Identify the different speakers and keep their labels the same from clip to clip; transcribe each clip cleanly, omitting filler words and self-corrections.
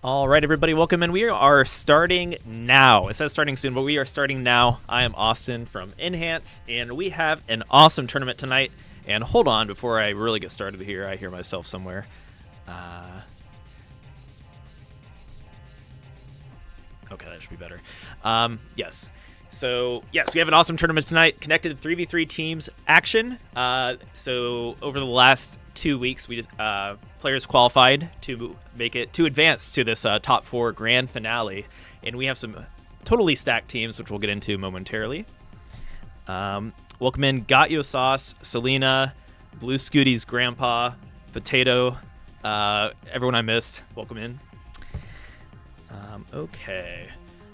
Speaker 1: All right, everybody, welcome in. We are starting now. It says starting soon, but we are starting now. I am Austin from Enhance, and we have an awesome tournament tonight. And hold on, before I really get started here, I hear myself somewhere. Okay, that should be better. Yes. So, yes, we have an awesome tournament tonight. Connected 3v3 teams action. So, over the last 2 weeks, we just players qualified to make it to advance to this top 4 grand finale, and we have some totally stacked teams, which we'll get into momentarily. Welcome in Got Yo Sauce, Selena, Blue Scooty's grandpa, Potato, everyone I missed. Welcome in. Okay,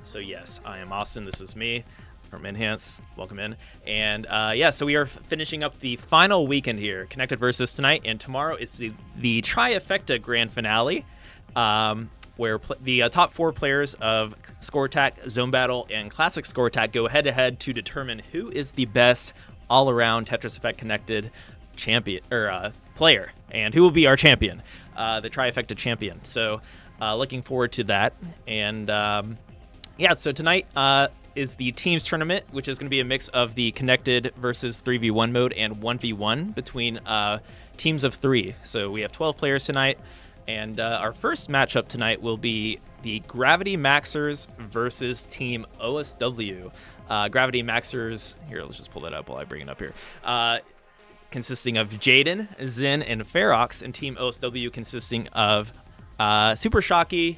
Speaker 1: so yes, I am Austin. This is me from Enhance. Welcome in. And yeah, so we are finishing up the final weekend here, Connected Versus tonight, and tomorrow is the Trifecta Grand Finale, where the top 4 players of Score Attack, Zone Battle, and Classic Score Attack go head-to-head to determine who is the best all-around Tetris Effect Connected champion or player, and who will be our champion, the Trifecta champion. So looking forward to that. And yeah, so tonight is the teams tournament, which is going to be a mix of the connected versus 3v1 mode and 1v1 between teams of 3. So we have 12 players tonight, and our first matchup tonight will be the Gravity Maxers versus Team OSW. Gravity Maxers, here, let's just pull that up while I bring it up here. Consisting of Jayden, Zen, and Ferox, and Team OSW consisting of Supershocky,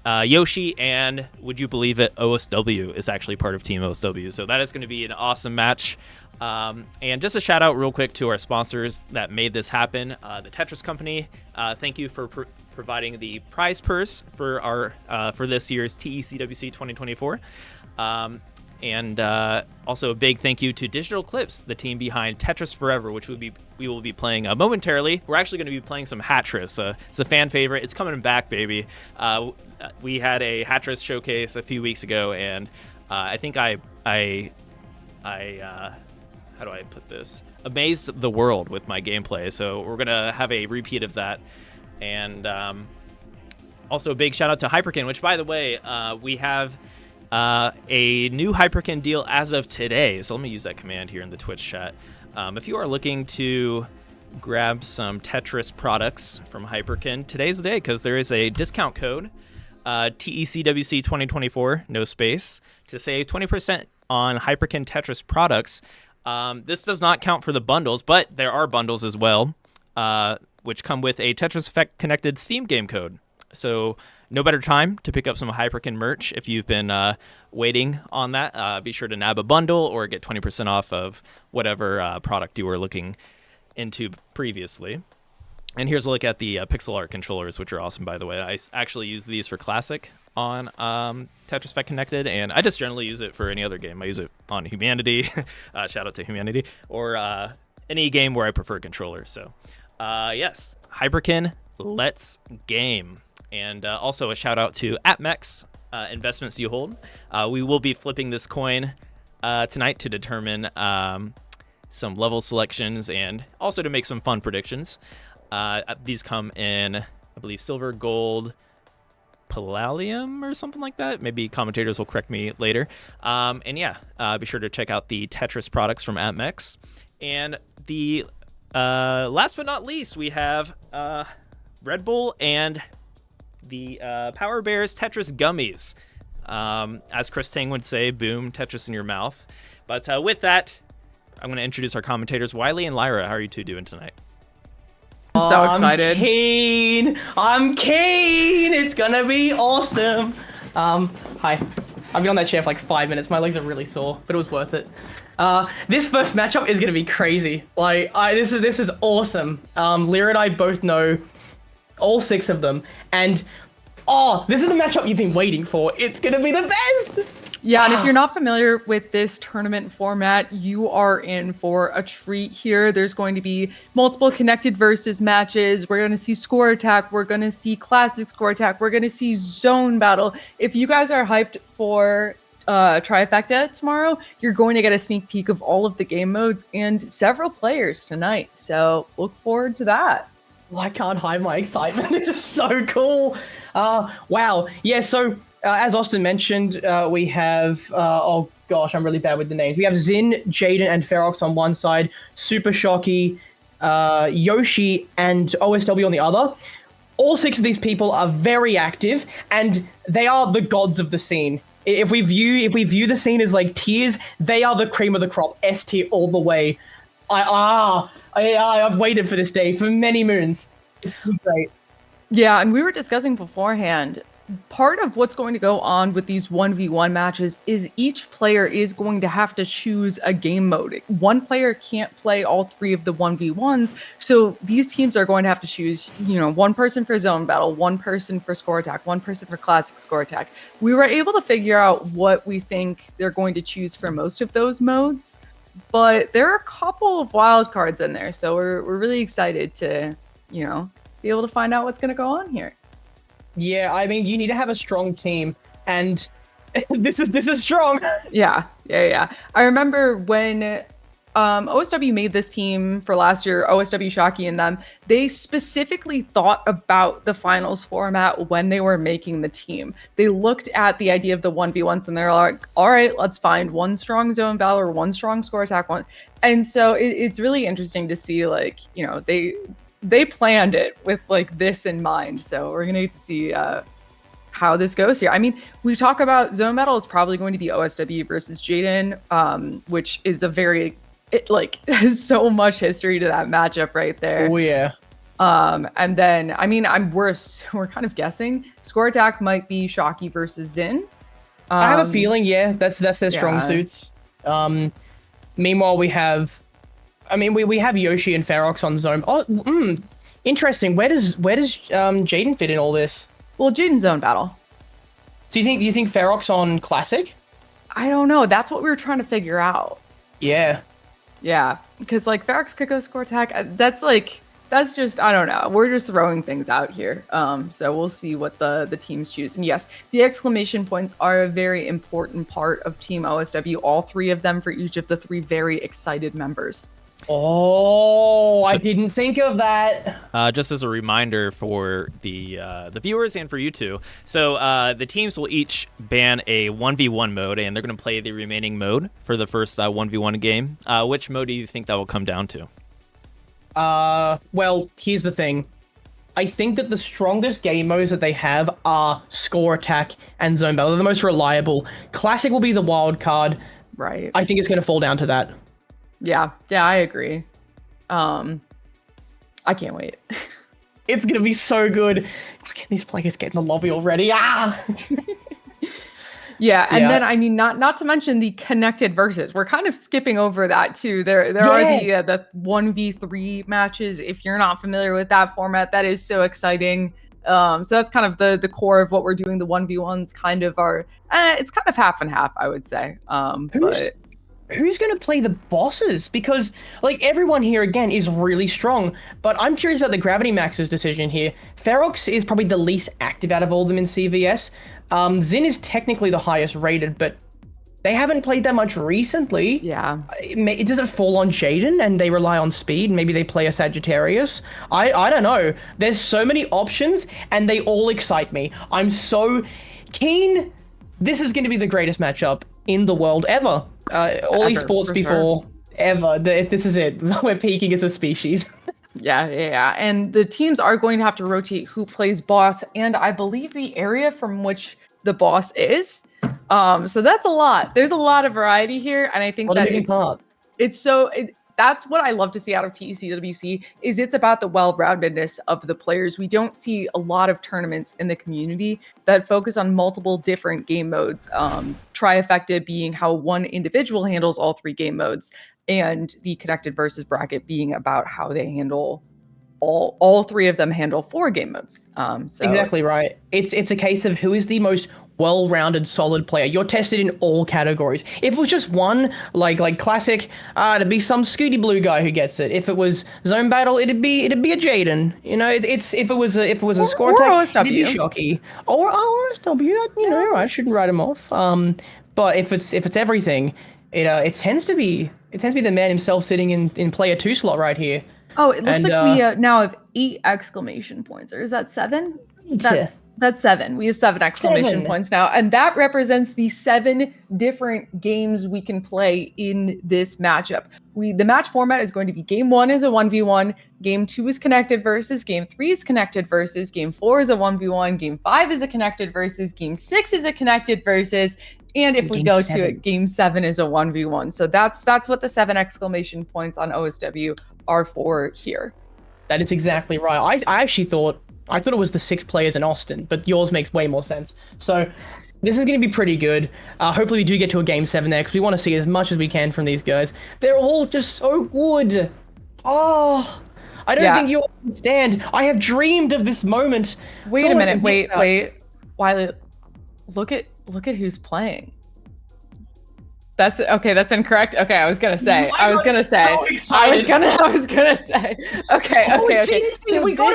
Speaker 1: Yoshi, and would you believe it, OSW is actually part of Team OSW. So that is going to be an awesome match. And just a shout out real quick to our sponsors that made this happen. The Tetris Company, thank you for providing the prize purse for our for this year's TECWC 2024. And also a big thank you to Digital Clips, the team behind Tetris Forever, which we will be playing momentarily. We're actually going to be playing some Hatris. It's a fan favorite. It's coming back, baby. We had a Hatris showcase a few weeks ago, and I think I how do I put this? Amazed the world with my gameplay. So we're going to have a repeat of that. And also a big shout out to Hyperkin, which, by the way, we have a new Hyperkin deal as of today. So let me use that command here in the Twitch chat. If you are looking to grab some Tetris products from Hyperkin, today's the day, because there is a discount code, TECWC 2024, no space, to save 20% on Hyperkin Tetris products. This does not count for the bundles, but there are bundles as well, which come with a Tetris Effect connected Steam game code. So no better time to pick up some Hyperkin merch if you've been waiting on that. Be sure to nab a bundle or get 20% off of whatever product you were looking into previously. And here's a look at the pixel art controllers, which are awesome, by the way. I actually use these for Classic on Tetris Effect Connected, and I just generally use it for any other game. I use it on Humanity, shout out to Humanity, or any game where I prefer controller. So yes, Hyperkin, let's game. And also a shout out to AppMex, Investments You Hold. We will be flipping this coin tonight to determine some level selections and also to make some fun predictions. These come in, I believe, silver, gold, palladium, or something like that. Maybe commentators will correct me later. And yeah, be sure to check out the Tetris products from AppMex. And the last but not least, we have Red Bull and the Power Bears Tetris Gummies. As Chris Tang would say, boom, Tetris in your mouth. But with that, I'm going to introduce our commentators. Wiley and Lyra, how are you two doing tonight?
Speaker 2: I'm so excited.
Speaker 3: I'm keen. It's gonna be awesome. Hi. I've been on that chair for like 5 minutes. My legs are really sore, but it was worth it. This first matchup is gonna be crazy. Like, this is awesome. Lyra and I both know all 6 of them, and this is the matchup you've been waiting for. It's gonna be the best.
Speaker 2: Yeah, and if you're not familiar with this tournament format, you are in for a treat here. There's going to be multiple connected versus matches. We're going to see score attack. We're going to see classic score attack. We're going to see zone battle. If you guys are hyped for Trifecta tomorrow, you're going to get a sneak peek of all of the game modes and several players tonight. So look forward to that.
Speaker 3: Well, I can't hide my excitement. This is so cool. Wow. Yeah, so as Austin mentioned, we have, oh gosh, I'm really bad with the names. We have Zin, Jayden, and Ferox on one side, Supershocky, Yoshi, and OSW on the other. All 6 of these people are very active, and they are the gods of the scene. If we view the scene as like tiers, they are the cream of the crop, S tier all the way. I've waited for this day for many moons. It's great.
Speaker 2: Yeah, and we were discussing beforehand, part of what's going to go on with these 1v1 matches is each player is going to have to choose a game mode. One player can't play all 3 of the 1v1s, so these teams are going to have to choose, one person for zone battle, one person for score attack, one person for classic score attack. We were able to figure out what we think they're going to choose for most of those modes, but there are a couple of wild cards in there, so we're really excited to, be able to find out what's going to go on here.
Speaker 3: Yeah, I mean, you need to have a strong team, and this is strong.
Speaker 2: Yeah. I remember when OSW made this team for last year, OSW Shocky and them, they specifically thought about the finals format when they were making the team. They looked at the idea of the 1v1s and they're like, all right, let's find one strong zone battle or one strong score attack one. And so it's really interesting to see, like, they planned it with like this in mind. So we're going to get to see how this goes here. I mean, we talk about zone battle is probably going to be OSW versus Jayden, which is there's so much history to that matchup right there.
Speaker 3: Oh yeah.
Speaker 2: And then, I mean, we're kind of guessing score attack might be Shocky versus Zin.
Speaker 3: I have a feeling, yeah, that's their strong suits. Meanwhile, we have Yoshi and Ferox on zone. Oh, interesting. Where does Jayden fit in all this?
Speaker 2: Well, Jayden's zone battle.
Speaker 3: Do you think Ferox on classic?
Speaker 2: I don't know. That's what we were trying to figure out.
Speaker 3: Yeah,
Speaker 2: because like Ferox could go score attack. That's just, I don't know. We're just throwing things out here. So we'll see what the teams choose. And yes, the exclamation points are a very important part of Team OSW. All 3 of them for each of the 3 very excited members.
Speaker 3: Oh, I didn't think of that.
Speaker 1: Just as a reminder for the viewers and for you two, so the teams will each ban a 1v1 mode, and they're going to play the remaining mode for the first 1v1 game. Which mode do you think that will come down to?
Speaker 3: Well, here's the thing. I think that the strongest game modes that they have are score attack and zone battle. They're the most reliable. Classic will be the wild card.
Speaker 2: Right.
Speaker 3: I think it's going to fall down to that.
Speaker 2: Yeah, I agree. I can't wait.
Speaker 3: It's gonna be so good. Can these players get in the lobby already?
Speaker 2: Yeah, and then I mean, not to mention the connected versus. We're kind of skipping over that too. There are the 1v3 matches. If you're not familiar with that format, that is so exciting. So that's kind of the core of what we're doing. The 1v1s kind of are. It's kind of half and half, I would say.
Speaker 3: Who's going to play the bosses? Because, like, everyone here, again, is really strong. But I'm curious about the Gravity Max's decision here. Ferox is probably the least active out of all of them in CVS. Zin is technically the highest rated, but they haven't played that much recently.
Speaker 2: Yeah.
Speaker 3: Does it fall on Jayden and they rely on speed? Maybe they play a Sagittarius? I don't know. There's so many options, and they all excite me. I'm so keen. This is going to be the greatest matchup in the world ever. All esports before, ever. If this is it, we're peaking as a species.
Speaker 2: Yeah. And the teams are going to have to rotate who plays boss, and I believe the area from which the boss is. So that's a lot. There's a lot of variety here, and I think that's what I love to see out of TECWC is it's about the well-roundedness of the players. We don't see a lot of tournaments in the community that focus on multiple different game modes. Trifecta being how one individual handles all 3 game modes, and the connected versus bracket being about how they handle all 3 of them handle 4 game modes. So
Speaker 3: exactly right. It's a case of who is the most well-rounded, solid player. You're tested in all categories. If it was just one, like classic, it'd be some Scooty Blue guy who gets it. If it was zone battle, it'd be a Jayden. If it was a score attack, it'd be Shocky or OSW. I shouldn't write him off. But if it's everything, it tends to be the man himself sitting in player 2 slot right here.
Speaker 2: Oh, it looks like we now have 8 exclamation points, or is that 7? That's 7. We have 7 exclamation points now, and that represents the 7 different games we can play in this matchup. The match format is going to be game 1 is a 1v1, game 2 is connected versus, game 3 is connected versus, game 4 is a 1v1, game 5 is a connected versus, game 6 is a connected versus, and if we go to it, game 7 is a 1v1. So that's what the 7 exclamation points on OSW are for here.
Speaker 3: That is exactly right. I actually thought it was the 6 players in Austin, but yours makes way more sense. So this is going to be pretty good. Hopefully we do get to a game 7 there, because we want to see as much as we can from these guys. They're all just so good. Oh, I don't think you understand. I have dreamed of this moment.
Speaker 2: Wait a minute. Wait. Wiley, look at who's playing. That's okay. That's incorrect. Okay, I was gonna say. Okay. So
Speaker 3: we got it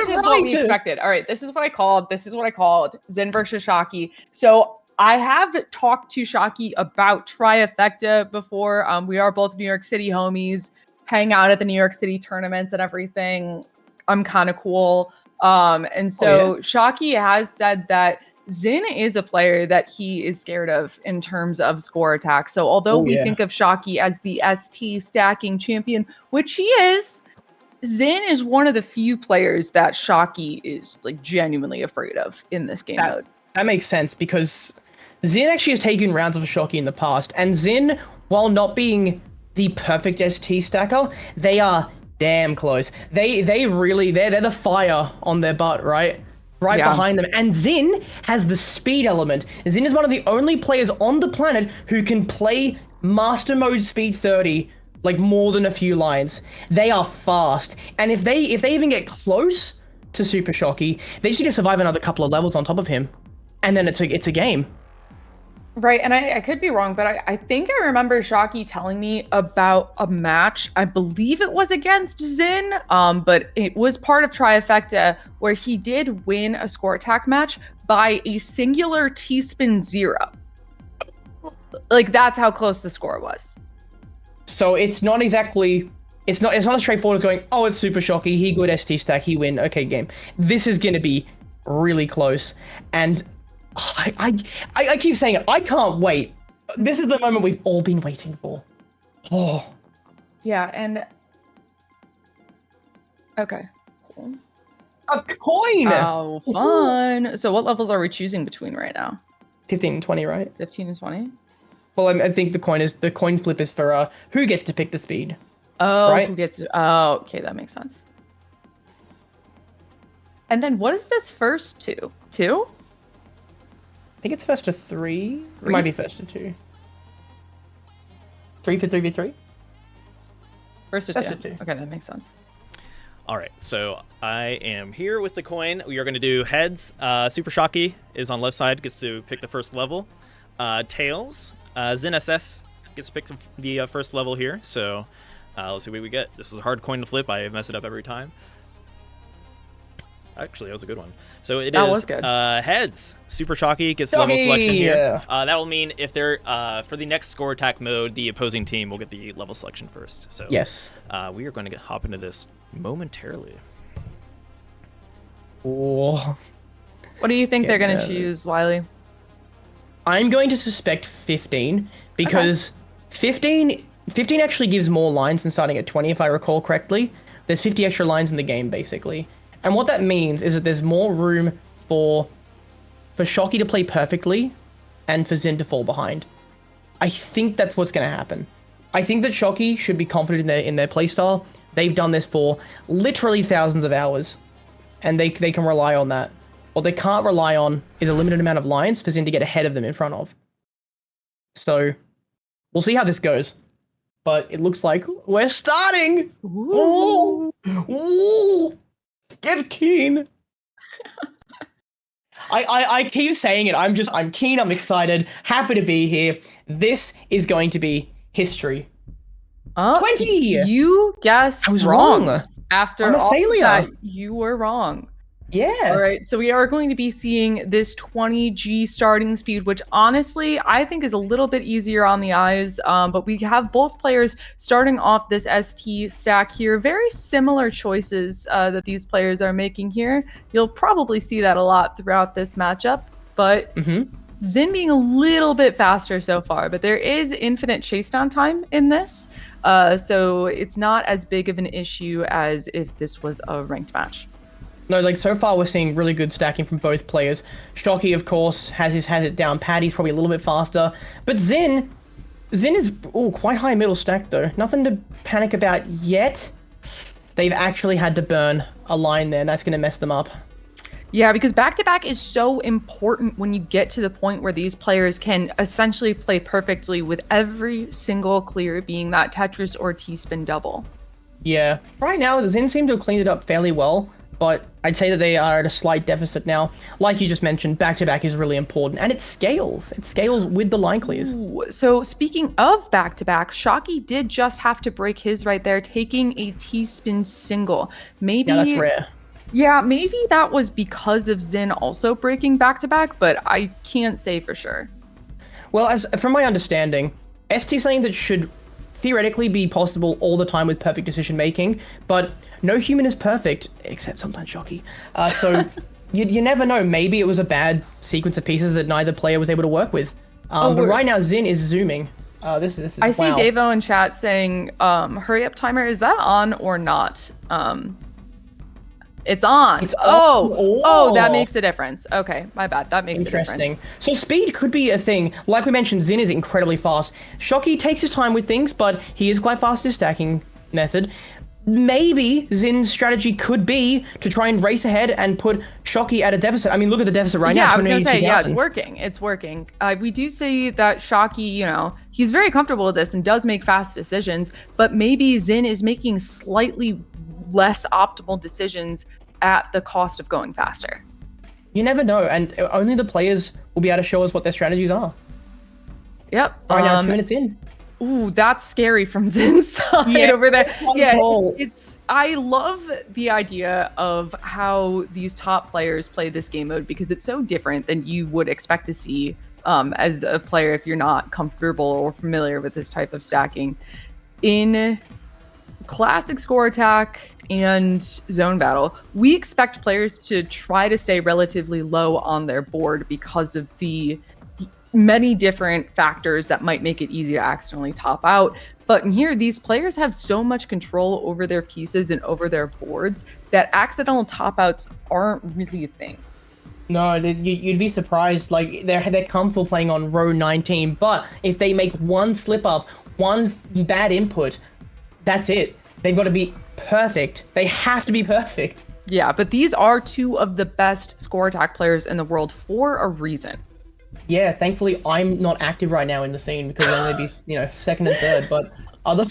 Speaker 3: right.
Speaker 2: What we expected. All right, this is what I called Zen versus Shocky. So I have talked to Shocky about Trifecta before. We are both New York City homies, hang out at the New York City tournaments and everything. I'm kind of cool. And so Shocky has said that Zin is a player that he is scared of in terms of score attack. So although we think of Shocky as the ST stacking champion, which he is, Zin is one of the few players that Shocky is like genuinely afraid of in this game mode.
Speaker 3: That makes sense, because Zin actually has taken rounds of Shocky in the past, and Zin, while not being the perfect ST stacker, they are damn close. They're the fire on their butt, right? Right behind them. And Zin has the speed element. Zin is one of the only players on the planet who can play Master Mode Speed 30 like more than a few lines. They are fast. And if they even get close to Supershocky, they just need to survive another couple of levels on top of him. And then it's a game.
Speaker 2: Right, and I could be wrong, but I think I remember Shocky telling me about a match. I believe it was against Zin, but it was part of Trifecta where he did win a score attack match by a singular T-spin 0. Like, that's how close the score was.
Speaker 3: So it's not exactly... It's not as straightforward as going, oh, it's Supershocky, he good ST stack, he win, okay, game. This is going to be really close, and... I keep saying it. I can't wait. This is the moment we've all been waiting for. Oh.
Speaker 2: Yeah, and... Okay, cool.
Speaker 3: A coin!
Speaker 2: Oh, fun. So what levels are we choosing between right now?
Speaker 3: 15 and 20, right?
Speaker 2: 15 and 20?
Speaker 3: Well, I think the coin flip is for who gets to pick the speed.
Speaker 2: Oh,
Speaker 3: right?
Speaker 2: Who gets to... Oh, okay, that makes sense. And then what is this first to? 2?
Speaker 3: I think it's first to 3. It might be first to 2. 3 for 3v3?
Speaker 2: First to 2. Okay, that makes sense.
Speaker 1: All right, so I am here with the coin. We are going to do heads. Supershocky is on left side, gets to pick the first level. Tails, Zin SS gets to pick the first level here. So let's see what we get. This is a hard coin to flip. I mess it up every time. Actually, that was a good one. So that was good. Heads. Supershocky gets level selection here. That will mean if they're for the next score attack mode, the opposing team will get the level selection first. So
Speaker 3: yes,
Speaker 1: we are going to hop into this momentarily.
Speaker 3: Oh.
Speaker 2: What do you think they're going to choose, Wiley?
Speaker 3: I'm going to suspect 15 because 15 actually gives more lines than starting at 20, if I recall correctly. There's 50 extra lines in the game, basically. And what that means is that there's more room for Shocky to play perfectly and for Zin to fall behind. I think that's what's going to happen. I think that Shocky should be confident in their playstyle. They've done this for literally thousands of hours, and they can rely on that. What they can't rely on is a limited amount of lines for Zin to get ahead of them in front of. So we'll see how this goes. But it looks like we're starting! Ooh. Ooh. Get keen. I keep saying it. I'm keen. I'm excited. Happy to be here. This is going to be history. 20.
Speaker 2: You guessed
Speaker 3: I was wrong.
Speaker 2: After
Speaker 3: I'm a
Speaker 2: all
Speaker 3: failure.
Speaker 2: that, you were wrong.
Speaker 3: Yeah.
Speaker 2: All right, so we are going to be seeing this 20G starting speed, which honestly I think is a little bit easier on the eyes. But we have both players starting off this ST stack here. Very similar choices that these players are making here. You'll probably see that a lot throughout this matchup, but Xin being a little bit faster so far, but there is infinite chase down time in this. So it's not as big of an issue as if this was a ranked match.
Speaker 3: No, like so far we're seeing really good stacking from both players. Shocky, of course, has it down. Paddy's probably a little bit faster, but Xin is quite high middle stack though. Nothing to panic about yet. They've actually had to burn a line there, and that's going to mess them up.
Speaker 2: Yeah, because back-to-back is so important when you get to the point where these players can essentially play perfectly with every single clear being that Tetris or T-spin double.
Speaker 3: Yeah, right now Xin seem to have cleaned it up fairly well, but I'd say that they are at a slight deficit now. Like you just mentioned, back-to-back is really important, and it scales. It scales with the line clears.
Speaker 2: Ooh, so speaking of back-to-back, Shocky did just have to break his right there, taking a T-spin single. Maybe...
Speaker 3: Yeah, that's rare.
Speaker 2: Yeah, maybe that was because of Xin also breaking back-to-back, but I can't say for sure.
Speaker 3: Well, from my understanding, ST is something that should theoretically be possible all the time with perfect decision making, but no human is perfect, except sometimes Shocky. So you never know. Maybe it was a bad sequence of pieces that neither player was able to work with. But right now, Xin is zooming. This is
Speaker 2: I see Davo in chat saying, hurry up timer, is that on or not? It's on.
Speaker 3: It's on.
Speaker 2: Oh, that makes a difference. Okay, my bad. That makes a difference.
Speaker 3: Interesting. So speed could be a thing. Like we mentioned, Xin is incredibly fast. Shocky takes his time with things, but he is quite fast in his stacking method. Maybe Zin's strategy could be to try and race ahead and put Shocky at a deficit. I mean, look at the deficit right now.
Speaker 2: Yeah, I was going to say, yeah, it's working. It's working. We do see that Shocky, you know, he's very comfortable with this and does make fast decisions, but maybe Xin is making slightly less optimal decisions at the cost of going faster.
Speaker 3: You never know, and only the players will be able to show us what their strategies are.
Speaker 2: Yep.
Speaker 3: Right now, 2 minutes in.
Speaker 2: Ooh, that's scary from Zin's side over there. Yeah, I love the idea of how these top players play this game mode because it's so different than you would expect to see as a player if you're not comfortable or familiar with this type of stacking. In classic score attack and zone battle, we expect players to try to stay relatively low on their board because of the many different factors that might make it easy to accidentally top out. But in here, these players have so much control over their pieces and over their boards that accidental top outs aren't really a thing.
Speaker 3: No, you'd be surprised. Like they're comfortable playing on row 19, but if they make one slip up, one bad input, that's it. They've got to be perfect. They have to be perfect.
Speaker 2: Yeah, but these are two of the best score attack players in the world for a reason.
Speaker 3: Yeah, thankfully I'm not active right now in the scene because I'll only be, second and third, but other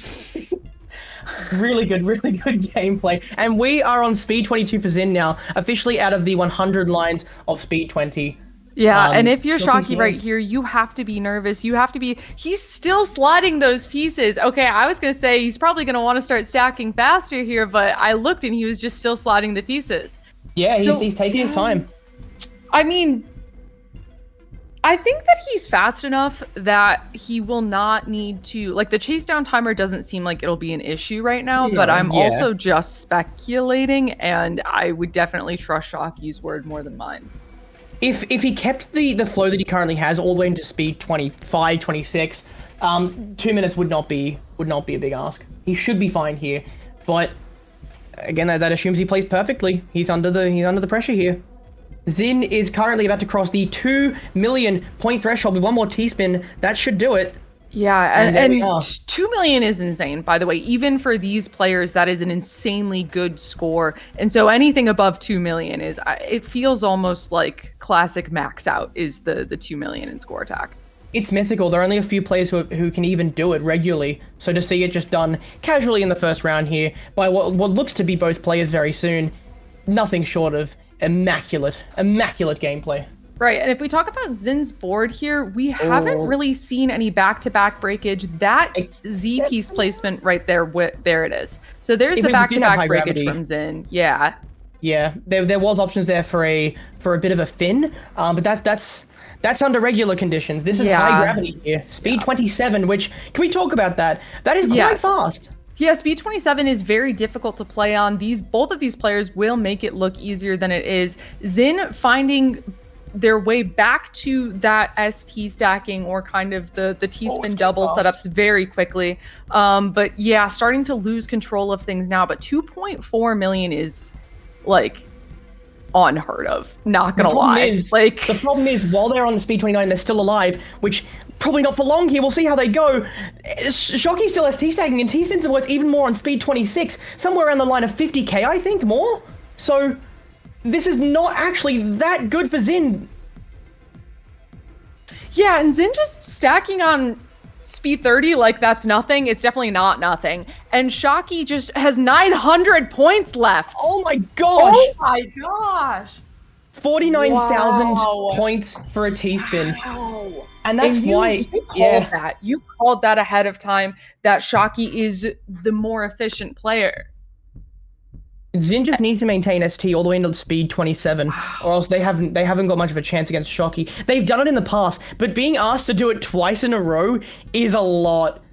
Speaker 3: really good gameplay. And we are on speed 22 for Xin now, officially out of the 100 lines of speed 20.
Speaker 2: Yeah, and if you're Shocky right here, you have to be nervous. You have to be... He's still sliding those pieces. Okay, I was going to say he's probably going to want to start stacking faster here, but I looked and he was just still sliding the pieces.
Speaker 3: Yeah, he's taking his time.
Speaker 2: I mean, I think that he's fast enough that he will not need to... Like, the chase down timer doesn't seem like it'll be an issue right now, but I'm also just speculating, and I would definitely trust Shocky's word more than mine.
Speaker 3: If he kept the flow that he currently has all the way into speed 25, 26, 2 minutes would not be a big ask. He should be fine here, but again, that assumes he plays perfectly. He's under the pressure here. Xin is currently about to cross the 2 million point threshold with one more T-spin. That should do it.
Speaker 2: Yeah, and 2 million is insane, by the way. Even for these players, that is an insanely good score. And so anything above 2 million is, it feels almost like classic max out is the 2 million in score attack.
Speaker 3: It's mythical. There are only a few players who can even do it regularly. So to see it just done casually in the first round here by what looks to be both players very soon, nothing short of immaculate gameplay.
Speaker 2: Right, and if we talk about Xin's board here, we haven't really seen any back-to-back breakage. That Z piece placement right there, there it is. So there's the back-to-back breakage from Xin. Yeah.
Speaker 3: Yeah, there was options there for a bit of a fin, but that's under regular conditions. This is high gravity here. Speed 27, which, can we talk about that? That is quite fast.
Speaker 2: Yeah, speed 27 is very difficult to play on. Both of these players will make it look easier than it is. Xin finding their way back to that ST stacking or kind of the T-spin double setups very quickly. But yeah, starting to lose control of things now. But 2.4 million is like unheard of. Not gonna lie. The
Speaker 3: problem is, while they're on the speed 29, they're still alive, which probably not for long here. We'll see how they go. Shocky's still ST stacking, and T-spins are worth even more on speed 26, somewhere around the line of 50k, I think, more. So this is not actually that good for Xin.
Speaker 2: Yeah, and Xin just stacking on speed 30 like that's nothing. It's definitely not nothing. And Shocky just has 900 points left.
Speaker 3: Oh my gosh!
Speaker 2: Oh my gosh!
Speaker 3: 49,000 points for a T-spin.
Speaker 2: Wow.
Speaker 3: And that's why
Speaker 2: you called that ahead of time, that Shocky is the more efficient player.
Speaker 3: Xin just needs to maintain ST all the way into speed 27, or else they haven't got much of a chance against Shocky. They've done it in the past, but being asked to do it twice in a row is a lot.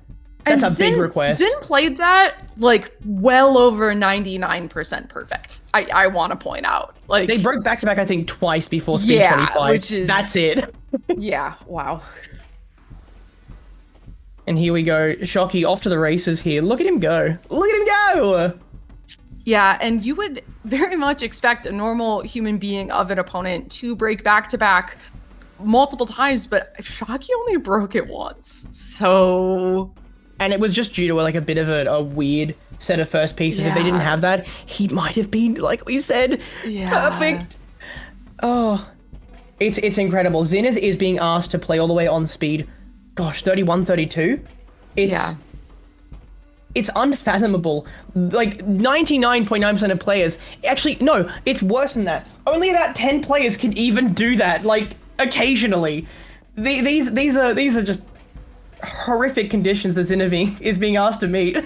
Speaker 3: That's a big request.
Speaker 2: Xin played that like well over 99% perfect. I want to point out, like,
Speaker 3: they broke back to back, I think, twice before speed 25. That's it.
Speaker 2: Yeah. Wow.
Speaker 3: And here we go. Shocky off to the races here. Look at him go. Look at him go.
Speaker 2: Yeah, and you would very much expect a normal human being of an opponent to break back to back multiple times, but Shocky only broke it once. So,
Speaker 3: and it was just due to like a bit of a weird set of first pieces. If they didn't have that, he might have been, like we said, perfect. Oh, it's incredible. Xin is being asked to play all the way on speed. Gosh, 31, 32. It's unfathomable. Like 99.9% of players, actually, no, it's worse than that. Only about 10 players can even do that, like, occasionally. These are just horrific conditions that Xin is being asked to meet.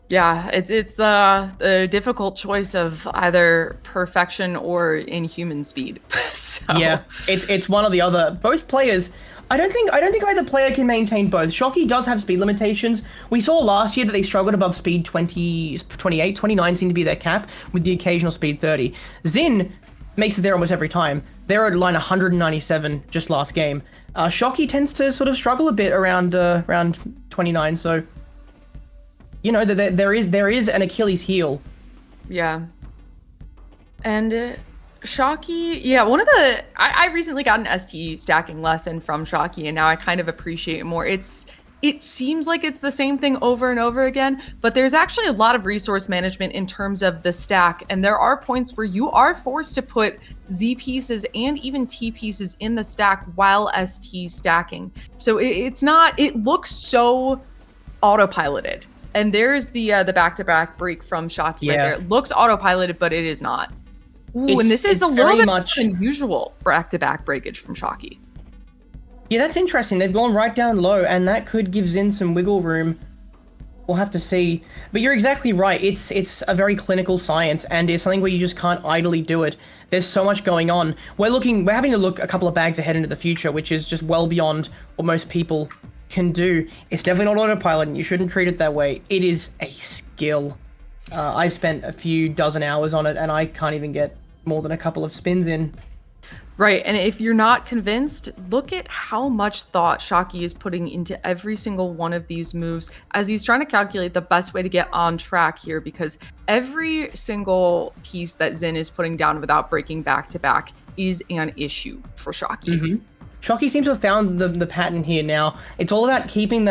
Speaker 2: Yeah, it's the difficult choice of either perfection or inhuman speed. So.
Speaker 3: Yeah, it's one or the other. Both players, I don't think either player can maintain both. Shocky does have speed limitations. We saw last year that they struggled above speed 20, 28, 29 seemed to be their cap, with the occasional speed 30. Xin makes it there almost every time. They're at line 197 just last game. Shocky tends to sort of struggle a bit around 29, so you know that there is an Achilles heel.
Speaker 2: Yeah. And Shocky, one of the I recently got an ST stacking lesson from Shocky, and now I kind of appreciate it more. It seems like it's the same thing over and over again, but there's actually a lot of resource management in terms of the stack, and there are points where you are forced to put Z pieces and even T pieces in the stack while ST stacking. So it looks so autopiloted. And there's the back-to-back break from Shocky right there. It looks autopiloted, but it is not. Ooh, and this is a little bit more unusual back-to-back breakage from Shocky.
Speaker 3: Yeah, that's interesting. They've gone right down low, and that could give Xin some wiggle room. We'll have to see. But you're exactly right. It's a very clinical science, and it's something where you just can't idly do it. There's so much going on. We're having to look a couple of bags ahead into the future, which is just well beyond what most people can do. It's definitely not autopilot, and you shouldn't treat it that way. It is a skill. I've spent a few dozen hours on it, and I can't even get more than a couple of spins in.
Speaker 2: Right, and if you're not convinced, look at how much thought Shocky is putting into every single one of these moves as he's trying to calculate the best way to get on track here, because every single piece that Xin is putting down without breaking back to back is an issue for Shocky.
Speaker 3: Mm-hmm. Shocky seems to have found the pattern here now. It's all about keeping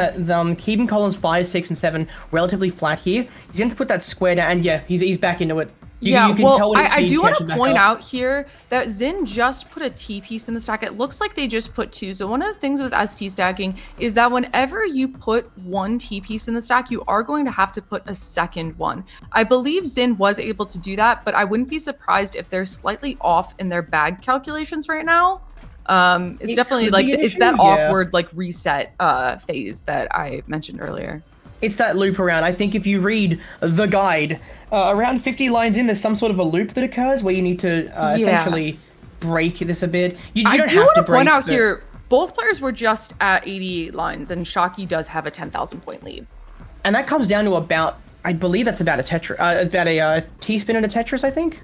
Speaker 3: keeping columns 5, 6, and 7 relatively flat here. He's going to put that square down, and he's back into it. You can tell what
Speaker 2: I do want to point out here that Xin just put a T piece in the stack. It looks like they just put 2. So one of the things with ST stacking is that whenever you put one T piece in the stack, you are going to have to put a second one. I believe Xin was able to do that, but I wouldn't be surprised if they're slightly off in their bag calculations right now. It's definitely like it's that awkward like reset phase that I mentioned earlier.
Speaker 3: It's that loop around. I think if you read the guide, around 50 lines in, there's some sort of a loop that occurs where you need to essentially break this a bit. You
Speaker 2: I
Speaker 3: don't
Speaker 2: do
Speaker 3: have
Speaker 2: want
Speaker 3: to
Speaker 2: to point
Speaker 3: break
Speaker 2: out here, both players were just at 88 lines, and Shocky does have a 10,000 point lead.
Speaker 3: And that comes down to about, I believe that's about a about a T-spin and a Tetris, I think?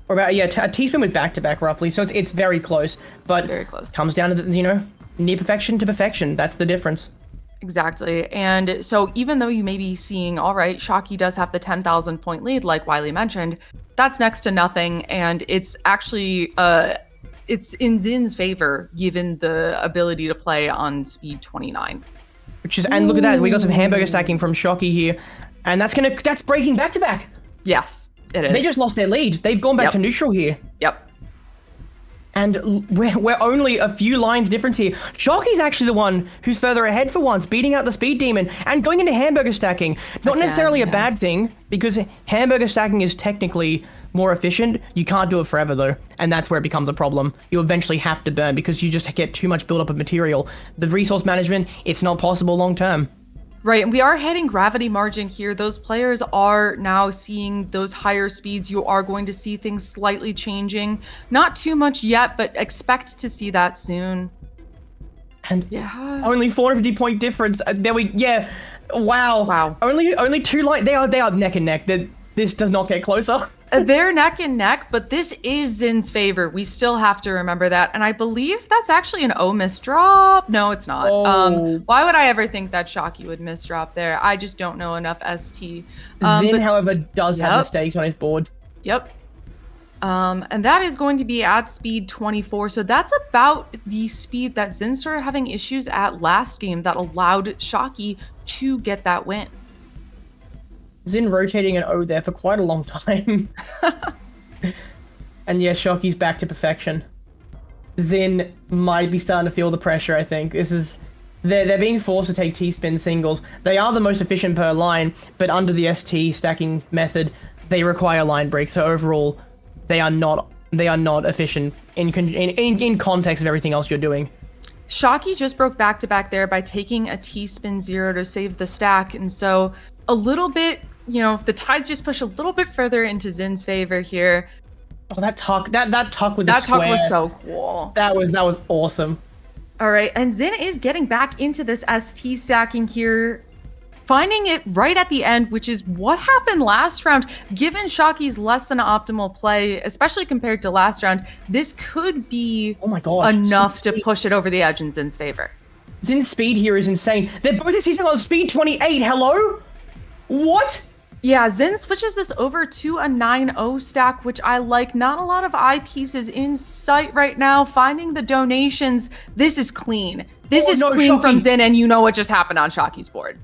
Speaker 3: Or about, a T-spin with back-to-back roughly, so it's very close. But
Speaker 2: very close.
Speaker 3: Comes down to, near perfection to perfection. That's the difference.
Speaker 2: Exactly. And so even though you may be seeing, all right, Shocky does have the 10,000 point lead, like Wiley mentioned, that's next to nothing. And it's actually, it's in Zin's favor, given the ability to play on speed 29.
Speaker 3: And look at that, we got some hamburger stacking from Shocky here. And that's breaking back to back.
Speaker 2: Yes, it is.
Speaker 3: They just lost their lead. They've gone back to neutral here.
Speaker 2: Yep.
Speaker 3: And we're only a few lines difference here. Shocky's actually the one who's further ahead for once, beating out the speed demon and going into hamburger stacking. Not necessarily a bad thing, because hamburger stacking is technically more efficient. You can't do it forever though, and that's where it becomes a problem. You eventually have to burn because you just get too much buildup of material. The resource management, it's not possible long term.
Speaker 2: Right, and we are hitting gravity margin here. Those players are now seeing those higher speeds. You are going to see things slightly changing. Not too much yet, but expect to see that soon.
Speaker 3: And only 450 point difference. Wow. Only 2 lines. They are neck and neck. This does not get closer.
Speaker 2: They're neck and neck, but this is Zin's favor. We still have to remember that. And I believe that's actually an O misdrop. No, it's not.
Speaker 3: Oh.
Speaker 2: Why would I ever think that Shocky would misdrop there? I just don't know enough ST.
Speaker 3: Zin, however, does have mistakes on his board.
Speaker 2: Yep. And that is going to be at speed 24. So that's about the speed that Zin started having issues at last game that allowed Shocky to get that win.
Speaker 3: Zin rotating an O there for quite a long time. And yeah, Shocky's back to perfection. Zin might be starting to feel the pressure, I think. They're being forced to take T-spin singles. They are the most efficient per line, but under the ST stacking method, they require line breaks. So overall, they are not efficient in context of everything else you're doing.
Speaker 2: Shocky just broke back-to-back there by taking a T-spin 0 to save the stack, and so a little bit, the tides just push a little bit further into Zin's favor here.
Speaker 3: Oh, that tuck with the square. That tuck
Speaker 2: was so cool.
Speaker 3: That was awesome.
Speaker 2: All right, and Zin is getting back into this ST stacking here, finding it right at the end, which is what happened last round. Given Shocky's less than optimal play, especially compared to last round, this could be enough to push it over the edge in Zin's favor.
Speaker 3: Zin's speed here is insane. They're both season on speed 28. Hello? What?
Speaker 2: Yeah, Zin switches this over to a 9-0 stack, which I like. Not a lot of eye pieces in sight right now. Finding the donations. This is clean. This is clean
Speaker 3: Shocky.
Speaker 2: from Zin, and you know what just happened on Shocky's board.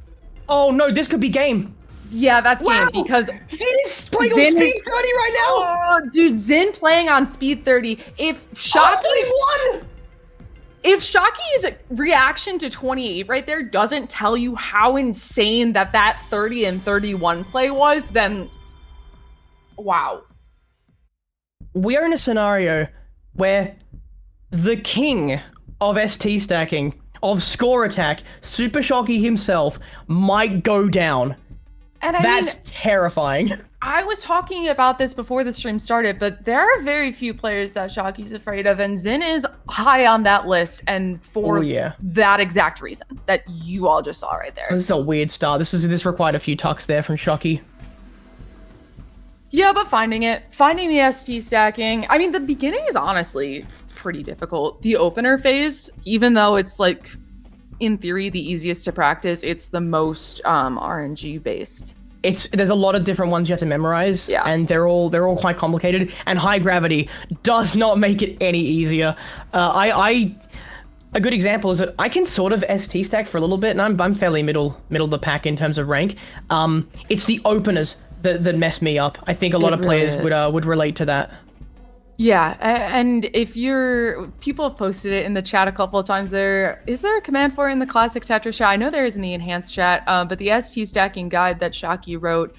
Speaker 3: Oh no, this could be game.
Speaker 2: Yeah, that's game because
Speaker 3: Zin is playing on speed 30 right now.
Speaker 2: Oh, dude, Zin playing on speed 30. If Shocky's reaction to 28 right there doesn't tell you how insane that 30 and 31 play was, then wow.
Speaker 3: We are in a scenario where the king of ST stacking, of score attack, Supershocky himself, might go down.
Speaker 2: And
Speaker 3: That's terrifying.
Speaker 2: I was talking about this before the stream started, but there are very few players that Shocky's afraid of, and Zin is high on that list, and for that exact reason that you all just saw right there.
Speaker 3: This is a weird start. This required a few tucks there from Shocky.
Speaker 2: Yeah, but finding the ST stacking, I mean, the beginning is honestly pretty difficult. The opener phase, even though it's like, in theory, the easiest to practice, it's the most RNG based.
Speaker 3: There's a lot of different ones you have to memorize, and they're all quite complicated. And high gravity does not make it any easier. A good example is that I can sort of ST stack for a little bit, and I'm fairly middle of the pack in terms of rank. It's the openers that mess me up. I think a lot of players would relate to that.
Speaker 2: Yeah, and if people have posted it in the chat a couple of times is there a command for it in the classic Tetris chat? I know there is in the enhanced chat, but the ST stacking guide that Shocky wrote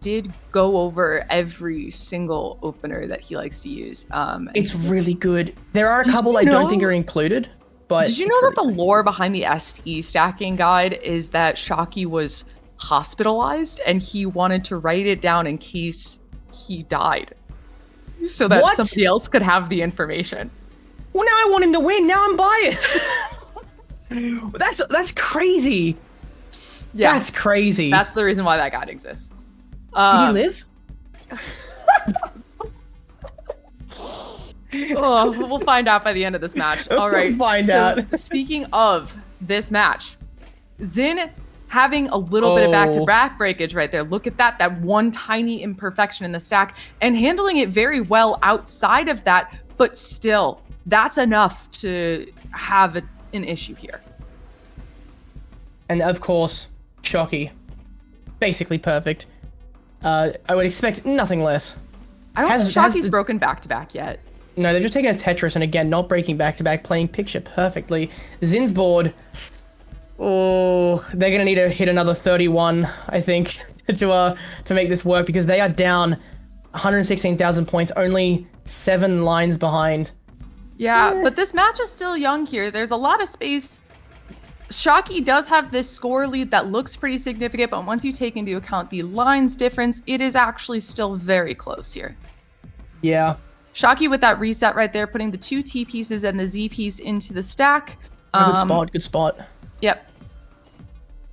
Speaker 2: did go over every single opener that he likes to use.
Speaker 3: It's really good. There are a couple I don't think are included, but...
Speaker 2: Did you know that the lore behind the ST stacking guide is that Shocky was hospitalized, and he wanted to write it down in case he died, so that somebody else could have the information.
Speaker 3: Well, now I want him to win. Now I'm biased. That's crazy.
Speaker 2: Yeah,
Speaker 3: that's crazy.
Speaker 2: That's the reason why that god exists.
Speaker 3: Did he live?
Speaker 2: We'll find out by the end of this match. All right.
Speaker 3: We'll find out.
Speaker 2: Speaking of this match, Zin having a little bit of back-to-back breakage right there. Look at that one tiny imperfection in the stack, and handling it very well outside of that, but still, that's enough to have an issue here.
Speaker 3: And of course, Shocky. Basically perfect. I would expect nothing less.
Speaker 2: I don't think Shocky's broken back-to-back yet.
Speaker 3: No, they're just taking a Tetris, and again, not breaking back-to-back, playing picture perfectly. Zin's board. Oh, they're gonna need to hit another 31, I think, to make this work, because they are down 116,000 points, only 7 lines behind.
Speaker 2: Yeah, but this match is still young here. There's a lot of space. Shocky does have this score lead that looks pretty significant, but once you take into account the lines difference, it is actually still very close here.
Speaker 3: Yeah.
Speaker 2: Shocky with that reset right there, putting the 2 T pieces and the Z piece into the stack.
Speaker 3: Good spot.
Speaker 2: Yep.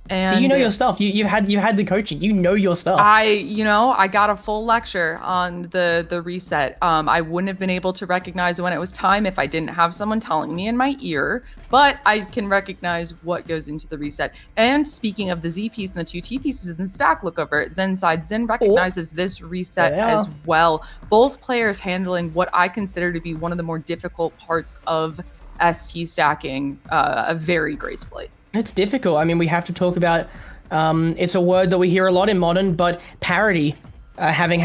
Speaker 2: And
Speaker 3: so you know your stuff. You've had the coaching. You know your stuff.
Speaker 2: I got a full lecture on the reset. I wouldn't have been able to recognize when it was time if I didn't have someone telling me in my ear, but I can recognize what goes into the reset. And speaking of the Z piece and the 2 T pieces in the stack, look over at Zen's side. Zen recognizes this reset as well. Both players handling what I consider to be one of the more difficult parts of ST stacking very gracefully.
Speaker 3: It's difficult. I mean, we have to talk about, it's a word that we hear a lot in Modern, but parity, having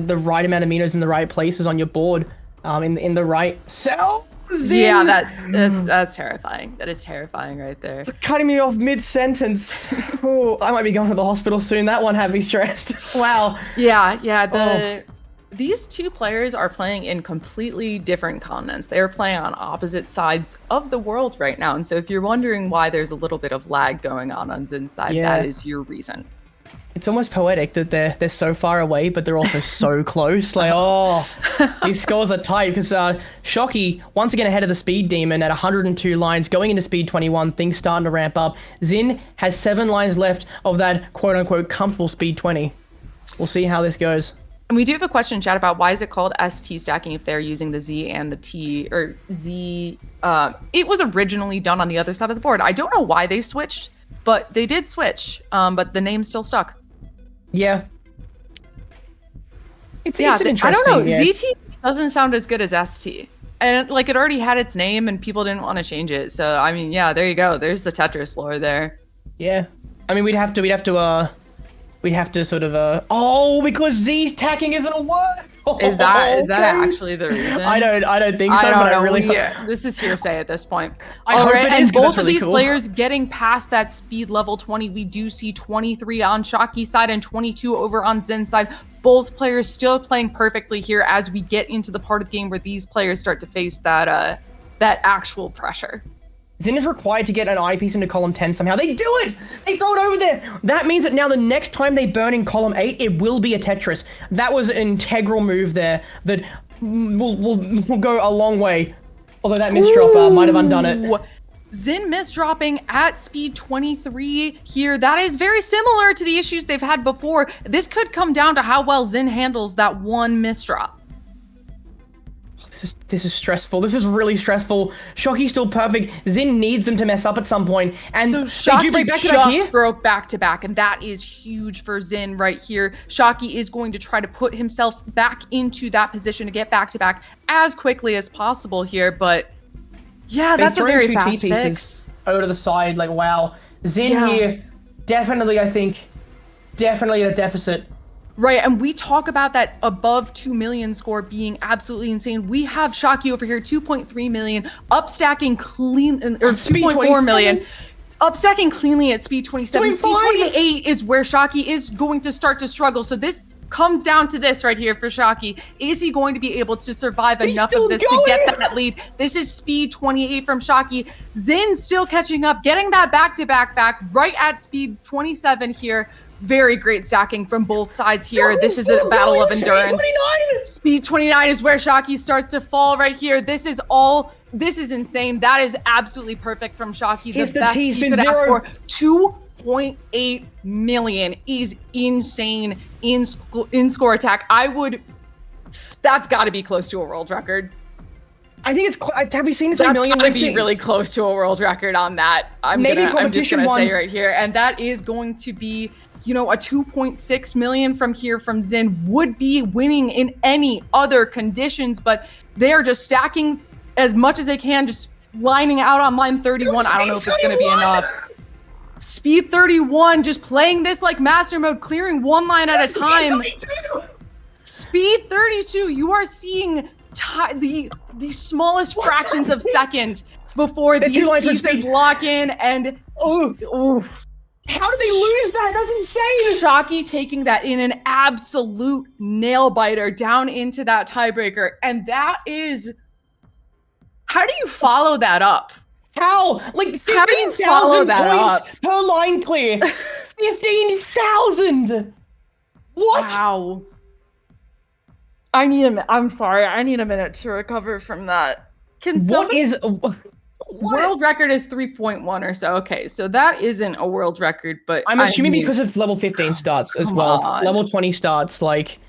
Speaker 3: the right amount of minos in the right places on your board, in the right cells.
Speaker 2: Yeah, that's terrifying. That is terrifying right there.
Speaker 3: Cutting me off mid-sentence. Oh, I might be going to the hospital soon. That one had me stressed. Wow.
Speaker 2: Yeah. These two players are playing in completely different continents. They're playing on opposite sides of the world right now. And so if you're wondering why there's a little bit of lag going on Zin's side, that is your reason.
Speaker 3: It's almost poetic that they're so far away, but they're also so close. Like, these scores are tight, because Shocky, once again ahead of the Speed Demon at 102 lines, going into Speed 21, things starting to ramp up. Zin has 7 lines left of that quote-unquote comfortable Speed 20. We'll see how this goes.
Speaker 2: And we do have a question in chat about why is it called ST stacking if they're using the Z and the T, or Z. It was originally done on the other side of the board. I don't know why they switched, but they did switch. But the name still stuck.
Speaker 3: Yeah. It's an interesting.
Speaker 2: I don't know. Yeah. ZT doesn't sound as good as ST. And it already had its name and people didn't want to change it. So, I mean, yeah, there you go. There's the Tetris lore there.
Speaker 3: Yeah. I mean, we'd have to sort of because Z's tacking isn't a word.
Speaker 2: Is that actually the reason?
Speaker 3: I don't think so.
Speaker 2: I
Speaker 3: don't know.
Speaker 2: This is hearsay at this point.
Speaker 3: I hope it is,
Speaker 2: and both of
Speaker 3: really
Speaker 2: these
Speaker 3: cool.
Speaker 2: players getting past that speed level 20. We do see 23 on Shocky's side and 22 over on Zen's side. Both players still playing perfectly here as we get into the part of the game where these players start to face that actual pressure.
Speaker 3: Zin is required to get an eyepiece into column 10 somehow. They do it! They throw it over there! That means that now the next time they burn in column 8, it will be a Tetris. That was an integral move there that will go a long way. Although that misdrop might have undone it.
Speaker 2: Zin misdropping at speed 23 here. That is very similar to the issues they've had before. This could come down to how well Zin handles that one misdrop.
Speaker 3: This is stressful. This is really stressful. Shocky's still perfect. Zin needs them to mess up at some point. And
Speaker 2: so Shocky
Speaker 3: just
Speaker 2: broke back-to-back, and that is huge for Zin right here. Shocky is going to try to put himself back into that position to get back-to-back as quickly as possible here, but yeah, that's a very fast fix.
Speaker 3: Over to the side, like, wow. Zin here, definitely at a deficit.
Speaker 2: Right, and we talk about that above 2 million score being absolutely insane. We have Shocky over here, 2.3 million, upstacking clean, or 2.4 million. Upstacking cleanly at speed 27. Speed 28 is where Shocky is going to start to struggle. So this comes down to this right here for Shocky. Is he going to be able to survive enough of this to get that lead? This is speed 28 from Shocky. Zin still catching up, getting that back-to-back back right at speed 27 here. Very great stacking from both sides here. This is a battle of endurance. Speed 29 is where Shocky starts to fall right here. This is insane. That is absolutely perfect from Shocky. The best he could ask for. 2.8 million is insane in score attack. That's got to be close to a world record.
Speaker 3: I think it's. Have we seen 3 million?
Speaker 2: That's going to be really close to a world record on that. I'm just going to say right here. And that is going to be, a 2.6 million from here from Xin. Would be winning in any other conditions, but they're just stacking as much as they can, just lining out on line 31. I don't know if it's going to be enough. Speed 31, just playing this like master mode, clearing one line at a time. Speed 32, you are seeing the smallest fractions of second before these pieces lock in, and
Speaker 3: how did they lose that? That's insane.
Speaker 2: Shocky taking that in an absolute nail biter down into that tiebreaker, and that is, how do you follow that up?
Speaker 3: How? Like 15,000 points per line clear. 15,000. What?
Speaker 2: Wow. I need a minute to recover from that. World record is 3.1 or so. Okay, so that isn't a world record, but
Speaker 3: I'm assuming because of level 15 starts as well. Level 20 starts, like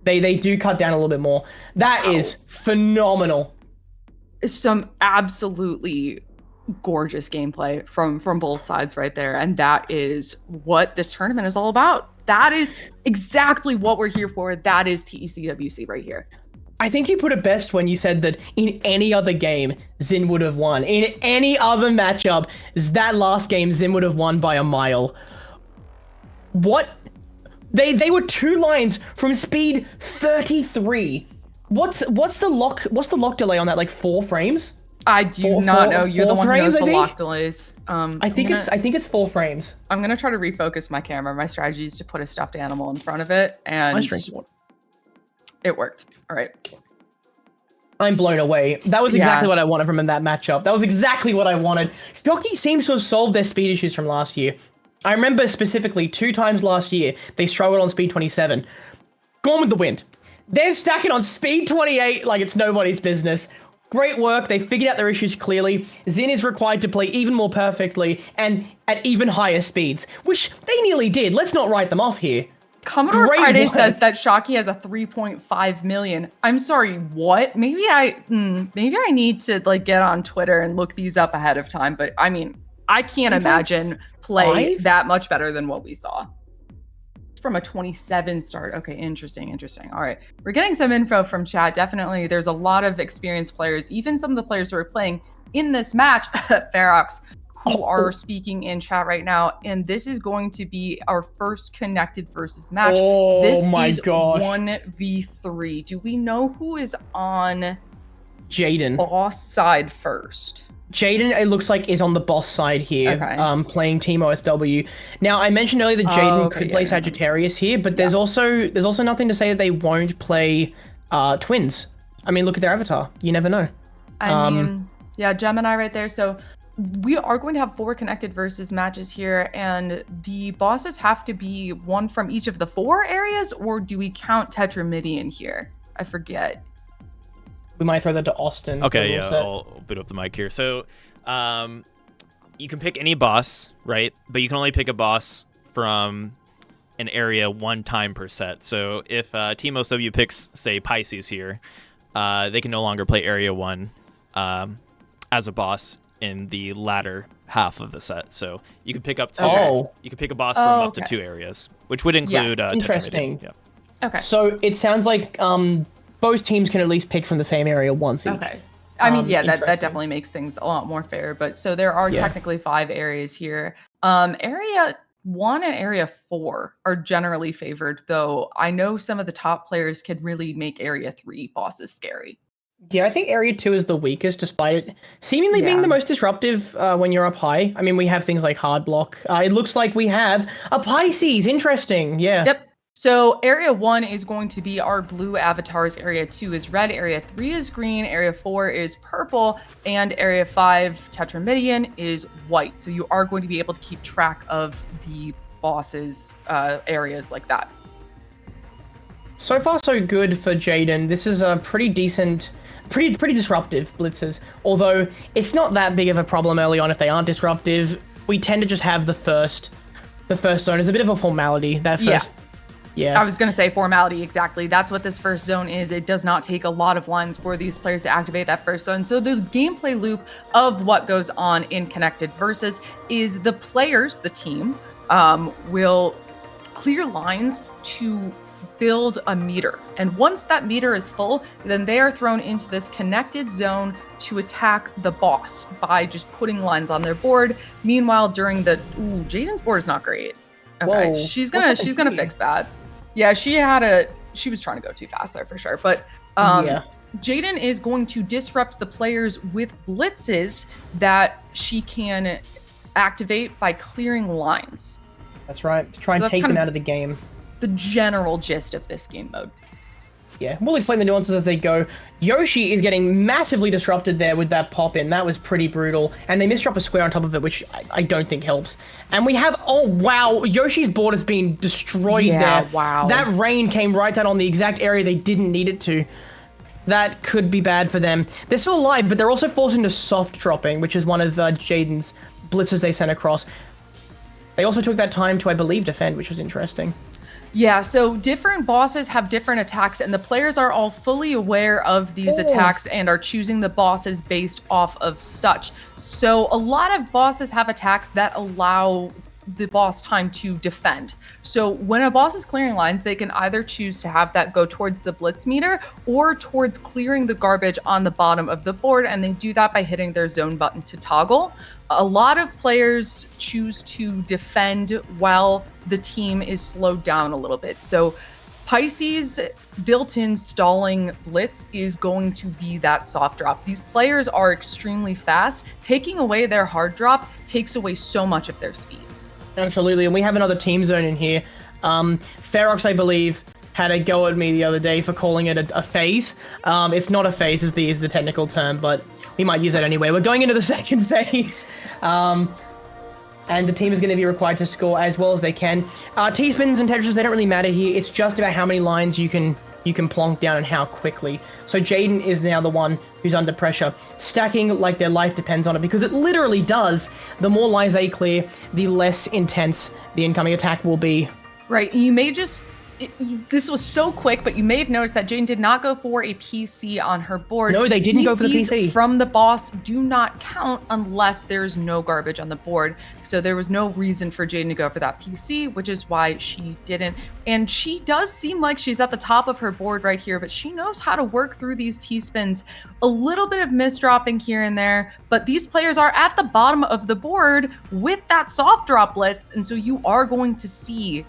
Speaker 3: they do cut down a little bit more. That is phenomenal.
Speaker 2: Some absolutely gorgeous gameplay from both sides right there, and that is what this tournament is all about. That is exactly what we're here for. That is TECWC right here.
Speaker 3: I think you put it best when you said that in any other game, Xin would have won. In any other matchup, that last game, Xin would have won by a mile. What? They were 2 lines from speed 33. What's the lock delay on that? Like 4 frames?
Speaker 2: I do not know. You're the one who knows the lock delays.
Speaker 3: I think it's 4 frames.
Speaker 2: I'm gonna try to refocus my camera. My strategy is to put a stuffed animal in front of it, and it worked. All right.
Speaker 3: I'm blown away. That was exactly what I wanted from in that matchup. That was exactly what I wanted. Shocky seems to have solved their speed issues from last year. I remember specifically 2 times last year they struggled on speed 27. Gone with the wind. They're stacking on speed 28 like it's nobody's business. Great work. They figured out their issues clearly. Xin is required to play even more perfectly and at even higher speeds, which they nearly did. Let's not write them off here.
Speaker 2: Commodore Friday says that Shocky has a 3.5 million. I'm sorry, what? Maybe I need to get on Twitter and look these up ahead of time. But I mean, I can't imagine play that much better than what we saw. From a 27 start. Okay, interesting. All right, we're getting some info from chat. Definitely, there's a lot of experienced players, even some of the players who are playing in this match, Ferox, who are speaking in chat right now. And this is going to be our first connected versus match. This is 1v3. Do we know who is on
Speaker 3: Jayden
Speaker 2: boss side first?
Speaker 3: Jayden, it looks like, is on the boss side here, playing Team OSW. Now, I mentioned earlier that Jayden could play Sagittarius here, but there's also nothing to say that they won't play twins. I mean, look at their avatar. You never know.
Speaker 2: I mean, yeah, Gemini right there. So we are going to have 4 connected versus matches here, and the bosses have to be one from each of the 4 areas, or do we count Tetramidi in here? I forget.
Speaker 3: We might throw that to Austin.
Speaker 1: Okay, yeah, I'll boot up the mic here. So you can pick any boss, right? But you can only pick a boss from an area 1 time per set. So if Team OSW picks, say, Pisces here, they can no longer play Area 1 as a boss in the latter half of the set. So you can pick up you can pick a boss from up to 2 areas, which would include
Speaker 3: interesting.
Speaker 1: Yeah.
Speaker 2: Okay.
Speaker 3: So it sounds like both teams can at least pick from the same area once each.
Speaker 2: Okay. I mean, yeah, that definitely makes things a lot more fair. But so there are technically 5 areas here. Area 1 and Area 4 are generally favored, though I know some of the top players could really make Area 3 bosses scary.
Speaker 3: Yeah, I think Area 2 is the weakest, despite it seemingly being the most disruptive when you're up high. I mean, we have things like Hard Block. It looks like we have a Pisces. Interesting. Yeah.
Speaker 2: Yep. So Area 1 is going to be our blue avatars, Area 2 is red, Area 3 is green, Area 4 is purple, and Area 5, Tetramidian, is white. So you are going to be able to keep track of the bosses areas like that.
Speaker 3: So far, so good for Jayden. This is a pretty decent, pretty disruptive blitzes. Although it's not that big of a problem early on if they aren't disruptive. We tend to just have the first zone is a bit of a formality. That first, yeah.
Speaker 2: I was gonna say formality, exactly. That's what this first zone is. It does not take a lot of lines for these players to activate that first zone. So the gameplay loop of what goes on in Connected Versus is the players, the team, will clear lines to build a meter. And once that meter is full, then they are thrown into this connected zone to attack the boss by just putting lines on their board. Meanwhile, during the Jayden's board is not great. Okay,
Speaker 3: Whoa,
Speaker 2: she's gonna fix that. Yeah, she was trying to go too fast there for sure. But Jayden is going to disrupt the players with blitzes that she can activate by clearing lines.
Speaker 3: That's right. To try and take them out of the game.
Speaker 2: The general gist of this game mode.
Speaker 3: Yeah, we'll explain the nuances as they go. Yoshi is getting massively disrupted there with that pop-in. That was pretty brutal. And they misdrop a square on top of it, which I don't think helps. And we have, oh wow, Yoshi's board has been destroyed there.
Speaker 2: Wow.
Speaker 3: That rain came right down on the exact area they didn't need it to. That could be bad for them. They're still alive, but they're also forced into soft dropping, which is one of Jayden's blitzes they sent across. They also took that time to, I believe, defend, which was interesting.
Speaker 2: Yeah, so different bosses have different attacks, and the players are all fully aware of these attacks and are choosing the bosses based off of such. So a lot of bosses have attacks that allow the boss time to defend. So when a boss is clearing lines, they can either choose to have that go towards the blitz meter or towards clearing the garbage on the bottom of the board, and they do that by hitting their zone button to toggle. A lot of players choose to defend while the team is slowed down a little bit. So Pisces' built-in stalling blitz is going to be that soft drop. These players are extremely fast. Taking away their hard drop takes away so much of their speed.
Speaker 3: Absolutely, and we have another team zone in here. Ferox, I believe, had a go at me the other day for calling it a phase. It's not a phase is the technical term, but we might use that anyway. We're going into the second phase. And the team is going to be required to score as well as they can. T-spins and Tetris, they don't really matter here. It's just about how many lines you can plonk down and how quickly. So Jayden is now the one who's under pressure, stacking like their life depends on it, because it literally does. The more lines they clear, the less intense the incoming attack will be.
Speaker 2: Right, you may just... this was so quick, but you may have noticed that Jayden did not go for a PC on her board.
Speaker 3: No, they didn't go for the PC.
Speaker 2: From the boss do not count unless there's no garbage on the board. So there was no reason for Jayden to go for that PC, which is why she didn't. And she does seem like she's at the top of her board right here, but she knows how to work through these T-spins. A little bit of misdropping here and there, but these players are at the bottom of the board with that soft drop blitz, and so you are going to see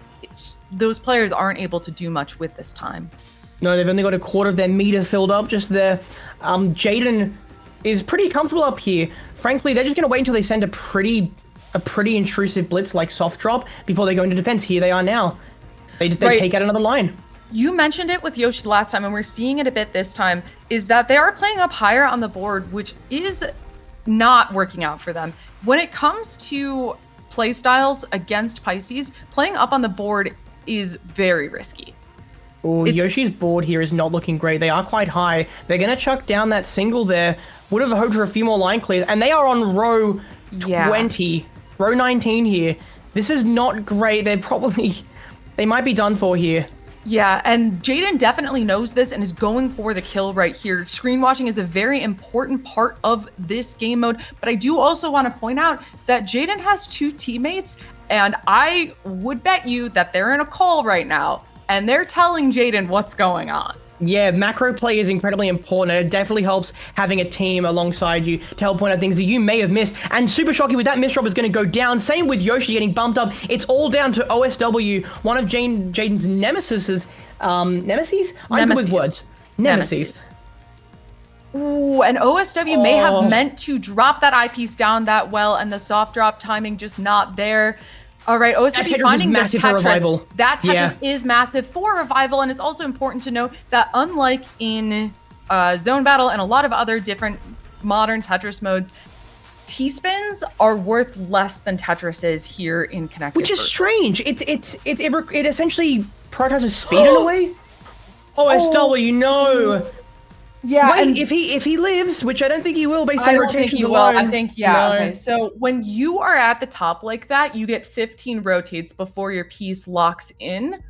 Speaker 2: those players aren't able to do much with this time.
Speaker 3: No, they've only got a quarter of their meter filled up just there. Jayden is pretty comfortable up here. Frankly, they're just going to wait until they send a pretty intrusive blitz like soft drop before they go into defense. Here they are now. They take out another line.
Speaker 2: You mentioned it with Yoshi last time, and we're seeing it a bit this time, is that they are playing up higher on the board, which is not working out for them. When it comes to play styles against Pisces, playing up on the board is very risky.
Speaker 3: Oh, Yoshi's board here is not looking great. They are quite high. They're going to chuck down that single there. Would have hoped for a few more line clears. And they are on row 20, row 19 here. This is not great. They might be done for here.
Speaker 2: Yeah, and Jayden definitely knows this and is going for the kill right here. Screen watching is a very important part of this game mode, but I do also want to point out that Jayden has two teammates, and I would bet you that they're in a call right now, and they're telling Jayden what's going on.
Speaker 3: Yeah, macro play is incredibly important. It definitely helps having a team alongside you to help point out things that you may have missed. And Supershocky with that misdrop is going to go down. Same with Yoshi getting bumped up. It's all down to OSW, one of Jayden's nemesis. Nemesis? I'm good with words. Nemesis.
Speaker 2: Ooh, and OSW may have meant to drop that eyepiece down that well, and the soft drop timing just not there. All right, OSW finding this Tetris. That Tetris is massive for Revival, and it's also important to note that unlike in Zone Battle and a lot of other different modern Tetris modes, T-spins are worth less than Tetris is here in Connected
Speaker 3: Which is
Speaker 2: Versus.
Speaker 3: strange. It essentially prioritizes speed in a way. OSW, no.
Speaker 2: Yeah,
Speaker 3: Wait,
Speaker 2: and
Speaker 3: if he lives, which I don't think he will based
Speaker 2: I
Speaker 3: on
Speaker 2: don't think
Speaker 3: rotations
Speaker 2: he will.
Speaker 3: alone.
Speaker 2: I think, yeah.
Speaker 3: No.
Speaker 2: Okay, so when you are at the top like that, you get 15 rotates before your piece locks in.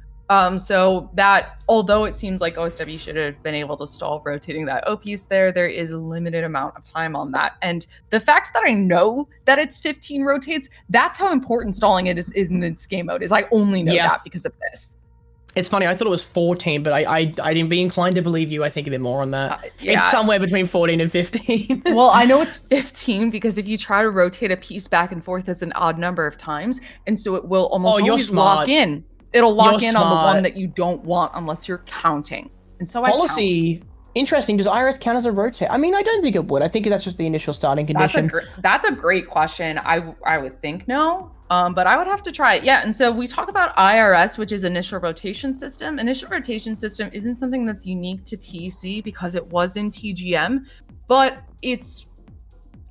Speaker 2: So that, although it seems like OSW should have been able to stall rotating that O piece there is a limited amount of time on that. And the fact that I know that it's 15 rotates, that's how important stalling it is in this game mode. Is I only know that because of this.
Speaker 3: It's funny, I thought it was 14, but I'd be inclined to believe you. I think a bit more on that.
Speaker 2: Yeah.
Speaker 3: It's somewhere between 14 and 15.
Speaker 2: Well, I know it's 15 because if you try to rotate a piece back and forth, it's an odd number of times. And so it will almost always lock in. It'll lock in on the one that you don't want unless you're counting. And so
Speaker 3: Policy, interesting. Does IRS count as a rotate? I mean, I don't think it would. I think that's just the initial starting condition.
Speaker 2: That's a great question. I would think no. But I would have to try it. Yeah, and so we talk about IRS, which is initial rotation system. Initial rotation system isn't something that's unique to TEC because it was in TGM, but it's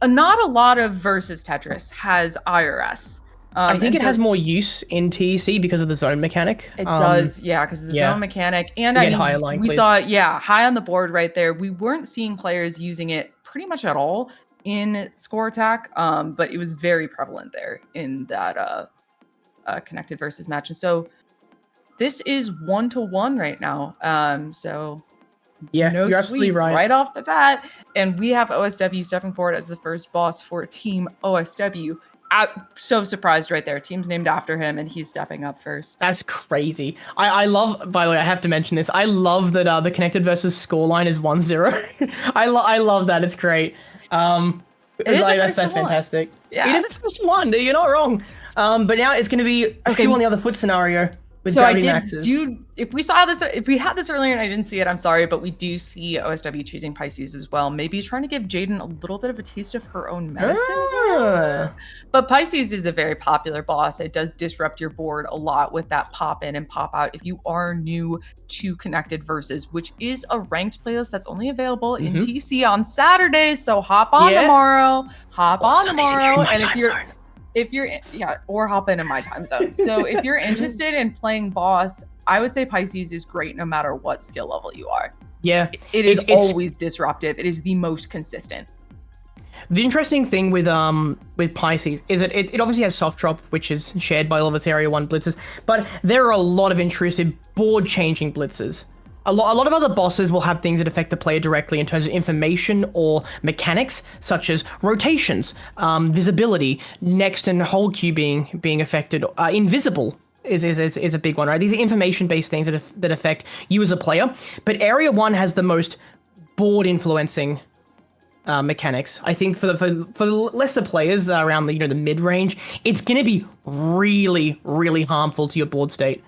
Speaker 2: not a lot of Versus Tetris has IRS.
Speaker 3: I think it has more use in TEC because of the zone mechanic.
Speaker 2: It does, yeah, because of the zone mechanic. And I mean, we saw it, high on the board right there. We weren't seeing players using it pretty much at all in score attack, but it was very prevalent there in that Connected Versus match. And so this is 1-1 right now. So
Speaker 3: yeah,
Speaker 2: no
Speaker 3: you're absolutely
Speaker 2: right off the bat. And we have OSW stepping forward as the first boss for Team OSW. I'm so surprised right there. Team's named after him, and he's stepping up first.
Speaker 3: That's crazy. I love, by the way, I have to mention this. I love that the Connected Versus scoreline is 1-0. I love that. It's great. That's fantastic.
Speaker 2: Yeah.
Speaker 3: It is a first one. You're not wrong. But now it's going to be a shoe on the other foot scenario.
Speaker 2: So I did if we had this earlier and I didn't see it, I'm sorry, but we do see OSW choosing Pisces as well. Maybe trying to give Jayden a little bit of a taste of her own medicine. But Pisces is a very popular boss. It does disrupt your board a lot with that pop in and pop out. If you are new to Connected Versus, which is a ranked playlist that's only available in TC on Saturdays, so hop on tomorrow. And if you're or hop in my time zone. So if you're interested in playing boss, I would say Pisces is great no matter what skill level you are.
Speaker 3: Yeah.
Speaker 2: It is always disruptive. It is the most consistent.
Speaker 3: The interesting thing with Pisces is that it obviously has soft drop, which is shared by all of its area 1 blitzes, but there are a lot of intrusive board changing blitzes. A lot of other bosses will have things that affect the player directly in terms of information or mechanics, such as rotations, visibility, next and hold queue being affected. Invisible is a big one, right? These are information-based things that affect you as a player. But Area 1 has the most board influencing mechanics. I think for the lesser players around the the mid range, it's going to be really, really harmful to your board state.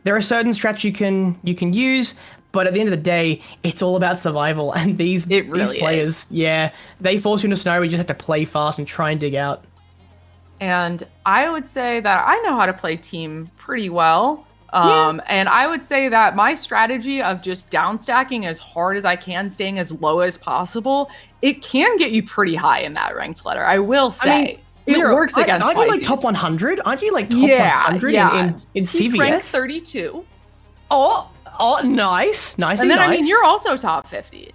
Speaker 3: There are certain strats you can use, but at the end of the day, it's all about survival. And these players, they force you into a scenario where you just have to play fast and try and dig out.
Speaker 2: And I would say that I know how to play team pretty well. And I would say that my strategy of just downstacking as hard as I can, staying as low as possible, it can get you pretty high in that ranked ladder. I will say. I mean, it works against
Speaker 3: Aren't you like top 100? Aren't you like top 100 in CVS?
Speaker 2: Rank 32.
Speaker 3: Oh, nice.
Speaker 2: And then, I mean, you're also top 50.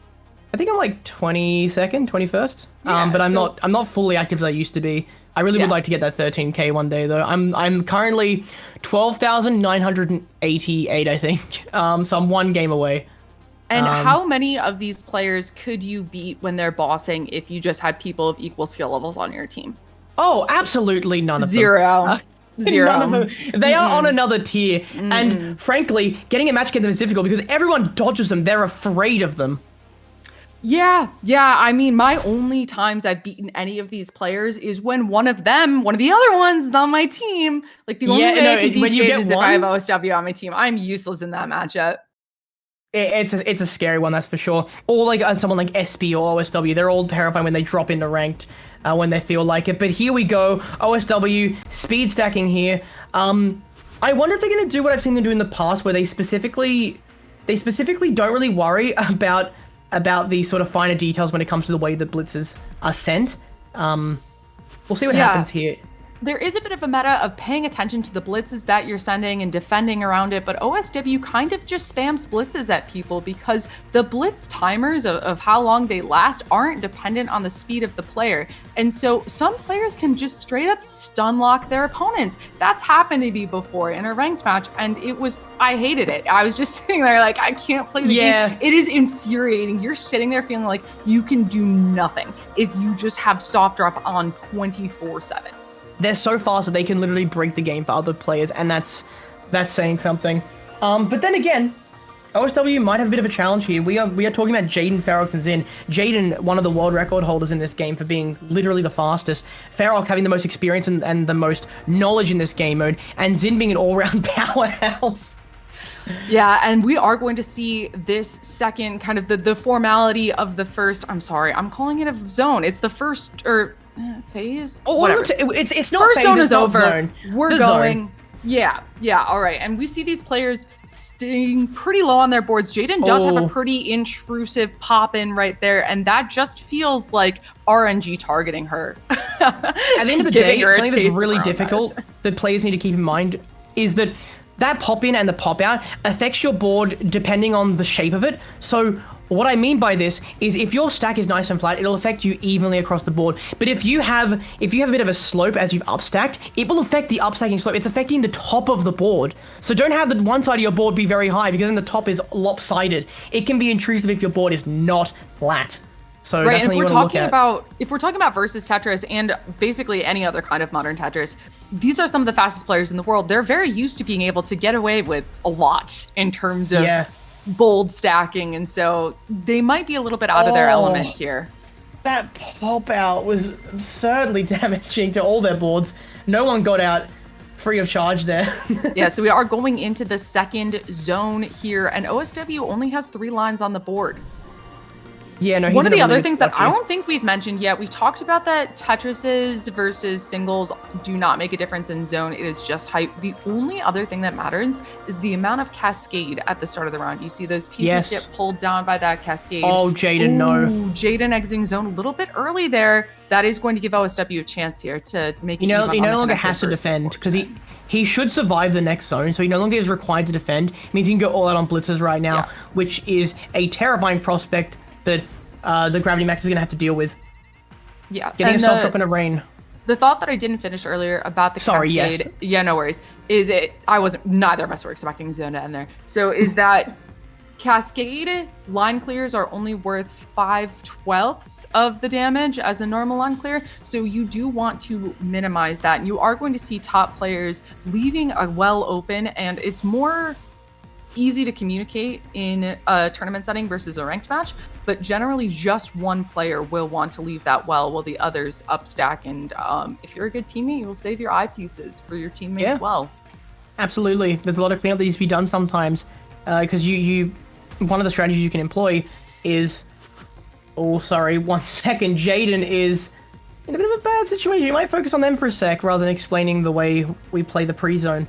Speaker 3: I think I'm like 22nd, 21st. But I'm not fully active as I used to be. I really would like to get that 13K one day, though. I'm currently 12,988, I think. So I'm 1 game away.
Speaker 2: And how many of these players could you beat when they're bossing if you just had people of equal skill levels on your team?
Speaker 3: Oh, absolutely none of them.
Speaker 2: Zero.
Speaker 3: None of them. They are on another tier. And frankly, getting a match against them is difficult because everyone dodges them. They're afraid of them.
Speaker 2: Yeah. I mean, my only times I've beaten any of these players is when one of the other ones is on my team. Like the only way I can beat Jade is if I have OSW on my team. I'm useless in that matchup.
Speaker 3: It's a scary one, that's for sure. Or like someone like Espy or OSW, they're all terrifying when they drop into ranked when they feel like it. But here we go, OSW speed stacking here. I wonder if they're gonna do what I've seen them do in the past, where they specifically don't really worry about the sort of finer details when it comes to the way the blitzes are sent. We'll see what happens here.
Speaker 2: There is a bit of a meta of paying attention to the blitzes that you're sending and defending around it, but OSW kind of just spams blitzes at people because the blitz timers of how long they last aren't dependent on the speed of the player. And so some players can just straight up stun lock their opponents. That's happened to me before in a ranked match, and I hated it. I was just sitting there like, I can't play the game. It is infuriating. You're sitting there feeling like you can do nothing if you just have soft drop on 24/7.
Speaker 3: They're so fast that they can literally break the game for other players, and that's saying something. But then again, OSW might have a bit of a challenge here. We are talking about Jayden, Ferox, and Zin. Jayden, one of the world record holders in this game for being literally the fastest. Ferox having the most experience and the most knowledge in this game mode, and Zin being an all-round powerhouse.
Speaker 2: Yeah, and we are going to see this second kind of the formality of the first. I'm sorry, I'm calling it a zone. It's the first phase.
Speaker 3: Oh,
Speaker 2: whatever.
Speaker 3: It's not
Speaker 2: First
Speaker 3: phase,
Speaker 2: zone
Speaker 3: it's
Speaker 2: is
Speaker 3: not
Speaker 2: over.
Speaker 3: Zone.
Speaker 2: We're
Speaker 3: The
Speaker 2: going.
Speaker 3: Zone.
Speaker 2: Yeah, all right. And we see these players staying pretty low on their boards. Jayden does have a pretty intrusive pop in right there, and that just feels like RNG targeting her.
Speaker 3: At the end of the day, something that's really difficult that players need to keep in mind is that pop in and the pop out affects your board depending on the shape of it. So what I mean by this is if your stack is nice and flat, it'll affect you evenly across the board. But if you have a bit of a slope as you've upstacked, it will affect the upstacking slope. It's affecting the top of the board. So don't have the one side of your board be very high because then the top is lopsided. It can be intrusive if your board is not flat. So
Speaker 2: right,
Speaker 3: that's
Speaker 2: and
Speaker 3: something you want to look at.
Speaker 2: if we're talking about versus Tetris and basically any other kind of modern Tetris, these are some of the fastest players in the world. They're very used to being able to get away with a lot in terms of bold stacking, and so they might be a little bit out of their element here.
Speaker 3: That pop out was absurdly damaging to all their boards. No one got out free of charge there.
Speaker 2: Yeah, so we are going into the second zone here, and OSW only has 3 lines on the board.
Speaker 3: Yeah, no,
Speaker 2: one of the other things that I don't think we've mentioned yet, we talked about that Tetrises versus singles do not make a difference in zone. It is just height. The only other thing that matters is the amount of cascade at the start of the round. You see those pieces get pulled down by that cascade.
Speaker 3: Oh, Jayden, no.
Speaker 2: Jayden exiting zone a little bit early there. That is going to give OSW a chance here to make it
Speaker 3: He no longer has to defend because he should survive the next zone, so he no longer is required to defend. It means he can go all out on blitzes right now, which is a terrifying prospect that the Gravity Max is going to have to deal with.
Speaker 2: Yeah.
Speaker 3: Getting a soft drop in a rain.
Speaker 2: The thought that I didn't finish earlier about the cascade, yeah, no worries, is neither of us were expecting zone to end there. So is that cascade line clears are only worth 5/12 of the damage as a normal line clear. So you do want to minimize that. You are going to see top players leaving a well open, and it's more easy to communicate in a tournament setting versus a ranked match, but generally just one player will want to leave that well while the others upstack. And if you're a good teammate, you will save your eyepieces for your teammates well.
Speaker 3: Absolutely. There's a lot of cleanup that needs to be done sometimes because one of the strategies you can employ is, one second, Jayden is in a bit of a bad situation. You might focus on them for a sec rather than explaining the way we play the pre-zone.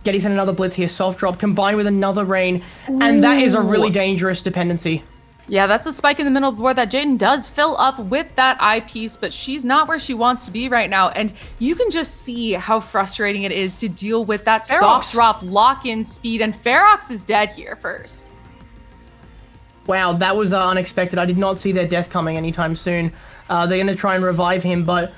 Speaker 3: Getty sent another blitz here, soft drop, combined with another rain, and that is a really dangerous dependency.
Speaker 2: Yeah, that's a spike in the middle of the board that Jayden does fill up with that eyepiece, but she's not where she wants to be right now, and you can just see how frustrating it is to deal with that soft drop lock-in speed, and Ferox is dead here first.
Speaker 3: Wow, that was unexpected. I did not see their death coming anytime soon. They're going to try and revive him, but...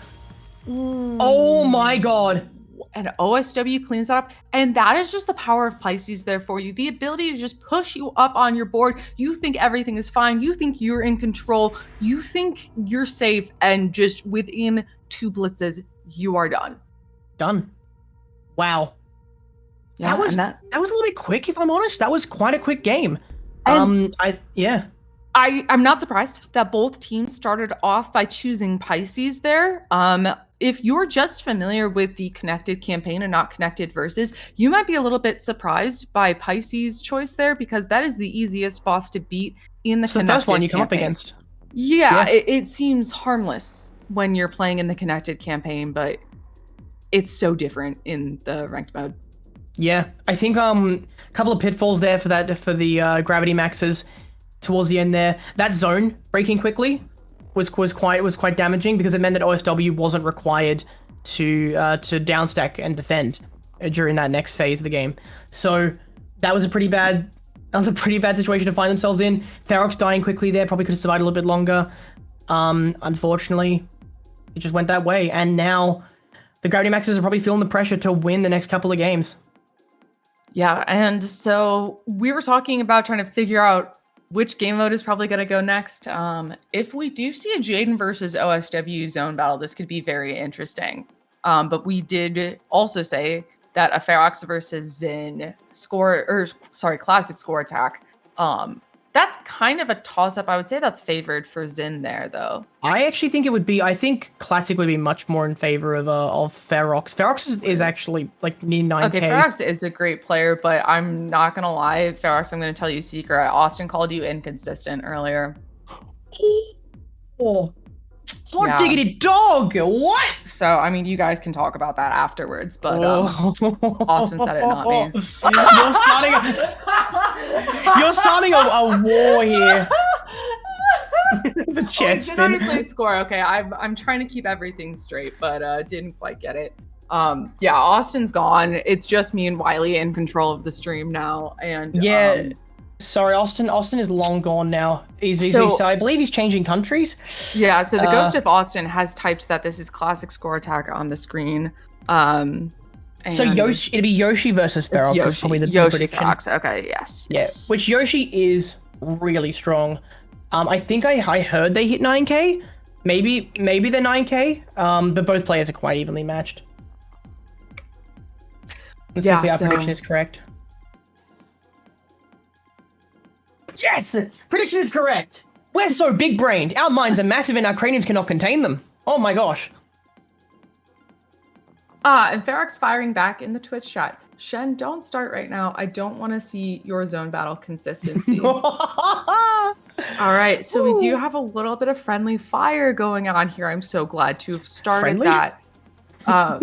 Speaker 3: Oh my god.
Speaker 2: And OSW cleans that up. And that is just the power of Pisces there for you. The ability to just push you up on your board. You think everything is fine. You think you're in control. You think you're safe. And just within 2 blitzes, you are done.
Speaker 3: Done. Wow.
Speaker 2: Yeah,
Speaker 3: that was a little bit quick, if I'm honest. That was quite a quick game. I'm
Speaker 2: not surprised that both teams started off by choosing Pisces there. If you're just familiar with the connected campaign and not connected versus, you might be a little bit surprised by Pisces' choice there because that is the easiest boss to beat in the connected campaign. It's the first one you come up against. Yeah. It seems harmless when you're playing in the connected campaign, but it's so different in the ranked mode.
Speaker 3: Yeah, I think a couple of pitfalls there for the Gravity Maxes towards the end there. That zone breaking quickly was quite damaging because it meant that OSW wasn't required to downstack and defend during that next phase of the game. So that was a pretty bad situation to find themselves in. Ferox dying quickly there probably could have survived a little bit longer. Unfortunately, it just went that way, and now the Gravity Maxes are probably feeling the pressure to win the next couple of games.
Speaker 2: Yeah, and so we were talking about trying to figure out which game mode is probably going to go next. If we do see a Jayden versus OSW zone battle, this could be very interesting. But we did also say that a Ferox versus Zin classic score attack. That's kind of a toss-up. I would say that's favored for Zin there, though.
Speaker 3: I actually think it would be. I think classic would be much more in favor of Ferox. Ferox is actually like near 9K.
Speaker 2: Okay, Ferox is a great player, but I'm not gonna lie, Ferox. I'm gonna tell you a secret. Austin called you inconsistent earlier.
Speaker 3: Oh, hot diggity dog! What?
Speaker 2: So I mean, you guys can talk about that afterwards, but Austin said it, not me.
Speaker 3: You're starting a war here. The chat
Speaker 2: spin. Already played score. Okay, I'm trying to keep everything straight, but didn't quite get it. Yeah, Austin's gone. It's just me and Wiley in control of the stream now, and
Speaker 3: yeah. Sorry, Austin is long gone now. I believe he's changing countries.
Speaker 2: Yeah, so the Ghost of Austin has typed that this is classic score attack on the screen.
Speaker 3: So it'd be Yoshi versus Ferox. Yoshi, is probably the prediction.
Speaker 2: Ferox. Okay, yes.
Speaker 3: Yes. Which Yoshi is really strong. I think I heard they hit 9K. Maybe they're 9K. But both players are quite evenly matched. Let's see if our prediction is correct. Yes! Prediction is correct! We're so big-brained. Our minds are massive and our craniums cannot contain them. Oh my gosh.
Speaker 2: And Ferox firing back in the Twitch chat. Shen, don't start right now. I don't want to see your zone battle consistency. All right, so we do have a little bit of friendly fire going on here. I'm so glad to have started that. Wow.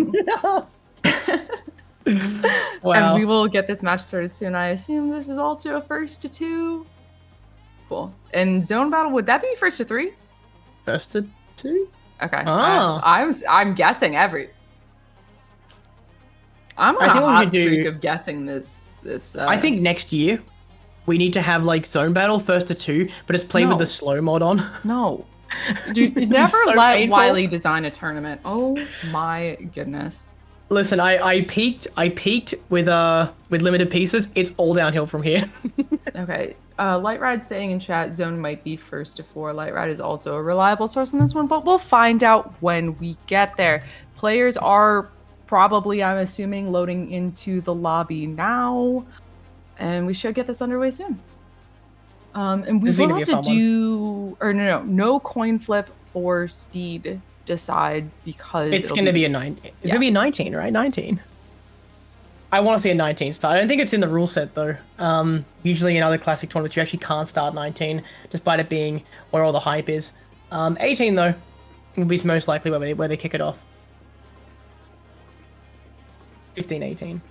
Speaker 2: And we will get this match started soon. I assume this is also a 1st to 2. Cool. And zone battle, would that be 1st to 3?
Speaker 3: 1st to 2?
Speaker 2: Okay. Oh. I'm guessing I'm on a hot streak of guessing this.
Speaker 3: I think next year we need to have like zone battle 1st to 2, but it's played with the slow mod on.
Speaker 2: No. Dude, never so let painful. Wiley design a tournament. Oh my goodness.
Speaker 3: Listen, I peaked with limited pieces. It's all downhill from here.
Speaker 2: Okay. Light Ride saying in chat, zone might be 1st to 4. Light Ride is also a reliable source in this one, but we'll find out when we get there. Players are probably, I'm assuming, loading into the lobby now, and we should get this underway soon. And we will have to do, or no coin flip for speed decide because
Speaker 3: it's going to be a 9. It's going to be a 19, right? 19. I want to see a 19 start. I don't think it's in the rule set though. Usually in other classic tournaments you actually can't start 19, despite it being where all the hype is. 18 though will be most likely where they kick it off. 15, 18.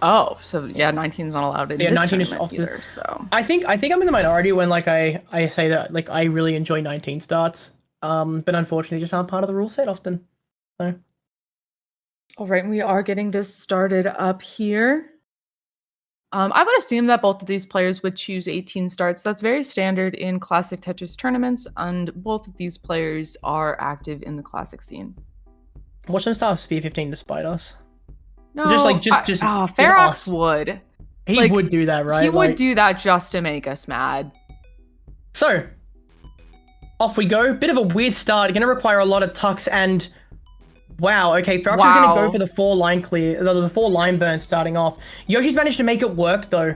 Speaker 2: Oh, so yeah, 19 is not allowed in this 19 is off either. So I think
Speaker 3: I'm in the minority when like I say that like I really enjoy 19 starts. But unfortunately just aren't part of the rule set often. So.
Speaker 2: All right, we are getting this started up here. I would assume that both of these players would choose 18 starts. That's very standard in classic Tetris tournaments, and both of these players are active in the classic scene.
Speaker 3: Watch them start speed 15 despite us.
Speaker 2: No, Ferox would.
Speaker 3: He would do that, right?
Speaker 2: He would do that just to make us mad.
Speaker 3: So, off we go. Bit of a weird start. Going to require a lot of tucks and... Wow, okay, Ferox is going to go for the 4-line clear, the 4-line burn starting off. Yoshi's managed to make it work, though.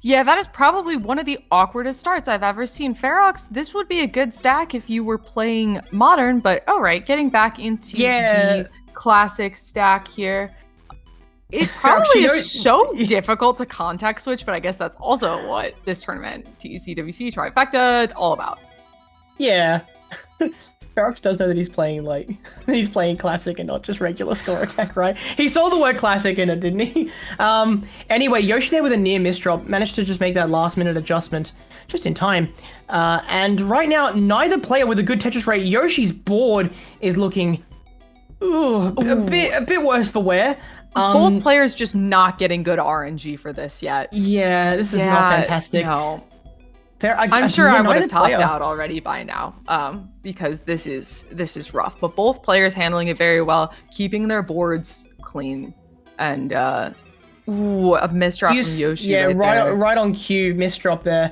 Speaker 2: Yeah, that is probably one of the awkwardest starts I've ever seen. Ferox, this would be a good stack if you were playing Modern, but alright, getting back into the classic stack here. It probably is so difficult to context switch, but I guess that's also what this tournament, TECWC, Trifecta, all about.
Speaker 3: Yeah. Ferox does know that he's playing classic and not just regular score attack, right? He saw the word classic in it, didn't he? Anyway, Yoshi there with a near miss drop managed to just make that last minute adjustment just in time. And right now, neither player with a good Tetris rate. Yoshi's board is looking a bit worse for wear.
Speaker 2: Both players just not getting good RNG for this yet.
Speaker 3: Yeah, this is not fantastic.
Speaker 2: No.
Speaker 3: I'm
Speaker 2: sure I would have topped out already by now, because this is rough. But both players handling it very well, keeping their boards clean, and a misdrop from Yoshi.
Speaker 3: Yeah,
Speaker 2: right
Speaker 3: on cue, misdrop there.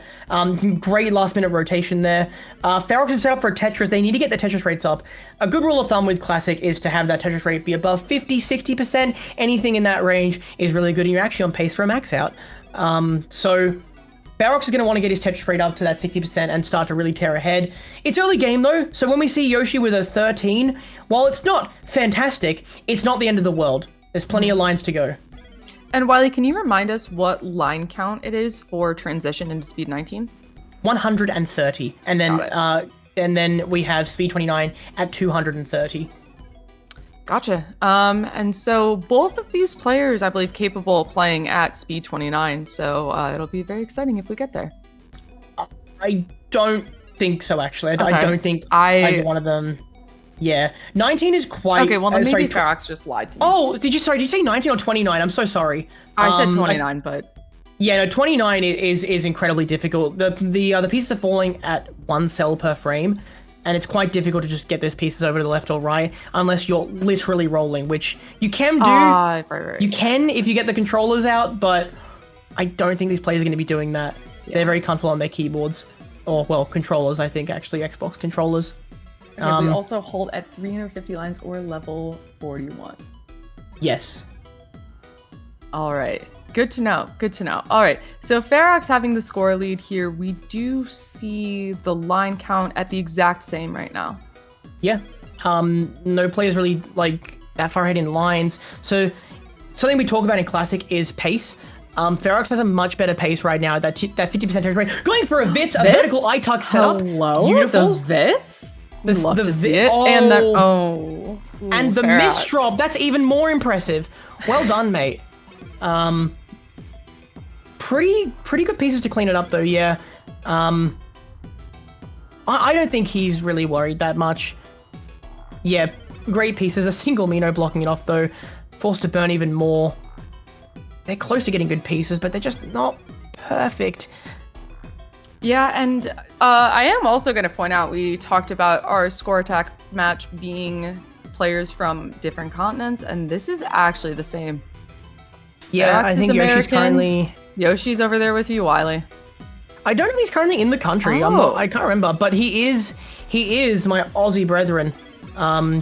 Speaker 3: Great last minute rotation there. Ferox is set up for a Tetris. They need to get the Tetris rates up. A good rule of thumb with Classic is to have that Tetris rate be above 50, 60%. Anything in that range is really good, and you're actually on pace for a max out. So Ferox is going to want to get his Tetris rate up to that 60% and start to really tear ahead. It's early game though, so when we see Yoshi with a 13, while it's not fantastic, it's not the end of the world. There's plenty of lines to go.
Speaker 2: And Wiley, can you remind us what line count it is for transition into speed 19?
Speaker 3: 130, and then we have speed 29 at 230.
Speaker 2: Gotcha. And so both of these players, I believe, capable of playing at speed 29. So it'll be very exciting if we get there.
Speaker 3: I don't think so, actually.
Speaker 2: Okay.
Speaker 3: I don't think either one of them. Yeah, 19 is quite.
Speaker 2: Okay, well then maybe Ferox just lied to me.
Speaker 3: Oh, did you say 19 or 29? I'm so sorry.
Speaker 2: I said 29, but.
Speaker 3: Yeah, no, 29 is incredibly difficult. The pieces are falling at 1 cell per frame, and it's quite difficult to just get those pieces over to the left or right unless you're literally rolling, which you can do.
Speaker 2: Right.
Speaker 3: You can if you get the controllers out, but I don't think these players are going to be doing that. Yeah. They're very comfortable on their keyboards, or well, controllers. I think actually Xbox controllers.
Speaker 2: Okay, we also hold at 350 lines or level 41.
Speaker 3: Yes.
Speaker 2: All right. Good to know. All right. So Ferox having the score lead here. We do see the line count at the exact same right now.
Speaker 3: Yeah. No players really like that far ahead in lines. So something we talk about in Classic is pace. Ferox has a much better pace right now. That 50% territory. Going for a Vits, a vertical eye-tuck setup.
Speaker 2: Hello?
Speaker 3: Beautiful.
Speaker 2: The Vits? Love to see it. And the
Speaker 3: and the misdrop. That's even more impressive. Well done, mate. Pretty good pieces to clean it up though. Yeah. I don't think he's really worried that much. Yeah, great pieces. A single Mino blocking it off though. Forced to burn even more. They're close to getting good pieces, but they're just not perfect.
Speaker 2: Yeah, and I am also going to point out, we talked about our score attack match being players from different continents, and this is actually the same.
Speaker 3: Yeah, I think Yoshi's currently...
Speaker 2: Yoshi's over there with you, Wiley.
Speaker 3: I don't know if he's currently in the country. I can't remember, but he is my Aussie brethren.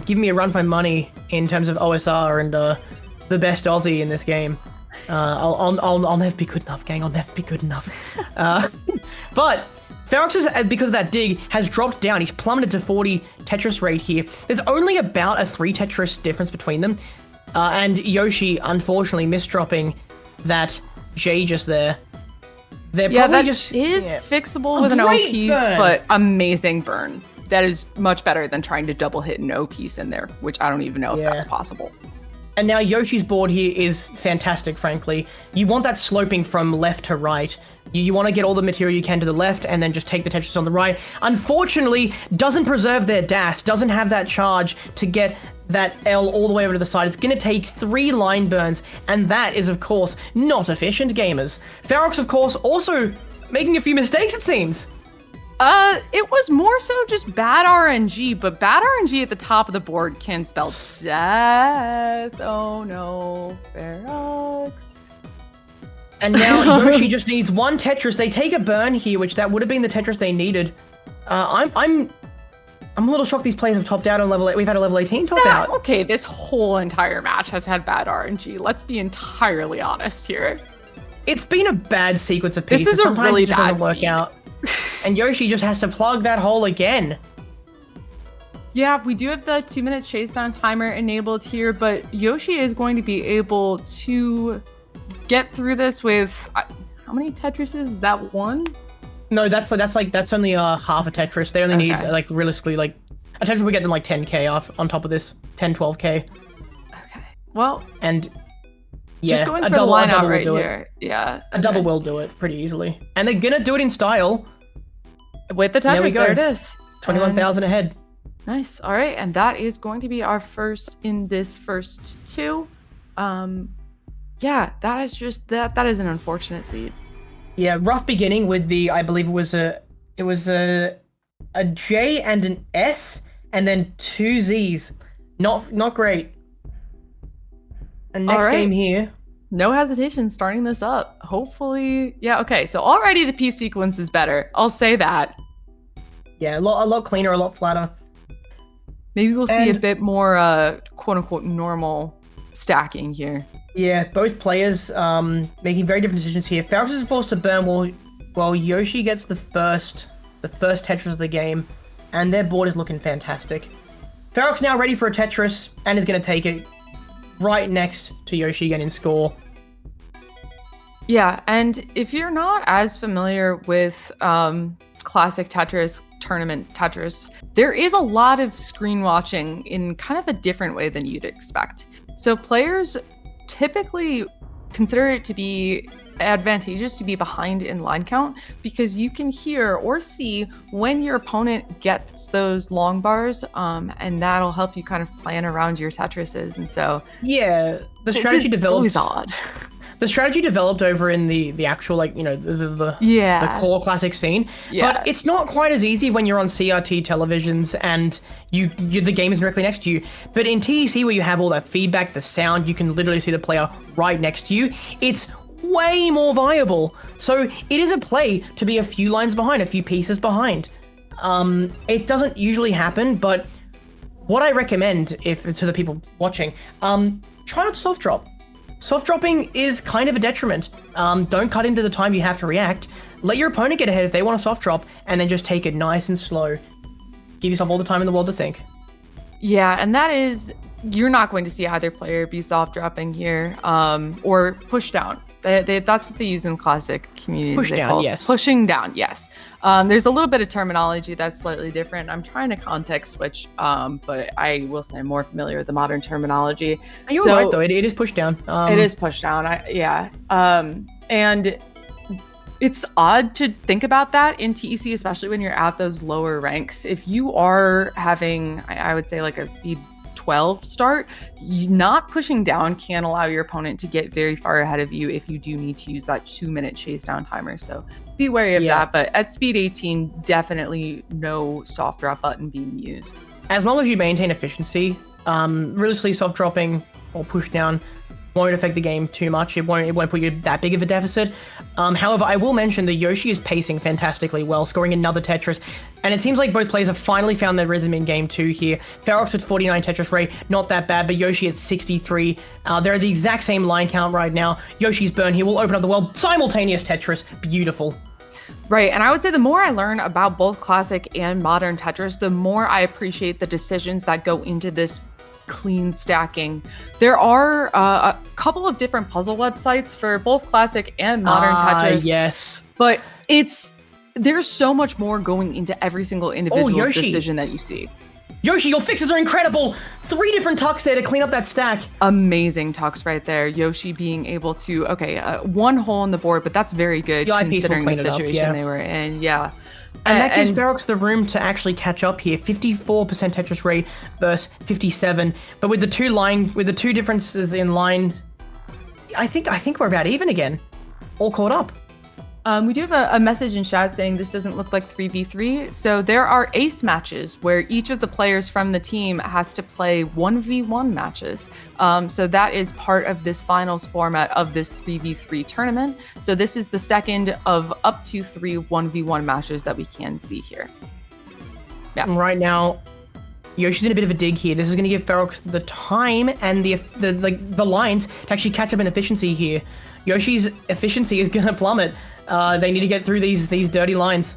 Speaker 3: Give me a run for my money in terms of OSR and the best Aussie in this game. I'll never be good enough, gang. I'll never be good enough. But Ferox, because of that dig, has dropped down. He's plummeted to 40 Tetris rate here. There's only about a 3 Tetris difference between them. And Yoshi, unfortunately, misdropping that J just there. They're probably just
Speaker 2: fixable with an O piece, but amazing burn. That is much better than trying to double hit an O piece in there, which I don't even know if that's possible.
Speaker 3: And now Yoshi's board here is fantastic, frankly. You want that sloping from left to right. You want to get all the material you can to the left and then just take the Tetris on the right. Unfortunately, doesn't preserve their dash, doesn't have that charge to get that L all the way over to the side. It's going to take 3 line burns, and that is, of course, not efficient, gamers. Ferox, of course, also making a few mistakes, it seems.
Speaker 2: It was more so just bad RNG, but bad RNG at the top of the board can spell death. Oh no, Ferox.
Speaker 3: And now Yoshi just needs 1 Tetris. They take a burn here, which that would have been the Tetris they needed. I'm a little shocked these players have topped out on level 8. We've had a level 18 top out.
Speaker 2: Okay, this whole entire match has had bad RNG. Let's be entirely honest here.
Speaker 3: It's been a bad sequence of pieces.
Speaker 2: This is
Speaker 3: Sometimes
Speaker 2: a really
Speaker 3: it just
Speaker 2: bad
Speaker 3: doesn't work out. And Yoshi just has to plug that hole again.
Speaker 2: Yeah, we do have the 2-minute chase down timer enabled here, but Yoshi is going to be able to get through this with how many Tetrises? Is that 1?
Speaker 3: No, that's only half a Tetris. They only need realistically A Tetris would get them like 10k off on top of this, 10, 12k.
Speaker 2: Okay. Well,
Speaker 3: And yeah,
Speaker 2: just going
Speaker 3: a
Speaker 2: for the
Speaker 3: double,
Speaker 2: line
Speaker 3: a double
Speaker 2: out right
Speaker 3: will do
Speaker 2: here. Yeah.
Speaker 3: it. A double will do it pretty easily. And they're gonna do it in style.
Speaker 2: With the
Speaker 3: There we
Speaker 2: Tetris,
Speaker 3: go.
Speaker 2: there it is.
Speaker 3: 21,000 ahead.
Speaker 2: Nice. All right, and that is going to be our first in this first two. Yeah, that is just that is an unfortunate seed.
Speaker 3: Yeah, rough beginning with the, I believe it was a J and an S, and then 2 Z's. Not great. And next
Speaker 2: All right.
Speaker 3: game here.
Speaker 2: No hesitation starting this up. Hopefully, yeah, okay. So already the P sequence is better. I'll say that.
Speaker 3: Yeah, a lot cleaner, a lot flatter.
Speaker 2: Maybe we'll see a
Speaker 3: And-
Speaker 2: bit more quote unquote normal stacking here.
Speaker 3: Yeah, both players making very different decisions here. Ferox is forced to burn while Yoshi gets the first Tetris of the game, and their board is looking fantastic. Ferox now ready for a Tetris and is going to take it right next to Yoshi again in score.
Speaker 2: Yeah, and if you're not as familiar with classic Tetris, tournament Tetris, there is a lot of screen watching in kind of a different way than you'd expect. So players typically consider it to be advantageous to be behind in line count because you can hear or see when your opponent gets those long bars, and that'll help you kind of plan around your Tetrises. And so
Speaker 3: Yeah, the strategy
Speaker 2: it's
Speaker 3: developed.
Speaker 2: always odd.
Speaker 3: The strategy developed over in the actual, like, you know, the
Speaker 2: Yeah.
Speaker 3: core classic scene.
Speaker 2: Yeah.
Speaker 3: But it's not quite as easy when you're on CRT televisions and the game is directly next to you. But in TEC, where you have all that feedback, the sound, you can literally see the player right next to you. It's way more viable. So it is a play to be a few lines behind, a few pieces behind. It doesn't usually happen, but what I recommend, if it's to the people watching, try not to soft drop. Soft dropping is kind of a detriment. Don't cut into the time you have to react. Let your opponent get ahead if they want to soft drop, and then just take it nice and slow. Give yourself all the time in the world to think.
Speaker 2: Yeah, and that is, you're not going to see either player be soft dropping here, or push down. That's what they use in classic communities.
Speaker 3: Push
Speaker 2: they
Speaker 3: down,
Speaker 2: call it.
Speaker 3: yes.
Speaker 2: Pushing down, yes. There's a little bit of terminology that's slightly different. I'm trying to context switch, but I will say I'm more familiar with the modern terminology.
Speaker 3: You're right, though. It is push down.
Speaker 2: It is push down. And it's odd to think about that in TEC, especially when you're at those lower ranks. If you are having, I would say, like a speed 12 start, not pushing down can allow your opponent to get very far ahead of you if you do need to use that 2-minute chase down timer. So be wary of that. But at speed 18, definitely no soft drop button being used.
Speaker 3: As long as you maintain efficiency, realistically soft dropping or push down won't affect the game too much. It won't put you that big of a deficit. However, I will mention that Yoshi is pacing fantastically well, scoring another Tetris, and it seems like both players have finally found their rhythm in game 2 here. Ferox at 49 Tetris rate, not that bad, but Yoshi at 63. They're at the exact same line count right now. Yoshi's burn here will open up the world. Simultaneous Tetris, beautiful.
Speaker 2: Right, and I would say the more I learn about both classic and modern Tetris, the more I appreciate the decisions that go into this clean stacking. There are a couple of different puzzle websites for both classic and modern Tetris.
Speaker 3: Yes.
Speaker 2: But there's so much more going into every single individual
Speaker 3: Yoshi.
Speaker 2: decision that you see.
Speaker 3: Yoshi, your fixes are incredible! 3 different tucks there to clean up that stack.
Speaker 2: Amazing tucks right there. Yoshi being able to, one hole on the board, but that's very good considering the situation they were in. Yeah.
Speaker 3: And that gives Ferox the room to actually catch up here. 54% Tetris rate versus 57. But with the two differences in line, I think we're about even again. All caught up.
Speaker 2: We do have a message in chat saying this doesn't look like 3v3. So there are ace matches where each of the players from the team has to play 1v1 matches. So that is part of this finals format of this 3v3 tournament. So this is the second of up to 3 1v1 matches that we can see here. Yeah.
Speaker 3: And right now, Yoshi's in a bit of a dig here. This is going to give Ferox the time and the lines to actually catch up in efficiency here. Yoshi's efficiency is going to plummet. They need to get through these dirty lines.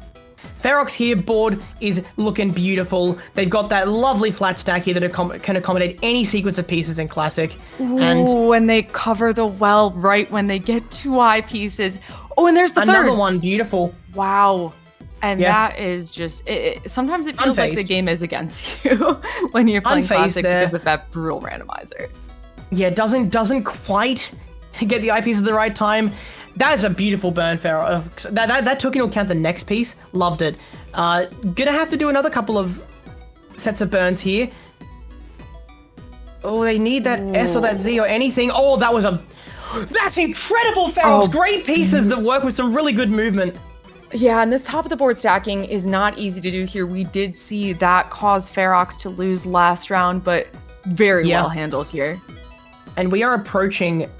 Speaker 3: Ferox here, board is looking beautiful. They've got that lovely flat stack here that can accommodate any sequence of pieces in Classic.
Speaker 2: Ooh, and they cover the well right when they get 2 eye pieces. Oh, and there's the
Speaker 3: another
Speaker 2: third.
Speaker 3: one, beautiful.
Speaker 2: Wow. And that is just, sometimes it feels like the game is against you when you're playing Classic because of that brutal randomizer.
Speaker 3: Yeah, doesn't quite get the eyepiece at the right time. That is a beautiful burn, Ferox. That took into account the next piece. Loved it. Gonna have to do another couple of sets of burns here. Oh, they need that S or that Z or anything. Oh, that's incredible, Ferox. Great pieces that work with some really good movement.
Speaker 2: Yeah, and this top of the board stacking is not easy to do here. We did see that cause Ferox to lose last round, but very well handled here.
Speaker 3: And we are approaching,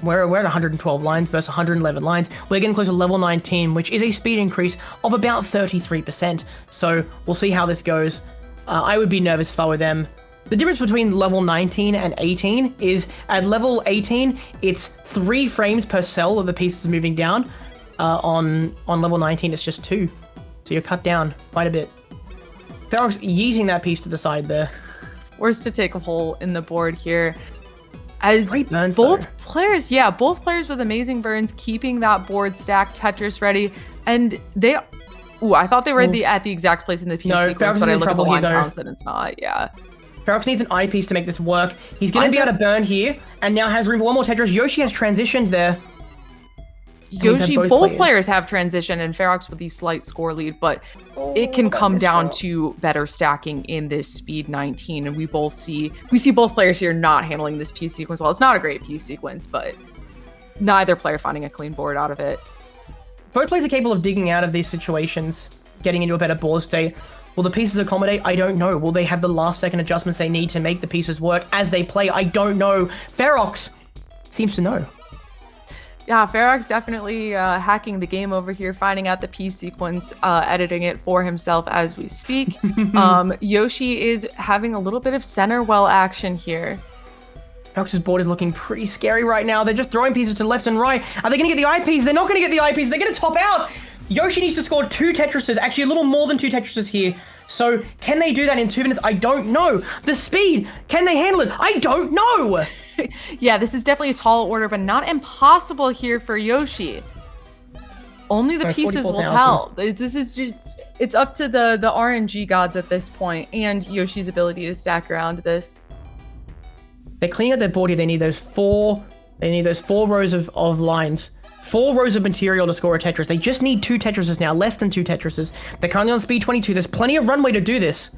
Speaker 3: we're at 112 lines versus 111 lines. We're getting close to level 19, which is a speed increase of about 33%. So we'll see how this goes. I would be nervous if I were them. The difference between level 19 and 18 is at level 18, it's 3 frames per cell of the pieces moving down. On level 19, it's just 2. So you're cut down quite a bit. Ferox yeeting that piece to the side there.
Speaker 2: Forced to take a hole in the board here. As
Speaker 3: great burns,
Speaker 2: both players with amazing burns, keeping that board stacked, Tetris ready, and they. Ooh, I thought they were at the exact place in the piece sequence, but I look at the line counts and it's not. Yeah.
Speaker 3: Ferox needs an eyepiece to make this work. He's going to be able to burn here, and now has room for one more Tetris. Yoshi has transitioned there.
Speaker 2: Yoshi, both players have transition, and Ferox with the slight score lead, but it can come down to better stacking in this speed 19, and we see both players here not handling this piece sequence well. It's not a great piece sequence, but neither player finding a clean board out of it.
Speaker 3: Both players are capable of digging out of these situations, getting into a better board state. Will the pieces accommodate? I don't know. Will they have the last second adjustments they need to make the pieces work as they play? I don't know. Ferox seems to know.
Speaker 2: Yeah, Ferox definitely hacking the game over here, finding out the piece sequence, editing it for himself as we speak. Yoshi is having a little bit of center well action here.
Speaker 3: Ferox's board is looking pretty scary right now. They're just throwing pieces to left and right. Are they going to get the eyepiece? They're not going to get the eyepiece. They're going to top out. Yoshi needs to score 2 Tetrises, actually a little more than 2 Tetrises here. So can they do that in 2 minutes? I don't know. The speed, can they handle it? I don't know.
Speaker 2: Yeah, this is definitely a tall order, but not impossible here for Yoshi. Only the pieces will tell. This is just, it's up to the RNG gods at this point, and Yoshi's ability to stack around this.
Speaker 3: They're cleaning up their board here. They need those 4 rows of lines. 4 rows of material to score a Tetris. They just need 2 Tetrises now, less than 2 Tetrises. They're currently on speed 22. There's plenty of runway to do this.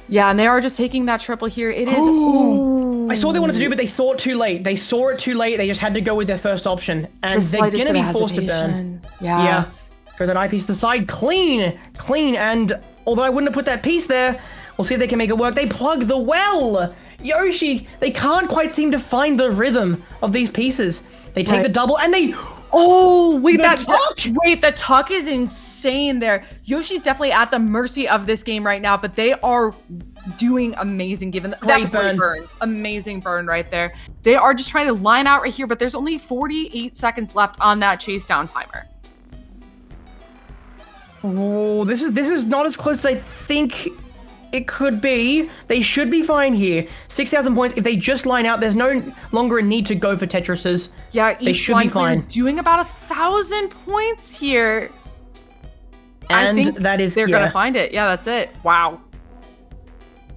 Speaker 2: Yeah, and they are just taking that triple here. It is. Ooh.
Speaker 3: I saw what they wanted to do, but they thought too late. They saw it too late. They just had to go with their first option. And they're going to be forced to burn.
Speaker 2: Yeah.
Speaker 3: Throw that eyepiece to the side. Clean. And although I wouldn't have put that piece there, we'll see if they can make it work. They plug the well. Yoshi, they can't quite seem to find the rhythm of these pieces. They take the double and they...
Speaker 2: Oh, wait, the tuck is insane there. Yoshi's definitely at the mercy of this game right now, but they are doing amazing given that. That's a great burn. Amazing burn right there. They are just trying to line out right here, but there's only 48 seconds left on that chase down timer.
Speaker 3: Oh, this is not as close as I think it could be. They should be fine here. 6,000 points. If they just line out, there's no longer a need to go for Tetrises.
Speaker 2: Yeah,
Speaker 3: they should be fine.
Speaker 2: Doing about 1,000 points here.
Speaker 3: And
Speaker 2: I think
Speaker 3: that is
Speaker 2: they're gonna find it. Yeah, that's it. Wow.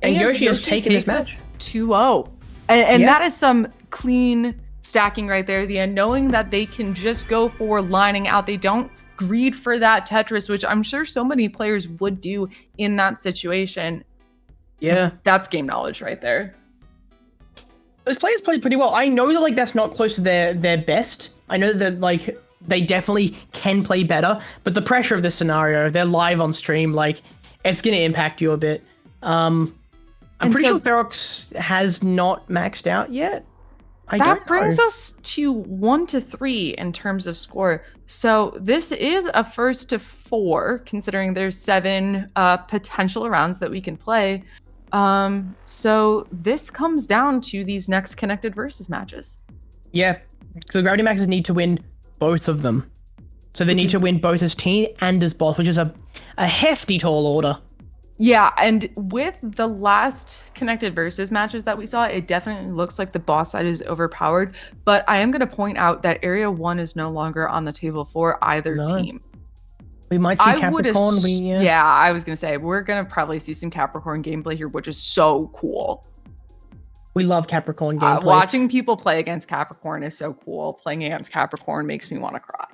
Speaker 3: And Yoshi has taken this match
Speaker 2: 2-0. And that is some clean stacking right there. The end, knowing that they can just go for lining out. They don't greed for that Tetris, which I'm sure so many players would do in that situation.
Speaker 3: Yeah.
Speaker 2: That's game knowledge right there.
Speaker 3: Those players played pretty well. I know that that's not close to their best. I know that they definitely can play better, but the pressure of this scenario, they're live on stream, it's gonna impact you a bit. I'm pretty sure Ferox has not maxed out yet.
Speaker 2: That brings us to 1-3 in terms of score. So this is a 1st to 4, considering there's 7 potential rounds that we can play. So this comes down to these next connected versus matches.
Speaker 3: Yeah, so Gravity Maxes need to win both of them. So they need to win both as team and as boss, which is a hefty tall order.
Speaker 2: Yeah, and with the last connected versus matches that we saw, it definitely looks like the boss side is overpowered. But I am going to point out that Area 1 is no longer on the table for either team.
Speaker 3: We might see Capricorn.
Speaker 2: Yeah, I was gonna say we're gonna probably see some Capricorn gameplay here, which is so cool.
Speaker 3: We love Capricorn gameplay.
Speaker 2: Watching people play against Capricorn is so cool. Playing against Capricorn makes me want to cry.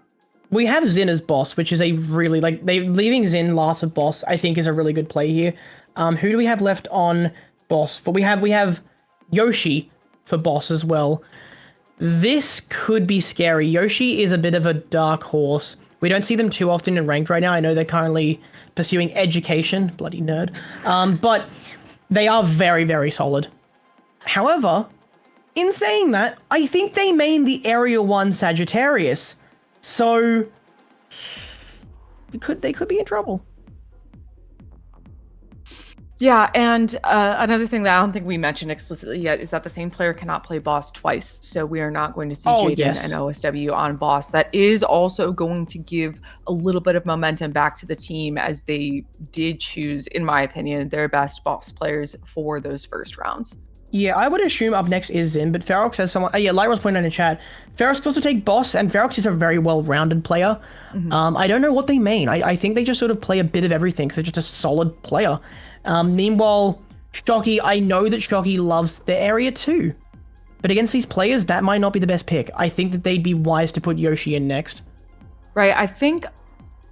Speaker 3: We have Xin as boss, which is a really leaving Xin last of boss. I think is a really good play here. Who do we have left on boss? We have Yoshi for boss as well. This could be scary. Yoshi is a bit of a dark horse. We don't see them too often in ranked right now. I know they're currently pursuing education, bloody nerd. But they are very, very solid. However, in saying that, I think they main the Area 1 Sagittarius. So they could be in trouble.
Speaker 2: Yeah, and another thing that I don't think we mentioned explicitly yet is that the same player cannot play boss twice. So we are not going to see Jayden and OSW on boss. That is also going to give a little bit of momentum back to the team as they did choose, in my opinion, their best boss players for those first rounds.
Speaker 3: Yeah, I would assume up next is Xin, but Ferox has someone... Lyra was pointing out in chat. Ferox could also take boss, and Ferox is a very well-rounded player. Mm-hmm. I don't know what they main. I think they just sort of play a bit of everything, because they're just a solid player. Meanwhile, Shocky, I know that Shocky loves the area too. But against these players, that might not be the best pick. I think that they'd be wise to put Yoshi in next.
Speaker 2: Right, I think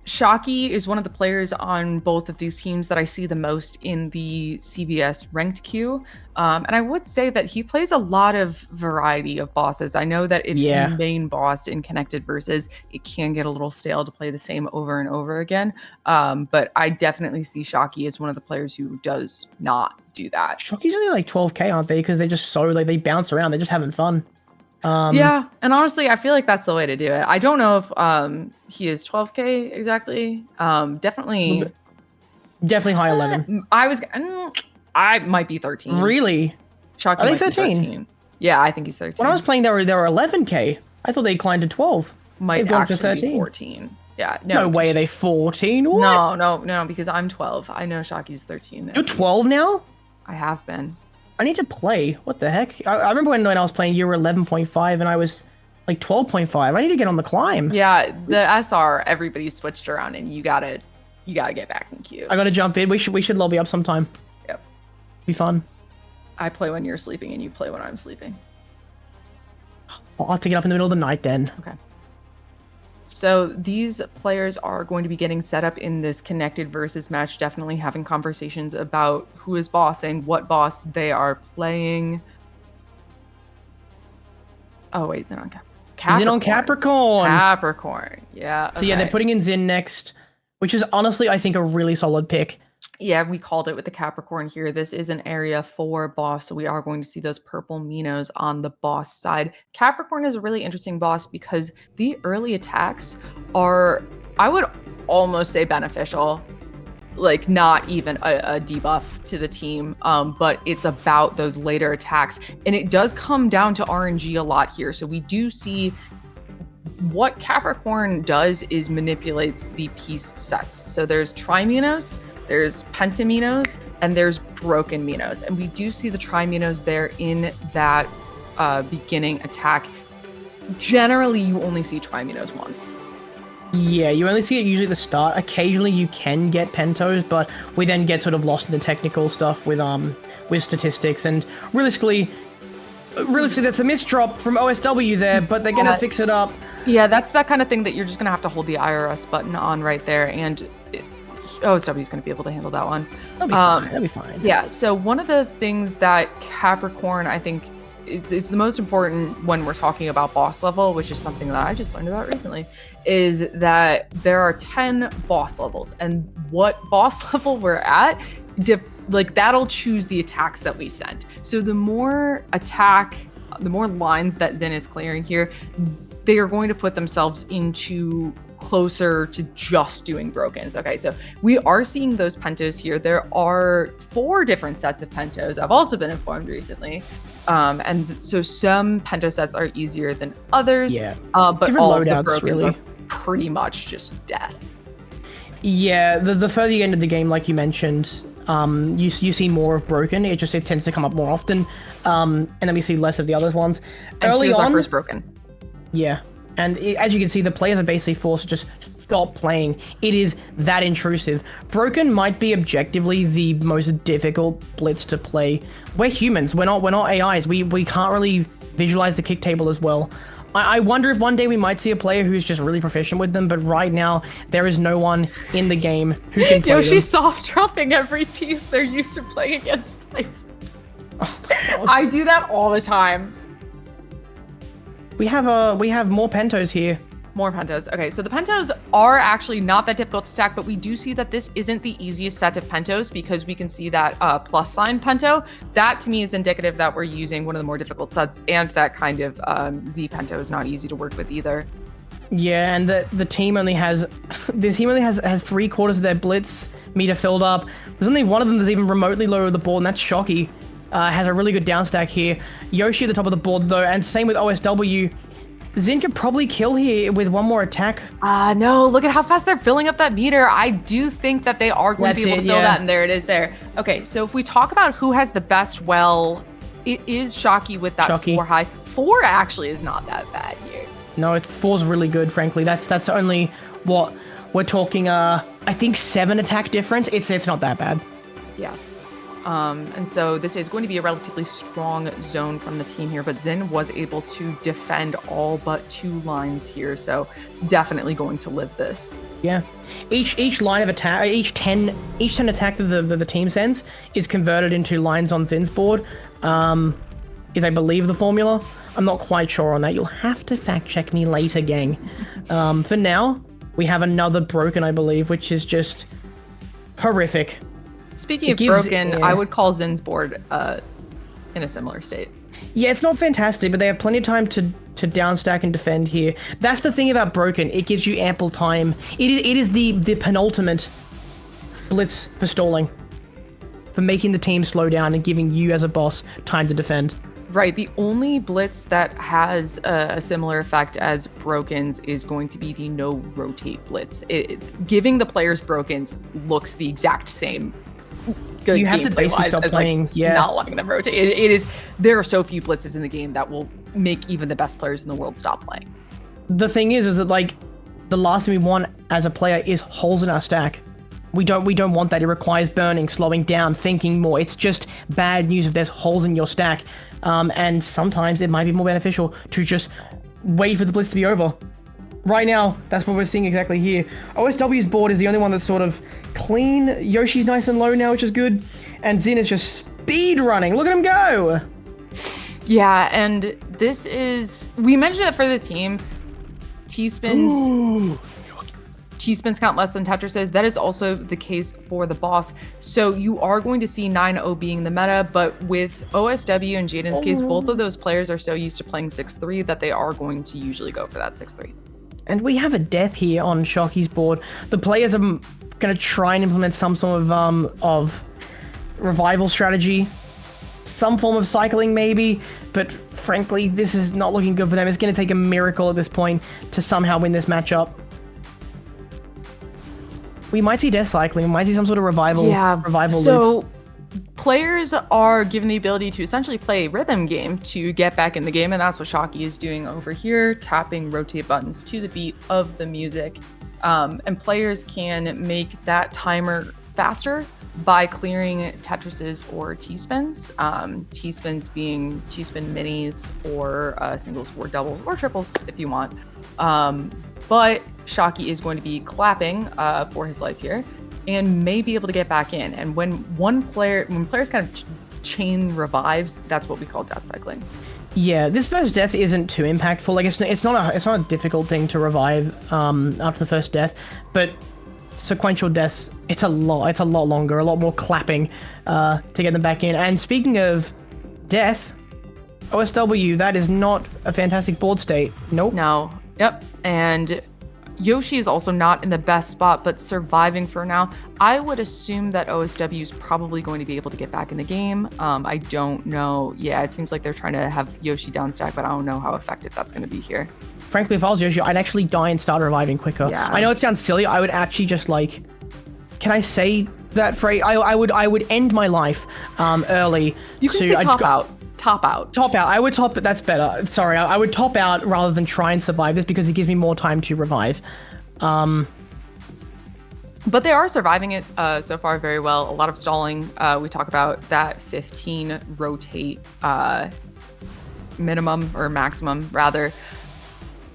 Speaker 2: Shocky is one of the players on both of these teams that I see the most in the CBS ranked queue. And I would say that he plays a lot of variety of bosses. I know that if you main boss in Connected Versus, it can get a little stale to play the same over and over again. But I definitely see Shocky as one of the players who does not do that.
Speaker 3: Shocky's only like 12k, aren't they? Because they're just so, like, they bounce around. They're just having fun.
Speaker 2: Yeah, and honestly, I feel like that's the way to do it. I don't know if he is 12k exactly. Definitely
Speaker 3: high 11.
Speaker 2: I might be 13.
Speaker 3: Really?
Speaker 2: Shocky,
Speaker 3: are they 13?
Speaker 2: Yeah, I think he's 13.
Speaker 3: When I was playing, they were 11k. I thought they climbed to 12.
Speaker 2: Might actually be 14. Yeah,
Speaker 3: no way. Are they 14? What?
Speaker 2: No, because I'm 12. I know Shocky's 13.
Speaker 3: You're 12 now?
Speaker 2: I have been.
Speaker 3: I need to play. What the heck? I remember when I was playing, you were 11.5 and I was like 12.5. I need to get on the climb.
Speaker 2: Yeah, the SR, everybody switched around, and you gotta get back in queue.
Speaker 3: I gotta jump in. We should lobby up sometime.
Speaker 2: Yep.
Speaker 3: Be fun.
Speaker 2: I play when you're sleeping, and you play when I'm sleeping.
Speaker 3: I'll have to get up in the middle of the night then.
Speaker 2: Okay. So these players are going to be getting set up in this Connected Versus match, definitely having conversations about who is bossing, what boss they are playing. Oh, wait, Xin on Capricorn.
Speaker 3: Xin on Capricorn.
Speaker 2: Capricorn, yeah. Okay.
Speaker 3: So yeah, they're putting in Xin next, which is honestly, I think, a really solid pick.
Speaker 2: Yeah, we called it with the Capricorn here. This is an area for boss, so we are going to see those purple Minos on the boss side. Capricorn is a really interesting boss because the early attacks are, I would almost say, beneficial. Like, not even a debuff to the team, but it's about those later attacks. And it does come down to RNG a lot here. So we do see what Capricorn does is manipulates the piece sets. So there's Tri-Minos, there's Pentaminos, and there's Broken Minos. And we do see the Tri-Minos there in that beginning attack. Generally, you only see Tri-Minos once.
Speaker 3: Yeah, you only see it usually at the start. Occasionally you can get pentos, but we then get sort of lost in the technical stuff with statistics, and realistically that's a misdrop from OSW there, but they're gonna fix it up.
Speaker 2: Yeah, that's that kind of thing that you're just gonna have to hold the IRS button on right there, and OSW is gonna be able to handle that one.
Speaker 3: That'll be fine.
Speaker 2: Yeah, so one of the things that Capricorn, I think, it's the most important when we're talking about boss level, which is something that I just learned about recently, is that there are 10 boss levels, and what boss level we're at, that'll choose the attacks that we send. So the more lines that Xin is clearing here, they are going to put themselves into closer to just doing brokens. Okay, so we are seeing those pentos here. There are 4 different sets of pentos, I've also been informed recently. And so some pento sets are easier than others.
Speaker 3: Yeah.
Speaker 2: But
Speaker 3: different
Speaker 2: all
Speaker 3: loadouts,
Speaker 2: of the brokens
Speaker 3: really
Speaker 2: are pretty much just death.
Speaker 3: Yeah, the further you get into the game, like you mentioned, you see more of broken. It tends to come up more often, and then we see less of the other ones.
Speaker 2: And here's our first broken.
Speaker 3: Yeah, and as you can see, the players are basically forced to just stop playing. It is that intrusive. Broken might be objectively the most difficult blitz to play. We're humans. We're not AIs. We can't really visualize the kick table as well. I wonder if one day we might see a player who's just really proficient with them, but right now there is no one in the game who can play
Speaker 2: Yoshi's
Speaker 3: them.
Speaker 2: soft dropping every piece they're used to playing against places. I do that all the time.
Speaker 3: We have more pentos here.
Speaker 2: More pentos. Okay, so the pentos are actually not that difficult to stack, but we do see that this isn't the easiest set of pentos because we can see that plus sign pento. That to me is indicative that we're using one of the more difficult sets, and that kind of Z pento is not easy to work with either.
Speaker 3: Yeah, and the team only has has 3/4 of their blitz meter filled up. There's only one of them that's even remotely lower the board, and that's Shocky. Has a really good down stack here. Yoshi at the top of the board though, and same with OSW. Zin could probably kill here with one more attack.
Speaker 2: No, look at how fast they're filling up that meter. I do think that they are going to be able to fill that, and there it is there. Okay, so if we talk about who has the best well, it is Shocky with that 4 high. 4 actually is not that bad here.
Speaker 3: No, 4's really good, frankly. That's only what we're talking, I think 7 attack difference. It's not that bad.
Speaker 2: Yeah. And so this is going to be a relatively strong zone from the team here, but Zin was able to defend all but 2 lines here, so definitely going to live this.
Speaker 3: Yeah, each line of attack, each 10 attack that the team sends is converted into lines on Zin's board. Is I believe the formula. I'm not quite sure on that. You'll have to fact check me later, gang. For now, we have another broken, I believe, which is just horrific.
Speaker 2: Speaking of broken, yeah. I would call Zin's board in a similar state.
Speaker 3: Yeah, it's not fantastic, but they have plenty of time to downstack and defend here. That's the thing about broken. It gives you ample time. It is the penultimate blitz for stalling, for making the team slow down and giving you as a boss time to defend.
Speaker 2: Right. The only blitz that has a similar effect as brokens is going to be the no rotate blitz. Giving the players brokens looks the exact same. Good
Speaker 3: you have to basically stop playing,
Speaker 2: not letting them rotate. It is. There are so few blitzes in the game that will make even the best players in the world stop playing.
Speaker 3: The thing is that like the last thing we want as a player is holes in our stack. We don't want that. It requires burning, slowing down, thinking more. It's just bad news if there's holes in your stack. And sometimes it might be more beneficial to just wait for the blitz to be over. Right now, that's what we're seeing exactly here. OSW's board is the only one that's sort of clean. Yoshi's nice and low now, which is good. And Zin is just speed running. Look at him go.
Speaker 2: Yeah, and this is... We mentioned that for the team, T-spins count less than Tetris's. That is also the case for the boss. So you are going to see 9-0 being the meta, but with OSW and Jayden's case, both of those players are so used to playing 6-3 that they are going to usually go for that 6-3.
Speaker 3: And we have a death here on Shocky's board. The players are going to try and implement some sort of revival strategy, some form of cycling maybe, but frankly, this is not looking good for them. It's going to take a miracle at this point to somehow win this matchup. We might see death cycling. We might see some sort of revival
Speaker 2: so
Speaker 3: loop.
Speaker 2: Players are given the ability to essentially play a rhythm game to get back in the game, and that's what Shocky is doing over here, tapping rotate buttons to the beat of the music. And players can make that timer faster by clearing Tetrises or T-spins. T-spins being T-spin minis or singles or doubles or triples if you want. But Shocky is going to be clapping for his life here and may be able to get back in. And when players kind of chain revives, that's what we call death cycling.
Speaker 3: Yeah, this first death isn't too impactful. Like it's not a difficult thing to revive after the first death, but sequential deaths, it's a lot longer, a lot more clapping to get them back in. And speaking of death, OSW, that is not a fantastic board state. Nope.
Speaker 2: No. Yep. And Yoshi is also not in the best spot, but surviving for now. I would assume that OSW is probably going to be able to get back in the game. I don't know. Yeah, it seems like they're trying to have Yoshi down stack, but I don't know how effective that's going to be here.
Speaker 3: Frankly, if I was Yoshi, I'd actually die and start reviving quicker.
Speaker 2: Yeah.
Speaker 3: I know it sounds silly. I would actually just like... Can I say that phrase? I would end my life early.
Speaker 2: You can say top out. Top out.
Speaker 3: I would top, that's better. Sorry, I would top out rather than try and survive this because it gives me more time to revive.
Speaker 2: But they are surviving it so far very well. A lot of stalling. We talk about that 15 rotate minimum or maximum rather.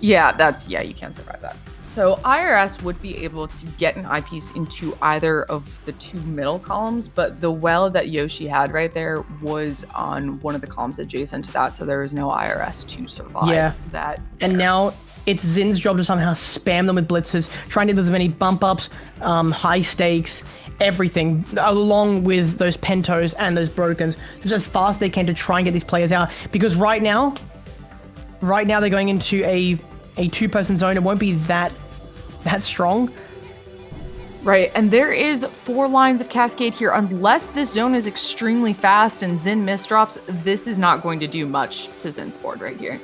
Speaker 2: Yeah, you can't survive that. So IRS would be able to get an eyepiece into either of the two middle columns, but the well that Yoshi had right there was on one of the columns adjacent to that, so there was no IRS to survive that.
Speaker 3: And now it's Zin's job to somehow spam them with blitzes, trying to do as many bump ups, high stakes, everything, along with those pentos and those brokens, just as fast as they can to try and get these players out. Because right now they're going into a two-person zone. It won't be that strong.
Speaker 2: Right, and there is 4 lines of cascade here. Unless this zone is extremely fast and Zin misdrops, this is not going to do much to Zin's board right here.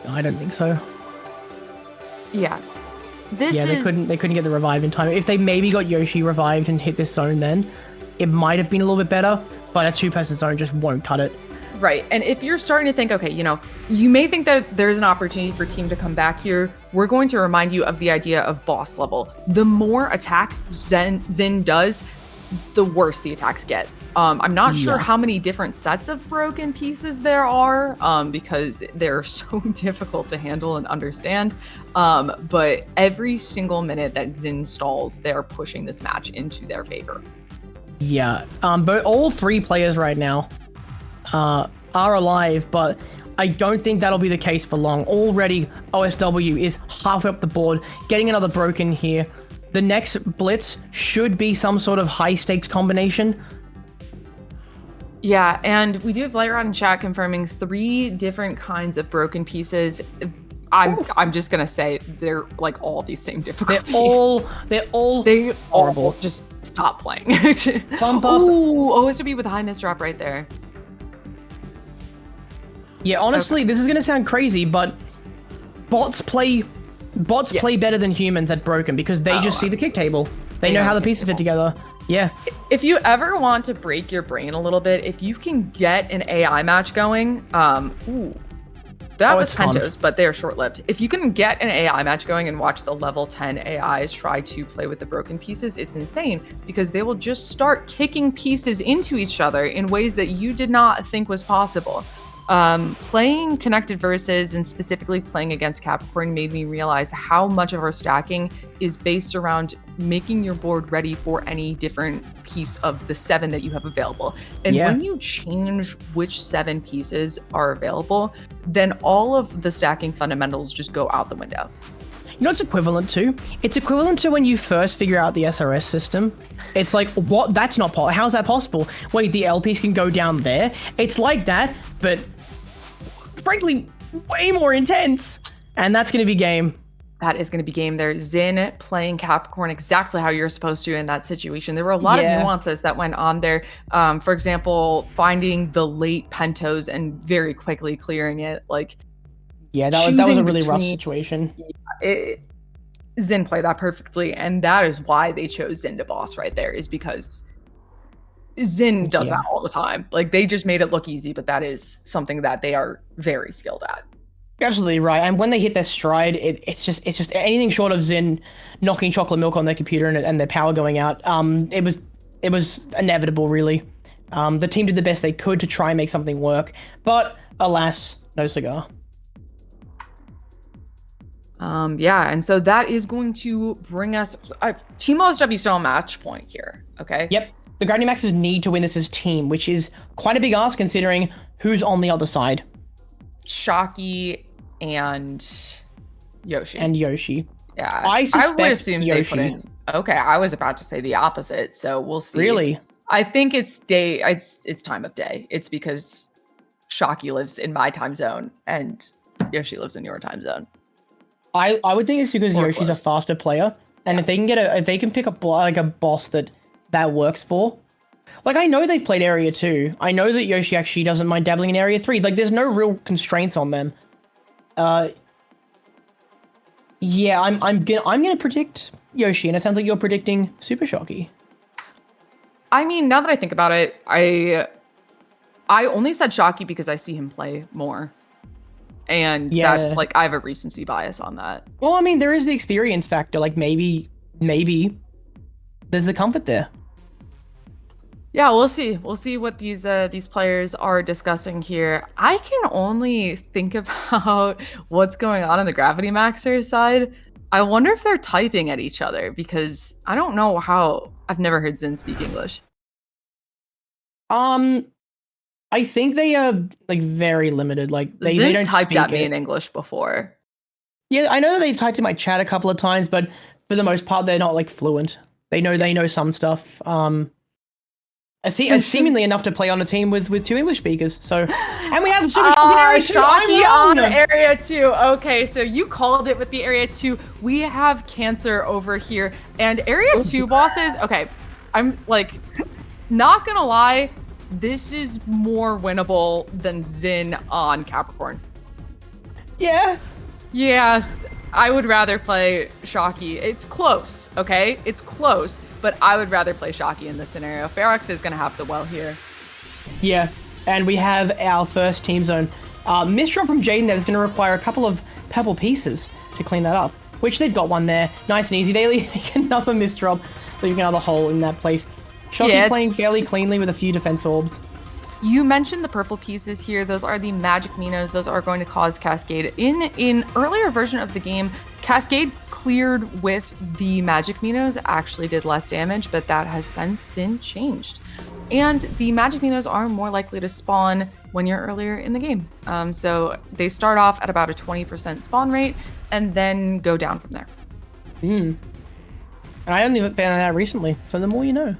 Speaker 3: I don't think so.
Speaker 2: Yeah.
Speaker 3: They couldn't get the revive in time. If they maybe got Yoshi revived and hit this zone then, it might have been a little bit better, but a two-person zone just won't cut it.
Speaker 2: Right, and if you're starting to think, okay, you may think that there's an opportunity for team to come back here, we're going to remind you of the idea of boss level. The more attack Zin does, the worse the attacks get. I'm not sure how many different sets of broken pieces there are, because they're so difficult to handle and understand. But every single minute that Zin stalls, they're pushing this match into their favor.
Speaker 3: Yeah, but all 3 players right now are alive, but I don't think that'll be the case for long. Already, OSW is halfway up the board, getting another broken here. The next blitz should be some sort of high-stakes combination.
Speaker 2: Yeah, and we do have Lightrod in chat confirming 3 different kinds of broken pieces. I'm just gonna say they're like all the same difficulty.
Speaker 3: They're all horrible.
Speaker 2: Just stop playing.
Speaker 3: Bump up.
Speaker 2: Ooh, OSW with a high misdrop right there.
Speaker 3: Yeah, honestly, this is gonna sound crazy, but bots play better than humans at broken because they just see the kick table. They know how the pieces fit together. Yeah.
Speaker 2: If you ever want to break your brain a little bit, if you can get an AI match going, that was Pentos, but they're short-lived. If you can get an AI match going and watch the level 10 AIs try to play with the broken pieces, it's insane because they will just start kicking pieces into each other in ways that you did not think was possible. Playing Connected Versus and specifically playing against Capricorn made me realize how much of our stacking is based around making your board ready for any different piece of the 7 that you have available. And when you change which 7 pieces are available, then all of the stacking fundamentals just go out the window.
Speaker 3: You know what's equivalent to? It's equivalent to when you first figure out the SRS system. It's like, what? That's not possible. How's that possible? Wait, the L piece can go down there? It's like that, but frankly, way more intense. And that's going to be game.
Speaker 2: That is going to be game. There's Zin playing Capricorn exactly how you're supposed to in that situation. There were a lot of nuances that went on there. For example, finding the late pentos and very quickly clearing it.
Speaker 3: That was a really rough situation.
Speaker 2: Zin played that perfectly, and that is why they chose Zin to boss right there, is because Zin does that all the time. They just made it look easy, but that is something that they are very skilled at.
Speaker 3: You're absolutely right. And when they hit their stride, it's just anything short of Zin knocking chocolate milk on their computer and their power going out. It was inevitable, really. The team did the best they could to try and make something work, but alas, no cigar.
Speaker 2: And so that is going to bring us Team OSW still a match point here. Okay.
Speaker 3: Yep. The Gravity Maxers need to win this as team, which is quite a big ask considering who's on the other side.
Speaker 2: Shocky and Yoshi. Yeah.
Speaker 3: I
Speaker 2: would assume Yoshi. They put in. Okay, I was about to say the opposite, so we'll see.
Speaker 3: Really?
Speaker 2: I think it's time of day. It's because Shocky lives in my time zone and Yoshi lives in your time zone.
Speaker 3: I would think it's because Yoshi's a faster player, and if they can pick a boss that works for. I know they've played Area 2. I know that Yoshi actually doesn't mind dabbling in Area 3. There's no real constraints on them. I'm gonna predict Yoshi, and it sounds like you're predicting Supershocky.
Speaker 2: I mean, now that I think about it, I only said Shocky because I see him play more. And that's I have a recency bias on that.
Speaker 3: Well, I mean, there is the experience factor. Maybe there's the comfort there.
Speaker 2: Yeah, we'll see. We'll see what these players are discussing here. I can only think about what's going on the Gravity Maxer side. I wonder if they're typing at each other because I don't know how. I've never heard Zin speak English.
Speaker 3: I think they are like very limited. Like they don't
Speaker 2: typed
Speaker 3: speak
Speaker 2: at me
Speaker 3: it.
Speaker 2: in English before.
Speaker 3: Yeah, I know that they've typed in my chat a couple of times, but for the most part, they're not like fluent. They know some stuff. Seemingly enough to play on a team with 2 English speakers. So, and we have Supershocky in Area 2.
Speaker 2: Shocky on Area 2. Okay, so you called it with the Area 2. We have Cancer over here, and Area 2 bosses. Okay, I'm like, not gonna lie, this is more winnable than Zin on Capricorn.
Speaker 3: Yeah.
Speaker 2: Yeah, I would rather play Shocky. It's close, okay? It's close, but I would rather play Shocky in this scenario. Ferox is going to have the well here.
Speaker 3: Yeah, and we have our first team zone. Misdrop from Jayden that is going to require a couple of purple pieces to clean that up, which they've got one there. Nice and easy. They leave another misdrop, leaving another hole in that place. Shocky playing fairly cleanly with a few defense orbs.
Speaker 2: You mentioned the purple pieces here. Those are the magic Minos. Those are going to cause Cascade. In earlier version of the game, Cascade cleared with the magic Minos actually did less damage, but that has since been changed. And the magic Minos are more likely to spawn when you're earlier in the game. So they start off at about a 20% spawn rate and then go down from there.
Speaker 3: I only found that out recently, so the more you know.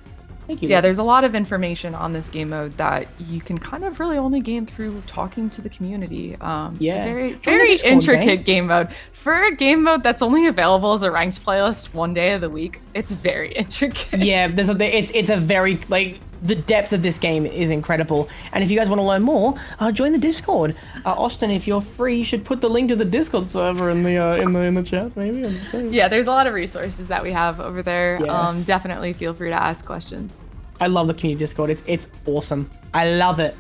Speaker 3: Thank you.
Speaker 2: Yeah, there's a lot of information on this game mode that you can kind of really only gain through talking to the community. It's a very intricate game mode. For a game mode that's only available as a ranked playlist one day of the week, it's very intricate.
Speaker 3: Yeah, it's a very, like, the depth of this game is incredible. And if you guys want to learn more, join the Discord. Austin, if you're free, you should put the link to the Discord server in the chat, maybe. I'm just saying.
Speaker 2: Yeah, there's a lot of resources that we have over there.
Speaker 3: Yeah.
Speaker 2: Definitely feel free to ask questions.
Speaker 3: I love the community Discord. It's awesome. I love it.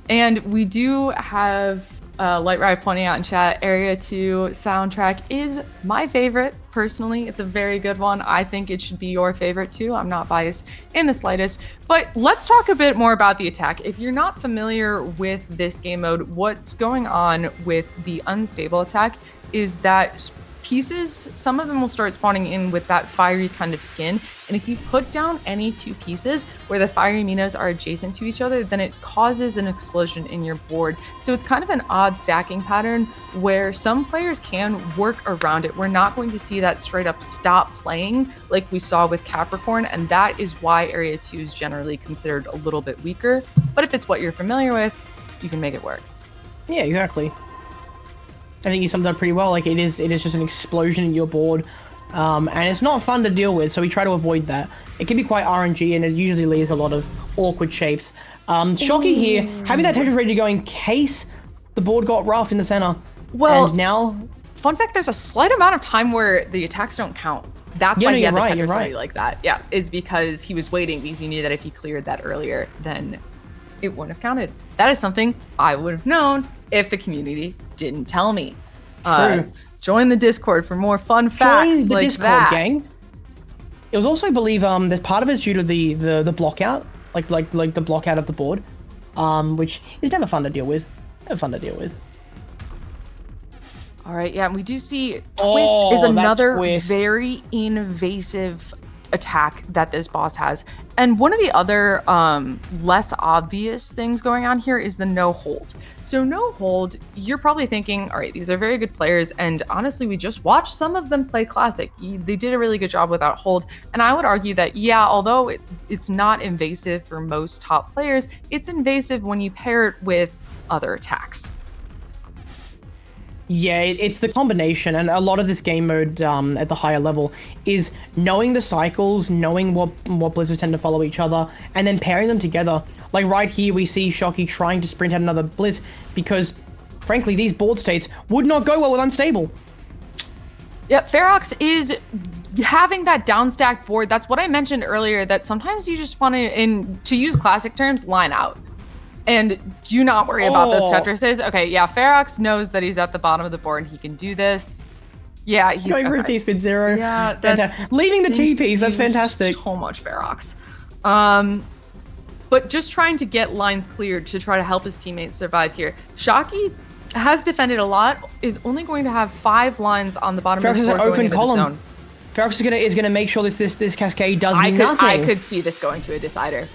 Speaker 2: And we do have Light Ride pointing out in chat, Area 2 soundtrack is my favorite, personally. It's a very good one. I think it should be your favorite too. I'm not biased in the slightest. But let's talk a bit more about the attack. If you're not familiar with this game mode, what's going on with the unstable attack is that pieces, some of them will start spawning in with that fiery kind of skin. And if you put down any 2 pieces where the fiery Minos are adjacent to each other, then it causes an explosion in your board. So it's kind of an odd stacking pattern where some players can work around it. We're not going to see that straight up stop playing like we saw with Capricorn. And that is why Area 2 is generally considered a little bit weaker. But if it's what you're familiar with, you can make it work.
Speaker 3: Yeah, exactly. I think you summed it up pretty well. Like it is just an explosion in your board, and it's not fun to deal with. So we try to avoid that. It can be quite RNG, and it usually leaves a lot of awkward shapes. Shocky here, having that Tetris ready to go in case the board got rough in the center.
Speaker 2: Well,
Speaker 3: and now,
Speaker 2: fun fact: there's a slight amount of time where the attacks don't count. That's why he had the Tetris ready like that. Yeah, is because he was waiting because he knew that if he cleared that earlier, then it wouldn't have counted. That is something I would have known if the community didn't tell me.
Speaker 3: True.
Speaker 2: Join the Discord for more fun facts
Speaker 3: Join the
Speaker 2: like
Speaker 3: Discord,
Speaker 2: that.
Speaker 3: gang. It was also, I believe, there's part of it's due to the block out, like the block out of the board, which is never fun to deal with.
Speaker 2: All right, yeah, and we do see Twist is another very invasive attack that this boss has. And one of the other less obvious things going on here is the no hold. So no hold, you're probably thinking, all right, these are very good players. And honestly, we just watched some of them play Classic. They did a really good job without hold. And I would argue that, yeah, although it's not invasive for most top players, it's invasive when you pair it with other attacks.
Speaker 3: Yeah, it's the combination, and a lot of this game mode at the higher level is knowing the cycles, knowing what blizzards tend to follow each other, and then pairing them together. Like right here, we see Shocky trying to sprint out another blizz because, frankly, these board states would not go well with unstable.
Speaker 2: Yep, Ferox is having that downstacked board. That's what I mentioned earlier, that sometimes you just want to use classic terms, line out. And do not worry about those Tetrises. Okay, yeah, Ferox knows that he's at the bottom of the board and he can do this. Yeah, he's
Speaker 3: going for a T-spin 0.
Speaker 2: Yeah, that's
Speaker 3: leaving the TPs. That's fantastic.
Speaker 2: So much Ferox. But just trying to get lines cleared to try to help his teammates survive here. Shocky has defended a lot, is only going to have 5 lines on the bottom of his board going into the zone.
Speaker 3: Ferox is gonna make sure this cascade does nothing.
Speaker 2: I could see this going to a decider.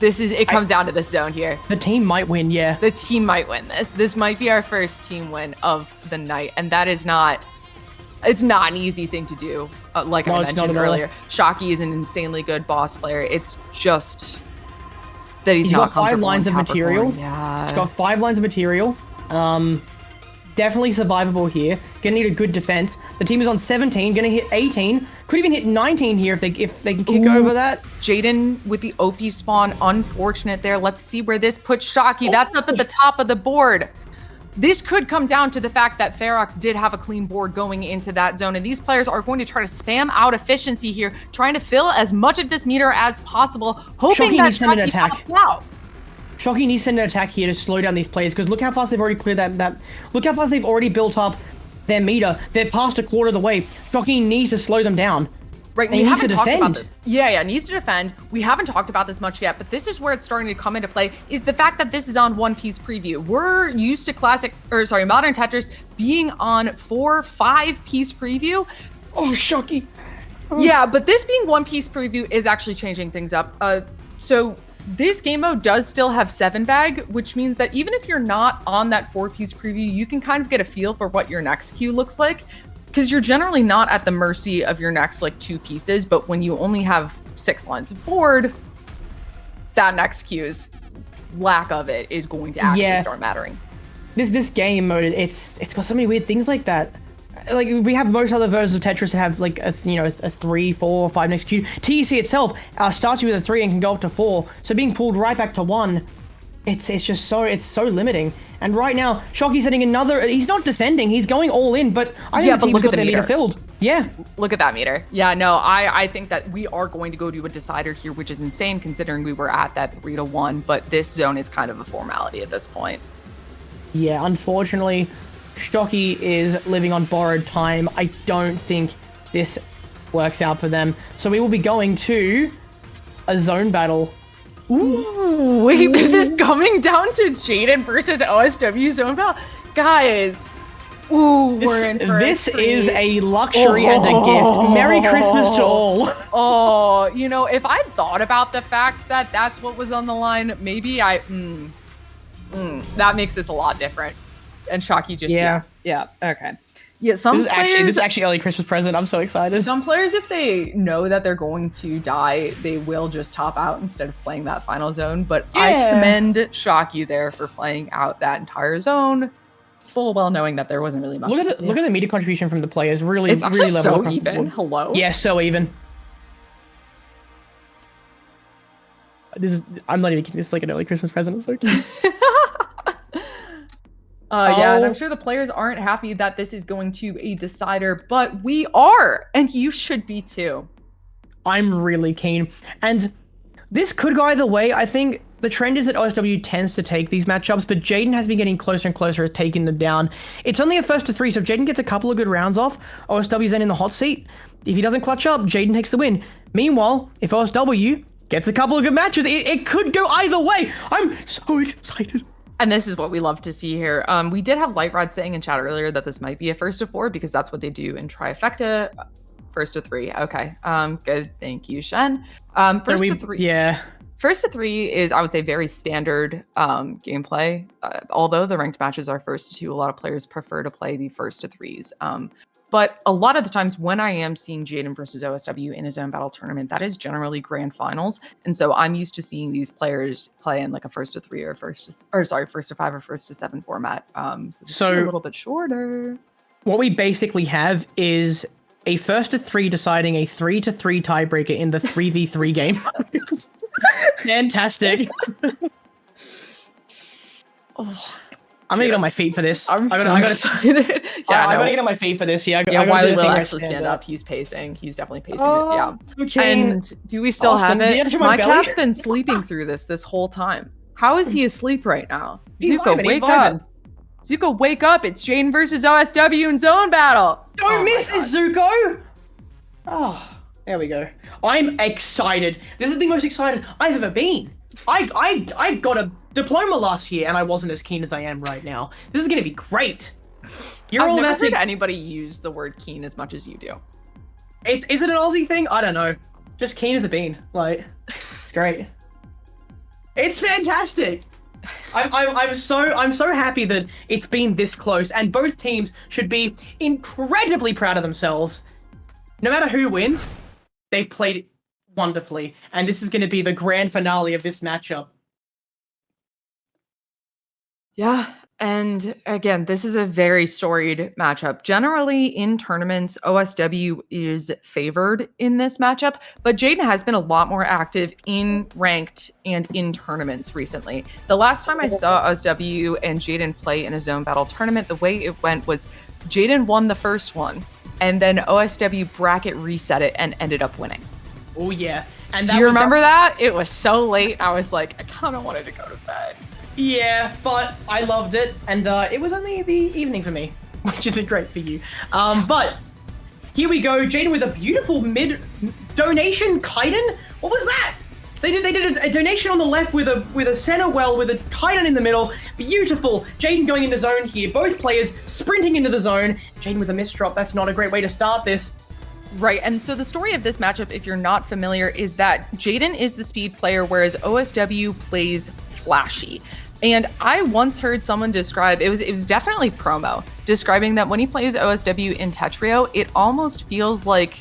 Speaker 2: It comes down to this zone here.
Speaker 3: The team might win, yeah.
Speaker 2: The team might win this. This might be our first team win of the night, and that is not. It's not an easy thing to do. Like I mentioned earlier, Shocky is an insanely good boss player. It's just that he's not
Speaker 3: got 5 lines of material.
Speaker 2: Yeah,
Speaker 3: he's got 5 lines of material. Definitely survivable here. Gonna need a good defense. The team is on 17, gonna hit 18. Could even hit 19 here if they can kick over that.
Speaker 2: Jayden with the OP spawn, unfortunate there. Let's see where this puts Shocky. That's up at the top of the board. This could come down to the fact that Ferox did have a clean board going into that zone, and these players are going to try to spam out efficiency here, trying to fill as much of this meter as possible, hoping that Shocky pops out.
Speaker 3: Shocky needs to send an attack here to slow down these players, because look how fast they've already cleared that. Look how fast they've already built up their meter. They're past a quarter of the way. Shocky needs to slow them down.
Speaker 2: Right, and we haven't talked about this. Yeah, needs to defend. We haven't talked about this much yet, but this is where it's starting to come into play, is the fact that this is on One Piece preview. We're used to Modern Tetris being on 4, 5-piece preview.
Speaker 3: Oh, Shocky.
Speaker 2: Yeah, but this being One Piece preview is actually changing things up. So this game mode does still have 7-bag, which means that even if you're not on that 4-piece preview, you can kind of get a feel for what your next queue looks like. Because you're generally not at the mercy of your next 2 pieces, but when you only have 6 lines of board, that next queue's lack of it is going to actually start mattering.
Speaker 3: This game mode, it's got so many weird things like that. Like we have most other versions of Tetris that have a 3, 4, 5 next queue. TEC itself starts you with a 3 and can go up to 4. So being pulled right back to 1, it's just so limiting. And right now, Shocky's setting another. He's not defending. He's going all in. But I think the team's got their meter filled. Yeah.
Speaker 2: Look at that meter. Yeah. No. I think that we are going to go to a decider here, which is insane considering we were at that 3-1. But this zone is kind of a formality at this point.
Speaker 3: Yeah. Unfortunately, Shocky is living on borrowed time. I don't think this works out for them. So we will be going to a zone battle.
Speaker 2: Ooh, wait, this is coming down to Jayden versus OSW zone battle. Guys, we're in for
Speaker 3: this is a luxury and a gift. Merry Christmas to all.
Speaker 2: Oh, if I thought about the fact that that's what was on the line, maybe that makes this a lot different. And Shocky just, yeah, okay. Yeah, this
Speaker 3: is actually early Christmas present. I'm so excited.
Speaker 2: Some players, if they know that they're going to die, they will just top out instead of playing that final zone. But I commend Shocky there for playing out that entire zone, full well knowing that there wasn't really much.
Speaker 3: Look at the meter contribution from the players. Really,
Speaker 2: it's
Speaker 3: really level
Speaker 2: so even. Hello.
Speaker 3: Yeah, so even. I'm not even kidding. This is like an early Christmas present. I'm so cute.
Speaker 2: Yeah, and I'm sure the players aren't happy that this is going to a decider, but we are, and you should be too.
Speaker 3: I'm really keen. And this could go either way. I think the trend is that OSW tends to take these matchups, but Jayden has been getting closer and closer at taking them down. It's only a 1st-3, so if Jayden gets a couple of good rounds off, OSW's then in the hot seat. If he doesn't clutch up, Jayden takes the win. Meanwhile, if OSW gets a couple of good matches, it could go either way. I'm so excited.
Speaker 2: And this is what we love to see here. We did have Light Rod saying in chat earlier that this might be a 1st-4 because that's what they do in Trifecta. 1st-3. Okay. Good. Thank you, Shen. 1st-3.
Speaker 3: Yeah.
Speaker 2: 1st-3 is, I would say, very standard gameplay. Although the ranked matches are 1st-2, a lot of players prefer to play the 1st-3s. But a lot of the times when I am seeing Jayden versus OSW in a zone battle tournament, that is generally grand finals. And so I'm used to seeing these players play in like a 1st-3 or 1st-5 or 1st-7 format. So a little bit shorter.
Speaker 3: What we basically have is a 1st-3 deciding a 3-3 tiebreaker in the 3v3 game. Fantastic. I'm gonna get on my feet for this.
Speaker 2: I'm so excited.
Speaker 3: Yeah, I'm gonna get on my feet for this. Yeah,
Speaker 2: Wiley will actually stand up. He's pacing. He's definitely pacing.
Speaker 3: Okay.
Speaker 2: And do we still have it? My cat's been sleeping through this whole time. How is he asleep right now? Zuko, wake up. Zuko, wake up. It's Jayden versus OSW in zone battle.
Speaker 3: Don't miss this, Zuko. Oh, there we go. I'm excited. This is the most excited I've ever been. I got a diploma last year and I wasn't as keen as I am right now. This is gonna be great.
Speaker 2: I've never heard anybody use the word keen as much as you do.
Speaker 3: Is it an Aussie thing? I don't know. Just keen as a bean. Like, it's great. It's fantastic. I'm so happy that it's been this close, and both teams should be incredibly proud of themselves. No matter who wins, they've played wonderfully, and this is going to be the grand finale of this matchup.
Speaker 2: Yeah, and again, this is a very storied matchup. Generally, in tournaments, OSW is favored in this matchup, but Jayden has been a lot more active in ranked and in tournaments recently. The last time I saw OSW and Jayden play in a zone battle tournament, the way it went was Jayden won the first one, and then OSW bracket reset it and ended up winning.
Speaker 3: Oh yeah. And
Speaker 2: do you remember that? It was so late. I was like, I kind of wanted to go to bed.
Speaker 3: Yeah, but I loved it, and it was only the evening for me, which isn't great for you. But here we go, Jayden with a beautiful mid donation. Kaiden, what was that? They did a donation on the left with a center well with a Kaiden in the middle. Beautiful. Jayden going into zone here. Both players sprinting into the zone. Jayden with a miss drop. That's not a great way to start this.
Speaker 2: Right, and so the story of this matchup, if you're not familiar, is that Jayden is the speed player, whereas OSW plays flashy. And I once heard someone describe, it was definitely promo, describing that when he plays OSW in Tetrio, it almost feels like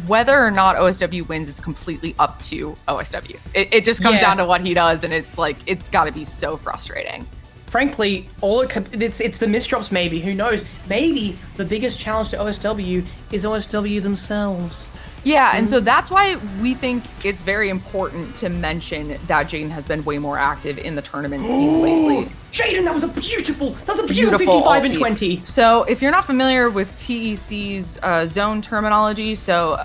Speaker 2: whether or not OSW wins is completely up to OSW. It just comes down to what he does, and it's like, it's gotta be so frustrating.
Speaker 3: Frankly, it's the misdrops maybe, who knows? Maybe the biggest challenge to OSW is OSW themselves.
Speaker 2: Yeah, and so that's why we think it's very important to mention that Jayden has been way more active in the tournament scene lately.
Speaker 3: Jayden, that was a beautiful 55 and 20.
Speaker 2: So if you're not familiar with TEC's zone terminology, so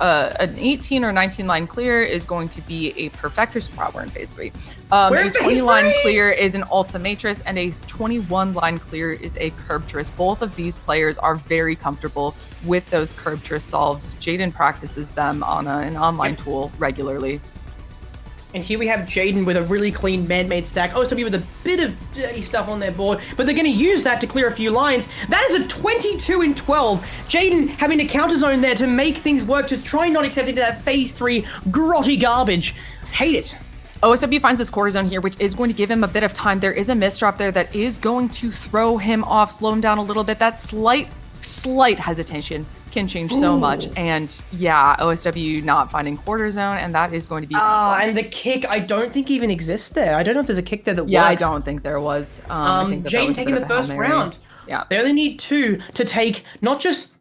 Speaker 2: an 18 or 19 line clear is going to be a perfector's wow, we're in phase 3. A 20 line clear is an ultimatrix, and a 21 line clear is a curbtress. Both of these players are very comfortable with those curbtress solves. Jayden practices them on an online tool regularly.
Speaker 3: And here we have Jayden with a really clean man-made stack. OSW with a bit of dirty stuff on their board, but they're going to use that to clear a few lines. That is a 22 and 12. Jayden having to counter zone there to make things work, to try not accept into that phase 3 grotty garbage. Hate it.
Speaker 2: OSW finds this quarter zone here, which is going to give him a bit of time. There is a misdrop there that is going to throw him off, slow him down a little bit. That slight hesitation can change so much. And yeah, OSW not finding quarter zone, and that is going to be
Speaker 3: and the kick I don't think even exists there. I don't know if there's a kick there that works.
Speaker 2: I don't think there was.
Speaker 3: Jayden taking the first round.
Speaker 2: Yeah,
Speaker 3: they only need 2 to take not just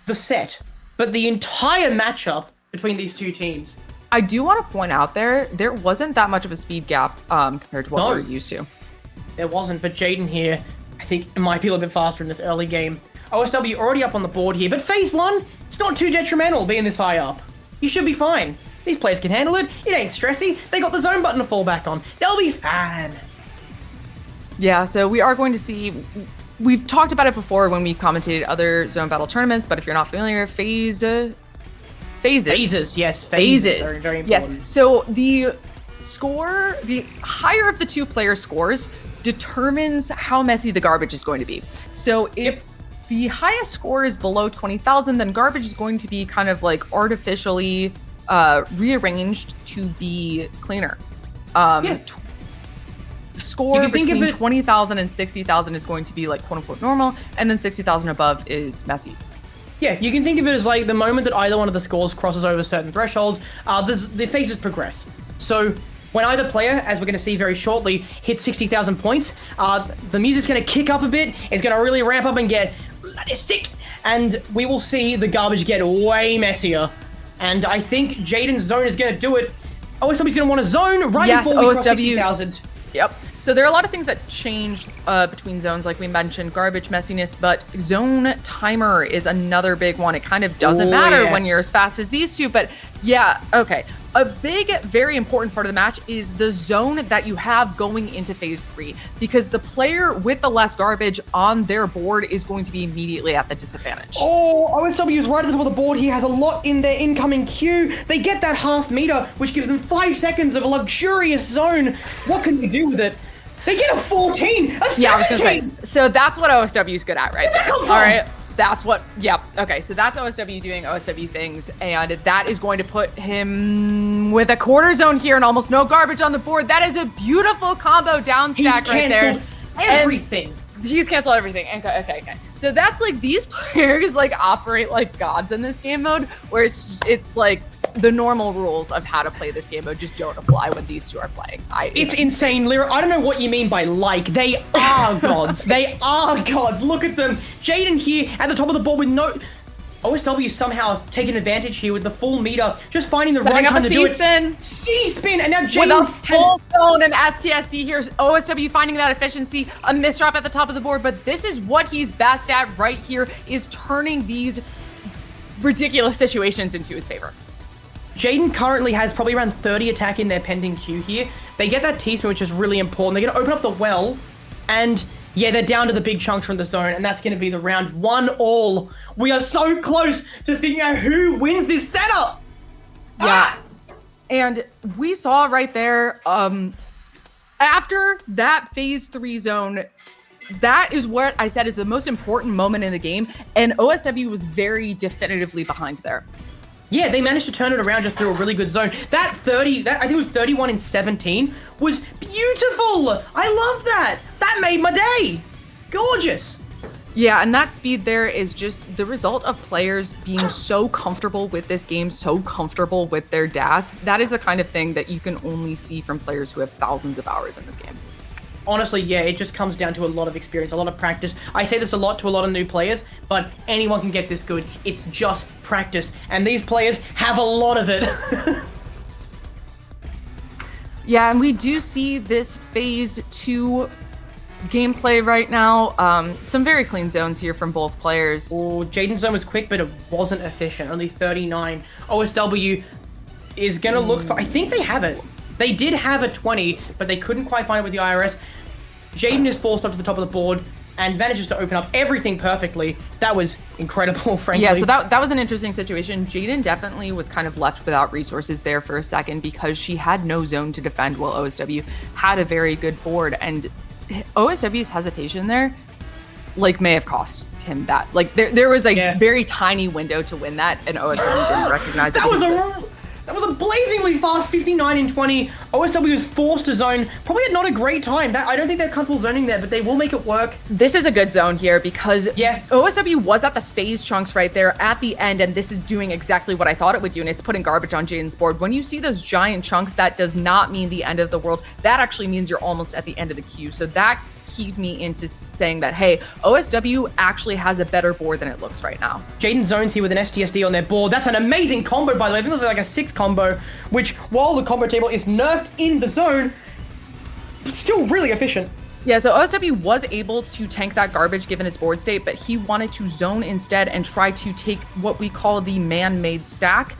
Speaker 3: the set, but the entire matchup between these two teams.
Speaker 2: I do want to point out there wasn't that much of a speed gap compared to what we're used to.
Speaker 3: There wasn't, but Jayden here, I think it might be a little bit faster in this early game. OSW already up on the board here, but phase 1, it's not too detrimental being this high up. You should be fine. These players can handle it. It ain't stressy. They got the zone button to fall back on. They'll be fine.
Speaker 2: Yeah, so we are going to see, we've talked about it before when we commentated other zone battle tournaments, but if you're not familiar, phases.
Speaker 3: Yes, phases are very important.
Speaker 2: Yes, so the score, the higher of the 2 player scores determines how messy the garbage is going to be. So if the highest score is below 20,000, then garbage is going to be kind of like artificially rearranged to be cleaner. Score between 20,000 and 60,000 is going to be like quote unquote normal, and then 60,000 above is messy.
Speaker 3: Yeah, you can think of it as like the moment that either one of the scores crosses over certain thresholds, the phases progress. So when either player, as we're going to see very shortly, hits 60,000 points, the music's going to kick up a bit, it's going to really ramp up and get bloody sick, and we will see the garbage get way messier. And I think Jayden's zone is going to do it. OSW's going to want a zone right before we cross 60,000.
Speaker 2: Yep. So there are a lot of things that change between zones, like we mentioned, garbage, messiness, but zone timer is another big one. It kind of doesn't matter when you're as fast as these two, but yeah, okay. A big, very important part of the match is the zone that you have going into phase 3, because the player with the less garbage on their board is going to be immediately at the disadvantage.
Speaker 3: Oh, OSW is right at the top of the board. He has a lot in their incoming queue. They get that half meter, which gives them 5 seconds of a luxurious zone. What can you do with it? They get a 14, a 17!
Speaker 2: Yeah, I was gonna say, so that's what OSW is good at, right?
Speaker 3: Where'd that come from?
Speaker 2: All right. That's what, yep. Okay, so that's OSW doing OSW things, and that is going to put him with a quarter zone here and almost no garbage on the board. That is a beautiful combo down stack right there.
Speaker 3: He's canceled everything.
Speaker 2: He's canceled everything. Okay. So that's like, these players like operate like gods in this game mode, where it's like the normal rules of how to play this game mode just don't apply when these two are playing.
Speaker 3: It's insane, Lyra. I don't know what you mean by like. They are gods. They are gods. Look at them. Jayden here at the top of the board with no... OSW somehow taking advantage here with the full meter, just finding the right time to do it. C-spin, and now Jayden
Speaker 2: with a full zone and STSD here. OSW finding that efficiency, a misdrop at the top of the board, but this is what he's best at right here, is turning these ridiculous situations into his favor.
Speaker 3: Jayden currently has probably around 30 attack in their pending queue here. They get that T-spin, which is really important. They're going to open up the well, and yeah, they're down to the big chunks from the zone, and that's going to be the round 1-all. We are so close to figuring out who wins this setup.
Speaker 2: Yeah, and we saw right there, after that phase 3 zone, that is what I said is the most important moment in the game, and OSW was very definitively behind there.
Speaker 3: Yeah, they managed to turn it around just through a really good zone. That 30, I think it was 31 in 17, was beautiful. I love that. That made my day. Gorgeous.
Speaker 2: Yeah, and that speed there is just the result of players being so comfortable with this game, so comfortable with their DAS. That is the kind of thing that you can only see from players who have thousands of hours in this game.
Speaker 3: Honestly, yeah, it just comes down to a lot of experience, a lot of practice. I say this a lot to a lot of new players, but anyone can get this good. It's just practice, and these players have a lot of it.
Speaker 2: Yeah, and we do see this phase 2 gameplay right now. Some very clean zones here from both players.
Speaker 3: Oh, Jayden's zone was quick, but it wasn't efficient. Only 39. OSW is going to look for... I think they have it. They did have a 20, but they couldn't quite find it with the IRS. Jayden is forced up to the top of the board and manages to open up everything perfectly. That was incredible, frankly.
Speaker 2: Yeah, so that was an interesting situation. Jayden definitely was kind of left without resources there for a second because she had no zone to defend while OSW had a very good board. And OSW's hesitation there, like, may have cost him that. Like, there was a very tiny window to win that, and OSW didn't recognize it.
Speaker 3: That was a blazingly fast 59 in 20. OSW was forced to zone. Probably not a great time. I don't think they're comfortable zoning there, but they will make it work.
Speaker 2: This is a good zone here because OSW was at the phase chunks right there at the end, and this is doing exactly what I thought it would do, and it's putting garbage on Jayden's board. When you see those giant chunks, that does not mean the end of the world. That actually means you're almost at the end of the queue. So that keyed me into saying that, hey, OSW actually has a better board than it looks right now.
Speaker 3: Jayden zones here with an STSD on their board. That's an amazing combo, by the way. I think this is like a 6 combo, which, while the combo table is nerfed in the zone, it's still really efficient.
Speaker 2: Yeah, so OSW was able to tank that garbage given his board state, but he wanted to zone instead and try to take what we call the man-made stack,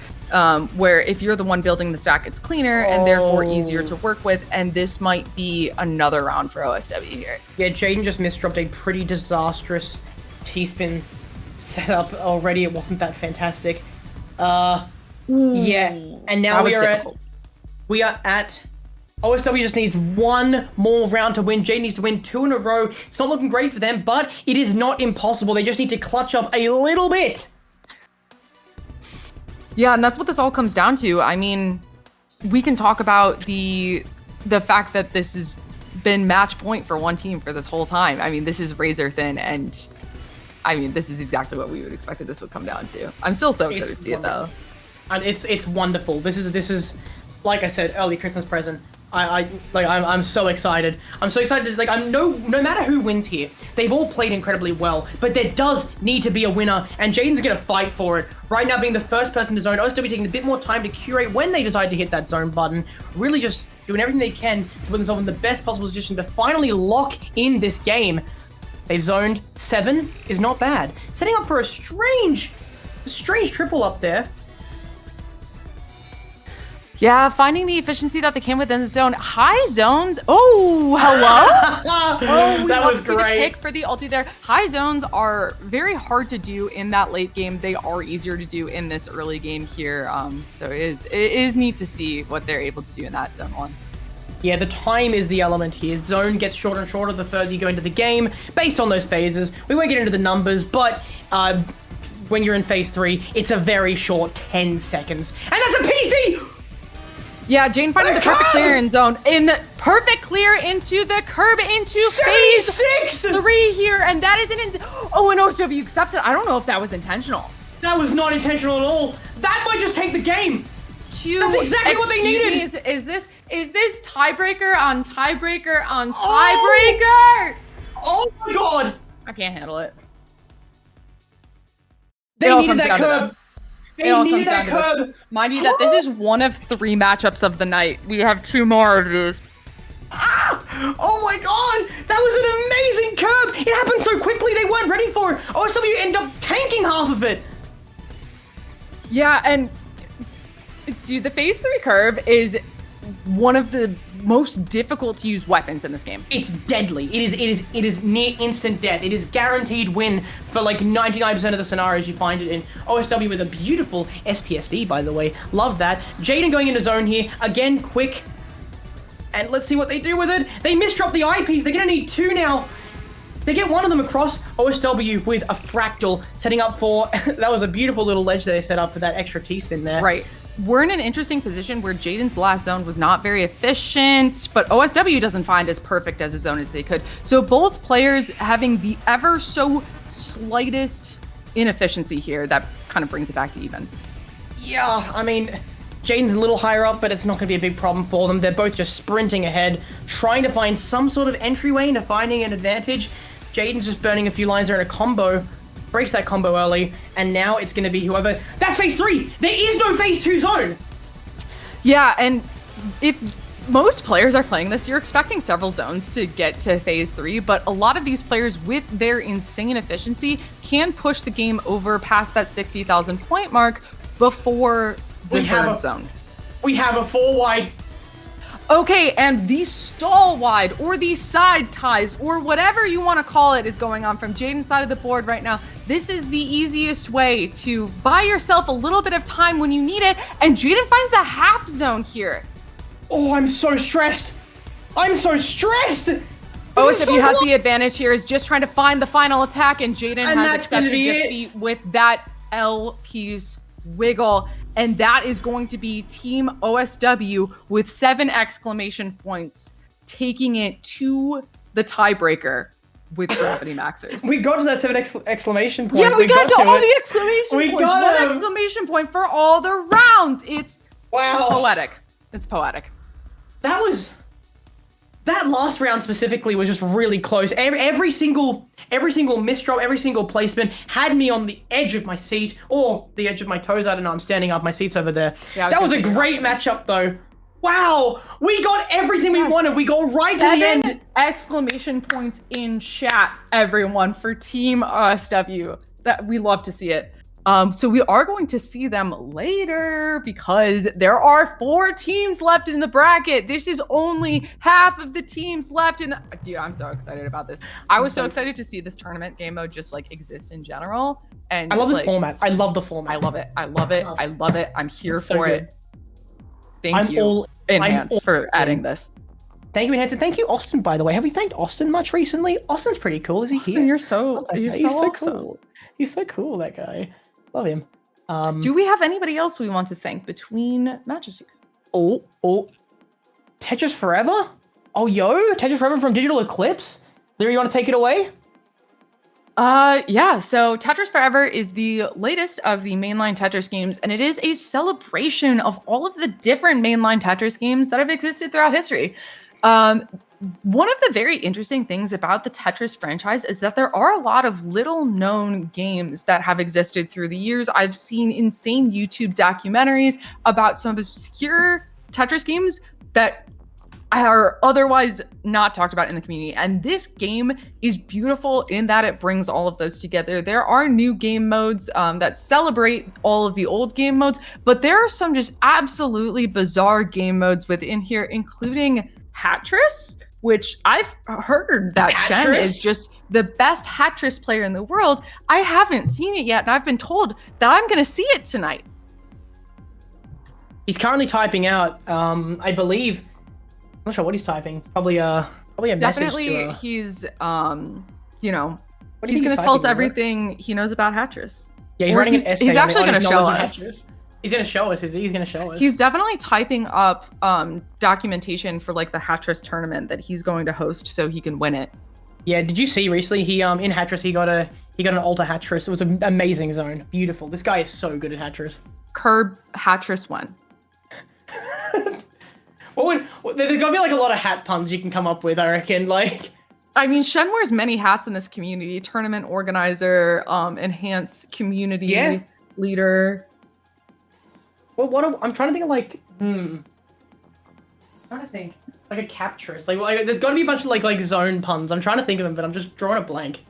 Speaker 2: where if you're the one building the stack, it's cleaner and therefore easier to work with, and this might be another round for OSW here.
Speaker 3: Yeah, Jayden just misdropped a pretty disastrous T-spin setup already. It wasn't that fantastic. Yeah, and now we are at OSW just needs one more round to win. Jayden needs to win 2 in a row. It's not looking great for them, but it is not impossible. They just need to clutch up a little bit.
Speaker 2: Yeah, and that's what this all comes down to. I mean, we can talk about the fact that this has been match point for one team for this whole time. I mean, this is razor thin, and I mean, this is exactly what we would expect that this would come down to. I'm still so excited to see it, though.
Speaker 3: And it's wonderful. This is, like I said, early Christmas present. I'm so excited. I'm so excited. Like, no matter who wins here, they've all played incredibly well, but there does need to be a winner, and Jayden's gonna fight for it. Right now, being the first person to zone, OSW taking a bit more time to curate when they decide to hit that zone button. Really just doing everything they can to put themselves in the best possible position to finally lock in this game. They've zoned 7 is not bad. Setting up for a strange triple up there.
Speaker 2: Yeah, finding the efficiency that they can within the zone. High zones. Oh, hello. Oh, we
Speaker 3: That
Speaker 2: love
Speaker 3: was
Speaker 2: to see the
Speaker 3: great.
Speaker 2: kick for the ulti there. High zones are very hard to do in that late game. They are easier to do in this early game here. So it is neat to see what they're able to do in that zone 1.
Speaker 3: Yeah, the time is the element here. Zone gets shorter and shorter the further you go into the game, based on those phases. We won't get into the numbers, but when you're in phase 3, it's a very short 10 seconds. And that's a PC!
Speaker 2: Yeah, Jayden finding the perfect clear in zone. In the perfect clear into the curb into phase
Speaker 3: 6!
Speaker 2: 3 here, and that is an oh, and OSW accepts it. I don't know if that was intentional.
Speaker 3: That was not intentional at all. That might just take the game. That's exactly what they needed.
Speaker 2: Is this tiebreaker on tiebreaker on tiebreaker?
Speaker 3: Oh my god!
Speaker 2: I can't handle it.
Speaker 3: They needed that curb. They needed that curb.
Speaker 2: Mind you that this is one of 3 matchups of the night. We have 2 more of these.
Speaker 3: Oh my god! That was an amazing curb! It happened so quickly, they weren't ready for it. OSW ended up tanking half of it.
Speaker 2: Yeah, and dude, the phase 3 curve is one of the most difficult to use weapons in this game.
Speaker 3: It's deadly. It is near instant death. It is guaranteed win for like 99% of the scenarios you find it in. OSW with a beautiful STSD, by the way. Love that. Jayden going into zone here. Again, quick. And let's see what they do with it. They misdrop the eyepiece. They're gonna need 2 now. They get one of them across. OSW with a fractal setting up for, that was a beautiful little ledge that they set up for that extra T-spin there.
Speaker 2: Right. We're in an interesting position where Jayden's last zone was not very efficient, but OSW doesn't find as perfect as a zone as they could. So both players having the ever so slightest inefficiency here, that kind of brings it back to even.
Speaker 3: Yeah, I mean, Jayden's a little higher up, but it's not going to be a big problem for them. They're both just sprinting ahead, trying to find some sort of entryway into finding an advantage. Jayden's just burning a few lines there in a combo. Breaks that combo early, and now it's going to be whoever... That's phase 3! There is no phase 2 zone!
Speaker 2: Yeah, and if most players are playing this, you're expecting several zones to get to phase 3, but a lot of these players with their insane efficiency can push the game over past that 60,000 point mark before the third zone.
Speaker 3: We have a 4-wide.
Speaker 2: Okay, and the stall wide or the side ties or whatever you want to call it is going on from Jayden's side of the board right now. This is the easiest way to buy yourself a little bit of time when you need it, and Jayden finds the half zone here.
Speaker 3: Oh, I'm so stressed. I'm so stressed.
Speaker 2: OSW has the advantage here, is just trying to find the final attack, and Jayden has accepted defeat with that L piece wiggle. And that is going to be Team OSW with 7 exclamation points, taking it to the tiebreaker with Gravity Maxers.
Speaker 3: We got to that 7 exclamation point.
Speaker 2: Yeah, we got to all the exclamation
Speaker 3: points.
Speaker 2: One exclamation point for all the rounds. It's poetic. It's poetic.
Speaker 3: That last round specifically was just really close. Every single misdrop, every single placement had me on the edge of my seat, or the edge of my toes. I don't know, I'm standing up, my seat's over there. Yeah, that was a great matchup though. Wow, we got everything we wanted. We go right to the end.
Speaker 2: 7 exclamation points in chat, everyone, for Team OSW. That we love to see it. So we are going to see them later because there are 4 teams left in the bracket. This is only half of the teams left in the... Dude, I'm so excited about this. I was so excited to see this tournament game mode just like exist in general. And
Speaker 3: I love this format. I love the format.
Speaker 2: I love it. I love it. I love it. I'm here for it. Thank you, Enhance, for adding this.
Speaker 3: Thank you, Enhance. And thank you, Austin, by the way. Have we thanked Austin much recently? Austin's pretty cool. Is he
Speaker 2: Austin,
Speaker 3: here?
Speaker 2: You're so
Speaker 3: cool. He's so cool, that guy. Love him.
Speaker 2: Do we have anybody else we want to thank between matches here?
Speaker 3: Oh. Tetris Forever? Oh, yo. Tetris Forever from Digital Eclipse? Lyra, you want to take it away?
Speaker 2: Yeah. So Tetris Forever is the latest of the mainline Tetris games, and it is a celebration of all of the different mainline Tetris games that have existed throughout history. One of the very interesting things about the Tetris franchise is that there are a lot of little known games that have existed through the years. I've seen insane YouTube documentaries about some obscure Tetris games that are otherwise not talked about in the community. And this game is beautiful in that it brings all of those together. There are new game modes that celebrate all of the old game modes, but there are some just absolutely bizarre game modes within here, including Hattress, which I've heard that Shen is just the best Hattress player in the world. I haven't seen it yet, and I've been told that I'm going to see it tonight.
Speaker 3: He's currently typing out, I believe, I'm not sure what he's typing. Probably a message
Speaker 2: Definitely,
Speaker 3: to
Speaker 2: he's, you know,
Speaker 3: What do
Speaker 2: he's
Speaker 3: you think
Speaker 2: going to tell us
Speaker 3: typing,
Speaker 2: everything he knows about Hattress.
Speaker 3: Yeah, he's
Speaker 2: Or
Speaker 3: writing an essay.
Speaker 2: He's actually
Speaker 3: on
Speaker 2: going
Speaker 3: his
Speaker 2: to show
Speaker 3: knowledge of
Speaker 2: us.
Speaker 3: Hattress. He's going to show us, is he? He's going to show us.
Speaker 2: He's definitely typing up documentation for like the Hattress tournament that he's going to host so he can win it.
Speaker 3: Yeah, did you see recently he in Hattress he got an Alta Hattress. It was an amazing zone. Beautiful. This guy is so good at Hattress.
Speaker 2: Curb Hattress won.
Speaker 3: There's gonna be like a lot of hat puns you can come up with, I reckon. Like,
Speaker 2: I mean, Shen wears many hats in this community: tournament organizer, enhance community leader.
Speaker 3: Well, I'm trying to think of like, I'm trying to think like a captress. Like there's got to be a bunch of like zone puns. I'm trying to think of them, but I'm just drawing a blank.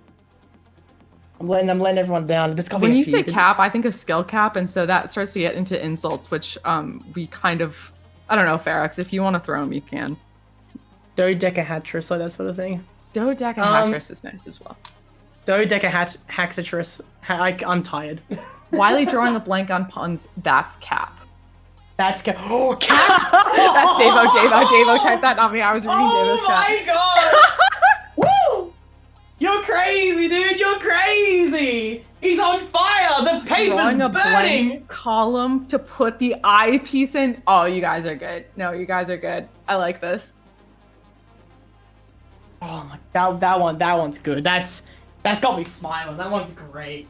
Speaker 3: I'm letting everyone down. This
Speaker 2: When you say cap, I think of skill cap, and so that starts to get into insults, which we kind of. I don't know, Ferox, if you want to throw him, you can.
Speaker 3: Dodecahattress, like that sort of thing.
Speaker 2: Dodecahattress is nice as well.
Speaker 3: Dodecahattress. I'm tired.
Speaker 2: Wiley drawing a blank on puns, that's cap.
Speaker 3: That's cap. Oh, cap!
Speaker 2: That's Davo type that, not me. I was reading Davo's chat.
Speaker 3: Oh my god! Woo! You're crazy, dude! You're crazy! He's on fire! The paper's
Speaker 2: Drawing a
Speaker 3: burning!
Speaker 2: blank column to put the eyepiece in. Oh, you guys are good. No, you guys are good. I like this.
Speaker 3: Oh my, that one's good. That's got me smiling. That one's great.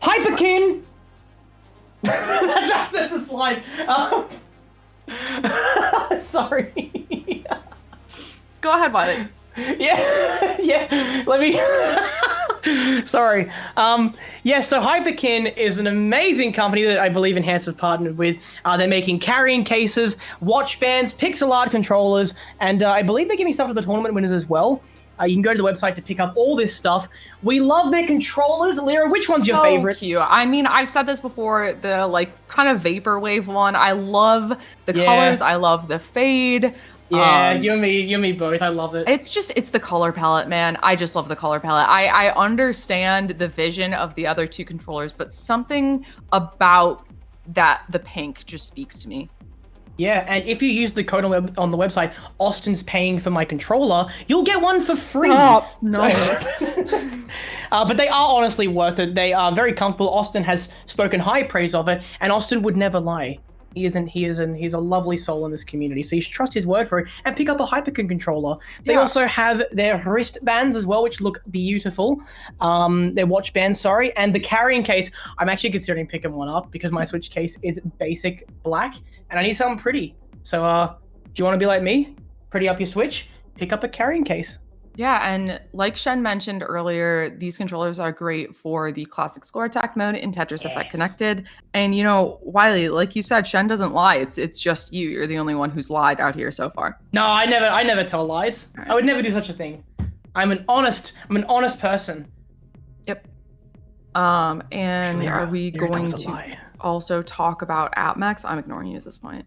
Speaker 3: Hyperkin! that's the slide. Sorry.
Speaker 2: Go ahead, Wiley.
Speaker 3: Yeah. Let me. Sorry. Yeah. So Hyperkin is an amazing company that I believe Enhance have partnered with. They're making carrying cases, watch bands, pixel art controllers, and I believe they're giving stuff to the tournament winners as well. You can go to the website to pick up all this stuff. We love their controllers. Lyra, which one's your favorite?
Speaker 2: Cute. I mean, I've said this before, the like kind of vaporwave one. I love the colors. I love the fade.
Speaker 3: Yeah, you and me both. I love it.
Speaker 2: It's the color palette, man. I just love the color palette. I understand the vision of the other two controllers, but something about the pink just speaks to me.
Speaker 3: Yeah, and if you use the code on the website, Austin's paying for my controller, you'll get one for free.
Speaker 2: Stop. No.
Speaker 3: But they are honestly worth it. They are very comfortable. Austin has spoken high praise of it, and Austin would never lie. He's a lovely soul in this community, so you should trust his word for it and pick up a Hyperkin controller. They also have their wristbands as well, which look beautiful. Their watch bands, sorry, and the carrying case. I'm actually considering picking one up because my Switch case is basic black, and I need something pretty. So, do you want to be like me? Pretty up your Switch? Pick up a carrying case.
Speaker 2: Yeah, and like Shen mentioned earlier, these controllers are great for the classic score attack mode in Tetris Effect Connected. And you know, Wiley, like you said, Shen doesn't lie. It's just you. You're the only one who's lied out here so far.
Speaker 3: No, I never tell lies. Right. I would never do such a thing. I'm an honest person.
Speaker 2: Yep. And Lyra, are we going to also talk about AppMax? I'm ignoring you at this point.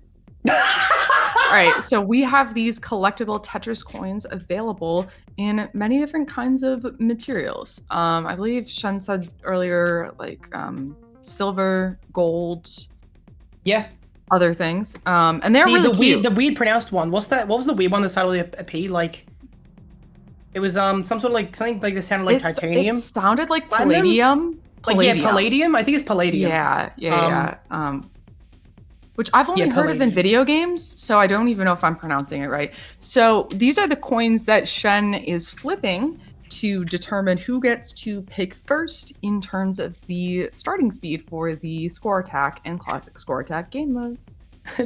Speaker 2: All right, so we have these collectible Tetris coins available in many different kinds of materials. I believe Shen said earlier, like silver, gold, other things. And they're really cute.
Speaker 3: The weird pronounced one. What was the weird one that started with a P? Like, it was some sort of like something like this sounded like titanium.
Speaker 2: It sounded like palladium.
Speaker 3: Like palladium. I think it's palladium.
Speaker 2: Yeah. Which I've only heard of in video games, so I don't even know if I'm pronouncing it right. So these are the coins that Shen is flipping to determine who gets to pick first in terms of the starting speed for the score attack and classic score attack game modes.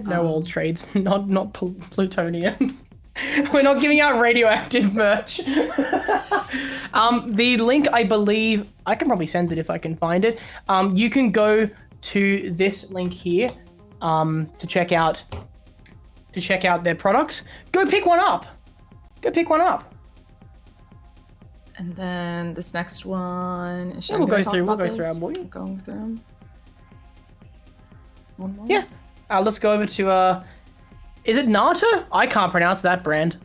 Speaker 3: No old trades, not plutonium. We're not giving out radioactive merch. The link, I believe, I can probably send it if I can find it. You can go to this link here. to check out their products, go pick one up. Go pick one up.
Speaker 2: And then this next one.
Speaker 3: Yeah, we'll go through our boy.
Speaker 2: Going through them. One more.
Speaker 3: Yeah. Let's go over to is it Nata? I can't pronounce that brand.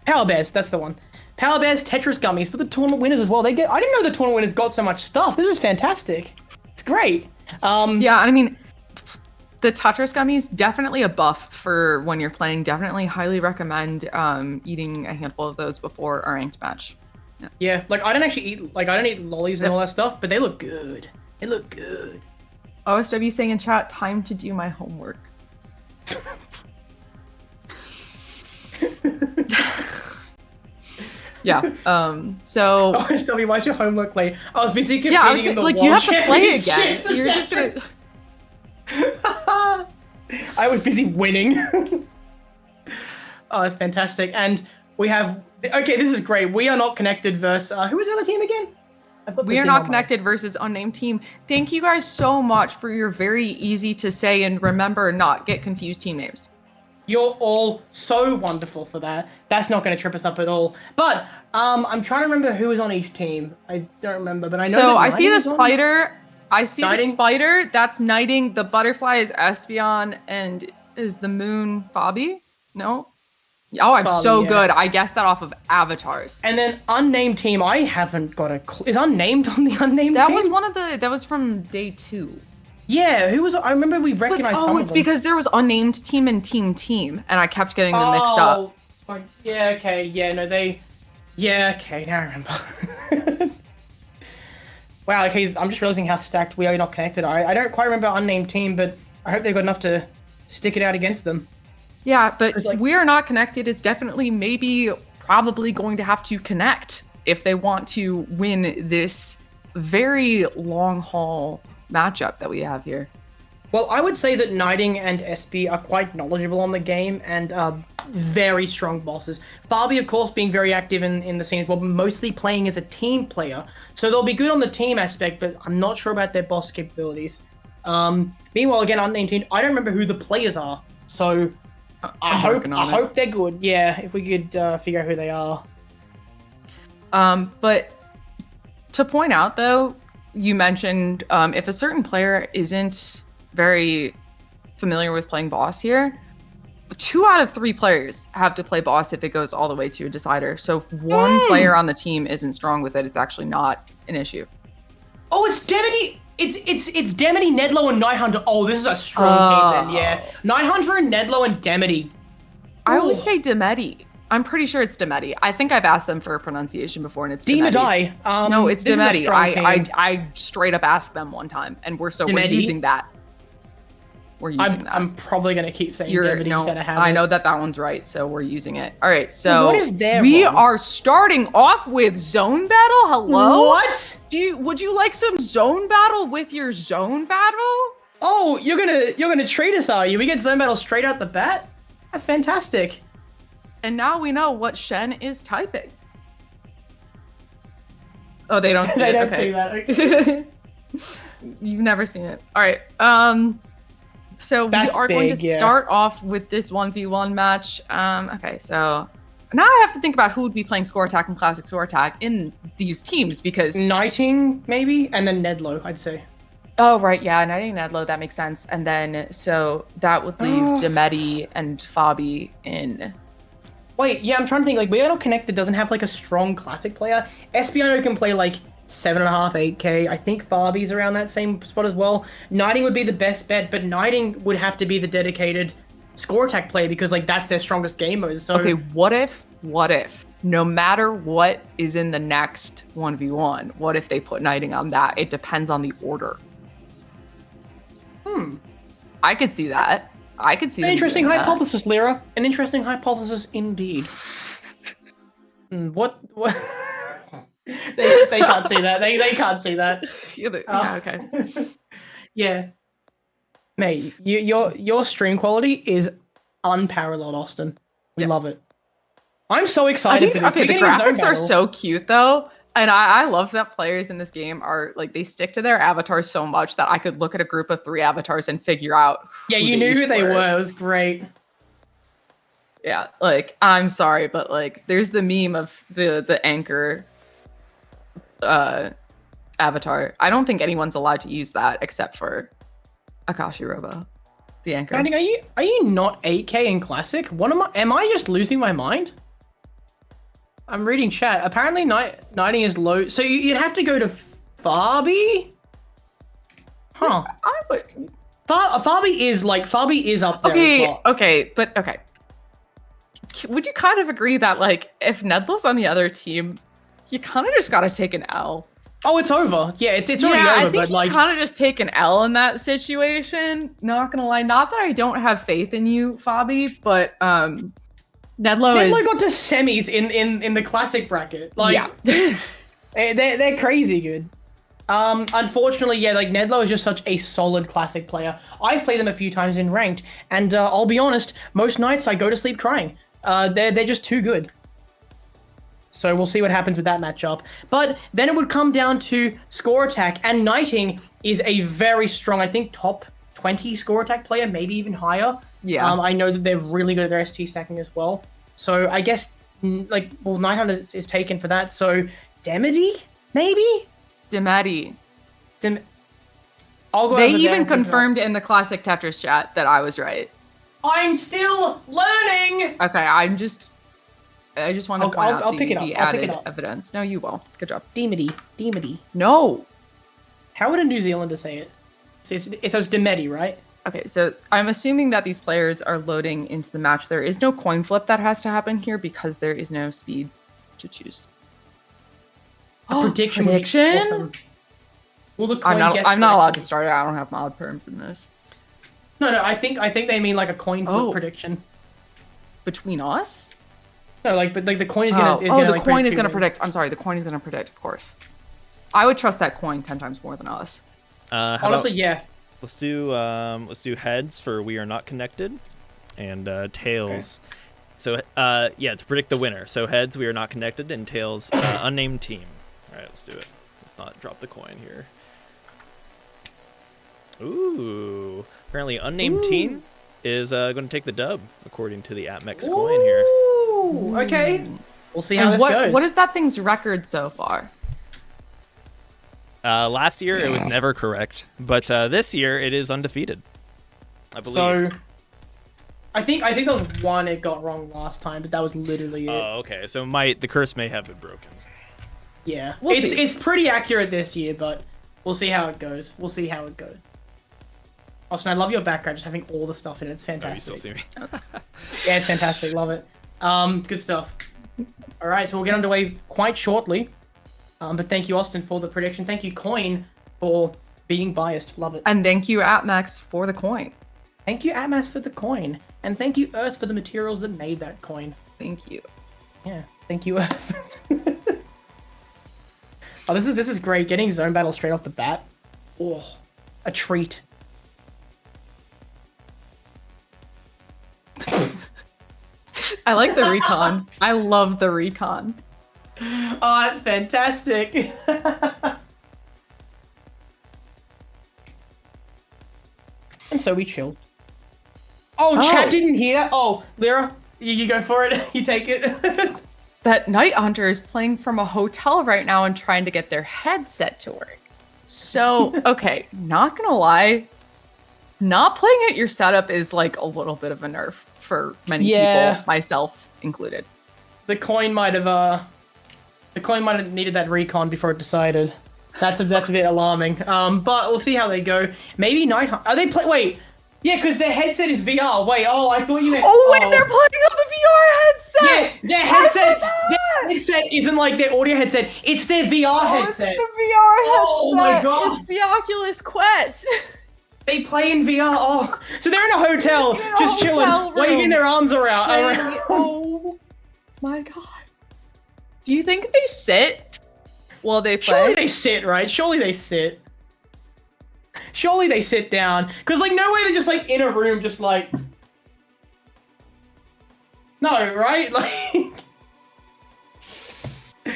Speaker 3: Power Bears, that's the one. Power Bears Tetris gummies for the tournament winners as well. I didn't know the tournament winners got so much stuff. This is fantastic. It's great.
Speaker 2: Yeah, I mean, the Tetris gummies, definitely a buff for when you're playing. Definitely highly recommend eating a handful of those before a ranked match.
Speaker 3: Yeah, like I don't eat lollies and all that stuff, but they look good. They look good.
Speaker 2: OSW saying in chat, time to do my homework. Yeah. So.
Speaker 3: OSW, why's your homework late? I was busy competing in the
Speaker 2: like
Speaker 3: World
Speaker 2: you have to play again.
Speaker 3: Championships.
Speaker 2: So you're just gonna.
Speaker 3: I was busy winning. Oh, that's fantastic. And we have. Okay, this is great. We are not connected versus. Who was the other team again?
Speaker 2: We are not connected versus unnamed team. Thank you guys so much for your very easy to say and remember not get confused team names.
Speaker 3: You're all so wonderful for that. That's not going to trip us up at all. But I'm trying to remember who was on each team. I don't remember, but I know.
Speaker 2: So I see the spider. I see the spider. That's knighting. The butterfly is Espy, and is the moon Fabi? No. Oh, I'm
Speaker 3: Fabi,
Speaker 2: so
Speaker 3: yeah.
Speaker 2: good. I guessed that off of avatars.
Speaker 3: And then unnamed team. I haven't got a clue. Is unnamed on the unnamed
Speaker 2: That
Speaker 3: team?
Speaker 2: was one of the. That was from day 2.
Speaker 3: Yeah, who was? I remember we recognized.
Speaker 2: But,
Speaker 3: some of
Speaker 2: it's
Speaker 3: them.
Speaker 2: because there was unnamed team and team, and I kept getting them mixed up.
Speaker 3: Oh, yeah. Okay. Yeah. No, they. Yeah. Okay. Now I remember. Wow. Okay. I'm just realizing how stacked we are not connected. I don't quite remember unnamed team, but I hope they've got enough to stick it out against them.
Speaker 2: Yeah, but
Speaker 3: Like,
Speaker 2: we are not connected is definitely probably going to have to connect if they want to win this very long haul matchup that we have here.
Speaker 3: Well, I would say that Knighting and Espy are quite knowledgeable on the game and very strong bosses. Fabi, of course, being very active in the scene as well, but mostly playing as a team player. So they'll be good on the team aspect, but I'm not sure about their boss capabilities. Meanwhile, again, unnamed team, I don't remember who the players are. So I hope they're good. Yeah, if we could figure out who they are.
Speaker 2: But to point out, though, you mentioned if a certain player isn't very familiar with playing boss here, 2 out of 3 players have to play boss if it goes all the way to a decider. So if one player on the team isn't strong with it, it's actually not an issue.
Speaker 3: Oh, it's Demedi. It's Demedi, Nedlo, and Night Hunter. Oh, this is a strong team then. Yeah, Night Hunter and Nedlo and Demedi.
Speaker 2: I always say Demedi. I'm pretty sure it's Demedi. I think I've asked them for a pronunciation before, and it's Demedi. No, it's Demedi. I straight up asked them one time, and we're using that. We're using that.
Speaker 3: I'm probably gonna keep saying Demedi instead of having.
Speaker 2: I know that one's right, so we're using it. All right, so
Speaker 3: what is their
Speaker 2: we
Speaker 3: one?
Speaker 2: are starting off with zone battle. Hello.
Speaker 3: What?
Speaker 2: Would you like some zone battle with your zone battle?
Speaker 3: Oh, you're gonna treat us, are you? We get zone battle straight out the bat. That's fantastic.
Speaker 2: And now we know what Shen is typing. Oh, they don't see
Speaker 3: They
Speaker 2: it.
Speaker 3: don't see that. Okay.
Speaker 2: You've never seen it. All right. So
Speaker 3: That's
Speaker 2: we are going to
Speaker 3: big, yeah.
Speaker 2: start off with this 1v1 match. Okay, so now I have to think about who would be playing Score Attack and Classic Score Attack in these teams because...
Speaker 3: Knighting, maybe? And then Nedlo, I'd say.
Speaker 2: Oh, right, yeah, Knighting Nedlo, that makes sense. And then, so that would leave Demedi and Fabi in...
Speaker 3: Wait, yeah, I'm trying to think. Like, We Are Not Connected doesn't have, like, a strong classic player. Espy can play, like, 7.5, 8K. I think Fabi's around that same spot as well. Knighting would be the best bet, but Knighting would have to be the dedicated Score Attack player because, like, that's their strongest game mode. So
Speaker 2: Okay, what if, no matter what is in the next 1v1, what if they put Knighting on that? It depends on the order. I could see that. I could see
Speaker 3: an
Speaker 2: them
Speaker 3: interesting
Speaker 2: doing that.
Speaker 3: hypothesis, Lyra. An interesting hypothesis indeed. What? they can't see that. They can't see that.
Speaker 2: Yeah, okay.
Speaker 3: Yeah. Mate, your stream quality is unparalleled, Austin. We love it. I'm so excited for this.
Speaker 2: Okay, the graphics are so cute though. And I love that players in this game are like they stick to their avatars so much that I could look at a group of 3 avatars and figure out.
Speaker 3: Yeah, you knew who they were. It was great.
Speaker 2: Yeah, like I'm sorry, but like there's the meme of the anchor avatar. I don't think anyone's allowed to use that except for Akashi Robo, the anchor.
Speaker 3: Grinding, are you not 8K in Classic? What am I just losing my mind? I'm reading chat. Apparently, Knighting is low. So you'd have to go to Fabi? Huh.
Speaker 2: I would...
Speaker 3: Fabi is up there as well.
Speaker 2: Okay. Would you kind of agree that, like, if Nedlo's on the other team, you kind of just got to take an L?
Speaker 3: Oh, it's over. Yeah, it's already over.
Speaker 2: I think
Speaker 3: but
Speaker 2: you
Speaker 3: like,
Speaker 2: kind of just take an L in that situation. Not gonna lie, not that I don't have faith in you, Fabi, but Nedlo
Speaker 3: got to semis in the Classic bracket. Like,
Speaker 2: yeah.
Speaker 3: they're crazy good. Unfortunately, yeah, like Nedlo is just such a solid Classic player. I've played them a few times in ranked, and I'll be honest, most nights I go to sleep crying. They're just too good. So we'll see what happens with that matchup. But then it would come down to score attack, and Knighting is a very strong, I think, top 20 score attack player, maybe even higher.
Speaker 2: Yeah.
Speaker 3: I know that they're really good at their ST stacking as well. So I guess, like, well, 900 is taken for that. So Demedi, maybe?
Speaker 2: Demedi.
Speaker 3: I'll go
Speaker 2: They
Speaker 3: over there
Speaker 2: even
Speaker 3: and
Speaker 2: confirmed in the Classic Tetris chat that I was right.
Speaker 3: I'm still learning!
Speaker 2: Okay, I just want to point out
Speaker 3: I'll pick it up.
Speaker 2: the
Speaker 3: I'll pick it
Speaker 2: added
Speaker 3: up.
Speaker 2: evidence. No, you will. Good job.
Speaker 3: Demedi.
Speaker 2: No.
Speaker 3: How would a New Zealander say it? It says Demedi, right?
Speaker 2: Okay, so I'm assuming that these players are loading into the match. There is no coin flip that has to happen here because there is no speed to choose.
Speaker 3: A prediction would be awesome. Will the coin guess
Speaker 2: I'm not allowed to
Speaker 3: correctly?
Speaker 2: start it. I don't have mod perms in this.
Speaker 3: No, I think they mean like a coin flip prediction.
Speaker 2: Between us?
Speaker 3: No, but the coin is gonna.
Speaker 2: The coin is gonna predict. I'm sorry, the coin is gonna predict, of course. I would trust that coin 10 times more than us.
Speaker 3: Honestly, yeah.
Speaker 1: Let's do heads for we are not connected, and tails.
Speaker 3: Okay.
Speaker 1: So to predict the winner. So heads, we are not connected, and tails, unnamed team. All right, let's do it. Let's not drop the coin here. Ooh, apparently unnamed team is going to take the dub according to the AtMex coin here.
Speaker 3: Ooh, okay. We'll see how this goes.
Speaker 2: What is that thing's record so far?
Speaker 1: Last year it was never correct, but this year it is undefeated, I believe.
Speaker 3: So, I think there was one it got wrong last time, but that was literally it.
Speaker 1: Oh, okay. So the curse may have been broken.
Speaker 3: Yeah,
Speaker 2: We'll see.
Speaker 3: It's pretty accurate this year, but we'll see how it goes. Austin, I love your background, just having all the stuff in it. It's fantastic.
Speaker 1: Oh, you still see me?
Speaker 3: Yeah, it's fantastic. Love it. Good stuff. All right, so we'll get underway quite shortly. But thank you, Austin, for the prediction. Thank you, Coin, for being biased. Love it.
Speaker 2: And thank you, AtMax, for the coin.
Speaker 3: Thank you, Atmas, for the coin. And thank you, Earth, for the materials that made that coin.
Speaker 2: Thank you.
Speaker 3: Yeah, thank you, Earth. Oh, this is great. Getting zone battle straight off the bat. Oh, a treat.
Speaker 2: I like the recon. I love the recon.
Speaker 3: Oh, that's fantastic. And so we chilled. Oh, chat didn't hear. Oh, Lyra, you go for it. You take it.
Speaker 2: That Night Hunter is playing from a hotel right now and trying to get their headset to work. So, okay, not gonna lie, not playing at your setup is like a little bit of a nerf for many people, myself included.
Speaker 3: The coin might have needed that recon before it decided. That's a bit alarming. But we'll see how they go. Maybe Night Hunter. Are they wait? Yeah, because their headset is VR. Wait, I thought you meant.
Speaker 2: Oh wait, they're playing on the VR headset.
Speaker 3: Yeah, their headset isn't like their audio headset. It's their VR headset.
Speaker 2: It's the VR headset.
Speaker 3: Oh my god.
Speaker 2: It's the Oculus Quest.
Speaker 3: They play in VR. Oh, so they're in a hotel, just chilling, waving their arms around.
Speaker 2: Oh my god. Do you think they sit while they play?
Speaker 3: Surely they sit, right? Surely they sit. Surely they sit down. Because, like, no way they're just, like, in a room just, like... No, right? Like...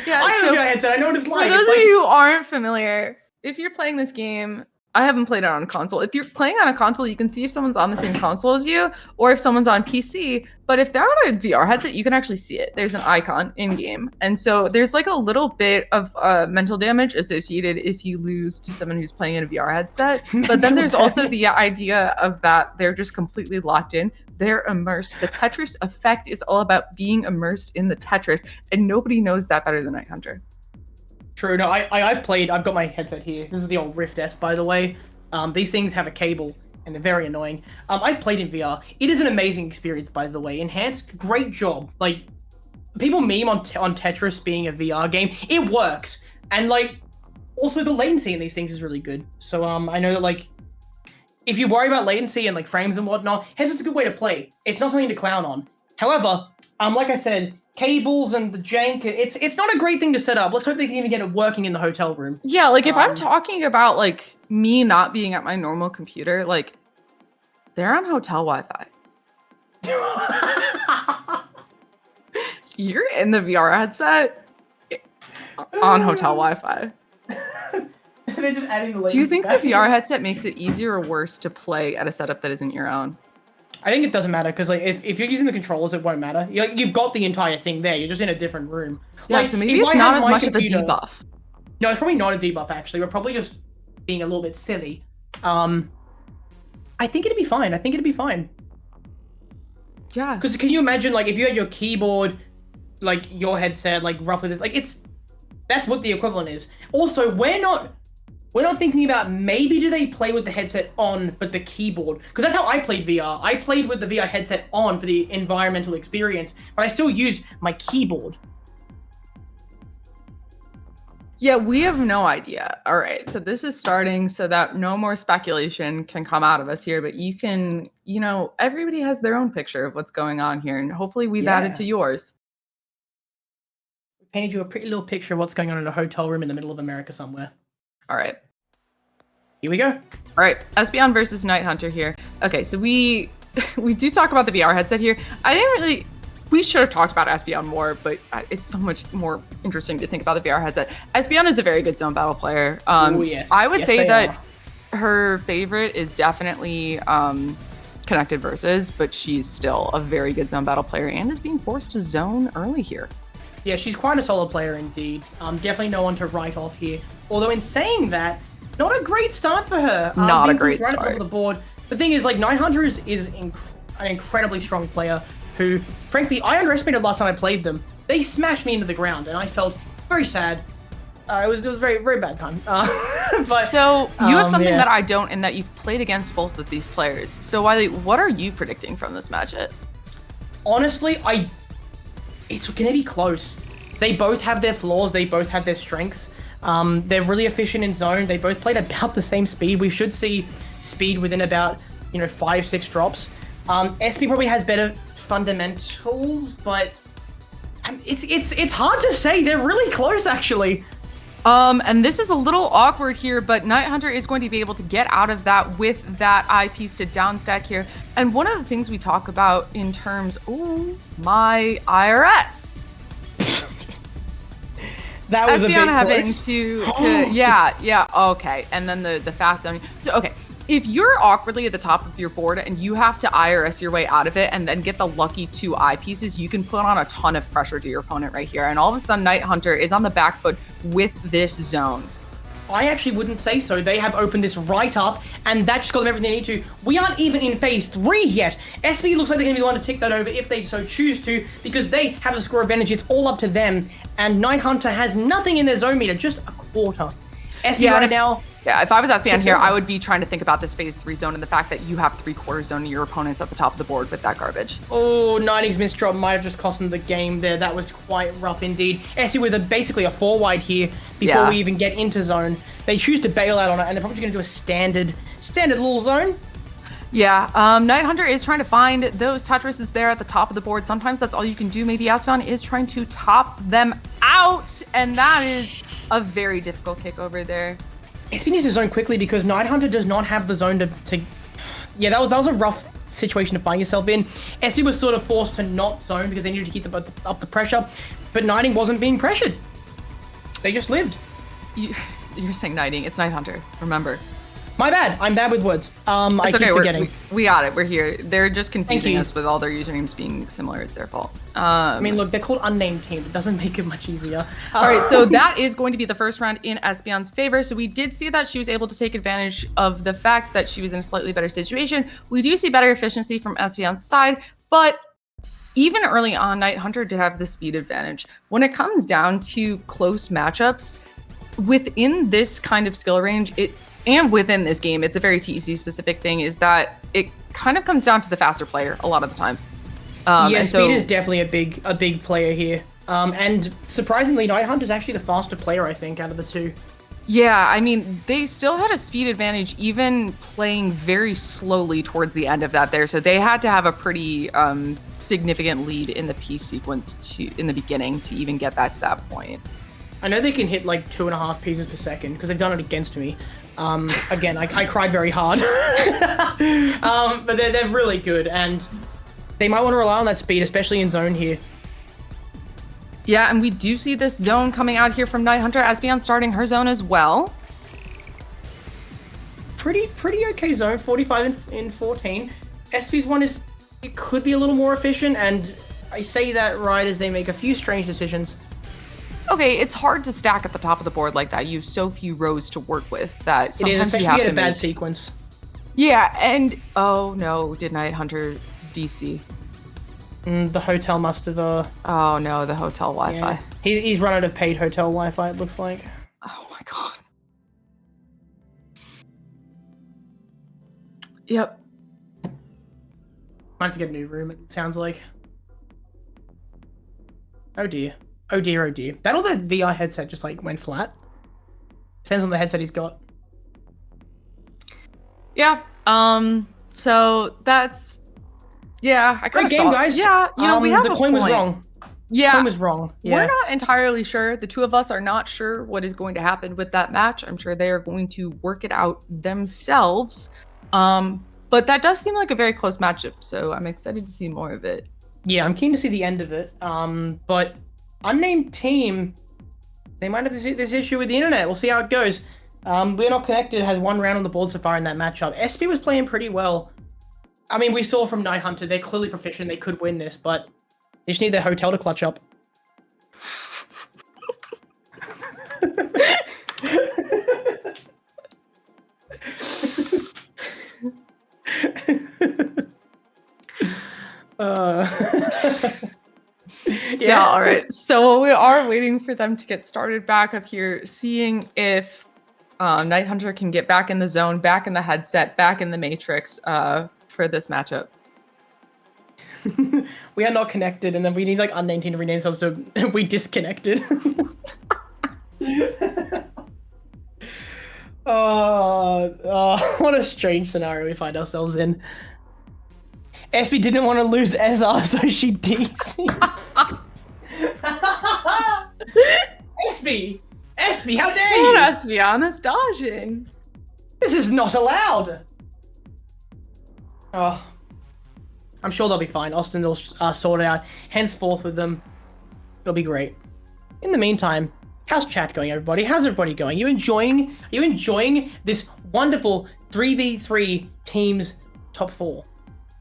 Speaker 2: Yeah,
Speaker 3: I have
Speaker 2: so
Speaker 3: a VR headset. I know what it's like.
Speaker 2: For those
Speaker 3: It's
Speaker 2: of
Speaker 3: like-
Speaker 2: you who aren't familiar, if you're playing this game, I haven't played it on a console. If you're playing on a console, you can see if someone's on the same console as you or if someone's on PC. But if they're on a VR headset, you can actually see it. There's an icon in game. And so there's like a little bit of mental damage associated if you lose to someone who's playing in a VR headset. But then there's also the idea of that they're just completely locked in. They're immersed. The Tetris effect is all about being immersed in the Tetris. And nobody knows that better than Night Hunter.
Speaker 3: True. No, I've played. I've got my headset here. This is the old Rift S, by the way. These things have a cable, and they're very annoying. I've played in VR. It is an amazing experience, by the way. Enhanced, great job. Like, people meme on Tetris being a VR game. It works, and like, also the latency in these things is really good. So I know that like, if you worry about latency and like frames and whatnot, headset's a good way to play. It's not something to clown on. However, like I said, cables and the jank, it's not a great thing to set up. Let's hope they can even get it working in the hotel room.
Speaker 2: Yeah, like if I'm talking about like me not being at my normal computer, like they're on hotel Wi-Fi. You're in the VR headset on hotel Wi-Fi.
Speaker 3: They're just adding the
Speaker 2: Do you think the VR headset makes it easier or worse to play at a setup that isn't your own?
Speaker 3: I think it doesn't matter because like if you're using the controllers, it won't matter. You've got the entire thing there. You're just in a different room.
Speaker 2: Yeah,
Speaker 3: like,
Speaker 2: so maybe it's not as much of a debuff.
Speaker 3: No, it's probably not a debuff actually. We're probably just being a little bit silly. I think it'd be fine.
Speaker 2: Yeah.
Speaker 3: Because can you imagine like if you had your keyboard, like your headset, like roughly this, like that's what the equivalent is. Also, we're not thinking about maybe do they play with the headset on, but the keyboard? Because that's how I played VR. I played with the VR headset on for the environmental experience, but I still used my keyboard.
Speaker 2: Yeah, we have no idea. All right, so this is starting so that no more speculation can come out of us here, but you can, everybody has their own picture of what's going on here, and hopefully we've added to yours.
Speaker 3: We painted you a pretty little picture of what's going on in a hotel room in the middle of America somewhere.
Speaker 2: All right.
Speaker 3: Here we go.
Speaker 2: All right, Espy versus Night Hunter here. Okay, so we do talk about the VR headset here. We should have talked about Espy more, but it's so much more interesting to think about the VR headset. Espy is a very good zone battle player.
Speaker 3: Oh, yes.
Speaker 2: I would
Speaker 3: Yes,
Speaker 2: say
Speaker 3: they
Speaker 2: that
Speaker 3: are.
Speaker 2: her favorite is definitely Connected Versus, but she's still a very good zone battle player and is being forced to zone early here.
Speaker 3: Yeah, she's quite a solid player indeed. Definitely no one to write off here. Although in saying that, not a great start for her.
Speaker 2: Not a great
Speaker 3: right
Speaker 2: start.
Speaker 3: Off the board. The thing is, like, Night Hunter is an incredibly strong player who, frankly, I underestimated last time I played them. They smashed me into the ground, and I felt very sad. It was a very, very bad time. But,
Speaker 2: so you have something
Speaker 3: yeah.
Speaker 2: that I don't, in that you've played against both of these players. So Wiley, what are you predicting from this matchup?
Speaker 3: Honestly, it's gonna be close. They both have their flaws. They both have their strengths. They're really efficient in zone. They both played about the same speed. We should see speed within about 5-6 drops. Espy probably has better fundamentals, but it's hard to say. They're really close, actually.
Speaker 2: And this is a little awkward here, but Night Hunter is going to be able to get out of that with that eyepiece to downstack here. And one of the things we talk about in terms, my IRS.
Speaker 3: That was a bit
Speaker 2: having
Speaker 3: close.
Speaker 2: yeah, okay. And then the fast zoning. So, okay. If you're awkwardly at the top of your board and you have to IRS your way out of it and then get the lucky 2 eyepieces, you can put on a ton of pressure to your opponent right here. And all of a sudden, Night Hunter is on the back foot with this zone.
Speaker 3: I actually wouldn't say so. They have opened this right up, and that just got them everything they need to. We aren't even in phase 3 yet. Espy looks like they're going to be the one to tick that over if they so choose to, because they have the score advantage. It's all up to them. And Night Hunter has nothing in their zone meter, just a quarter. Espy right now...
Speaker 2: Yeah, if I was Espy here, I would be trying to think about this phase 3 zone and the fact that you have 3/4 zone and your opponent's at the top of the board with that garbage.
Speaker 3: Oh, 90's missed drop might have just cost them the game there. That was quite rough indeed. Espy with basically a 4-wide here before we even get into zone. They choose to bail out on it, and they're probably going to do a standard little zone.
Speaker 2: Yeah, Night Hunter is trying to find those Tetrises there at the top of the board. Sometimes that's all you can do. Maybe Espy is trying to top them out, and that is a very difficult kick over there.
Speaker 3: Espy needs to zone quickly because Night Hunter does not have the zone to... Yeah, that was a rough situation to find yourself in. Espy was sort of forced to not zone because they needed to keep up the pressure, but Nighting wasn't being pressured. They just lived.
Speaker 2: You're saying Nighting. It's Night Hunter. Remember.
Speaker 3: My bad. I'm bad with words. I keep forgetting.
Speaker 2: We got it. We're here. They're just confusing us with all their usernames being similar. It's their fault.
Speaker 3: I mean, look, they're called Unnamed Team. It doesn't make it much easier.
Speaker 2: All right, so that is going to be the first round in Espion's favor. So we did see that she was able to take advantage of the fact that she was in a slightly better situation. We do see better efficiency from Espion's side, but even early on, Night Hunter did have the speed advantage. When it comes down to close matchups, within this kind of skill range, and within this game, it's a very TEC specific thing, is that it kind of comes down to the faster player a lot of the times.
Speaker 3: Yeah, speed is definitely a big player here. And surprisingly, Night Hunter is actually the faster player, I think, out of the two.
Speaker 2: Yeah, I mean, they still had a speed advantage, even playing very slowly towards the end of that there. So they had to have a pretty significant lead in the piece sequence in the beginning to even get that to that point.
Speaker 3: I know they can hit like 2.5 pieces per second because they've done it against me. Again, I cried very hard. But they're really good, and they might want to rely on that speed, especially in zone here.
Speaker 2: Yeah, and we do see this zone coming out here from Night Hunter. Espy starting her zone as well.
Speaker 3: Pretty okay zone, 45 in 14. Espy's one it could be a little more efficient, and I say that right as they make a few strange decisions.
Speaker 2: Okay, it's hard to stack at the top of the board like that. You have so few rows to work with that sometimes
Speaker 3: it is, especially
Speaker 2: you have
Speaker 3: if you
Speaker 2: to
Speaker 3: get a bad
Speaker 2: make...
Speaker 3: sequence.
Speaker 2: Yeah, and oh no, did Night Hunter DC?
Speaker 3: The hotel must have.
Speaker 2: Oh no, the hotel Wi-Fi.
Speaker 3: Yeah. He's run out of paid hotel Wi-Fi. It looks like.
Speaker 2: Oh my god. Yep.
Speaker 3: Might have to get a new room. It sounds like. Oh dear. Oh dear, oh dear. That or the VR headset just like went flat. Depends on the headset he's got.
Speaker 2: Yeah. So that's I kind
Speaker 3: Great
Speaker 2: of
Speaker 3: game,
Speaker 2: saw.
Speaker 3: guys.
Speaker 2: Yeah. You know, we have
Speaker 3: the coin was wrong.
Speaker 2: Yeah.
Speaker 3: The coin was wrong. Yeah.
Speaker 2: We're not entirely sure. The two of us are not sure what is going to happen with that match. I'm sure they are going to work it out themselves. But that does seem like a very close matchup. So I'm excited to see more of it.
Speaker 3: Yeah, I'm keen to see the end of it. But Unnamed Team, they might have this issue with the internet. We'll see how it goes. We're Not Connected has one round on the board so far in that matchup. Espy was playing pretty well. I mean, we saw from Night Hunter, they're clearly proficient. They could win this, but they just need their hotel to clutch up.
Speaker 2: Yeah, all right. So we are waiting for them to get started back up here, seeing if Night Hunter can get back in the zone, back in the headset, back in the matrix for this matchup.
Speaker 3: We are not connected, and then we need like Unnamed Team to rename themselves so we disconnected. Oh, what a strange scenario we find ourselves in. Espy didn't want to lose SR, so she DC. Espy, how dare you?
Speaker 2: Espy on this dodging.
Speaker 3: This is not allowed. Oh, I'm sure they'll be fine. Austin will sort it out. Henceforth with them, it'll be great. In the meantime, how's chat going, everybody? How's everybody going? Are you enjoying this wonderful 3v3 teams top 4?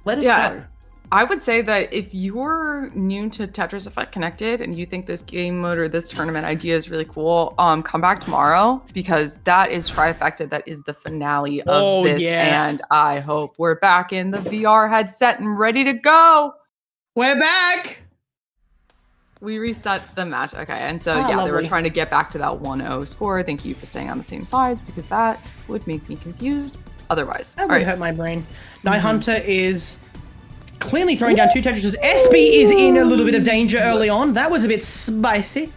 Speaker 3: Let us know.
Speaker 2: I would say that if you're new to Tetris Effect Connected and you think this game mode or this tournament idea is really cool, come back tomorrow because that is Trifecta. That is the finale of this.
Speaker 3: Yeah.
Speaker 2: And I hope we're back in the VR headset and ready to go.
Speaker 3: We're back.
Speaker 2: We reset the match. Okay. And so,
Speaker 3: They
Speaker 2: were trying to get back to that 1-0 score. Thank you for staying on the same sides because that would make me confused otherwise.
Speaker 3: That would hurt my brain. Night Hunter is clearly throwing down 2 Tetrises. Espy is in a little bit of danger early on. That was a bit spicy.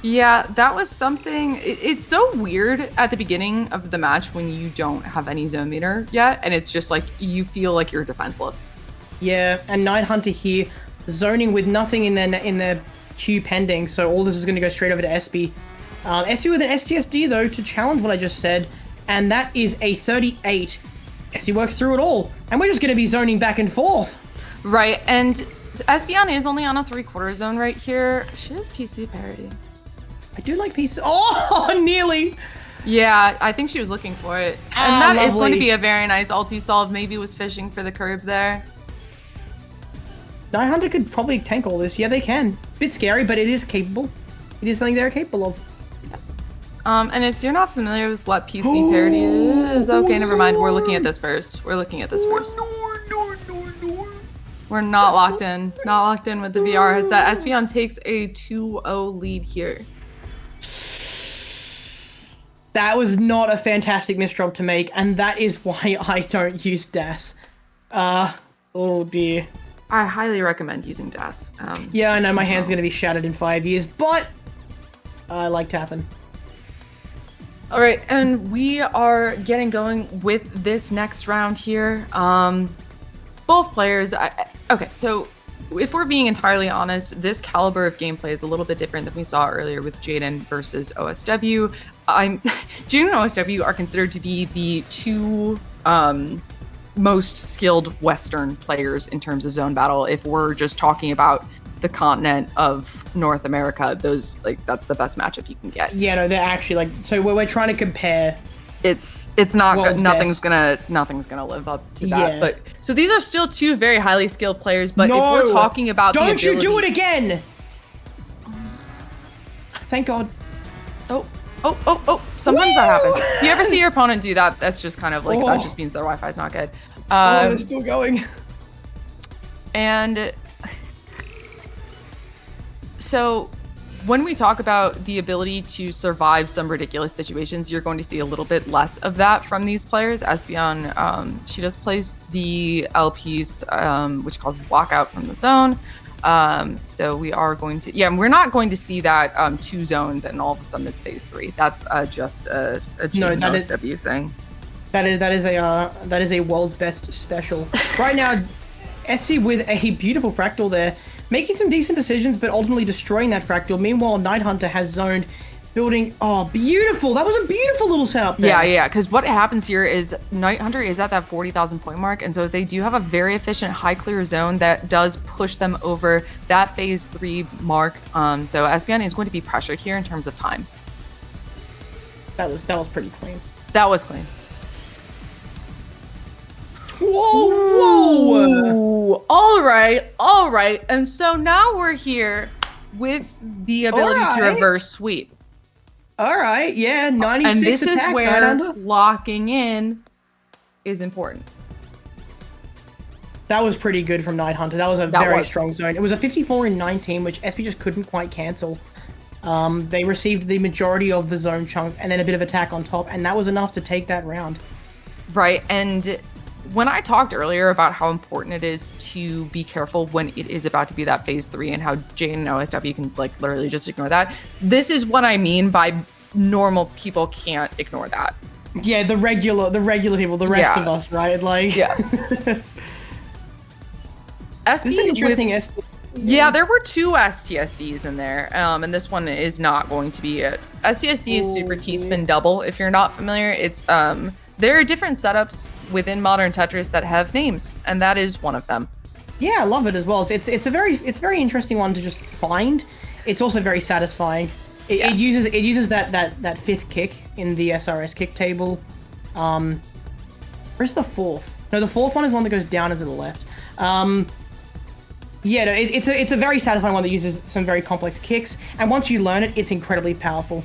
Speaker 2: Yeah, that was something. It's so weird at the beginning of the match when you don't have any zone meter yet, and it's just like you feel like you're defenseless.
Speaker 3: Yeah, and Night Hunter here zoning with nothing in their queue pending, so all this is going to go straight over to Espy. Espy with an STSD though to challenge what I just said, and that is a 38. Espy works through it all, and we're just going to be zoning back and forth.
Speaker 2: Right, and Espy is only on a 3/4 zone right here. She has PC parity.
Speaker 3: I do like pieces. Oh, nearly.
Speaker 2: Yeah, I think she was looking for it. And that is going to be a very nice ulti solve. Maybe was fishing for the curb there.
Speaker 3: 900 could probably tank all this. Yeah, they can. Bit scary, but it is capable. It is something they're capable of.
Speaker 2: And if you're not familiar with what PC parity is, okay, never mind. We're looking at this first. We're not locked in. Not locked in with the VR headset. Espy takes a 2-0 lead here.
Speaker 3: That was not a fantastic misdrop to make, and that is why I don't use DAS. Oh dear.
Speaker 2: I highly recommend using DAS.
Speaker 3: Yeah, I know my hand's gonna be shattered in 5 years, but I like tapping.
Speaker 2: All right, and we are getting going with this next round here. Both players, okay, so if we're being entirely honest, this caliber of gameplay is a little bit different than we saw earlier with Jayden versus OSW. Jayden and OSW are considered to be the two most skilled Western players in terms of zone battle. If we're just talking about the continent of North America, that's the best matchup you can get.
Speaker 3: Yeah, no, they're actually like, so we're trying to compare.
Speaker 2: It's not good. Nothing's gonna live up to that.
Speaker 3: Yeah.
Speaker 2: But so these are still two very highly skilled players. But if we're talking about the ability,
Speaker 3: don't you do it again! Thank God.
Speaker 2: Oh! Sometimes that happens. You ever see your opponent do that? That's just kind of like that just means their Wi-Fi is not good.
Speaker 3: They're still going.
Speaker 2: And so when we talk about the ability to survive some ridiculous situations, you're going to see a little bit less of that from these players. Espy, she does place the L piece, which causes lockout from the zone. So we are going to, we're not going to see that 2 zones and all of a sudden it's phase 3. That's just a GSW thing.
Speaker 3: That is a world's best special. Right now, Espy with a beautiful fractal there, making some decent decisions, but ultimately destroying that fractal. Meanwhile, Nighthunter has zoned, building. Oh, beautiful! That was a beautiful little setup there.
Speaker 2: Yeah. Because what happens here is Nighthunter is at that 40,000 point mark, and so they do have a very efficient high clear zone that does push them over that phase 3 mark. So Espy is going to be pressured here in terms of time.
Speaker 3: That was pretty clean.
Speaker 2: That was clean.
Speaker 3: Whoa!
Speaker 2: All right. And so now we're here with the ability to reverse sweep.
Speaker 3: All right, yeah, 96
Speaker 2: and this
Speaker 3: attack,
Speaker 2: is where locking in is important.
Speaker 3: That was pretty good from Nighthunter. That was a very strong zone. It was a 54 and 19, which Espy just couldn't quite cancel. They received the majority of the zone chunk and then a bit of attack on top, and that was enough to take that round.
Speaker 2: Right, and when I talked earlier about how important it is to be careful when it is about to be that phase 3 and how Jayden and OSW can literally just ignore that, this is what I mean by normal people can't ignore that.
Speaker 3: Yeah, the regular people, the rest of us, right? This is an interesting ST.
Speaker 2: Yeah, there were 2 STSDs in there, and this one is not going to be it. STSD is Super T-Spin Double. If you're not familiar, it's there are different setups within Modern Tetris that have names, and that is one of them.
Speaker 3: Yeah, I love it as well. It's a very interesting one to just find. It's also very satisfying. It uses that 5th kick in the SRS kick table. Where's the 4th? No, the 4th one is the one that goes down and to the left. Yeah, no, it's a very satisfying one that uses some very complex kicks, and once you learn it, it's incredibly powerful.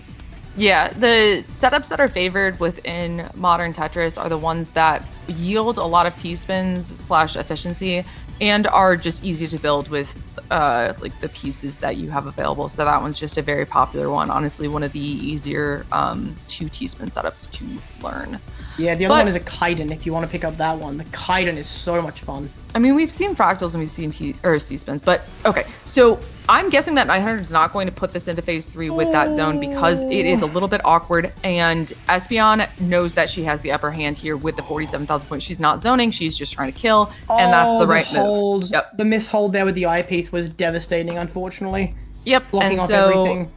Speaker 2: Yeah, the setups that are favored within Modern Tetris are the ones that yield a lot of T-spins / efficiency and are just easy to build with the pieces that you have available. So that one's just a very popular one. Honestly, one of the easier 2 T-spin setups to learn.
Speaker 3: Yeah, the other one is a Kaiden if you want to pick up that one. The Kaiden is so much fun.
Speaker 2: I mean, we've seen fractals and we've seen C-spins, but okay. So I'm guessing that 900 is not going to put this into phase 3 with that zone because it is a little bit awkward, and Espy knows that she has the upper hand here with the 47,000 points. She's not zoning, she's just trying to kill, and that's the right move. Yep.
Speaker 3: The mishold there with the eyepiece was devastating, unfortunately.
Speaker 2: Yep,
Speaker 3: blocking off everything.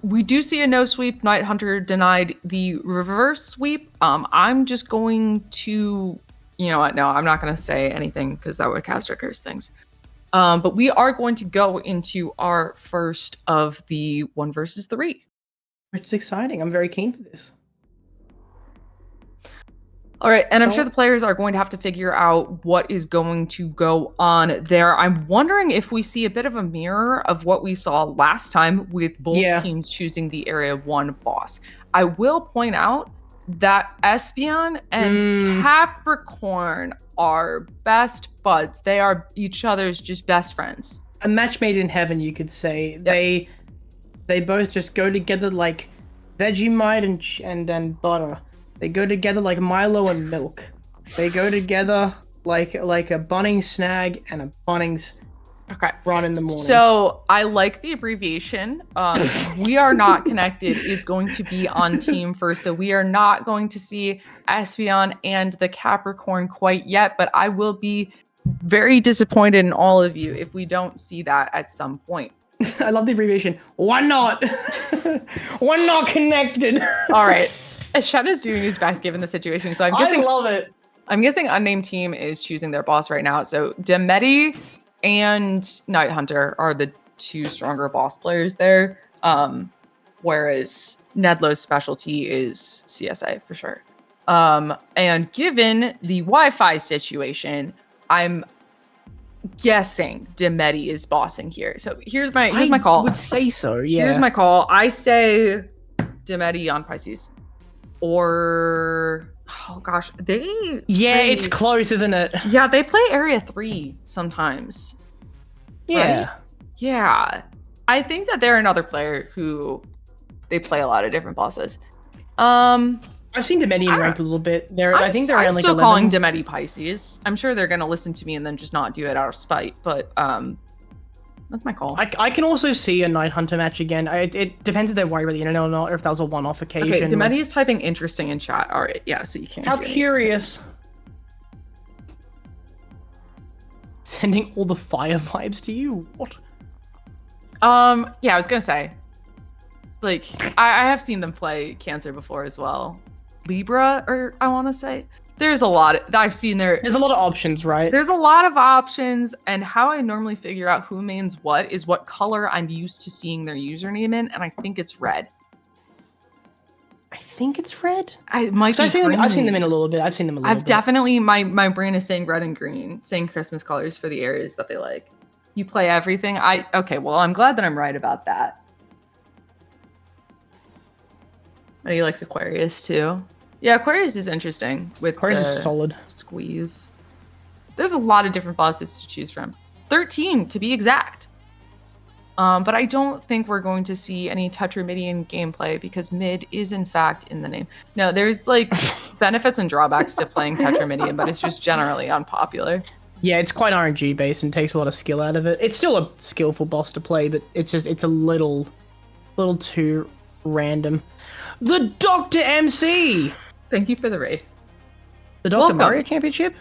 Speaker 2: We do see a no sweep. Nighthunter denied the reverse sweep. I'm just going to, you know what? No, I'm not going to say anything because that would cast or curse things. But we are going to go into our first of the 1 versus 3.
Speaker 3: Which is exciting. I'm very keen for this.
Speaker 2: All right, and I'm sure the players are going to have to figure out what is going to go on there. I'm wondering if we see a bit of a mirror of what we saw last time with both teams choosing the Area 1 boss. I will point out that Espy and Capricorn are best buds. They are each other's just best friends.
Speaker 3: A match made in heaven, you could say. Yep. They both just go together like Vegemite and butter. They go together like Milo and milk. They go together like a Bunnings snag and a Bunnings run in the morning.
Speaker 2: So I like the abbreviation. We are not connected is going to be on team first. So we are not going to see Espion and the Capricorn quite yet, but I will be very disappointed in all of you if we don't see that at some point.
Speaker 3: I love the abbreviation. Why not? Why not connected?
Speaker 2: All right. Shen is doing his best given the situation. So
Speaker 3: I love it.
Speaker 2: I'm guessing Unnamed team is choosing their boss right now. So Demedi and Night Hunter are the 2 stronger boss players there. Whereas Nedlo's specialty is CSA for sure. And given the Wi-Fi situation, I'm guessing Demedi is bossing here. So here's my call.
Speaker 3: I would say so, yeah.
Speaker 2: Here's my call. I say Demedi on Pisces. Or
Speaker 3: it's close, isn't it?
Speaker 2: Yeah, they play Area 3 sometimes.
Speaker 3: Yeah.
Speaker 2: Right? Yeah. I think that they're another player who they play a lot of different bosses.
Speaker 3: I've seen Demedi in ranked a little bit. I think they're around like 11.
Speaker 2: I'm still calling Demedi Pisces. I'm sure they're gonna listen to me and then just not do it out of spite, but that's my call.
Speaker 3: I can also see a Night Hunter match again. It depends if they're worried about the internet or not, or if that was a one-off occasion.
Speaker 2: Okay, Demedi is typing interesting in chat. All right, yeah, so you can't.
Speaker 3: How curious. Sending all the fire vibes to you. What?
Speaker 2: Yeah, I was gonna say, like, I have seen them play Cancer before as well. Libra, or I want to say. There's a lot I've seen there.
Speaker 3: There's a lot of options, right?
Speaker 2: There's a lot of options, and how I normally figure out who mains what is what color I'm used to seeing their username in, and I think it's red.
Speaker 3: I think it's red.
Speaker 2: I might be
Speaker 3: I've seen them in a little bit. I've
Speaker 2: definitely my brain is saying red and green, saying Christmas colors for the areas that they like. You play everything. Okay, well, I'm glad that I'm right about that. But he likes Aquarius too. Yeah, Aquarius is interesting with
Speaker 3: Aquarius is solid.
Speaker 2: Squeeze. There's a lot of different bosses to choose from. 13 to be exact. But I don't think we're going to see any Tetramidian gameplay because mid is in fact in the name. No, there's like benefits and drawbacks to playing Tetramidian, but it's just generally unpopular.
Speaker 3: Yeah, it's quite RNG based and takes a lot of skill out of it. It's still a skillful boss to play, but it's a little too random. The Dr. MC!
Speaker 2: Thank you for the raid.
Speaker 3: The Dr. Mario Championship?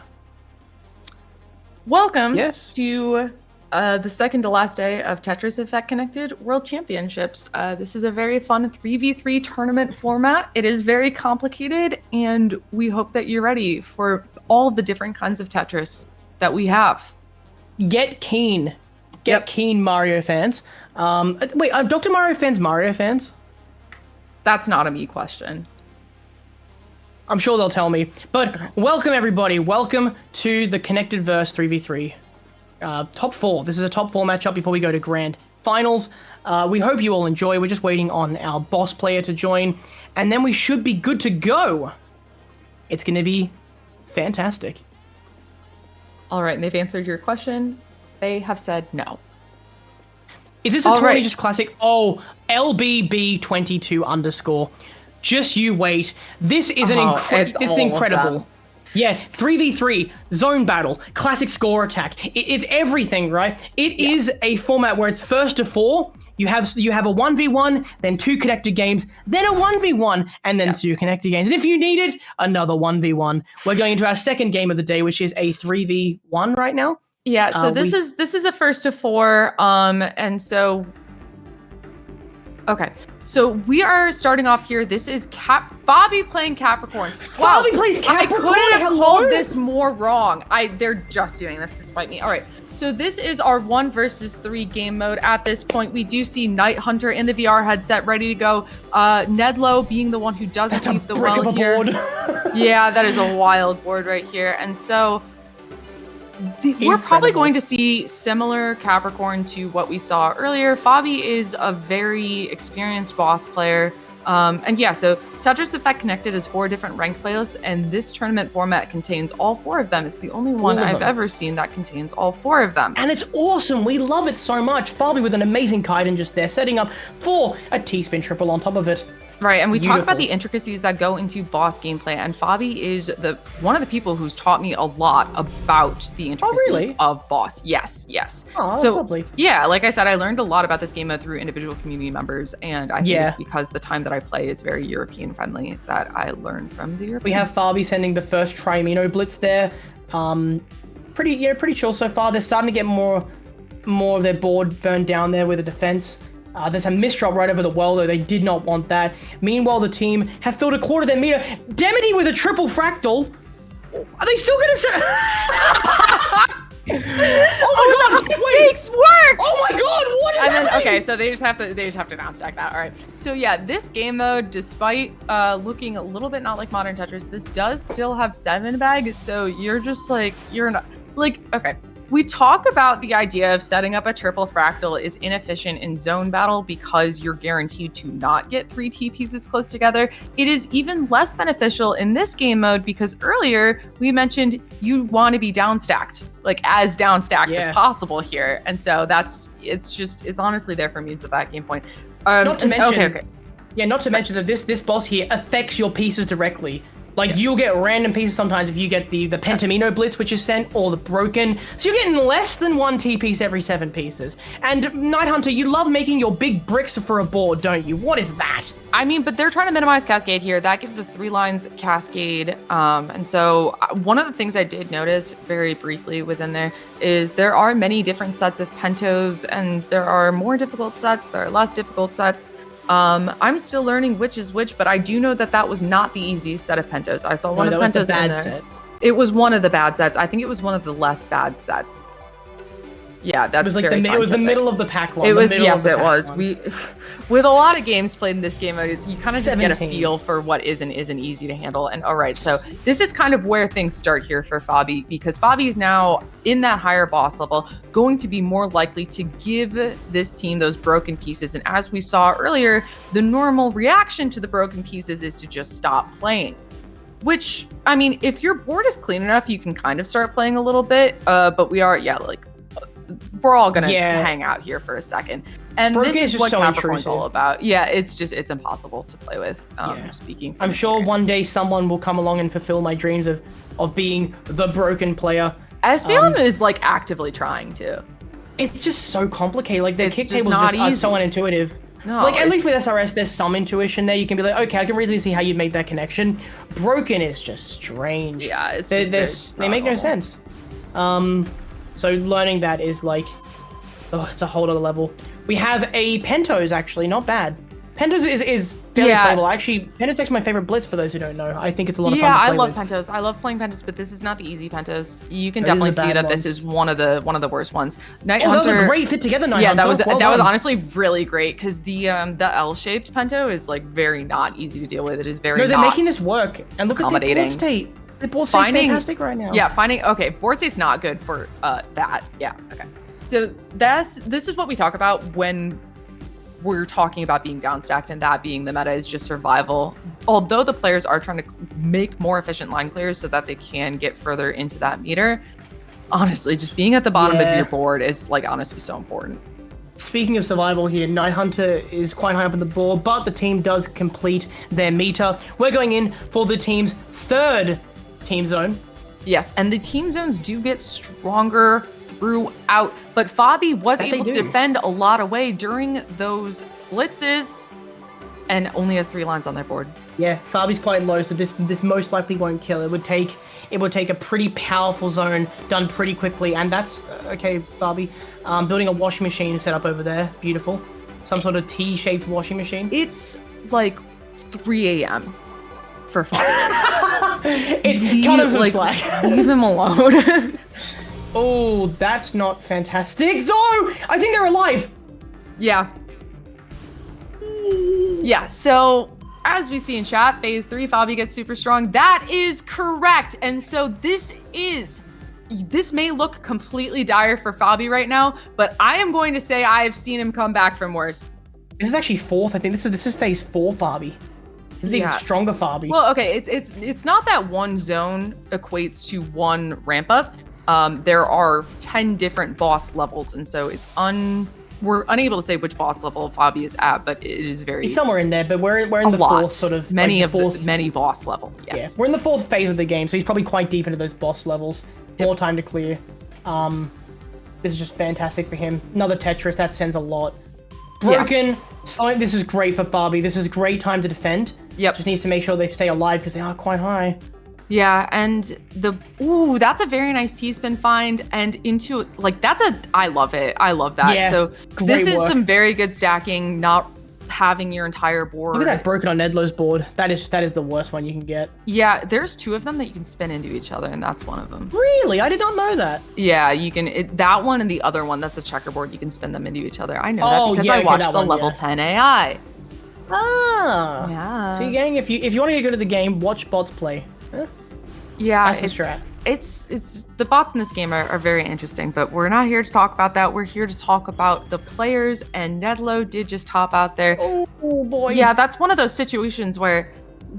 Speaker 2: Welcome
Speaker 3: to
Speaker 2: the second to last day of Tetris Effect Connected World Championships. This is a very fun 3v3 tournament format. It is very complicated, and we hope that you're ready for all the different kinds of Tetris that we have.
Speaker 3: Get keen. Get keen, Mario fans. Wait, are Dr. Mario fans Mario fans?
Speaker 2: That's not a me question.
Speaker 3: I'm sure they'll tell me. But welcome, everybody. Welcome to the Connected Verse 3v3. Top 4. This is a top 4 matchup before we go to Grand Finals. We hope you all enjoy. We're just waiting on our boss player to join. And then we should be good to go. It's going to be fantastic.
Speaker 2: All right. And they've answered your question. They have said no.
Speaker 3: Is this a totally just classic? Oh, LBB22_. Just you wait. This is incredible. Yeah, 3v3, zone battle, classic score attack. It's everything, right? It is a format where it's first to 4. You have a 1v1, then 2 connected games, then a 1v1, and then 2 connected games. And if you need it, another 1v1. We're going into our second game of the day, which is a 3v1 right now.
Speaker 2: Yeah, so this is a first to 4, and so okay. So we are starting off here. This is Fabi playing Capricorn.
Speaker 3: Wow. Fabi plays Capricorn.
Speaker 2: I couldn't have called this more wrong. They're just doing this to spite me. All right. So this is our 1 versus 3 game mode. At this point, we do see Night Hunter in the VR headset ready to go. Nedlo being the one who doesn't leave the well here.
Speaker 3: Board.
Speaker 2: Yeah, that is a wild board right here. And so we're probably going to see similar Capricorn to what we saw earlier. Fabi is a very experienced boss player. And yeah, so Tetris Effect Connected is 4 different ranked playlists, and this tournament format contains all 4 of them. It's the only one I've ever seen that contains all 4 of them.
Speaker 3: And it's awesome. We love it so much. Fabi with an amazing Kaiden just there, setting up for a T-spin triple on top of it.
Speaker 2: Right, and we talk about the intricacies that go into boss gameplay, and Fabi is one of the people who's taught me a lot about the intricacies of boss. Yes.
Speaker 3: Oh,
Speaker 2: so
Speaker 3: lovely.
Speaker 2: Yeah, like I said, I learned a lot about this game mode through individual community members, and I think it's because the time that I play is very European friendly that I learned from the Europeans.
Speaker 3: We have Fabi sending the first Trimino Blitz there. Pretty chill so far. They're starting to get more of their board burned down there with the defense. There's a misdrop right over the well, though. They did not want that. Meanwhile, the team have filled a quarter of their meter. Demedi with a triple fractal. Are they still going to say... Oh my god!
Speaker 2: Speaks works!
Speaker 3: Oh my god! What is happening?
Speaker 2: Okay, so they just have to downstack that. All right. So yeah, this game mode, despite looking a little bit not like modern Tetris, this does still have 7 bags. So you're just like okay. We talk about the idea of setting up a triple fractal is inefficient in zone battle because you're guaranteed to not get 3 T pieces close together. It is even less beneficial in this game mode because earlier we mentioned you want to be downstacked, like as downstacked as possible here. And so it's honestly there for memes at that game point.
Speaker 3: Not to mention that this boss here affects your pieces directly. Like, you'll get random pieces sometimes if you get the Pentamino Blitz, which is sent, or the Broken. So you're getting less than 1 T-piece every 7 pieces. And Night Hunter, you love making your big bricks for a board, don't you? What is that?
Speaker 2: I mean, but they're trying to minimize Cascade here. That gives us 3 lines Cascade. And so one of the things I did notice very briefly within there is there are many different sets of Pentos, and there are more difficult sets, there are less difficult sets. I'm still learning which is which, but I do know that was not the easiest set of Pentos. I saw one of the Pentos in there. Set. It was one of the bad sets. I think it was one of the less bad sets. Yeah, that's
Speaker 3: it was the middle of the pack one.
Speaker 2: It was, yes, it was. With a lot of games played in this game, you kind of just get a feel for what is and isn't easy to handle. And all right, so this is kind of where things start here for Fabi, because Fabi is now in that higher boss level, going to be more likely to give this team those broken pieces. And as we saw earlier, the normal reaction to the broken pieces is to just stop playing. Which, I mean, if your board is clean enough, you can kind of start playing a little bit. But we are, we're all gonna hang out here for a second. And
Speaker 3: Broken
Speaker 2: this is what
Speaker 3: so
Speaker 2: Capricorn's all about. Yeah, it's impossible to play with, speaking from
Speaker 3: I'm sure one day someone will come along and fulfill my dreams of being the Broken player.
Speaker 2: Espy is actively trying to.
Speaker 3: It's just so complicated. Like, the kick
Speaker 2: just
Speaker 3: tables are so unintuitive.
Speaker 2: No,
Speaker 3: at least with SRS, there's some intuition there. You can be like, okay, I can really see how you'd make that connection. Broken is just strange.
Speaker 2: Yeah, it's
Speaker 3: they make no sense. So learning that is it's a whole other level. We have a Pentos, actually, not bad. Pentos is fairly playable. Actually, Pentos is my favorite blitz, for those who don't know. I think it's a lot of fun to play
Speaker 2: I love
Speaker 3: with.
Speaker 2: Pentos. I love playing Pentos, but this is not the easy Pentos. You can definitely see that this is one of the worst ones. Night Hunter,
Speaker 3: that was a great fit together, Night Hunter.
Speaker 2: that was honestly really great, because the L-shaped Pento is very not easy to deal with. It is very
Speaker 3: they're making this work. And look at the board state. The board state's fantastic right now.
Speaker 2: Yeah, board state's not good for that. Yeah, okay. So this is what we talk about when we're talking about being downstacked, and that being the meta is just survival. Although the players are trying to make more efficient line clears so that they can get further into that meter, honestly, just being at the bottom of your board is honestly so important.
Speaker 3: Speaking of survival here, Night Hunter is quite high up on the board, but the team does complete their meter. We're going in for the team's 3rd team zone.
Speaker 2: Yes, and the team zones do get stronger throughout, but Fabi was able to defend a lot away during those blitzes, and only has 3 lines on their board.
Speaker 3: Yeah, Fabi's quite low, so this most likely won't kill. It would take a pretty powerful zone done pretty quickly, and that's okay. Fabi, building a washing machine set up over there, beautiful. Some sort of T-shaped washing machine.
Speaker 2: It's 3 a.m. for Fabi.
Speaker 3: Cut him some slack.
Speaker 2: Leave him alone.
Speaker 3: Oh, that's not fantastic. No, I think they're alive.
Speaker 2: Yeah. Yeah, so as we see in chat, phase 3, Fabi gets super strong. That is correct. And so this may look completely dire for Fabi right now, but I am going to say I've seen him come back from worse.
Speaker 3: This is actually 4th. I think this is phase 4 Fabi. This is even stronger Fabi.
Speaker 2: Well, okay, it's not that one zone equates to one ramp up. There are 10 different boss levels, and so we're unable to say which boss level Fabi is at, but it is very...
Speaker 3: He's somewhere in there, but we're in the 4th sort of...
Speaker 2: Many boss level, yes.
Speaker 3: Yeah, we're in the 4th phase of the game, so he's probably quite deep into those boss levels. Yep. More time to clear. This is just fantastic for him. Another Tetris, that sends a lot. Broken. Yeah. This is great for Fabi. This is a great time to defend.
Speaker 2: Yep.
Speaker 3: Just needs to make sure they stay alive because they are quite high.
Speaker 2: Yeah, and that's a very nice T-spin find, and into, like, I love it. I love that.
Speaker 3: Yeah,
Speaker 2: so this is some very good stacking, not having your entire board.
Speaker 3: Look at that broken on Nedlo's board. That is the worst one you can get.
Speaker 2: Yeah, there's 2 of them that you can spin into each other, and that's one of them.
Speaker 3: Really? I did not know that.
Speaker 2: Yeah, you can, that one and the other one, that's a checkerboard, you can spin them into each other. I know that because I watched the level 10 AI.
Speaker 3: Ah.
Speaker 2: Yeah.
Speaker 3: See, gang, if you want to get good at the game, watch bots play. Huh?
Speaker 2: Yeah,
Speaker 3: it's
Speaker 2: the bots in this game are very interesting, but we're not here to talk about that. We're here to talk about the players, and Nedlo did just top out there.
Speaker 3: Oh boy. Yeah,
Speaker 2: that's one of those situations where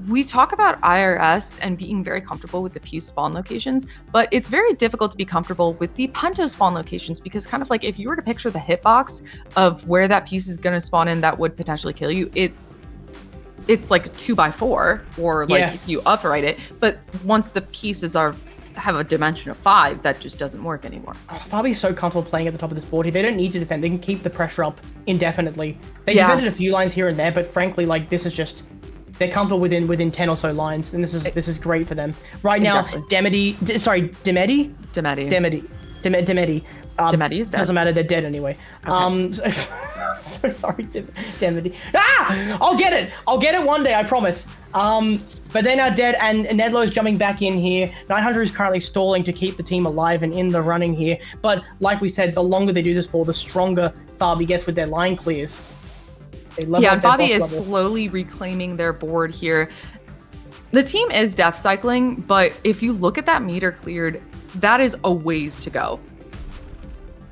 Speaker 2: we talk about IRS and being very comfortable with the piece spawn locations, but it's very difficult to be comfortable with the pento spawn locations because kind of like if you were to picture the hitbox of where that piece is going to spawn in that would potentially kill you, it's like 2x4 or like if you upright it, but once the pieces have a dimension of 5, that just doesn't work anymore.
Speaker 3: Fabi's so comfortable playing at the top of this board here. They don't need to defend. They can keep the pressure up indefinitely. They defended a few lines here and there, but frankly, like this is just they're comfortable within 10 or so lines, and this is great for them right now. Demedi.
Speaker 2: Demedi is dead.
Speaker 3: Doesn't matter. They're dead anyway. Okay. So sorry, Demedi. I'll get it one day, I promise. But they're now dead, and Nedlo is jumping back in here. 900 is currently stalling to keep the team alive and in the running here. But like we said, the longer they do this for, the stronger Fabi gets with their line clears. They level up their
Speaker 2: Fabi is
Speaker 3: boss level.
Speaker 2: slowly reclaiming their board here. The team is death cycling, but if you look at that meter cleared, that is a ways to go.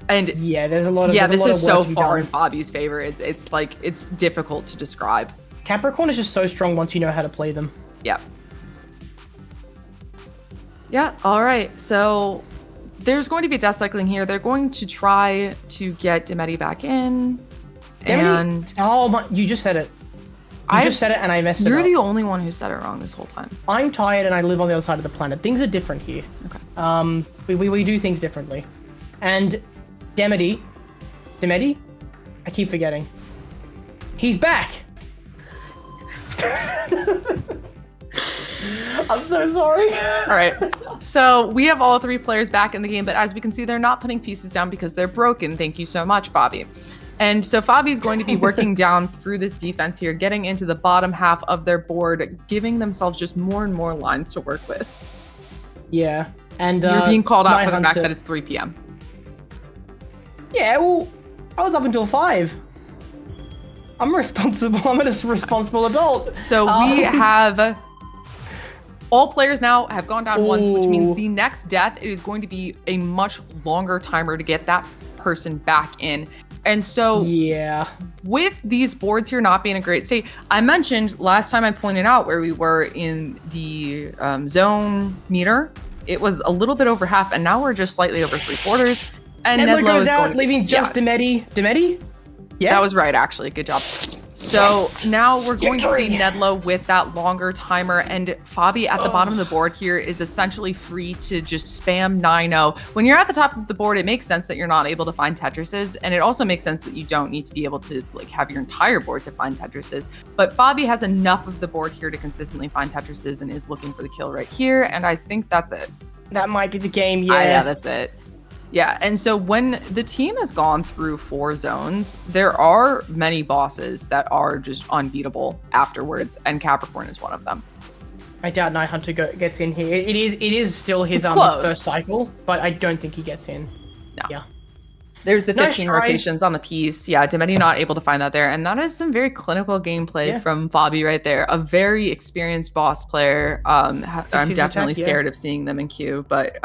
Speaker 2: And
Speaker 3: yeah, there's a lot of
Speaker 2: this is so far in Fabi's favor. It's like it's difficult to describe.
Speaker 3: Capricorn is just so strong once you know how to play them.
Speaker 2: Yep. Yeah. All right. So there's going to be death cycling here. They're going to try to get Demedi back in. And
Speaker 3: oh my! You just said it. You just said it, and I messed it up.
Speaker 2: You're the only one who said it wrong this whole time.
Speaker 3: I'm tired, and I live on the other side of the planet. Things are different here.
Speaker 2: Okay.
Speaker 3: We do things differently, and Demedi, I keep forgetting. He's back. I'm so sorry.
Speaker 2: All right. So we have all 3 players back in the game, but as we can see, they're not putting pieces down because they're broken. Thank you so much, Fabi. And so Fabi is going to be working down through this defense here, getting into the bottom half of their board, giving themselves just more and more lines to work with.
Speaker 3: Yeah. And
Speaker 2: you're being called out for the fact that it's 3 p.m.
Speaker 3: Yeah, well, I was up until 5. I'm responsible. I'm a responsible adult.
Speaker 2: So we have all players now have gone down once, which means the next death, it is going to be a much longer timer to get that person back in. And so with these boards here not being in a great state, I mentioned last time I pointed out where we were in the zone meter, it was a little bit over half, and now we're just slightly over 3/4. And
Speaker 3: Nedlo goes
Speaker 2: is
Speaker 3: out, leaving just Demedi. Demedi?
Speaker 2: Yeah, that was right, actually. Good job. So now we're going to see Nedlo with that longer timer, and Fabi at the bottom of the board here is essentially free to just spam 9-0. When you're at the top of the board, it makes sense that you're not able to find Tetrises, and it also makes sense that you don't need to be able to like have your entire board to find Tetrises. But Fabi has enough of the board here to consistently find Tetrises and is looking for the kill right here, and I think that's it.
Speaker 3: That might be the game,
Speaker 2: yeah, that's it. Yeah, and so when the team has gone through 4 zones, there are many bosses that are just unbeatable afterwards, and Capricorn is one of them.
Speaker 3: I doubt Night Hunter gets in here. It is still his
Speaker 2: It's
Speaker 3: his
Speaker 2: close.
Speaker 3: first cycle, but I don't think he gets in.
Speaker 2: No.
Speaker 3: Yeah.
Speaker 2: There's the
Speaker 3: Nice
Speaker 2: 15
Speaker 3: try.
Speaker 2: rotations on the piece. Yeah, Demedi not able to find that there. And that is some very clinical gameplay
Speaker 3: Yeah.
Speaker 2: from Fabi right there. A very experienced boss player. I'm
Speaker 3: his
Speaker 2: definitely
Speaker 3: attack, yeah.
Speaker 2: scared of seeing them in queue, but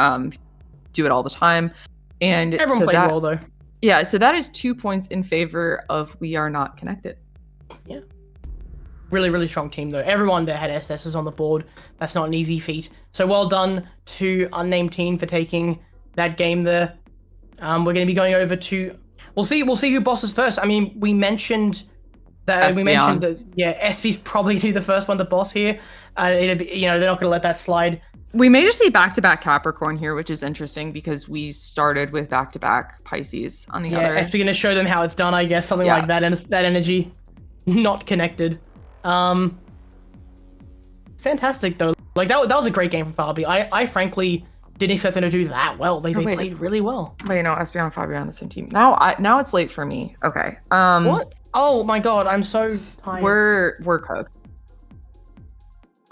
Speaker 2: do it all the time. And
Speaker 3: Everyone
Speaker 2: so
Speaker 3: played
Speaker 2: that,
Speaker 3: well though.
Speaker 2: yeah, so that is 2 points in favor of We Are Not Connected.
Speaker 3: Yeah. Really, really strong team though. Everyone there had SSs on the board. That's not an easy feat. So well done to Unnamed team for taking that game there. We're going to be going over to. We'll see who bosses first. I mean, we mentioned that Espy's probably the first one to boss here. It'll be, they're not going to let that slide.
Speaker 2: We may just see back-to-back Capricorn here, which is interesting because we started with back-to-back Pisces on the other.
Speaker 3: Espy going to show them how it's done, I guess, something like that, and that energy, not connected. It's fantastic though. Like that was a great game from Fabi. I frankly didn't expect them to do that well. They played really well.
Speaker 2: Wait, no, Espy and Fabi are on the same team. Now it's late for me. Okay.
Speaker 3: What? Oh my god, I'm so tired.
Speaker 2: We're cooked.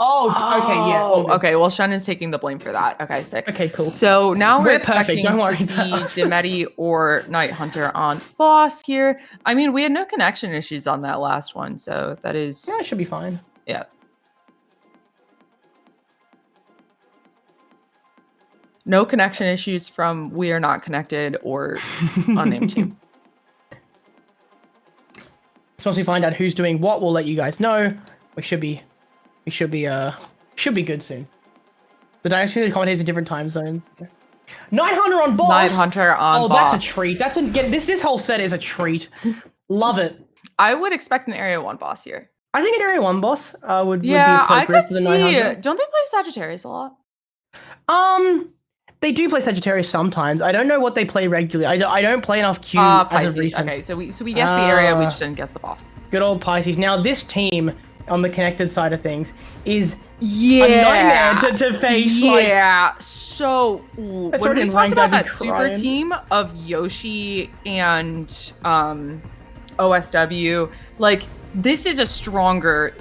Speaker 3: Oh, okay, yeah. all good.
Speaker 2: Okay, well, Shen is taking the blame for that. Okay, sick.
Speaker 3: Okay, cool.
Speaker 2: So now we're
Speaker 3: perfect,
Speaker 2: expecting
Speaker 3: don't worry
Speaker 2: to see
Speaker 3: about us.
Speaker 2: Demedi or Night Hunter on boss here. I mean, we had no connection issues on that last one, so that is...
Speaker 3: Yeah, it should be fine.
Speaker 2: Yeah. No connection issues from We Are Not Connected or Unnamed team.
Speaker 3: So once we find out who's doing what, we'll let you guys know. We should be good soon. But I actually the commentators in different time zones. Night Hunter on boss.
Speaker 2: Night Hunter on boss.
Speaker 3: Oh, that's a treat. This whole set is a treat. Love it.
Speaker 2: I would expect an Area 1 boss here.
Speaker 3: I think an Area 1 boss would be
Speaker 2: I
Speaker 3: appropriate
Speaker 2: could
Speaker 3: for the Night
Speaker 2: see.
Speaker 3: Hunter.
Speaker 2: Don't they play Sagittarius a lot?
Speaker 3: They do play Sagittarius sometimes. I don't know what they play regularly. I don't play enough Q
Speaker 2: Pisces.
Speaker 3: as of recent.
Speaker 2: Okay, so we guessed the area, we just didn't guess the boss.
Speaker 3: Good old Pisces. Now this team on the connected side of things is a nightmare to face.
Speaker 2: Yeah. So when we
Speaker 3: already
Speaker 2: talked
Speaker 3: ranked,
Speaker 2: about
Speaker 3: I'd be
Speaker 2: that super
Speaker 3: crying.
Speaker 2: team of Yoshi and OSW, like this is a stronger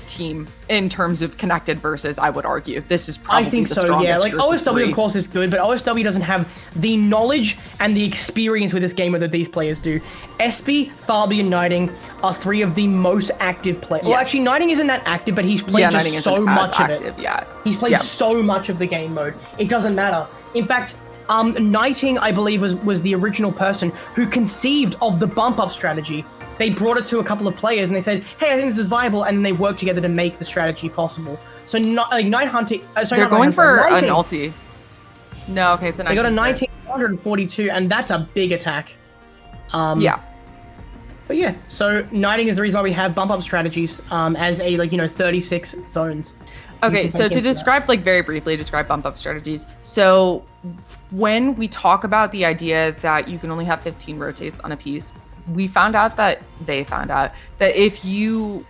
Speaker 2: team in terms of connected versus, I would argue. This is probably
Speaker 3: I think
Speaker 2: the
Speaker 3: so,
Speaker 2: strongest
Speaker 3: yeah. Like
Speaker 2: group of
Speaker 3: OSW,
Speaker 2: three.
Speaker 3: of course, is good, but OSW doesn't have the knowledge and the experience with this game that these players do. Espy, Fabi, and Nighting are three of the most active players. Well,
Speaker 2: Yes.
Speaker 3: actually, Nighting isn't that active, but he's played
Speaker 2: Nighting
Speaker 3: just
Speaker 2: isn't
Speaker 3: so
Speaker 2: as
Speaker 3: much
Speaker 2: active,
Speaker 3: of it.
Speaker 2: Yeah.
Speaker 3: He's played so much of the game mode. It doesn't matter. In fact, Nighting, I believe, was the original person who conceived of the bump up strategy. They brought it to a couple of players and they said, "Hey, I think this is viable," and then they worked together to make the strategy possible. So, Night Hunter,
Speaker 2: They're going for an
Speaker 3: 19.
Speaker 2: ulti. No, okay, it's a 19.
Speaker 3: They got a 1942, and that's a big attack.
Speaker 2: Yeah.
Speaker 3: But yeah, so Nighting is the reason why we have bump up strategies as a 36 zones.
Speaker 2: Okay, so to describe, very briefly, describe bump up strategies. So when we talk about the idea that you can only have 15 rotates on a piece, they found out that if you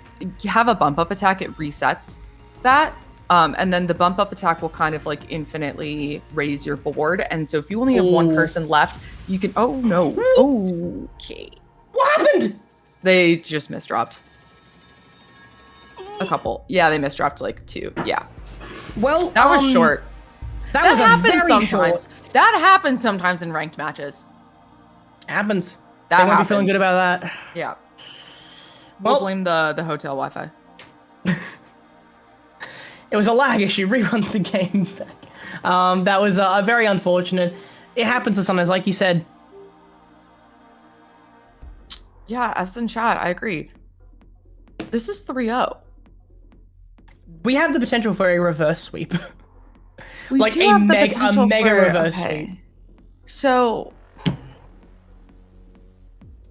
Speaker 2: have a bump up attack, it resets that. And then the bump up attack will kind of infinitely raise your board. And so if you only have one person left, you can, oh no, okay.
Speaker 3: What happened?
Speaker 2: They just misdropped. A couple. Yeah, they misdropped 2. Yeah.
Speaker 3: Well,
Speaker 2: That was short.
Speaker 3: That was
Speaker 2: happens
Speaker 3: very
Speaker 2: sometimes.
Speaker 3: short.
Speaker 2: That happens sometimes in ranked matches.
Speaker 3: Happens.
Speaker 2: That
Speaker 3: They won't
Speaker 2: happens.
Speaker 3: be feeling good about that.
Speaker 2: Yeah. We'll
Speaker 3: Well-
Speaker 2: blame the hotel Wi-Fi.
Speaker 3: It was a lag issue. Rerun the game back. That was very unfortunate. It happens to sometimes, like you said.
Speaker 2: Yeah, F's in chat. I agree. This is 3-0.
Speaker 3: We have the potential for a reverse sweep.
Speaker 2: We
Speaker 3: Like
Speaker 2: do
Speaker 3: a
Speaker 2: have the
Speaker 3: mega
Speaker 2: potential for-
Speaker 3: reverse
Speaker 2: okay.
Speaker 3: sweep.
Speaker 2: So,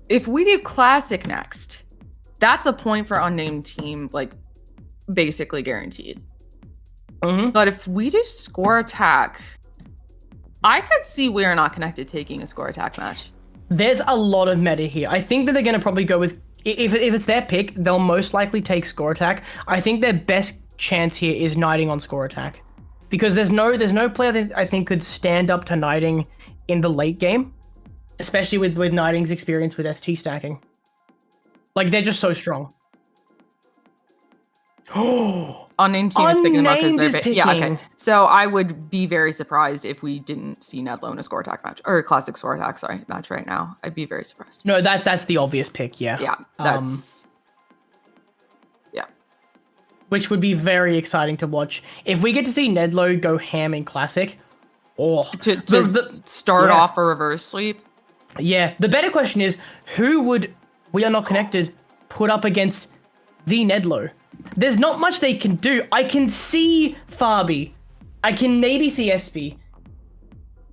Speaker 2: if we do classic next, that's a point for unnamed team, basically guaranteed.
Speaker 3: Mm-hmm.
Speaker 2: But if we do score attack, I could see We Are Not Connected taking a score attack match.
Speaker 3: There's a lot of meta here. I think that they're going to probably go with, if it's their pick, they'll most likely take score attack. I think their best chance here is Nighting on score attack. Because there's no player that I think could stand up to Nighting in the late game. Especially with Nighting's experience with ST stacking. They're just so strong. Oh,
Speaker 2: Unnamed team is picking them up because
Speaker 3: Unnamed
Speaker 2: they're
Speaker 3: is
Speaker 2: yeah, okay.
Speaker 3: picking.
Speaker 2: So I would be very surprised if we didn't see Nedlo in a score attack match or a classic score attack, match right now. I'd be very surprised.
Speaker 3: No, that's the obvious pick, yeah.
Speaker 2: Yeah, that's yeah.
Speaker 3: Which would be very exciting to watch. If we get to see Nedlo go ham in classic,
Speaker 2: To start
Speaker 3: yeah.
Speaker 2: off a reverse sweep.
Speaker 3: Yeah, the better question is, who would We Are Not Connected put up against the Nedlo? There's not much they can do. I can see Fabi. I can maybe see Espy.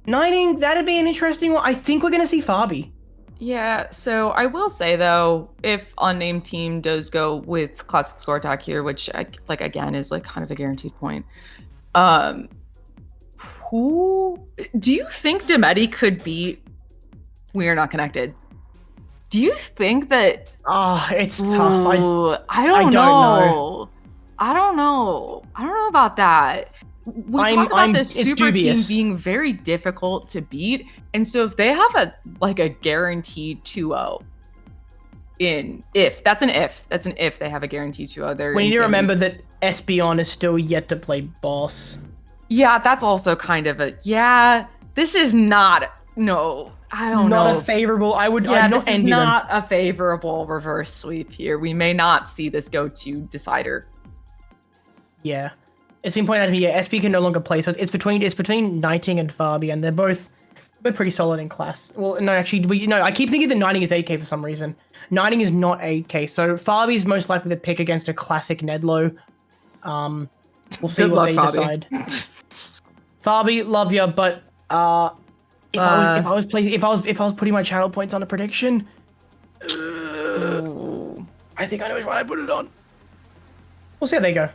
Speaker 3: Nighting, that'd be an interesting one. I think we're going to see Fabi.
Speaker 2: Yeah, so I will say though, if Unnamed team does go with classic score attack here, which again is like kind of a guaranteed point. Who do you think Demedi could beat We Are Not Connected? Do you think that
Speaker 3: It's tough.
Speaker 2: I don't know. I don't know about that. We talk about this super
Speaker 3: dubious.
Speaker 2: team being very difficult to beat, and so if they have a guaranteed 2-0 that's an if they have a guaranteed 2-0,
Speaker 3: We need to remember that Espeon is still yet to play boss.
Speaker 2: Yeah, that's also kind of this is not I don't know.
Speaker 3: Not a favorable. I'm not
Speaker 2: this is
Speaker 3: envy
Speaker 2: not a favorable reverse sweep here. We may not see this go to decider.
Speaker 3: Yeah. It's been pointed out to me, Espy can no longer play, so it's between Nighting and Fabi, and they're pretty solid in class. Well, no, actually, I keep thinking that Nighting is 8K for some reason. Nighting is not 8K, so Fabi is most likely to pick against a classic Nedlo. We'll see what they decide. Fabi, love ya, but if I was putting my channel points on a prediction, I think I know which one I put it on. We'll see how they go.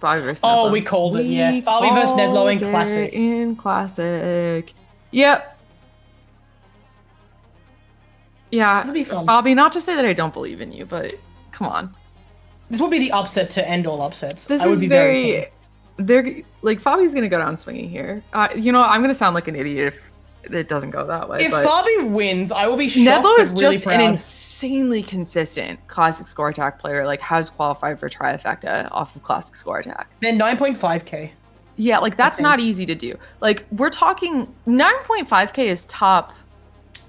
Speaker 2: Fabi versus Nedlo.
Speaker 3: We called it, yeah. Fabi versus Nedlo in classic.
Speaker 2: In classic. Yep. Yeah,
Speaker 3: This'll be fun.
Speaker 2: Fabi, not to say that I don't believe in you, but come on.
Speaker 3: This would be the upset to end all upsets.
Speaker 2: This
Speaker 3: I would
Speaker 2: is
Speaker 3: be
Speaker 2: very they're like Fabi's gonna go down swinging here. I'm gonna sound like an idiot if it doesn't go that way.
Speaker 3: If
Speaker 2: but
Speaker 3: Fabi wins, I will be shocked.
Speaker 2: Nedlo is
Speaker 3: but really
Speaker 2: just
Speaker 3: proud.
Speaker 2: an insanely consistent classic score attack player. Like has qualified for trifecta off of classic score attack.
Speaker 3: Then 9.5K.
Speaker 2: Yeah, like that's not easy to do. Like we're talking 9.5K is top.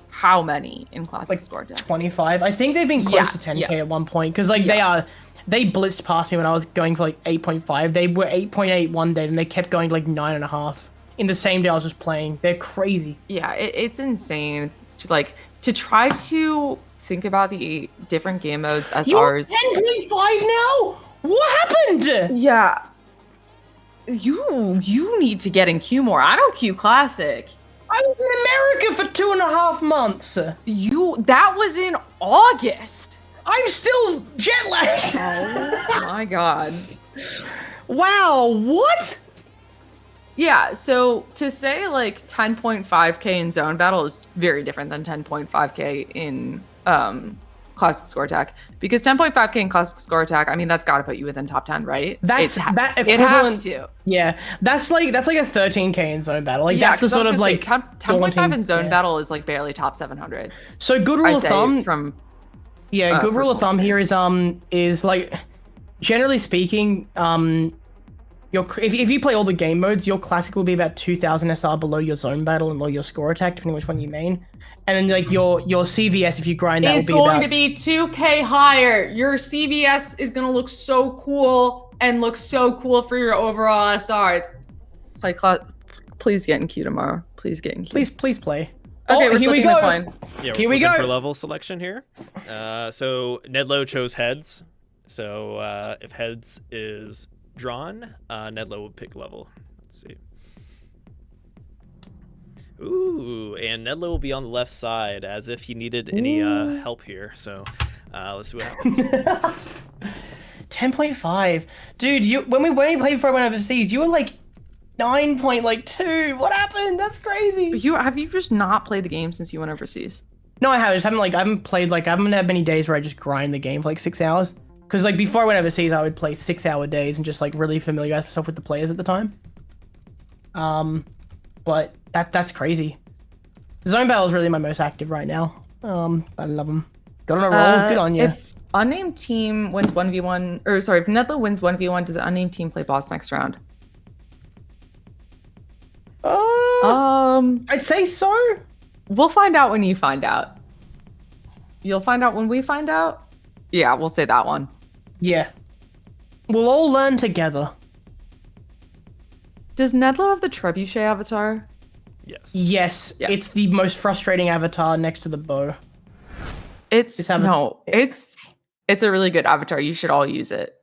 Speaker 2: How many in classic score attack?
Speaker 3: 25. I think they've been close to 10K at one point because they blitzed past me when I was going for 8.5. They were 8.8 one day and they kept going 9.5 in the same day I was just playing. They're crazy.
Speaker 2: Yeah, it's insane to try to think about the different game modes, SRs.
Speaker 3: You're 10.5 now? What happened?
Speaker 2: Yeah. You need to get in Q more. I don't Q classic.
Speaker 3: I was in America for 2.5 months.
Speaker 2: That was in August.
Speaker 3: I'm still jet lagged.
Speaker 2: Oh my god.
Speaker 3: Wow, what?
Speaker 2: Yeah, so to say 10.5K in zone battle is very different than 10.5K in classic score attack, because 10.5K in classic score attack, I mean, that's got to put you within top 10, right?
Speaker 3: That equivalent.
Speaker 2: It has to.
Speaker 3: Yeah, that's like a 13K in zone battle. That's the sort of
Speaker 2: 10.5 in zone battle is barely top 700.
Speaker 3: So good rule of thumb
Speaker 2: from
Speaker 3: good rule of thumb here is generally speaking, if you play all the game modes, your classic will be about 2,000 SR below your zone battle and below your score attack, depending which one you main. And then your CVS, if you grind that, will be
Speaker 2: going to be 2K higher. Your CVS is going to look so cool and look so cool for your overall SR. Please get in queue tomorrow. Please get in queue.
Speaker 3: Please play.
Speaker 2: Okay,
Speaker 3: here we go.
Speaker 1: Yeah,
Speaker 3: here we go
Speaker 1: for level selection here. So Nedlo chose heads. So if heads is drawn, Nedlo will pick level. Let's see. Ooh, and Nedlo will be on the left side as if he needed any help here. So let's see what happens.
Speaker 3: 10.5. Dude, when we played for one overseas, you were 9.2. What happened? That's crazy.
Speaker 2: Have you just not played the game since you went overseas?
Speaker 3: No, I haven't. I haven't played I haven't had many days where I just grind the game for 6 hours. Because before I went overseas, I would play 6-hour days and just really familiarize myself with the players at the time. But that's crazy. Zone battle is really my most active right now. I love them. Got on a roll. Good on you.
Speaker 2: Unnamed team wins 1v1, or sorry, if Nedlo wins 1v1, does the unnamed team play boss next round?
Speaker 3: I'd say so.
Speaker 2: We'll find out when you find out. You'll find out when we find out? Yeah, we'll say that one.
Speaker 3: Yeah. We'll all learn together.
Speaker 2: Does Nedlo have the trebuchet avatar?
Speaker 1: Yes.
Speaker 3: Yes. It's the most frustrating avatar next to the bow.
Speaker 2: It's a really good avatar. You should all use it.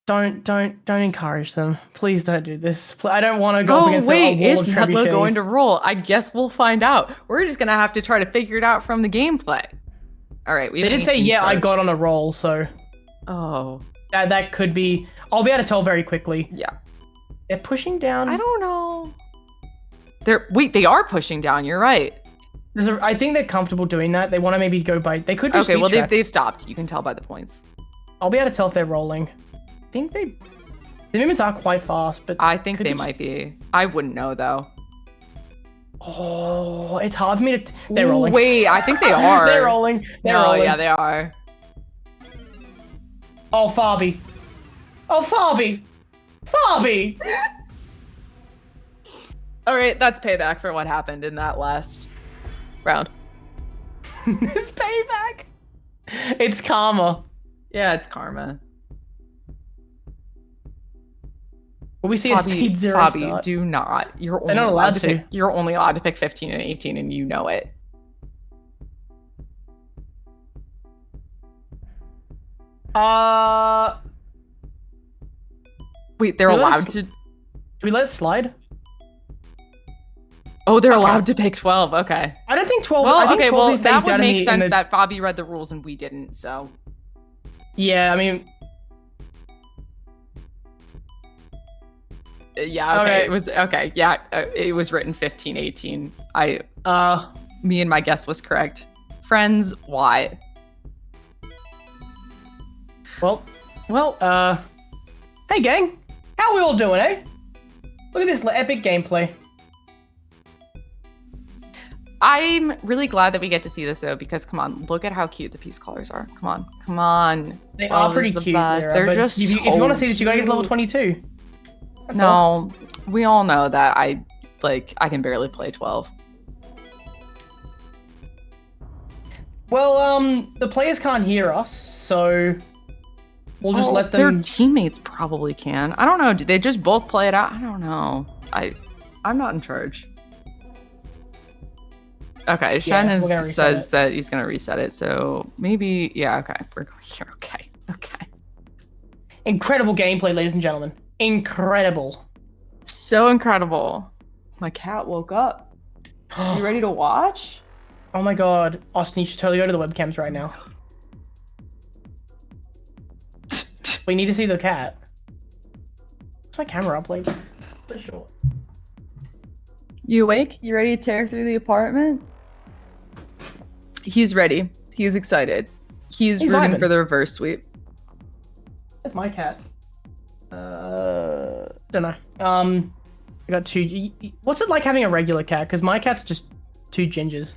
Speaker 3: Don't encourage them. Please don't do this. I don't want to go up against a wall
Speaker 2: is
Speaker 3: of
Speaker 2: Nedlo
Speaker 3: trebuchets.
Speaker 2: going to roll? I guess we'll find out. We're just gonna have to try to figure it out from the gameplay. All right,
Speaker 3: They did say, yeah, I got on a roll, so
Speaker 2: oh,
Speaker 3: that could be. I'll be able to tell very quickly.
Speaker 2: yeah.
Speaker 3: They're pushing down.
Speaker 2: I don't know. They are pushing down. You're right.
Speaker 3: I think they're comfortable doing that. They want to maybe go by. They could do
Speaker 2: Okay, well
Speaker 3: speed strats.
Speaker 2: they've stopped. You can tell by the points.
Speaker 3: I'll be able to tell if they're rolling. I think the movements are quite fast, but
Speaker 2: I think
Speaker 3: could
Speaker 2: they
Speaker 3: be
Speaker 2: might be. I wouldn't know though.
Speaker 3: Oh, it's hard for me to. They're
Speaker 2: Ooh,
Speaker 3: rolling.
Speaker 2: Wait, I think they are.
Speaker 3: They're rolling. They're rolling.
Speaker 2: Yeah, they are.
Speaker 3: Oh, Fabi. Oh, Fabi. Fabi.
Speaker 2: All right, that's payback for what happened in that last round.
Speaker 3: It's payback. It's karma.
Speaker 2: Yeah, it's karma.
Speaker 3: Will we see a speed zero
Speaker 2: Fabi,
Speaker 3: start?
Speaker 2: do not. You're only
Speaker 3: not allowed to.
Speaker 2: pick. You're only allowed to pick 15 and 18, and you know it. Wait, they're allowed to.
Speaker 3: Do we let it slide?
Speaker 2: Oh, they're allowed to pick 12. Okay.
Speaker 3: I don't think 12.
Speaker 2: Well,
Speaker 3: I think
Speaker 2: okay.
Speaker 3: 12
Speaker 2: Well,
Speaker 3: is
Speaker 2: that
Speaker 3: phased
Speaker 2: would
Speaker 3: out in
Speaker 2: make
Speaker 3: the- in
Speaker 2: sense
Speaker 3: the-
Speaker 2: that Fabi read the rules and we didn't. So.
Speaker 3: Yeah, I mean.
Speaker 2: Yeah. Okay.
Speaker 3: Okay.
Speaker 2: It was okay. Yeah. It was written 15, 18. Me and my guess was correct. Friends, why?
Speaker 3: Well, hey gang, how we all doing, eh? Look at this epic gameplay.
Speaker 2: I'm really glad that we get to see this though, because come on, look at how cute the piece colors are. Come on.
Speaker 3: They
Speaker 2: 12
Speaker 3: are pretty
Speaker 2: is the
Speaker 3: cute.
Speaker 2: best.
Speaker 3: Lyra,
Speaker 2: They're
Speaker 3: but
Speaker 2: just
Speaker 3: if you want to see this, you gotta get to level 22. That's all.
Speaker 2: No, we all know that I can barely play 12.
Speaker 3: Well, the players can't hear us, so we'll just let them.
Speaker 2: Their teammates probably can. I don't know. Do they just both play it out? I don't know. I'm not in charge. Okay, Shen says that he's gonna reset it, so maybe okay. We're going here. Okay.
Speaker 3: Incredible gameplay, ladies and gentlemen. Incredible.
Speaker 2: So incredible. My cat woke up. You ready to watch?
Speaker 3: Oh my god, Austin, you should totally go to the webcams right now. We need to see the cat. Is my camera up, like? For sure.
Speaker 2: You awake? You ready to tear through the apartment? He's ready. He's excited. He's rooting
Speaker 3: vibing.
Speaker 2: for the reverse sweep.
Speaker 3: That's my cat. Don't know. I got two. What's it like having a regular cat? Because my cat's just two gingers.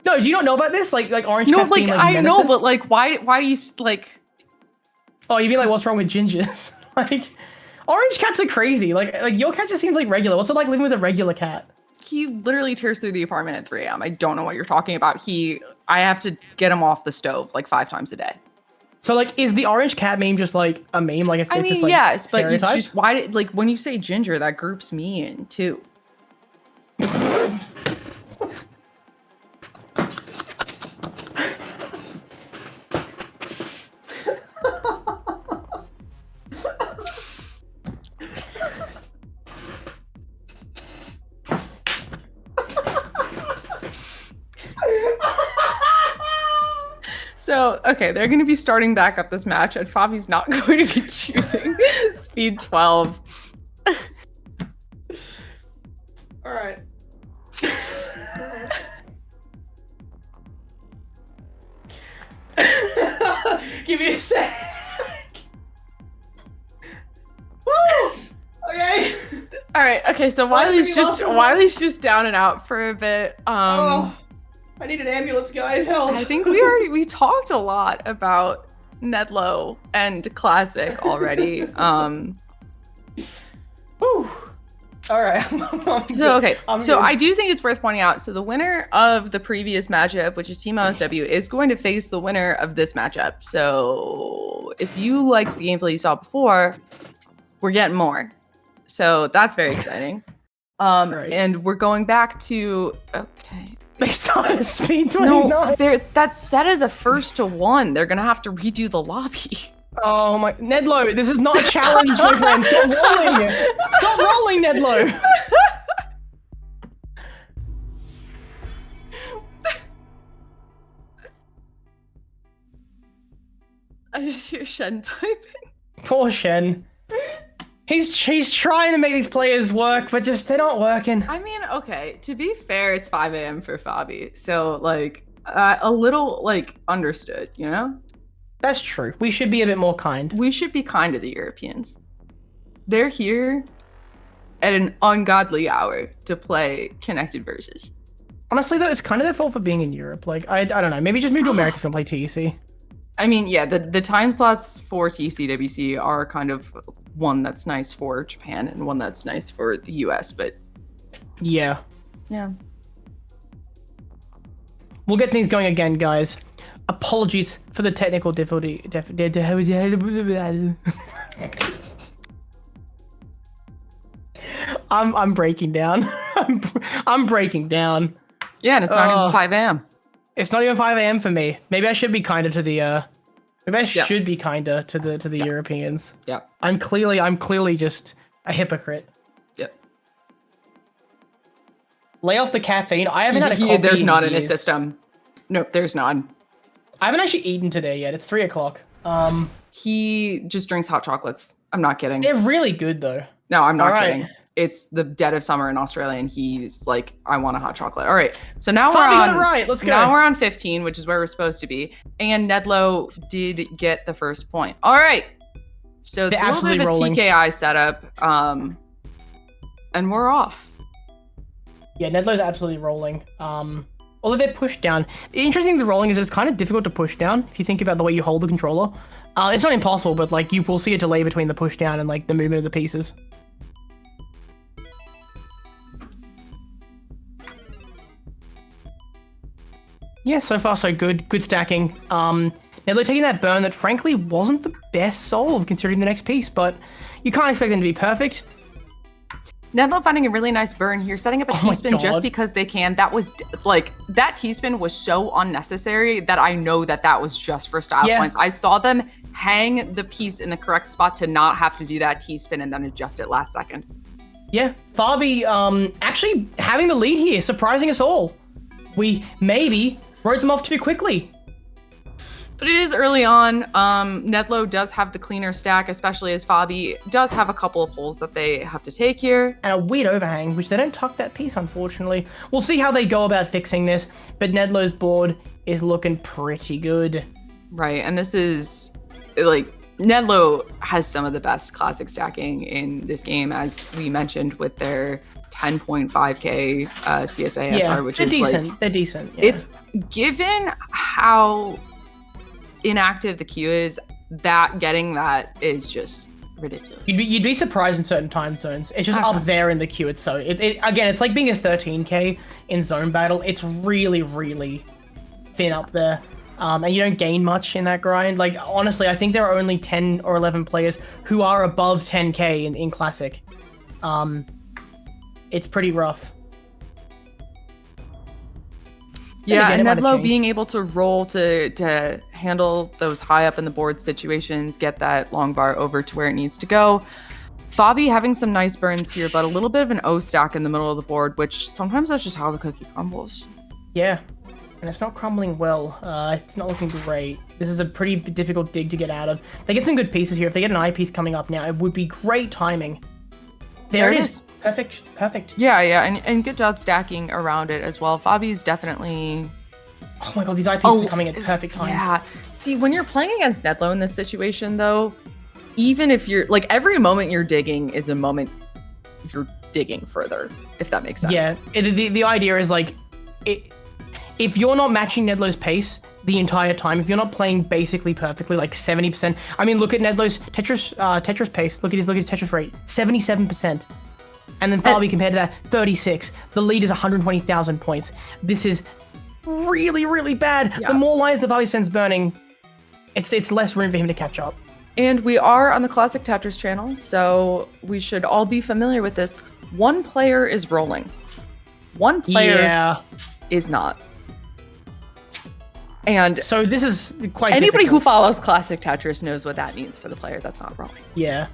Speaker 3: No, do you not know about this? Like orange cats being like
Speaker 2: I know,
Speaker 3: menaces?
Speaker 2: but like, why do you like?
Speaker 3: Oh, you mean like what's wrong with gingers? Like, orange cats are crazy. Like your cat just seems like regular. What's it like living with a regular cat?
Speaker 2: He literally tears through the apartment at 3 a.m. I don't know what you're talking about. I have to get him off the stove like 5 times a day.
Speaker 3: So like, is the orange cat meme just like a meme? Like it's just like
Speaker 2: yes, but you
Speaker 3: stereotypes?
Speaker 2: just like when you say ginger, that groups me in too. So, okay, they're going to be starting back up this match, and Fabi's not going to be choosing speed 12.
Speaker 3: All right. Give me a sec. Woo! Okay.
Speaker 2: All right, okay, so Wiley's just down and out for a bit.
Speaker 3: I need an ambulance, guys. Help.
Speaker 2: I think we talked a lot about Nedlo and Classic already.
Speaker 3: Whew. All right.
Speaker 2: I do think it's worth pointing out. So the winner of the previous matchup, which is Team OSW, is going to face the winner of this matchup. So if you liked the gameplay you saw before, we're getting more. So that's very exciting.
Speaker 3: Right.
Speaker 2: And we're going back to
Speaker 3: They started speed 29.
Speaker 2: No, that's set as a 1st to 1. They're gonna have to redo the lobby.
Speaker 3: Oh my, Nedlo, this is not a challenge, my friend. Stop rolling. Stop rolling, Nedlo.
Speaker 2: I just hear Shen typing.
Speaker 3: Poor Shen. He's trying to make these players work, but just they're not working.
Speaker 2: I mean, okay, to be fair, it's 5 a.m. for Fabi. So, like, a little, like, understood, you know?
Speaker 3: That's true. We should be a bit more kind.
Speaker 2: We should be kind to the Europeans. They're here at an ungodly hour to play connected versus.
Speaker 3: Honestly, though, it's kind of their fault for being in Europe. Like, I don't know. Maybe just move to America if you want to play TEC.
Speaker 2: I mean, yeah, the time slots for TECWC are kind of one that's nice for Japan and one that's nice for the US, but...
Speaker 3: Yeah.
Speaker 2: Yeah.
Speaker 3: We'll get things going again, guys. Apologies for the technical difficulty. I'm breaking down. I'm breaking down.
Speaker 2: Yeah, and it's not even 5 a.m.
Speaker 3: It's not even 5 a.m. for me. Maybe I should be kinder to the should be kinder to the Europeans.
Speaker 2: Yeah.
Speaker 3: I'm clearly just a hypocrite.
Speaker 2: Yep.
Speaker 3: Lay off the caffeine. I haven't had a coffee.
Speaker 2: There's
Speaker 3: in
Speaker 2: none in
Speaker 3: years.
Speaker 2: his system. Nope, there's none.
Speaker 3: I haven't actually eaten today yet. It's 3 o'clock.
Speaker 2: He just drinks hot chocolates. I'm not kidding.
Speaker 3: They're really good though.
Speaker 2: No, I'm not
Speaker 3: All right.
Speaker 2: kidding. It's the dead of summer in Australia, and he's like, I want a hot chocolate. All right, so now
Speaker 3: Fabi
Speaker 2: we're on.
Speaker 3: got it right. Let's go.
Speaker 2: Now we're on 15, which is where we're supposed to be. And Nedlo did get the first point. All right, so it's
Speaker 3: They're
Speaker 2: a little bit of a
Speaker 3: absolutely rolling.
Speaker 2: TKI setup, and we're off.
Speaker 3: Yeah, Nedlo's absolutely rolling. Although they're pushed down. The interesting thing with rolling is it's kind of difficult to push down if you think about the way you hold the controller. It's not impossible, but like you will see a delay between the push down and like the movement of the pieces. Yeah, so far so good. Good stacking. Nedlo taking that burn that frankly wasn't the best solve considering the next piece, but you can't expect them to be perfect.
Speaker 2: Nedlo finding a really nice burn here, setting up a
Speaker 3: Oh my
Speaker 2: T-spin just
Speaker 3: God.
Speaker 2: because they can. That was like, that T-spin was so unnecessary that I know that was just for style
Speaker 3: Yeah.
Speaker 2: points. I saw them hang the piece in the correct spot to not have to do that T-spin and then adjust it last second.
Speaker 3: Yeah, Fabi actually having the lead here, surprising us all. We maybe wrote them off too quickly.
Speaker 2: But it is early on. Nedlo does have the cleaner stack, especially as Fabi does have a couple of holes that they have to take here.
Speaker 3: And a weird overhang, which they don't tuck that piece, unfortunately. We'll see how they go about fixing this, but Nedlo's board is looking pretty good.
Speaker 2: Right, and this is, like, Nedlo has some of the best classic stacking in this game, as we mentioned with their 10.5k CSA SR, which
Speaker 3: they're
Speaker 2: is
Speaker 3: decent.
Speaker 2: like,
Speaker 3: They're decent. Yeah.
Speaker 2: it's given how inactive the queue is, that getting that is just ridiculous.
Speaker 3: You'd be surprised in certain time zones. It's just up there in the queue. It's so again, it's like being a 13k in zone battle. It's really, really thin up there, and you don't gain much in that grind. Like honestly, I think there are only 10 or 11 players who are above 10k in classic. It's pretty rough.
Speaker 2: Yeah,
Speaker 3: again,
Speaker 2: and
Speaker 3: it might have
Speaker 2: Nedlo
Speaker 3: changed.
Speaker 2: being able to roll to handle those high up in the board situations, get that long bar over to where it needs to go. Fabi having some nice burns here, but a little bit of an O stack in the middle of the board, which sometimes that's just how the cookie crumbles.
Speaker 3: Yeah, and it's not crumbling well. It's not looking great. This is a pretty difficult dig to get out of. They get some good pieces here. If they get an eye piece coming up now, it would be great timing. There it is. Perfect.
Speaker 2: Yeah, and good job stacking around it as well. Fabi's definitely...
Speaker 3: Oh my god, these eye pieces are coming at perfect times.
Speaker 2: Yeah. See, when you're playing against Nedlo in this situation, though, even if you're... Like, every moment you're digging is a moment you're digging further, if that makes sense.
Speaker 3: Yeah, the idea is like... if you're not matching Nedlo's pace the entire time, if you're not playing basically perfectly, like 70%. I mean, look at Nedlo's Tetris pace. Look at his Tetris rate, 77%. And then Fabi compared to that, 36. The lead is 120,000 points. This is really, really bad.
Speaker 2: Yeah.
Speaker 3: The more lines the Fabi spends burning, it's less room for him to catch up.
Speaker 2: And we are on the Classic Tetris channel, so we should all be familiar with this. One player is rolling. One player is not. And
Speaker 3: so this is quite
Speaker 2: anybody
Speaker 3: difficult.
Speaker 2: who follows Classic Tetris knows what that means for the player that's not rolling.
Speaker 3: Yeah.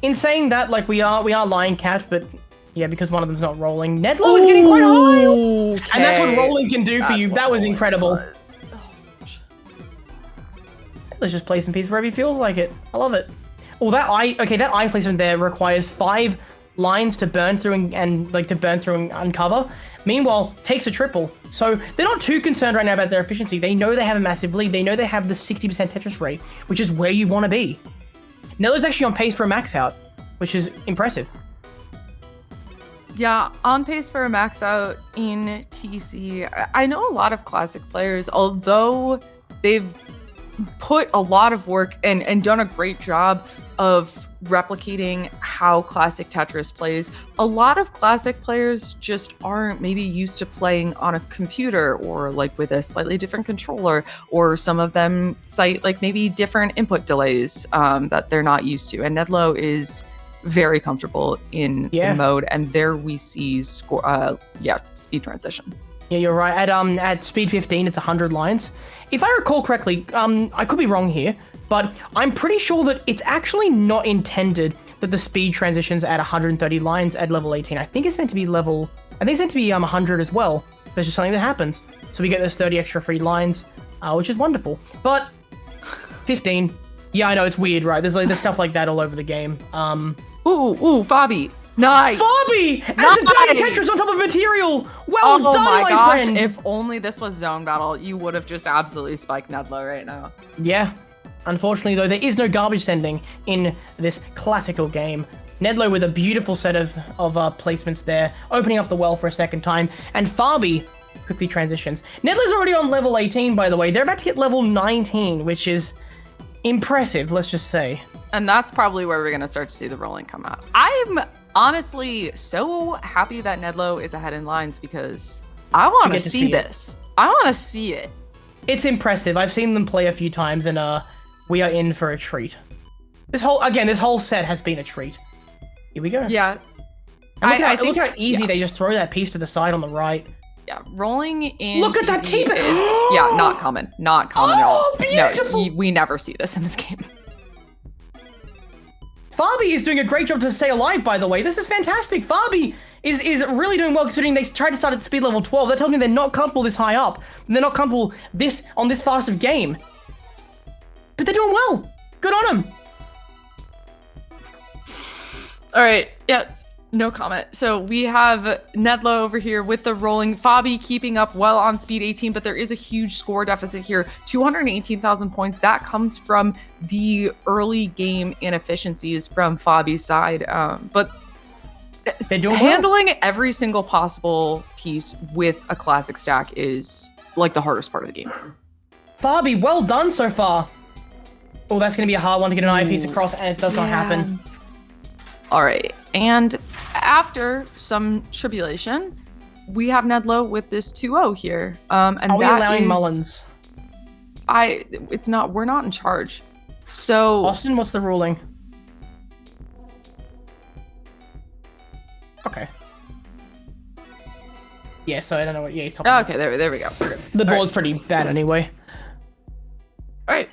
Speaker 3: In saying that, like we are lying cat, but yeah, because one of them's not rolling. Nedlo is getting quite high.
Speaker 2: Okay.
Speaker 3: And that's what rolling can do for you. That was incredible. Let's just play some piece wherever he feels like it. I love it. Oh, that eye placement there requires 5 lines to burn through and uncover. Meanwhile, takes a triple. So they're not too concerned right now about their efficiency. They know they have a massive lead. They know they have the 60% Tetris rate, which is where you want to be. Nedlo's actually on pace for a max out, which is impressive.
Speaker 2: Yeah, on pace for a max out in TC. I know a lot of Classic players, although they've put a lot of work and done a great job of replicating how Classic Tetris plays. A lot of Classic players just aren't maybe used to playing on a computer or like with a slightly different controller, or some of them cite like maybe different input delays that they're not used to. And Nedlo is very comfortable in the mode, and there we see speed transition.
Speaker 3: Yeah, you're right. At speed 15, it's 100 lines. If I recall correctly, I could be wrong here, but I'm pretty sure that it's actually not intended that the speed transitions at 130 lines at level 18. I think it's meant to be 100 as well. There's just something that happens. So we get those 30 extra free lines, which is wonderful. But 15, yeah, I know it's weird, right? There's stuff like that all over the game.
Speaker 2: Ooh, Fabi. Nice.
Speaker 3: Fabi! As a giant Tetris on top of material! Well done, my
Speaker 2: gosh,
Speaker 3: friend!
Speaker 2: If only this was zone battle, you would have just absolutely spiked Nedlo right now.
Speaker 3: Yeah. Unfortunately, though, there is no garbage sending in this classical game. Nedlo with a beautiful set of placements there, opening up the well for a second time, and Fabi quickly transitions. Nedlo's already on level 18, by the way. They're about to hit level 19, which is impressive, let's just say.
Speaker 2: And that's probably where we're going to start to see the rolling come out. I'm honestly so happy that Nedlo is ahead in lines, because I want to see this. I want to see it.
Speaker 3: It's impressive. I've seen them play a few times, and we are in for a treat. This whole set has been a treat. Here we go.
Speaker 2: Yeah.
Speaker 3: Look how easy they just throw that piece to the side on the right.
Speaker 2: Yeah, rolling in.
Speaker 3: Look at that T-pin!
Speaker 2: Yeah, not common. Not common at all.
Speaker 3: Beautiful!
Speaker 2: No, we never see this in this game.
Speaker 3: Fabi is doing a great job to stay alive, by the way. This is fantastic. Fabi is really doing well, considering they tried to start at speed level 12. That tells me they're not comfortable this high up. And they're not comfortable on this fast of game. But they're doing well. Good on them.
Speaker 2: All right. Yes. No comment. So we have Nedlo over here with the rolling. Fabi keeping up well on speed 18, but there is a huge score deficit here. 218,000 points. That comes from the early game inefficiencies from Fabi's side. But handling every single possible piece with a classic stack is like the hardest part of the game.
Speaker 3: Fabi, well done so far. Oh, that's going to be a hard one to get an eyepiece across, and it does not happen.
Speaker 2: All right. And after some tribulation, we have Nedlo with this 2-0 here. And
Speaker 3: are we allowing Mullins?
Speaker 2: We're not in charge. So
Speaker 3: Austin, what's the ruling? Okay. Yeah, so I don't know what he's talking about.
Speaker 2: Okay, there we go.
Speaker 3: The board's pretty bad anyway.
Speaker 2: All right.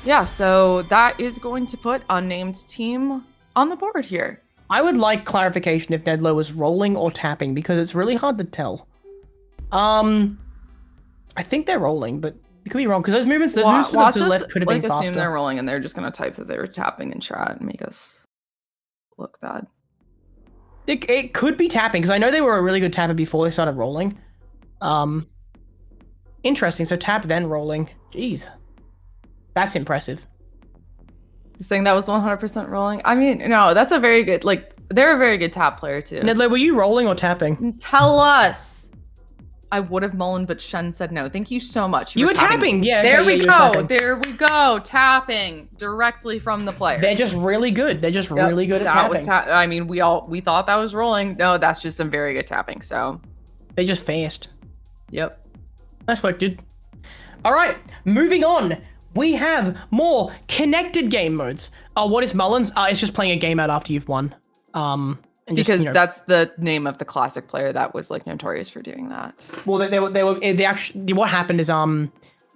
Speaker 2: Yeah, so that is going to put Unnamed team on the board here.
Speaker 3: I would like clarification if Nedlo was rolling or tapping, because it's really hard to tell. I think they're rolling, but it could be wrong, because those movements to the left could have been faster.
Speaker 2: Assume they're rolling, and they're just going to type that they were tapping in chat and make us look bad.
Speaker 3: It could be tapping, because I know they were a really good tapper before they started rolling. Interesting, so tap then rolling. Jeez. That's impressive.
Speaker 2: You're saying that was 100% rolling? I mean, no, that's a very good, they're a very good tap player too.
Speaker 3: Nedlo, were you rolling or tapping?
Speaker 2: Tell us. I would have Mullen, but Shen said no. Thank you so much.
Speaker 3: You were tapping. Yeah.
Speaker 2: There
Speaker 3: okay,
Speaker 2: we
Speaker 3: yeah, you
Speaker 2: go.
Speaker 3: were tapping.
Speaker 2: There we go. Tapping directly from the player.
Speaker 3: They're just really good. They're just really good at tapping.
Speaker 2: I mean, we thought that was rolling. No, that's just some very good tapping. So
Speaker 3: they're just fast.
Speaker 2: Yep.
Speaker 3: Nice work, dude. All right, moving on. We have more connected game modes. What is Mullins? It's just playing a game out after you've won. And just,
Speaker 2: because that's the name of the classic player that was like notorious for doing that.
Speaker 3: Well, they actually, what happened is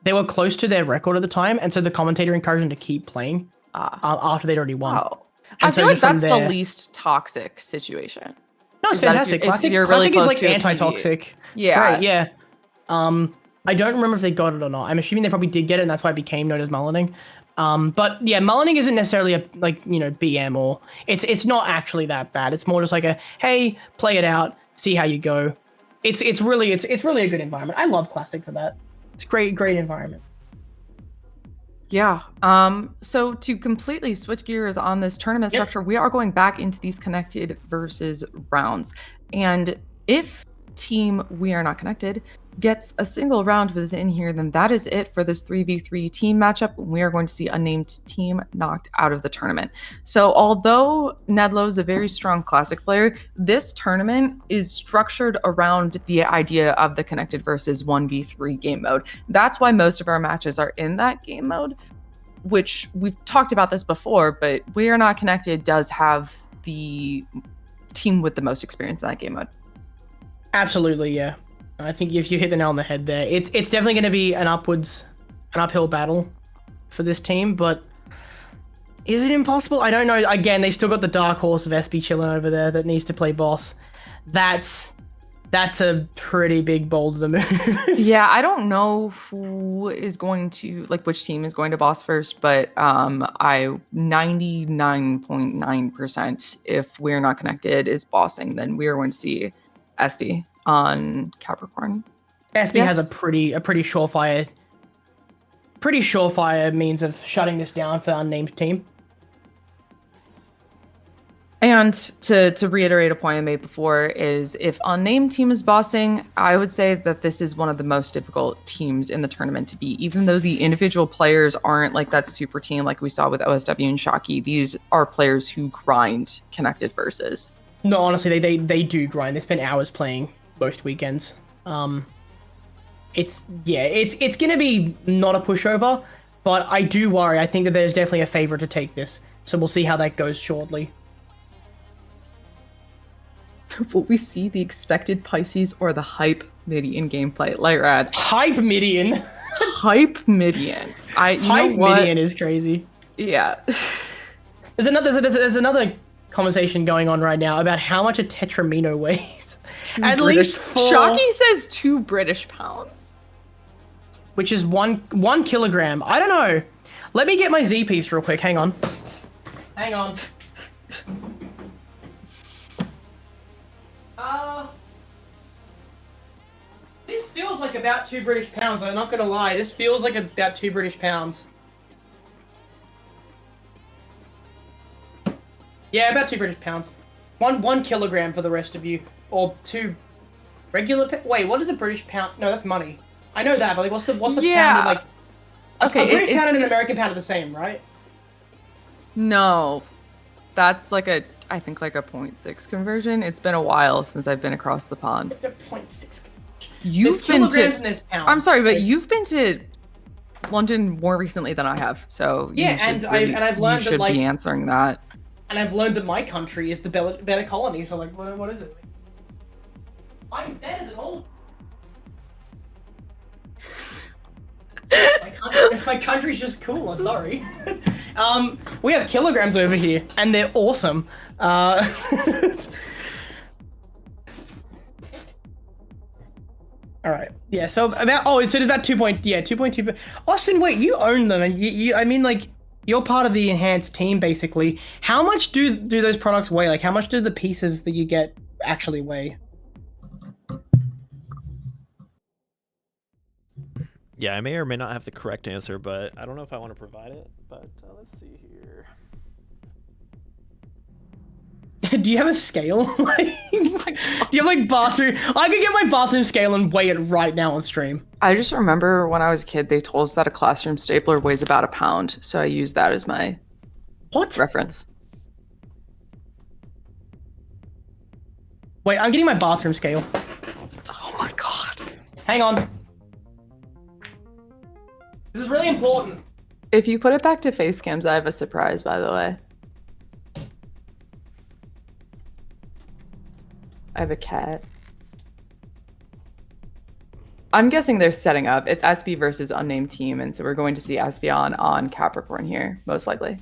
Speaker 3: they were close to their record at the time, and so the commentator encouraged them to keep playing after they'd already won.
Speaker 2: Oh. I feel like that's the least toxic situation.
Speaker 3: No, it's fantastic. Classic is like anti-toxic.
Speaker 2: Yeah.
Speaker 3: It's great, yeah. I don't remember if they got it or not. I'm assuming they probably did get it, and that's why it became known as mullening. But yeah, mullening isn't necessarily a BM or it's not actually that bad. It's more just like a hey, play it out, see how you go. It's really a good environment. I love Classic for that. It's great environment.
Speaker 2: Yeah. So to completely switch gears on this tournament structure, we are going back into these connected versus rounds. And if team We Are Not Connected gets a single round within here, then that is it for this 3v3 team matchup. We are going to see Unnamed team knocked out of the tournament. So although Nedlo is a very strong Classic player, this tournament is structured around the idea of the connected versus 1v3 game mode. That's why most of our matches are in that game mode, which we've talked about this before, but We Are Not Connected does have the team with the most experience in that game mode.
Speaker 3: Absolutely, yeah. I think if you hit the nail on the head there, it's definitely going to be an uphill battle for this team, but is it impossible? I don't know. Again, they still got the dark horse of Espy chilling over there that needs to play boss. That's a pretty big boulder to move.
Speaker 2: Yeah, I don't know who is going to, like, which team is going to boss first, but I 99.9% if We're Not Connected is bossing, then we are going to see Espy on Capricorn.
Speaker 3: Espy has a pretty surefire means of shutting this down for Unnamed team.
Speaker 2: And to reiterate a point I made before is if Unnamed team is bossing, I would say that this is one of the most difficult teams in the tournament to beat. Even though the individual players aren't like that super team like we saw with OSW and Shocky, these are players who grind connected versus.
Speaker 3: No, honestly, they do grind. They spend hours playing most weekends. It's gonna be not a pushover, but I do worry. I think that there's definitely a favor to take this, so we'll see how that goes shortly.
Speaker 2: Will we see the expected Pisces or the hype Midian gameplay? Lightrad.
Speaker 3: Hype Midian.
Speaker 2: Hype Midian.
Speaker 3: Hype Midian is crazy.
Speaker 2: Yeah.
Speaker 3: There's another conversation going on right now about how much a Tetramino weighs. At least 4.
Speaker 2: Shocky says 2 British pounds.
Speaker 3: Which is 1 kilogram. I don't know. Let me get my Z piece real quick. Hang on. This feels like about 2 British pounds. I'm not gonna lie. This feels like about 2 British pounds. Yeah, about 2 British pounds. 1 kilogram for the rest of you. Or 2 regular... Wait, what is a British pound? No, that's money. I know that, but like, what's the pound of, like...
Speaker 2: Okay,
Speaker 3: a British pound and an American pound are the same, right?
Speaker 2: No. That's like I think like a 0.6 conversion. It's been a while since I've been across the pond.
Speaker 3: It's a 0.6
Speaker 2: You've been to...
Speaker 3: and there's pounds.
Speaker 2: I'm sorry, but you've been to London more recently than I have, so
Speaker 3: yeah, I've learned
Speaker 2: you should be answering that.
Speaker 3: And I've learned that my country is the better colony, so like, what is it? I'm better than all. My country's just cooler, sorry. We have kilograms over here, and they're awesome. All right. Yeah. So it's about 2.2. Austin, wait, you own them, and you I mean, like, you're part of the enhanced team, basically. How much do those products weigh? Like, how much do the pieces that you get actually weigh?
Speaker 1: Yeah, I may or may not have the correct answer, but I don't know if I want to provide it. But let's see here.
Speaker 3: do you have a scale? Like, do you have like bathroom? I could get my bathroom scale and weigh it right now on stream.
Speaker 2: I just remember when I was a kid, they told us that a classroom stapler weighs about a pound, so I used that as my reference.
Speaker 3: Wait, I'm getting my bathroom scale.
Speaker 2: Oh my god.
Speaker 3: Hang on. This is really important.
Speaker 2: If you put it back to face cams, I have a surprise, by the way. I have a cat. I'm guessing they're setting up. It's Espy versus Unnamed team, and so we're going to see Espy on Capricorn here, most likely.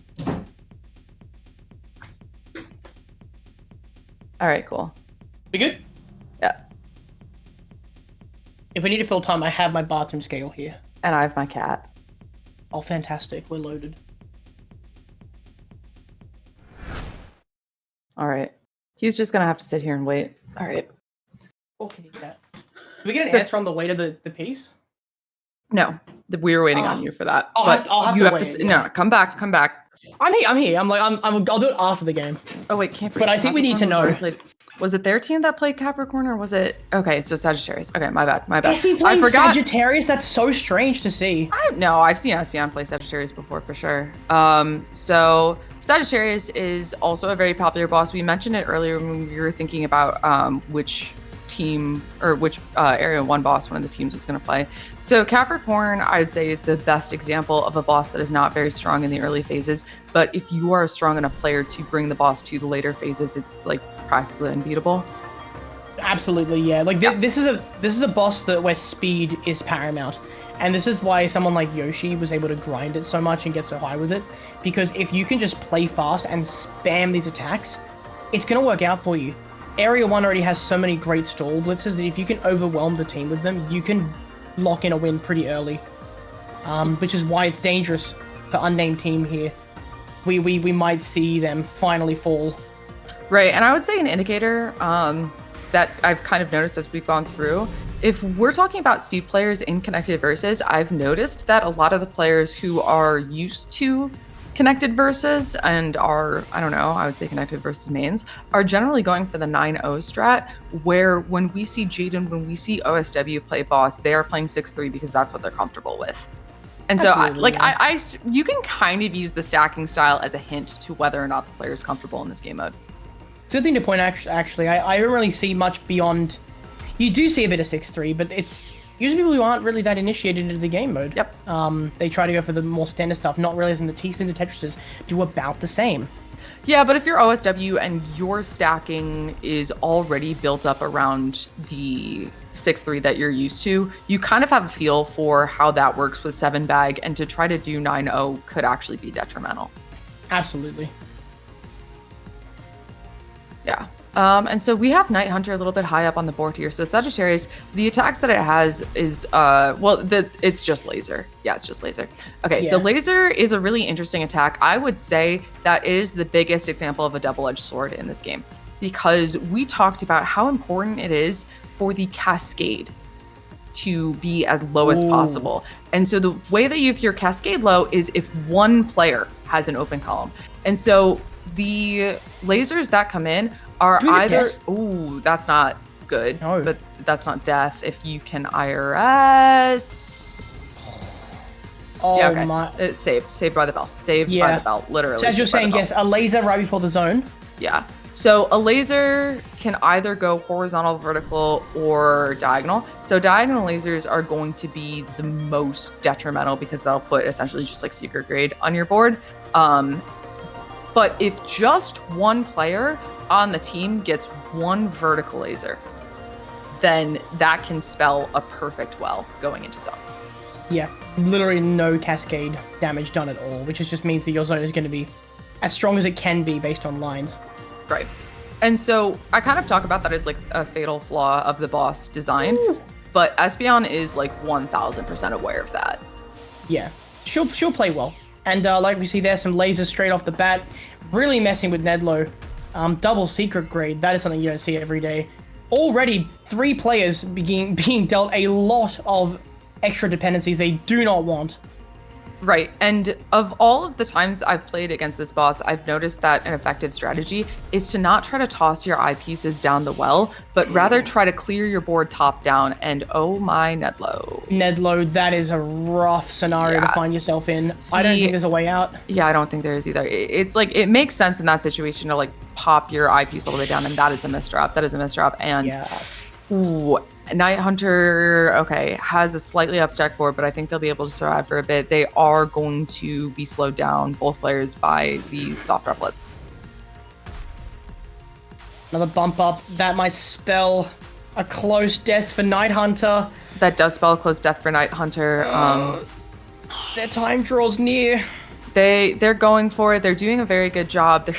Speaker 2: All right, cool.
Speaker 3: We good?
Speaker 2: Yeah.
Speaker 3: If we need to fill time, I have my bathroom scale here.
Speaker 2: And I have my cat.
Speaker 3: Oh, fantastic. We're loaded.
Speaker 2: All right. He's just going to have to sit here and wait. All right.
Speaker 3: What can you get? Did we get an answer on the weight of the piece?
Speaker 2: No. We were waiting on you for that.
Speaker 3: I'll have to
Speaker 2: No, come back.
Speaker 3: I'm here. I'll do it after the game.
Speaker 2: Oh, wait, can't.
Speaker 3: But I think we need to know.
Speaker 2: Was it their team that played Capricorn, or was it? Okay, so Sagittarius. Okay, my bad.
Speaker 3: Espy playing Sagittarius? That's so strange to see.
Speaker 2: I've seen Espy play Sagittarius before for sure. So Sagittarius is also a very popular boss. We mentioned it earlier when we were thinking about which team or which area 1 boss one of the teams was going to play. So Capricorn, I would say, is the best example of a boss that is not very strong in the early phases, but if you are a strong enough player to bring the boss to the later phases, it's like practically unbeatable.
Speaker 3: Absolutely, yeah. Like this is a boss where speed is paramount, and this is why someone like Yoshi was able to grind it so much and get so high with it, because if you can just play fast and spam these attacks, it's gonna work out for you. Area 1 already has so many great stall blitzes that if you can overwhelm the team with them, you can lock in a win pretty early. Which is why it's dangerous for Unnamed team here. We might see them finally fall.
Speaker 2: Right, and I would say an indicator that I've kind of noticed as we've gone through, if we're talking about speed players in connected versus, I've noticed that a lot of the players who are used to connected versus and are, I don't know, I would say connected versus mains, are generally going for the 9-0 strat, where when we see Jayden, when we see OSW play boss, they are playing 6-3 because that's what they're comfortable with. And so you can kind of use the stacking style as a hint to whether or not the player is comfortable in this game mode.
Speaker 3: It's a good thing to point out, actually. I don't really see much beyond... You do see a bit of 6-3, but it's usually people who aren't really that initiated into the game mode.
Speaker 2: Yep.
Speaker 3: They try to go for the more standard stuff, not realizing that T-spins and Tetrises do about the same.
Speaker 2: Yeah, but if you're OSW and your stacking is already built up around the 6-3 that you're used to, you kind of have a feel for how that works with 7-bag, and to try to do 9-0 could actually be detrimental.
Speaker 3: Absolutely.
Speaker 2: Yeah. And so we have Night Hunter a little bit high up on the board here. So Sagittarius, the attacks that it has is, it's just laser. Yeah, it's just laser. Okay, so laser is a really interesting attack. I would say that it is the biggest example of a double-edged sword in this game, because we talked about how important it is for the cascade to be as low as possible. And so the way that you have your cascade low is if one player has an open column. And so the lasers that come in are either, ooh, that's not good, but that's not death. If you can IRS.
Speaker 3: Oh
Speaker 2: yeah, okay.
Speaker 3: my.
Speaker 2: Saved by the bell. Saved by the bell, literally.
Speaker 3: So as you're saying, yes, a laser right before the zone.
Speaker 2: Yeah. So a laser can either go horizontal, vertical, or diagonal. So diagonal lasers are going to be the most detrimental because they'll put essentially just like secret grade on your board. But if just one player on the team gets one vertical laser, then that can spell a perfect well going into zone.
Speaker 3: Yeah, literally no cascade damage done at all, which just means that your zone is going to be as strong as it can be based on lines.
Speaker 2: Right. And so I kind of talk about that as like a fatal flaw of the boss design, but Espy is like 1000% aware of that.
Speaker 3: Yeah, she'll play well. And like we see there, some lasers straight off the bat, really messing with Nedlo. Double secret grade, that is something you don't see every day. Already 3 players being dealt a lot of extra dependencies they do not want.
Speaker 2: Right. And of all of the times I've played against this boss, I've noticed that an effective strategy is to not try to toss your eye pieces down the well, but rather try to clear your board top down. And oh my Nedlo.
Speaker 3: Nedlo, that is a rough scenario to find yourself in. I don't think there's a way out.
Speaker 2: Yeah, I don't think there is either. It's like, it makes sense in that situation to like pop your eyepiece all the way down, and that is a misdrop. That is a misdrop. And ooh, Night Hunter, okay, has a slightly upstack board, but I think they'll be able to survive for a bit. They are going to be slowed down, both players, by the soft droplets.
Speaker 3: Another bump up. That might spell a close death for Night Hunter.
Speaker 2: That does spell a close death for Night Hunter.
Speaker 3: Their time draws near.
Speaker 2: They're going for it. They're doing a very good job.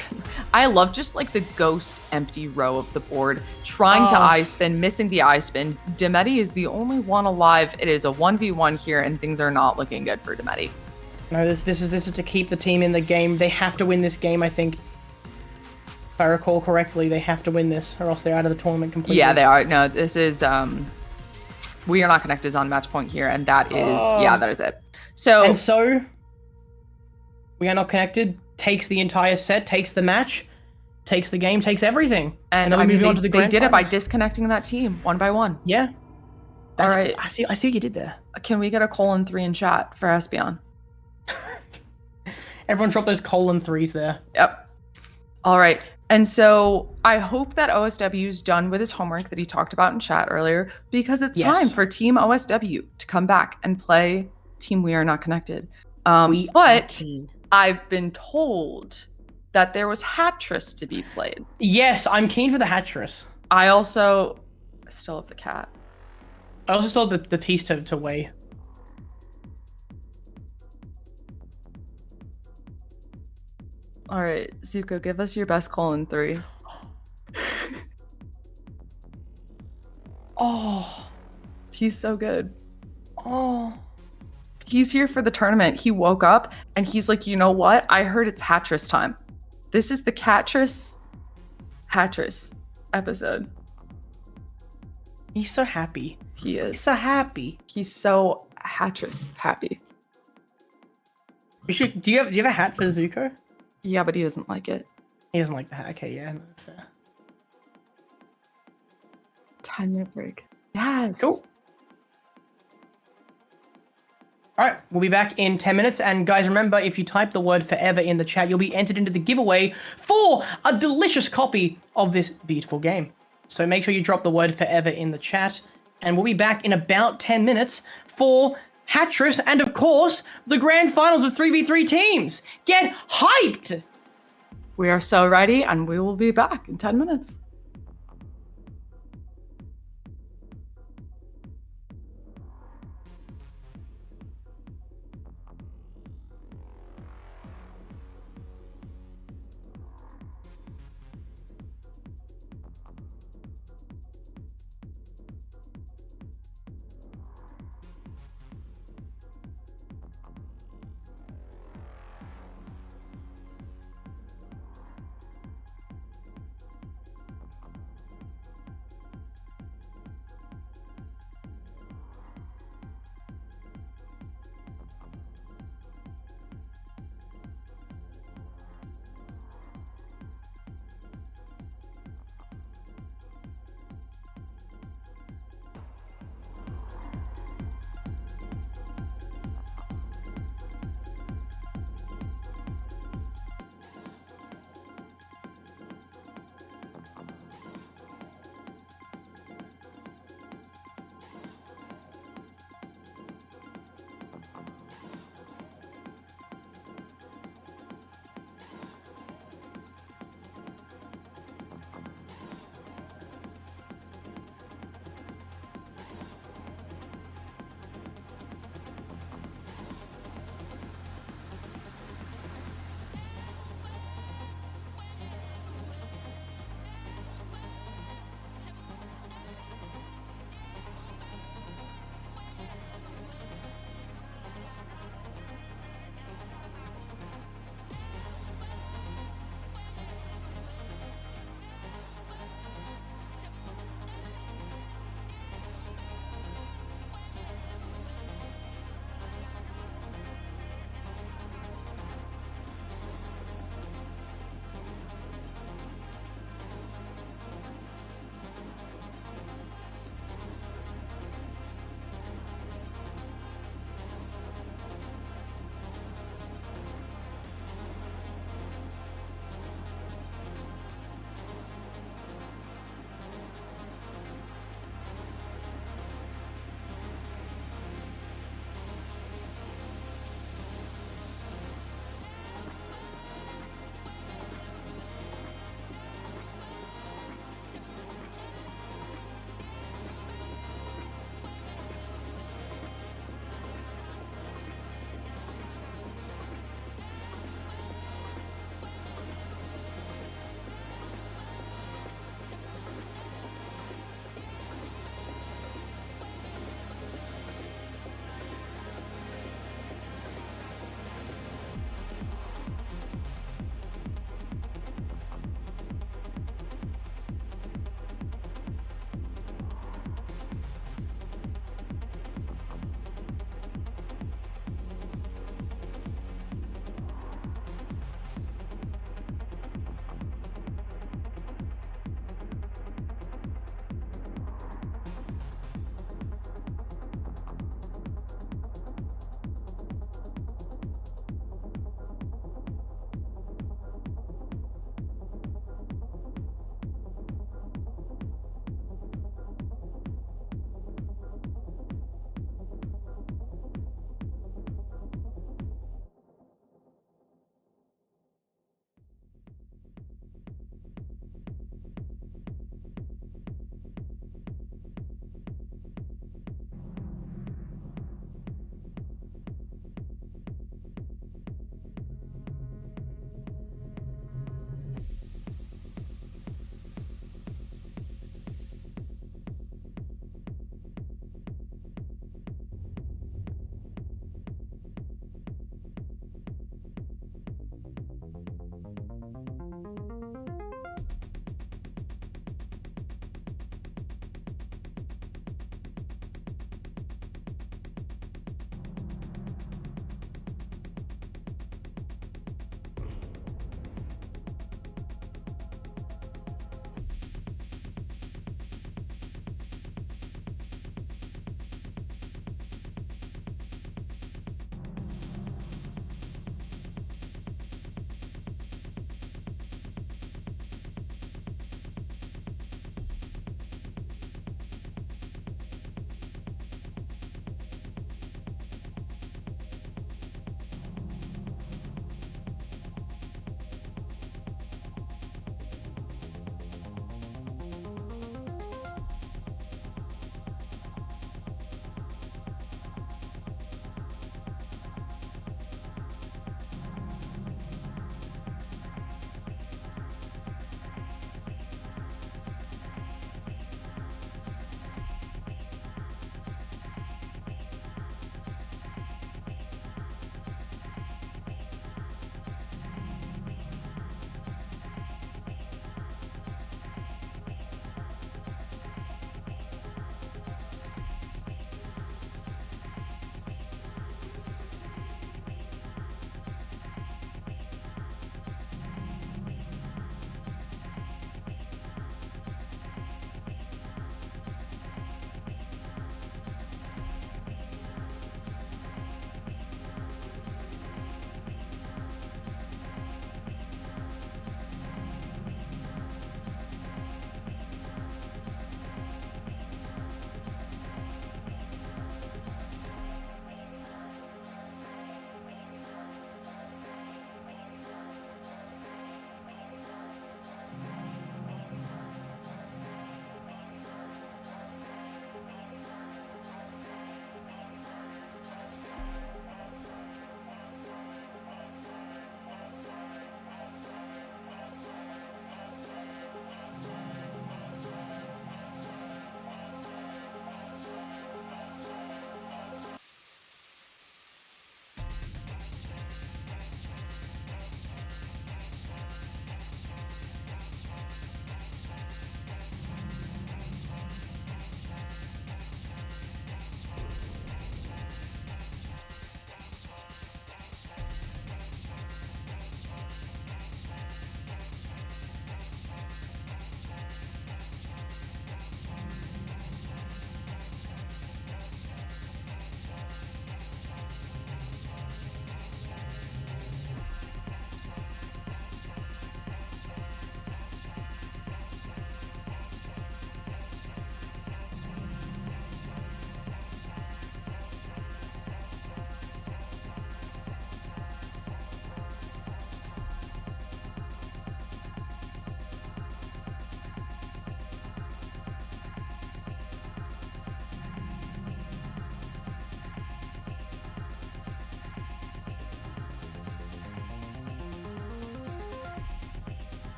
Speaker 2: I love just like the ghost empty row of the board, trying to eye spin, missing the eye spin. Demedi is the only one alive. It is a 1v1 here, and things are not looking good for Demedi.
Speaker 3: No, this is to keep the team in the game. They have to win this game, I think. If I recall correctly, they have to win this, or else they're out of the tournament completely.
Speaker 2: Yeah, they are. No, this is We Are Not Connected is on match point here, and that is that is it. So We Are Not Connected takes the entire set, takes the match, takes the game, takes everything. And then we move on to the grand They did
Speaker 3: finals.
Speaker 2: it by disconnecting that team one by one.
Speaker 3: Yeah.
Speaker 2: All right.
Speaker 3: I see what you did there.
Speaker 2: Can we get a 3 in chat for Espy?
Speaker 3: Everyone drop those 3s there.
Speaker 2: Yep. All right. And so I hope that OSW is done with his homework that he talked about in chat earlier, because it's time for Team OSW to come back and play Team We Are Not Connected. But I've been told that there was Hattress to be played.
Speaker 3: Yes, I'm keen for the Hattress.
Speaker 2: I still have the cat.
Speaker 3: I also saw the piece to weigh.
Speaker 2: All right, Zuko, give us your best 3.
Speaker 3: Oh,
Speaker 2: he's so good.
Speaker 3: Oh.
Speaker 2: He's here for the tournament. He woke up and he's like, you know what? I heard it's Hattress time. This is the Hattress episode.
Speaker 3: He's so happy.
Speaker 2: He is.
Speaker 3: He's so happy.
Speaker 2: He's so Hattress happy.
Speaker 3: Do you have a hat for Zuko?
Speaker 2: Yeah, but he doesn't like it.
Speaker 3: He doesn't like the hat. Okay, yeah, that's fair.
Speaker 2: 10-minute break. Yes.
Speaker 3: Cool. All right, we'll be back in 10 minutes. And guys, remember, if you type the word forever in the chat, you'll be entered into the giveaway for a delicious copy of this beautiful game. So make sure you drop the word forever in the chat. And we'll be back in about 10 minutes for Hattress and, of course, the grand finals of 3v3 teams. Get hyped!
Speaker 2: We are so ready, and we will be back in 10 minutes.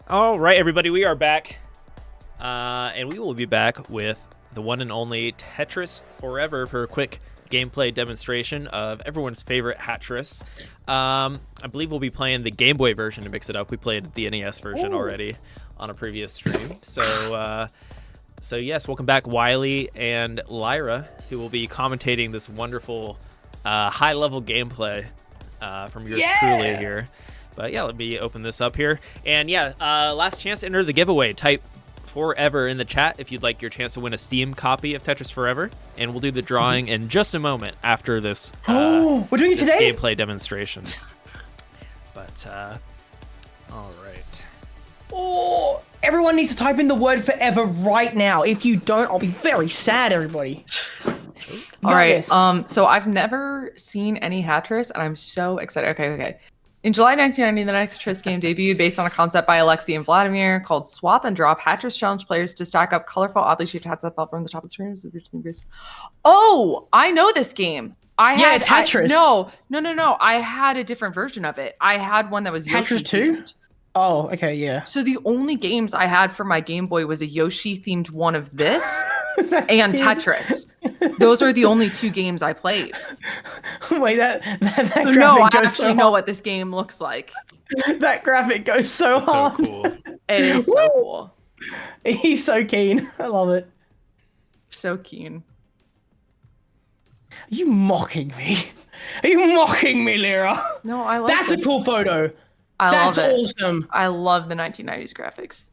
Speaker 1: All right, everybody, we are back. And we will be back with the one and only Tetris Forever for a quick gameplay demonstration of everyone's favorite Hatris. I believe we'll be playing the Game Boy version to mix it up. We played the NES version already on a previous stream. So yes, welcome back, Wiley and Lyra, who will be commentating this wonderful high-level gameplay from yours truly here. But yeah, let me open this up here. And yeah, last chance to enter the giveaway. Type Forever in the chat if you'd like your chance to win a Steam copy of Tetris Forever. And we'll do the drawing in just a moment after this,
Speaker 3: we're doing it
Speaker 1: this
Speaker 3: today?
Speaker 1: gameplay demonstration. But, all right.
Speaker 3: Oh, everyone needs to type in the word forever right now. If you don't, I'll be very sad, everybody.
Speaker 2: All right. So I've never seen any Hatris, and I'm so excited. Okay. In July 1990, the next Tris game debuted based on a concept by Alexei and Vladimir called Swap and Drop. Hatris challenged players to stack up colorful, oddly shaped hats that fell from the top of the screen. Oh, I know this game.
Speaker 3: It's Hatris.
Speaker 2: No. I had a different version of it. I had one that was Yoshi
Speaker 3: Hatris 2?
Speaker 2: themed.
Speaker 3: Oh, okay, yeah.
Speaker 2: So the only games I had for my Game Boy was a Yoshi themed one of this and Tetris. Those are the only two games I played.
Speaker 3: Wait, that graphic
Speaker 2: No, I
Speaker 3: goes so
Speaker 2: actually know
Speaker 3: hard.
Speaker 2: what this game looks like.
Speaker 3: That graphic goes so
Speaker 1: That's so
Speaker 3: hard.
Speaker 1: cool.
Speaker 2: It is so cool.
Speaker 3: He's so keen. I love it.
Speaker 2: So keen.
Speaker 3: Are you mocking me? Are you mocking me, Lyra?
Speaker 2: No, I love
Speaker 3: That's
Speaker 2: this.
Speaker 3: a cool photo.
Speaker 2: That's
Speaker 3: That's awesome.
Speaker 2: I love the 1990s graphics.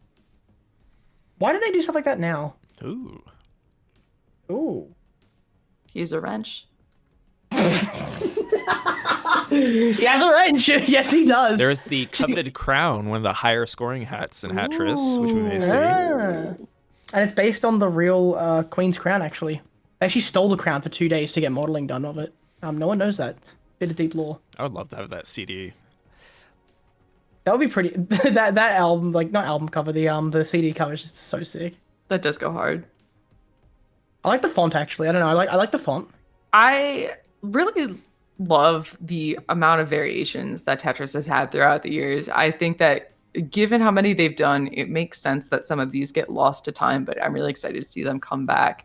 Speaker 3: Why do they do stuff like that now?
Speaker 1: Ooh.
Speaker 3: Ooh.
Speaker 2: He's a wrench.
Speaker 3: He has a wrench. Yes, he does.
Speaker 1: There is the coveted crown, one of the higher scoring hats in Hatris, which we may see.
Speaker 3: Ah. And it's based on the real Queen's crown, actually. They actually stole the crown for 2 days to get modeling done of it. No one knows that. Bit of deep lore.
Speaker 1: I would love to have that CD.
Speaker 3: That would be pretty. that album, like not album cover, the CD cover is just so sick.
Speaker 2: That does go hard.
Speaker 3: I like the font actually. I don't know. I like the font.
Speaker 2: I really love the amount of variations that Tetris has had throughout the years. I think that given how many they've done, it makes sense that some of these get lost to time, but I'm really excited to see them come back.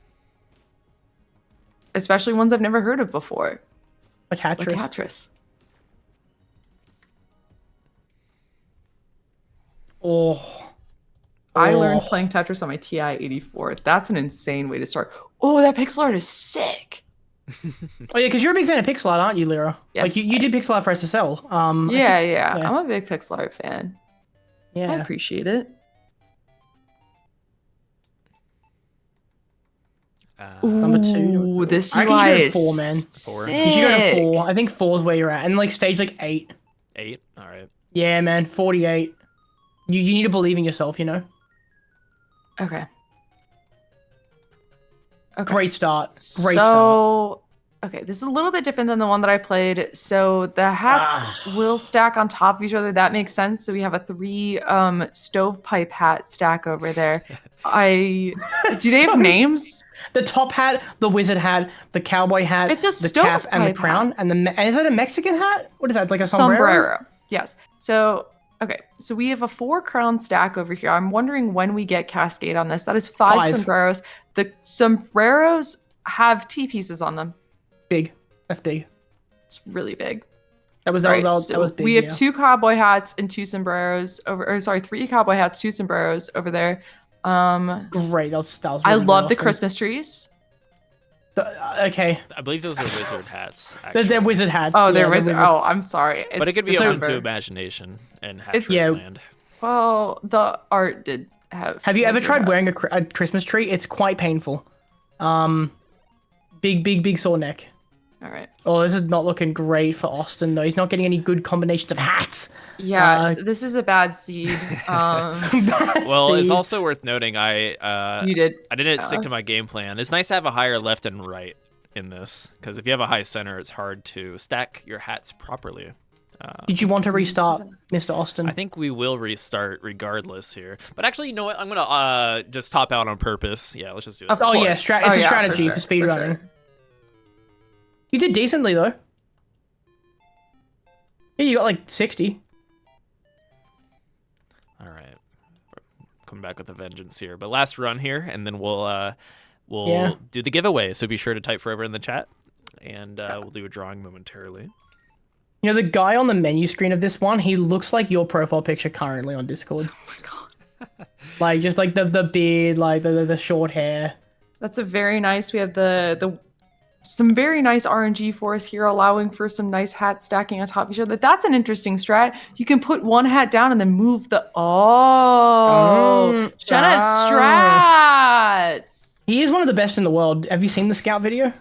Speaker 2: Especially ones I've never heard of before.
Speaker 3: Like Hatris.
Speaker 2: Like Hatris. I learned playing Tetris on my TI-84. That's an insane way to start. Oh, that pixel art is sick.
Speaker 3: Oh yeah, because you're a big fan of pixel art, aren't you, Lyra?
Speaker 2: Yes.
Speaker 3: Like you did pixel art for SSL.
Speaker 2: Yeah. I'm a big pixel art fan.
Speaker 3: Yeah.
Speaker 2: I appreciate it.
Speaker 3: Number 2.
Speaker 2: Ooh, this
Speaker 3: I
Speaker 2: UI
Speaker 3: reckon you
Speaker 2: is
Speaker 3: should go to 4, man.
Speaker 1: 4.
Speaker 3: You should go to
Speaker 2: sick.
Speaker 3: 4. I think 4 is where you're at, and like stage like 8.
Speaker 1: 8? All right.
Speaker 3: Yeah, man, 48. You need to believe in yourself, you know.
Speaker 2: Okay.
Speaker 3: Great start. Great start.
Speaker 2: Okay, this is a little bit different than the one that I played. So the hats will stack on top of each other. That makes sense. So we have a 3 stovepipe hat stack over there. Do they have names?
Speaker 3: The top hat, the wizard hat, the cowboy hat,
Speaker 2: It's a
Speaker 3: the cap, and the
Speaker 2: stovepipe
Speaker 3: crown, and is that a Mexican hat? What is that? Like a sombrero?
Speaker 2: Yes. So okay, so we have a 4 crown stack over here. I'm wondering when we get cascade on this. That is 5 sombreros. The sombreros have T pieces on them.
Speaker 3: Big. That's big.
Speaker 2: It's really big.
Speaker 3: That was big.
Speaker 2: We have 2 cowboy hats and 2 sombreros over. 3 cowboy hats, 2 sombreros over there.
Speaker 3: Great. That was really,
Speaker 2: I love the
Speaker 3: awesome.
Speaker 2: Christmas trees.
Speaker 3: Okay.
Speaker 1: I believe those are wizard hats. Actually.
Speaker 3: They're wizard hats.
Speaker 2: Oh,
Speaker 3: yeah,
Speaker 2: they're wizard. Oh, I'm sorry.
Speaker 1: But it could be
Speaker 2: December.
Speaker 1: open to imagination and
Speaker 2: It's-
Speaker 1: Hatris land.
Speaker 2: Well, the art did have.
Speaker 3: Have you ever
Speaker 2: wizard
Speaker 3: tried
Speaker 2: hats.
Speaker 3: wearing a Christmas tree? It's quite painful. Big sore neck.
Speaker 2: All right.
Speaker 3: Oh, this is not looking great for Austin though. He's not getting any good combinations of hats.
Speaker 2: Yeah, this is a bad seed.
Speaker 1: Well, it's also worth noting
Speaker 2: You did.
Speaker 1: I didn't stick to my game plan. It's nice to have a higher left and right in this, because if you have a high center, it's hard to stack your hats properly.
Speaker 3: Did you want to restart, Mr. Austin?
Speaker 1: I think we will restart regardless here. But actually, you know what? I'm going to just top out on purpose. Yeah, let's just do it.
Speaker 3: Oh yeah, it's a strategy for speedrunning.
Speaker 2: Sure.
Speaker 3: You did decently though. Yeah, you got like 60.
Speaker 1: All right. coming back with a vengeance here. But last run here, and then we'll do the giveaway. So be sure to type forever in the chat, and we'll do a drawing momentarily.
Speaker 3: You know, the guy on the menu screen of this one, he looks like your profile picture currently on Discord.
Speaker 2: Oh my god.
Speaker 3: Like, just like the beard, like the short hair.
Speaker 2: That's a very nice. We have the some very nice RNG for us here, allowing for some nice hats stacking on top of each other. That's an interesting strat. You can put one hat down and then move the Jenna's strats.
Speaker 3: He is one of the best in the world. Have you seen the scout video?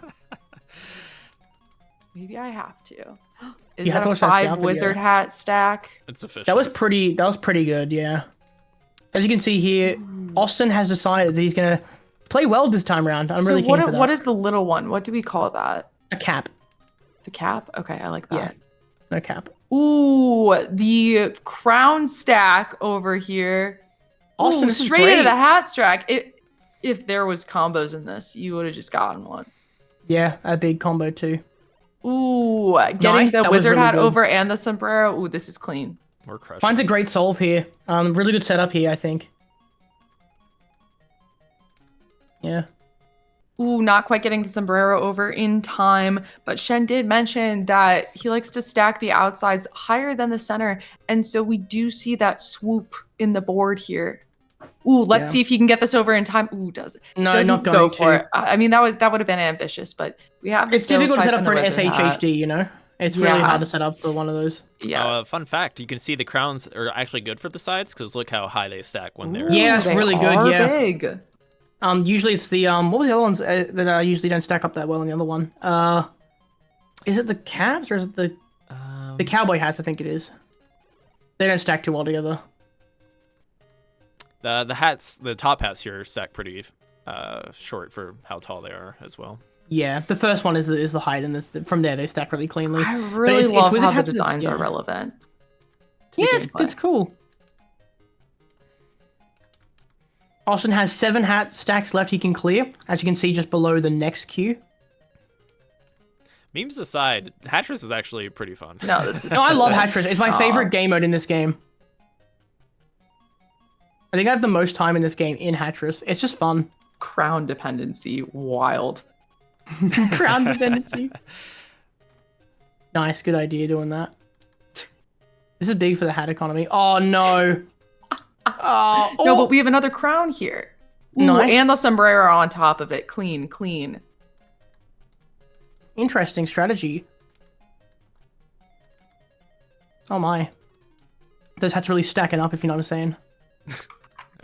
Speaker 2: Maybe I have to.
Speaker 3: You
Speaker 2: Is
Speaker 3: have
Speaker 2: that
Speaker 3: to
Speaker 2: a
Speaker 3: watch that scout
Speaker 2: 5
Speaker 3: video.
Speaker 2: wizard hat stack?
Speaker 1: It's official.
Speaker 3: That was pretty good, yeah. As you can see here, Austin has decided that he's gonna play well this time around. I'm really keen for that.
Speaker 2: What is the little one? What do we call that?
Speaker 3: A cap.
Speaker 2: The cap? Okay, I like that.
Speaker 3: Yeah. No cap.
Speaker 2: Ooh, the crown stack over here.
Speaker 3: Austin,
Speaker 2: Ooh,
Speaker 3: this is
Speaker 2: straight into
Speaker 3: great.
Speaker 2: the hat stack. If there was combos in this, you would have just gotten one.
Speaker 3: Yeah, a big combo too.
Speaker 2: Ooh, getting
Speaker 3: Nice,
Speaker 2: the
Speaker 3: that was
Speaker 2: wizard
Speaker 3: really
Speaker 2: hat
Speaker 3: good.
Speaker 2: over and the sombrero. Ooh, this is clean.
Speaker 1: We're crushing.
Speaker 3: Finds a great solve here. Really good setup here, I think. Yeah.
Speaker 2: Ooh, not quite getting the sombrero over in time. But Shen did mention that he likes to stack the outsides higher than the center. And so we do see that swoop in the board here. Ooh, let's see if he can get this over in time. Ooh, does it?
Speaker 3: No,
Speaker 2: Doesn't
Speaker 3: not going
Speaker 2: go
Speaker 3: to.
Speaker 2: for it. I mean, that would have been ambitious, but we have.
Speaker 3: It's difficult to set up for an
Speaker 2: SHHD.
Speaker 3: SHHD, you know? It's really
Speaker 2: Yeah.
Speaker 3: hard to set up for one of those.
Speaker 2: Yeah.
Speaker 1: Fun fact: you can see the crowns are actually good for the sides because look how high they stack when they're.
Speaker 3: Yeah, that's
Speaker 2: They
Speaker 3: really good,
Speaker 2: are
Speaker 3: yeah.
Speaker 2: Big.
Speaker 3: Usually it's the what was the other ones that usually don't stack up that well in the other one? Is it the caps or is it the cowboy hats? I think it is. They don't stack too well together.
Speaker 1: The hats, the top hats here stack pretty short for how tall they are as well.
Speaker 3: Yeah, the first one is the height, and from there they stack really cleanly.
Speaker 2: I really
Speaker 3: it's
Speaker 2: love
Speaker 3: wizard
Speaker 2: how the
Speaker 3: hats,
Speaker 2: designs are
Speaker 3: yeah.
Speaker 2: relevant.
Speaker 3: Yeah, it's cool. Austin has 7 hat stacks left he can clear, as you can see just below the next queue.
Speaker 1: Memes aside, Hattress is actually pretty fun.
Speaker 2: No, this is.
Speaker 3: No, I love Hattress. It's my favorite game mode in this game. I think I have the most time in this game in Hattress. It's just fun.
Speaker 2: Crown dependency, wild.
Speaker 3: Crown dependency. Nice, good idea doing that. This is big for the hat economy. Oh no.
Speaker 2: No, but we have another crown here. Ooh,
Speaker 3: Nice.
Speaker 2: and the sombrero on top of it. Clean, clean.
Speaker 3: Interesting strategy. Oh my. Those hats really stacking up, if you know what I'm saying.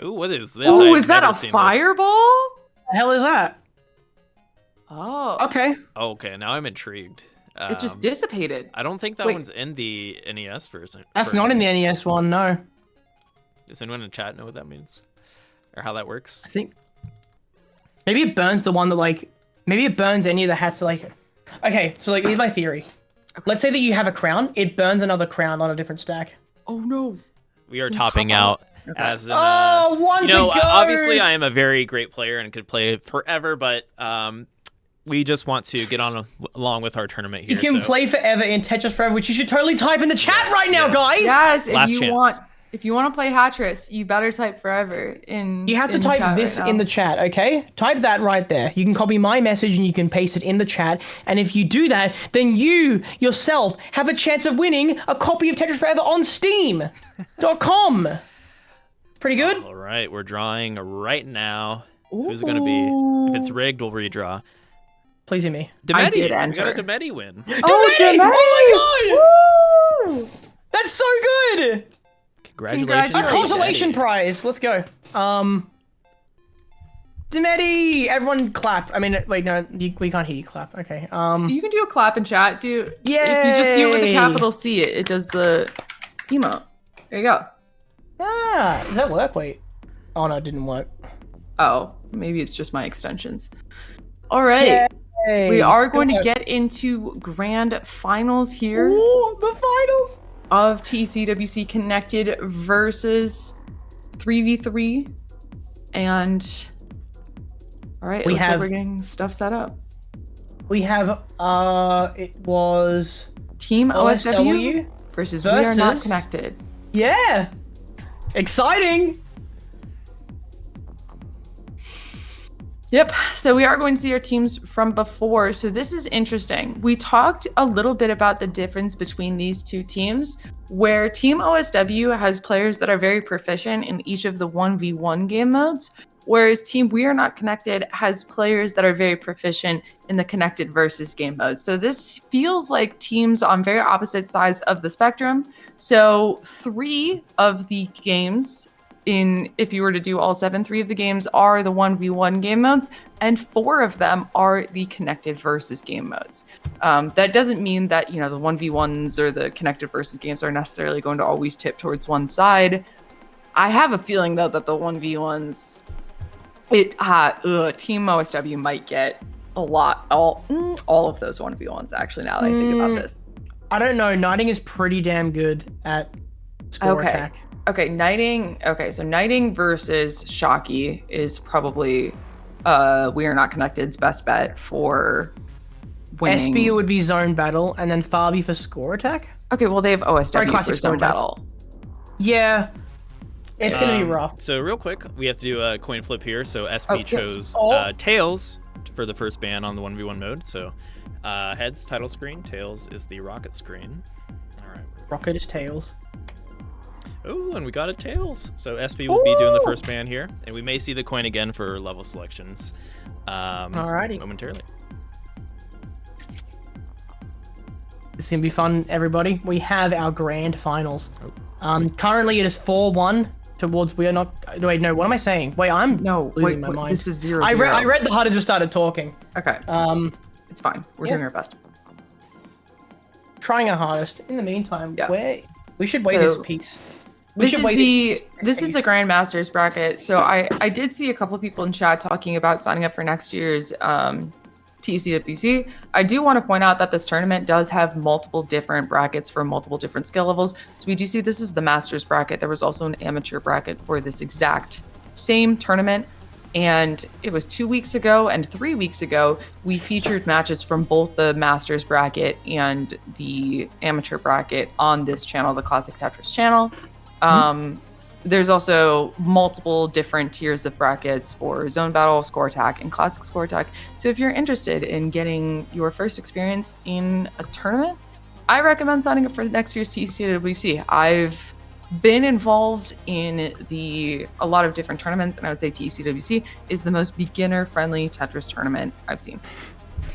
Speaker 1: Ooh, what is this?
Speaker 2: Ooh,
Speaker 1: I've
Speaker 2: is that
Speaker 1: never
Speaker 2: a
Speaker 1: seen this.
Speaker 2: fireball?
Speaker 3: The hell is that?
Speaker 2: Oh,
Speaker 3: Okay.
Speaker 1: Okay, now I'm intrigued.
Speaker 2: it just dissipated.
Speaker 1: I don't think that
Speaker 2: Wait.
Speaker 1: one's in the NES version.
Speaker 3: That's not in the NES one, no.
Speaker 1: Does anyone in chat know what that means? Or how that works?
Speaker 3: I think maybe it burns the one that maybe it burns any of the hats that okay, so here's my theory. Let's say that you have a crown, it burns another crown on a different stack.
Speaker 2: Oh no.
Speaker 1: We are topping out as an,
Speaker 3: one
Speaker 1: you know,
Speaker 3: to go!
Speaker 1: obviously I am a very great player and could play forever, but we just want to get on along with our tournament here.
Speaker 3: You can
Speaker 1: so.
Speaker 3: play forever in Tetris Forever, which you should totally type in the chat
Speaker 1: Yes,
Speaker 3: right now,
Speaker 1: yes.
Speaker 3: guys!
Speaker 2: Yes,
Speaker 1: Last chance.
Speaker 2: if you want to play Hattress, you better type forever in.
Speaker 3: You have to
Speaker 2: in
Speaker 3: type
Speaker 2: chat
Speaker 3: this
Speaker 2: right
Speaker 3: in
Speaker 2: now.
Speaker 3: the chat, okay? Type that right there. You can copy my message and you can paste it in the chat. And if you do that, then you yourself have a chance of winning a copy of Tetris Forever on Steam.com. Pretty good?
Speaker 1: All right, we're drawing right now. Who's it going to be? If it's rigged, we'll redraw.
Speaker 3: Please hear me.
Speaker 1: Demedi.
Speaker 2: I did
Speaker 1: We got a
Speaker 2: enter.
Speaker 1: Demedi win.
Speaker 2: Oh,
Speaker 3: Demedi!
Speaker 2: Demedi!
Speaker 3: Oh my god! That's so good!
Speaker 1: Congratulations.
Speaker 3: A
Speaker 2: Congratulations.
Speaker 3: consolation
Speaker 1: Demedi.
Speaker 3: prize. Let's go. Demedi! Everyone clap. I mean, wait, no, we can't hear you clap. Okay.
Speaker 2: You can do a clap in chat. If you just do it with a
Speaker 3: Yay!
Speaker 2: capital C, it does the emote. There you go.
Speaker 3: Ah, does that work? Wait. Oh no, it didn't work.
Speaker 2: Oh, maybe it's just my extensions. All right.
Speaker 3: Yay.
Speaker 2: We are going to
Speaker 3: Good.
Speaker 2: get into grand finals here
Speaker 3: Ooh, the finals.
Speaker 2: of TECWC Connected versus 3v3. And all right,
Speaker 3: We
Speaker 2: looks like
Speaker 3: have-
Speaker 2: we're getting stuff set up.
Speaker 3: We have it was
Speaker 2: Team OSW
Speaker 3: OSW
Speaker 2: versus We Are Not
Speaker 3: versus-
Speaker 2: Connected.
Speaker 3: Yeah. Exciting.
Speaker 2: Yep. So we are going to see our teams from before. So this is interesting. We talked a little bit about the difference between these two teams, where Team OSW has players that are very proficient in each of the 1v1 game modes, whereas Team We Are Not Connected has players that are very proficient in the connected versus game mode. So this feels like teams on very opposite sides of the spectrum. So 3 of the games if you were to do all 7, 3 of the games are the 1v1 game modes, and 4 of them are the connected versus game modes. That doesn't mean that, the 1v1s or the connected versus games are necessarily going to always tip towards one side. I have a feeling, though, that the 1v1s, Team OSW might get all of those 1v1s, actually, now that I think about this.
Speaker 3: I don't know. Knighting is pretty damn good at score attack.
Speaker 2: Okay, so Knighting versus Shocky is probably We Are Not Connected's best bet for winning.
Speaker 3: Espy would be zone battle, and then Fabi for score attack.
Speaker 2: Okay, well they have OSW for zone battle.
Speaker 3: Yeah, it's gonna be rough.
Speaker 1: So real quick, we have to do a coin flip here. So Espy chose
Speaker 3: Oh.
Speaker 1: Tails for the first ban on the 1v1 mode. So heads title screen, Tails is the rocket screen. All right.
Speaker 3: Rocket is Tails.
Speaker 1: Oh, and we got a Tails. So Espy will be doing the first ban here, and we may see the coin again for level selections
Speaker 3: Alrighty.
Speaker 1: momentarily.
Speaker 3: This is gonna be fun, everybody. We have our grand finals. Currently it is 4-1 towards We Are Not. Wait, no. What am I saying? Wait, I'm losing my mind.
Speaker 2: This is 0-0.
Speaker 3: I read the HUD and just started talking.
Speaker 2: Okay. It's fine. We're doing our best.
Speaker 3: Trying our hardest. In the meantime, we should weigh
Speaker 2: So,
Speaker 3: this piece.
Speaker 2: This is the Grandmasters bracket. So I did see a couple of people in chat talking about signing up for next year's TECWC. I do want to point out that this tournament does have multiple different brackets for multiple different skill levels. So we do see this is the Masters bracket. There was also an amateur bracket for this exact same tournament. And it was 2 weeks ago and 3 weeks ago, we featured matches from both the Masters bracket and the amateur bracket on this channel, the Classic Tetris channel. There's also multiple different tiers of brackets for Zone Battle, Score Attack, and Classic Score Attack. So if you're interested in getting your first experience in a tournament, I recommend signing up for next year's TECWC. I've been involved in a lot of different tournaments, and I would say TECWC is the most beginner-friendly Tetris tournament I've seen.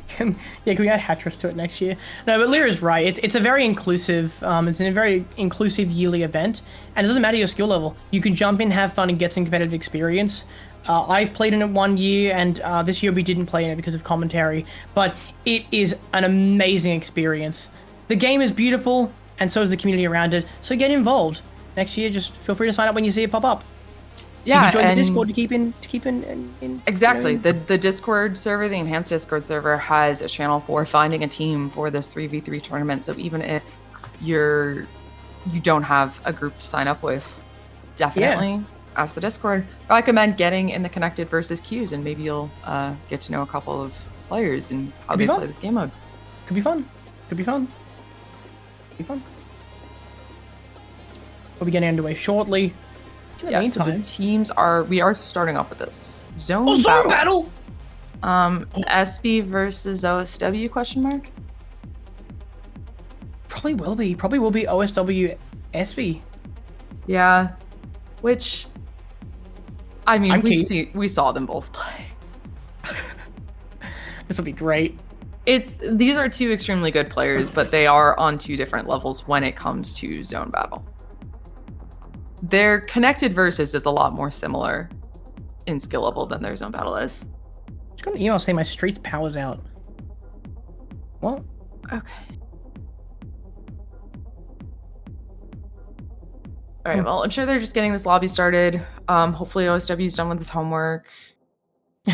Speaker 3: Can we add Hatris to it next year? No, but Lyra's right. It's a very inclusive. It's a very inclusive yearly event, and it doesn't matter your skill level. You can jump in, have fun, and get some competitive experience. I've played in it 1 year, and this year we didn't play in it because of commentary. But it is an amazing experience. The game is beautiful, and so is the community around it. So get involved. Next year, just feel free to sign up when you see it pop up.
Speaker 2: Yeah,
Speaker 3: you can join the Discord to keep in
Speaker 2: exactly. The Discord server, the enhanced Discord server, has a channel for finding a team for this 3v3 tournament. So even if you don't have a group to sign up with, definitely ask the Discord. I recommend getting in the connected versus queues, and maybe you'll get to know a couple of players and how they play this game mode.
Speaker 3: Could be fun. Could be fun. Could be fun. We'll be getting underway shortly.
Speaker 2: Yeah, so the teams we are starting off with this zone
Speaker 3: battle.
Speaker 2: Espy versus OSW question mark?
Speaker 3: Probably will be OSW Espy.
Speaker 2: Yeah. Which I mean we saw them both play.
Speaker 3: This will be great.
Speaker 2: These are two extremely good players, but they are on two different levels when it comes to zone battle. Their connected versus is a lot more similar in skill level than their zone battle is.
Speaker 3: Just got an email saying my street's power's out. What?
Speaker 2: Okay. All right, well, I'm sure they're just getting this lobby started. Hopefully OSW's done with his homework.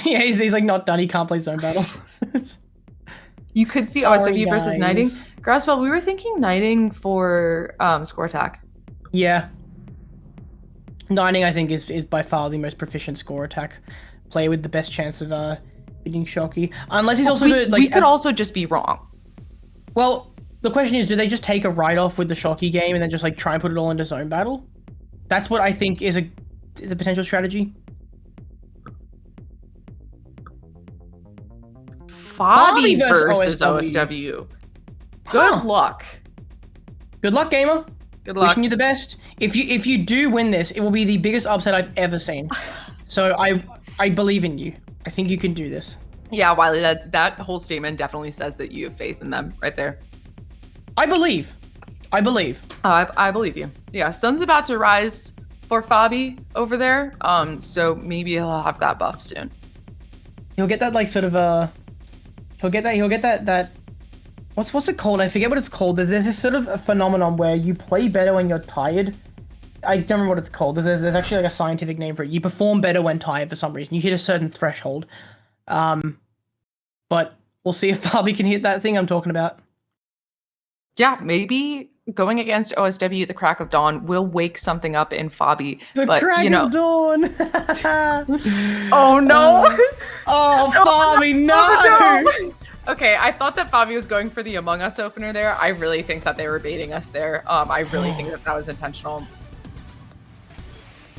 Speaker 3: Yeah, he's like not done. He can't play zone battle.
Speaker 2: You could see OSW versus Knighting. Graspel, we were thinking Knighting for score attack.
Speaker 3: Yeah. Knighting, I think, is by far the most proficient score attack player with the best chance of beating Shocky. Unless he's also good. Like,
Speaker 2: we could also just be wrong.
Speaker 3: Well, the question is, do they just take a write-off with the Shocky game and then just like try and put it all into zone battle? That's what I think is a potential strategy.
Speaker 2: Fabi
Speaker 3: versus
Speaker 2: versus
Speaker 3: OSW.
Speaker 2: OSW. Good
Speaker 3: Huh.
Speaker 2: luck.
Speaker 3: Good luck, gamer.
Speaker 2: Good luck.
Speaker 3: Wishing you the best. If you do win this, it will be the biggest upset I've ever seen. So I believe in you. I think you can do this.
Speaker 2: Yeah, Wiley, that whole statement definitely says that you have faith in them right there.
Speaker 3: I believe.
Speaker 2: I believe you. Yeah, sun's about to rise for Fabi over there. So maybe he'll have that buff soon.
Speaker 3: He'll get that like sort of he'll get that what's it called? I forget what it's called. There's this sort of a phenomenon where you play better when you're tired. I don't remember what it's called. There's actually like a scientific name for it. You perform better when tired for some reason. You hit a certain threshold. But we'll see if Fabi can hit that thing I'm talking about.
Speaker 2: Yeah, maybe going against OSW at the crack of dawn will wake something up in Fabi.
Speaker 3: The
Speaker 2: but,
Speaker 3: crack of dawn.
Speaker 2: Oh no!
Speaker 3: Oh, Fabi, no!
Speaker 2: Okay, I thought that Fabi was going for the Among Us opener there. I really think that they were baiting us there. I really think that was intentional.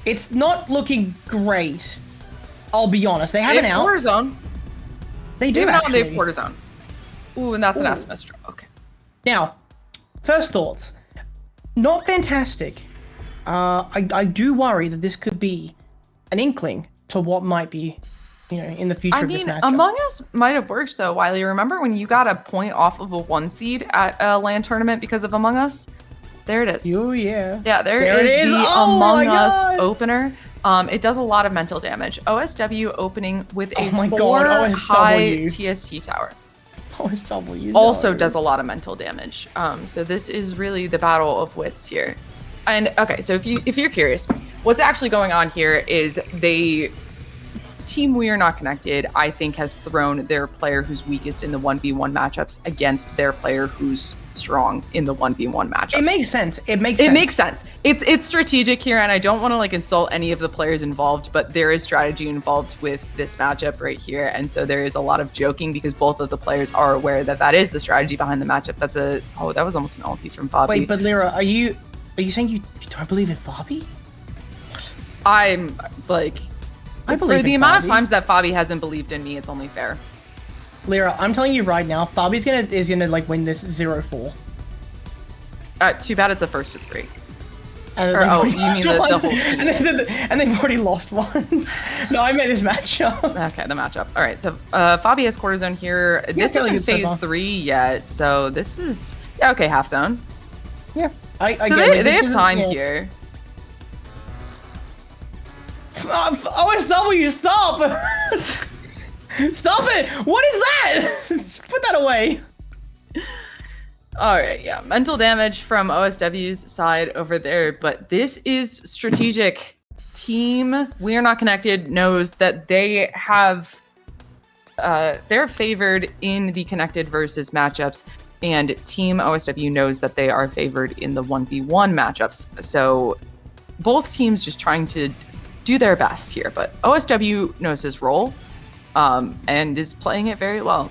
Speaker 3: It's not looking great. I'll be honest. They have an out.
Speaker 2: Zone.
Speaker 3: They do
Speaker 2: have an out and they
Speaker 3: actually.
Speaker 2: have quarter zone. Ooh, and that's an SMS draw. Okay.
Speaker 3: Now, first thoughts. Not fantastic. I do worry that this could be an inkling to what might be, in the future of this matchup.
Speaker 2: Among Us might have worked though, Wiley. Remember when you got a point off of a 1 seed at a LAN tournament because of Among Us? There it is.
Speaker 3: Oh yeah.
Speaker 2: Yeah, there
Speaker 3: it
Speaker 2: is the
Speaker 3: Oh,
Speaker 2: Among
Speaker 3: my
Speaker 2: Us
Speaker 3: God.
Speaker 2: opener. It does a lot of mental damage. OSW opening with a
Speaker 3: Oh my
Speaker 2: 4
Speaker 3: God,
Speaker 2: high
Speaker 3: OSW.
Speaker 2: TST tower.
Speaker 3: OSW.
Speaker 2: Also does a lot of mental damage. So this is really the battle of wits here. And okay, so if you're curious, what's actually going on here is Team We Are Not Connected, I think, has thrown their player who's weakest in the 1v1 matchups against their player who's strong in the 1v1 matchups.
Speaker 3: It makes sense. It
Speaker 2: makes sense. It's strategic here, and I don't want to insult any of the players involved, but there is strategy involved with this matchup right here, and so there is a lot of joking because both of the players are aware that is the strategy behind the matchup. That was almost an ulti from Fabi.
Speaker 3: Wait, but Lyra, are you saying you don't believe in Fabi?
Speaker 2: I'm
Speaker 3: I believe
Speaker 2: for the
Speaker 3: in
Speaker 2: amount of
Speaker 3: Fabi.
Speaker 2: times that Fabi hasn't believed in me, it's only fair.
Speaker 3: Lyra, I'm telling you right now, Fabi's gonna win this 0-4.
Speaker 2: Too bad it's a first of 3.
Speaker 3: And
Speaker 2: Or, oh,
Speaker 3: they've
Speaker 2: you
Speaker 3: already
Speaker 2: mean
Speaker 3: lost
Speaker 2: the
Speaker 3: one.
Speaker 2: whole
Speaker 3: and they've already lost one. No, I meant this matchup.
Speaker 2: Okay, the matchup. All right, so Fabi has quarter zone here. This
Speaker 3: fairly
Speaker 2: isn't
Speaker 3: good so
Speaker 2: phase
Speaker 3: far.
Speaker 2: 3 yet, so this is okay. Half zone.
Speaker 3: Yeah, I
Speaker 2: So
Speaker 3: get it.
Speaker 2: they
Speaker 3: This
Speaker 2: have
Speaker 3: isn't-
Speaker 2: time
Speaker 3: yeah.
Speaker 2: here.
Speaker 3: OSW, stop! Stop it! What is that? Put that away.
Speaker 2: All right, yeah, mental damage from OSW's side over there, but this is strategic. Team We Are Not Connected knows that they have they're favored in the connected versus matchups, and Team OSW knows that they are favored in the 1v1 matchups. So both teams just trying to do their best here, but OSW knows his role and is playing it very well.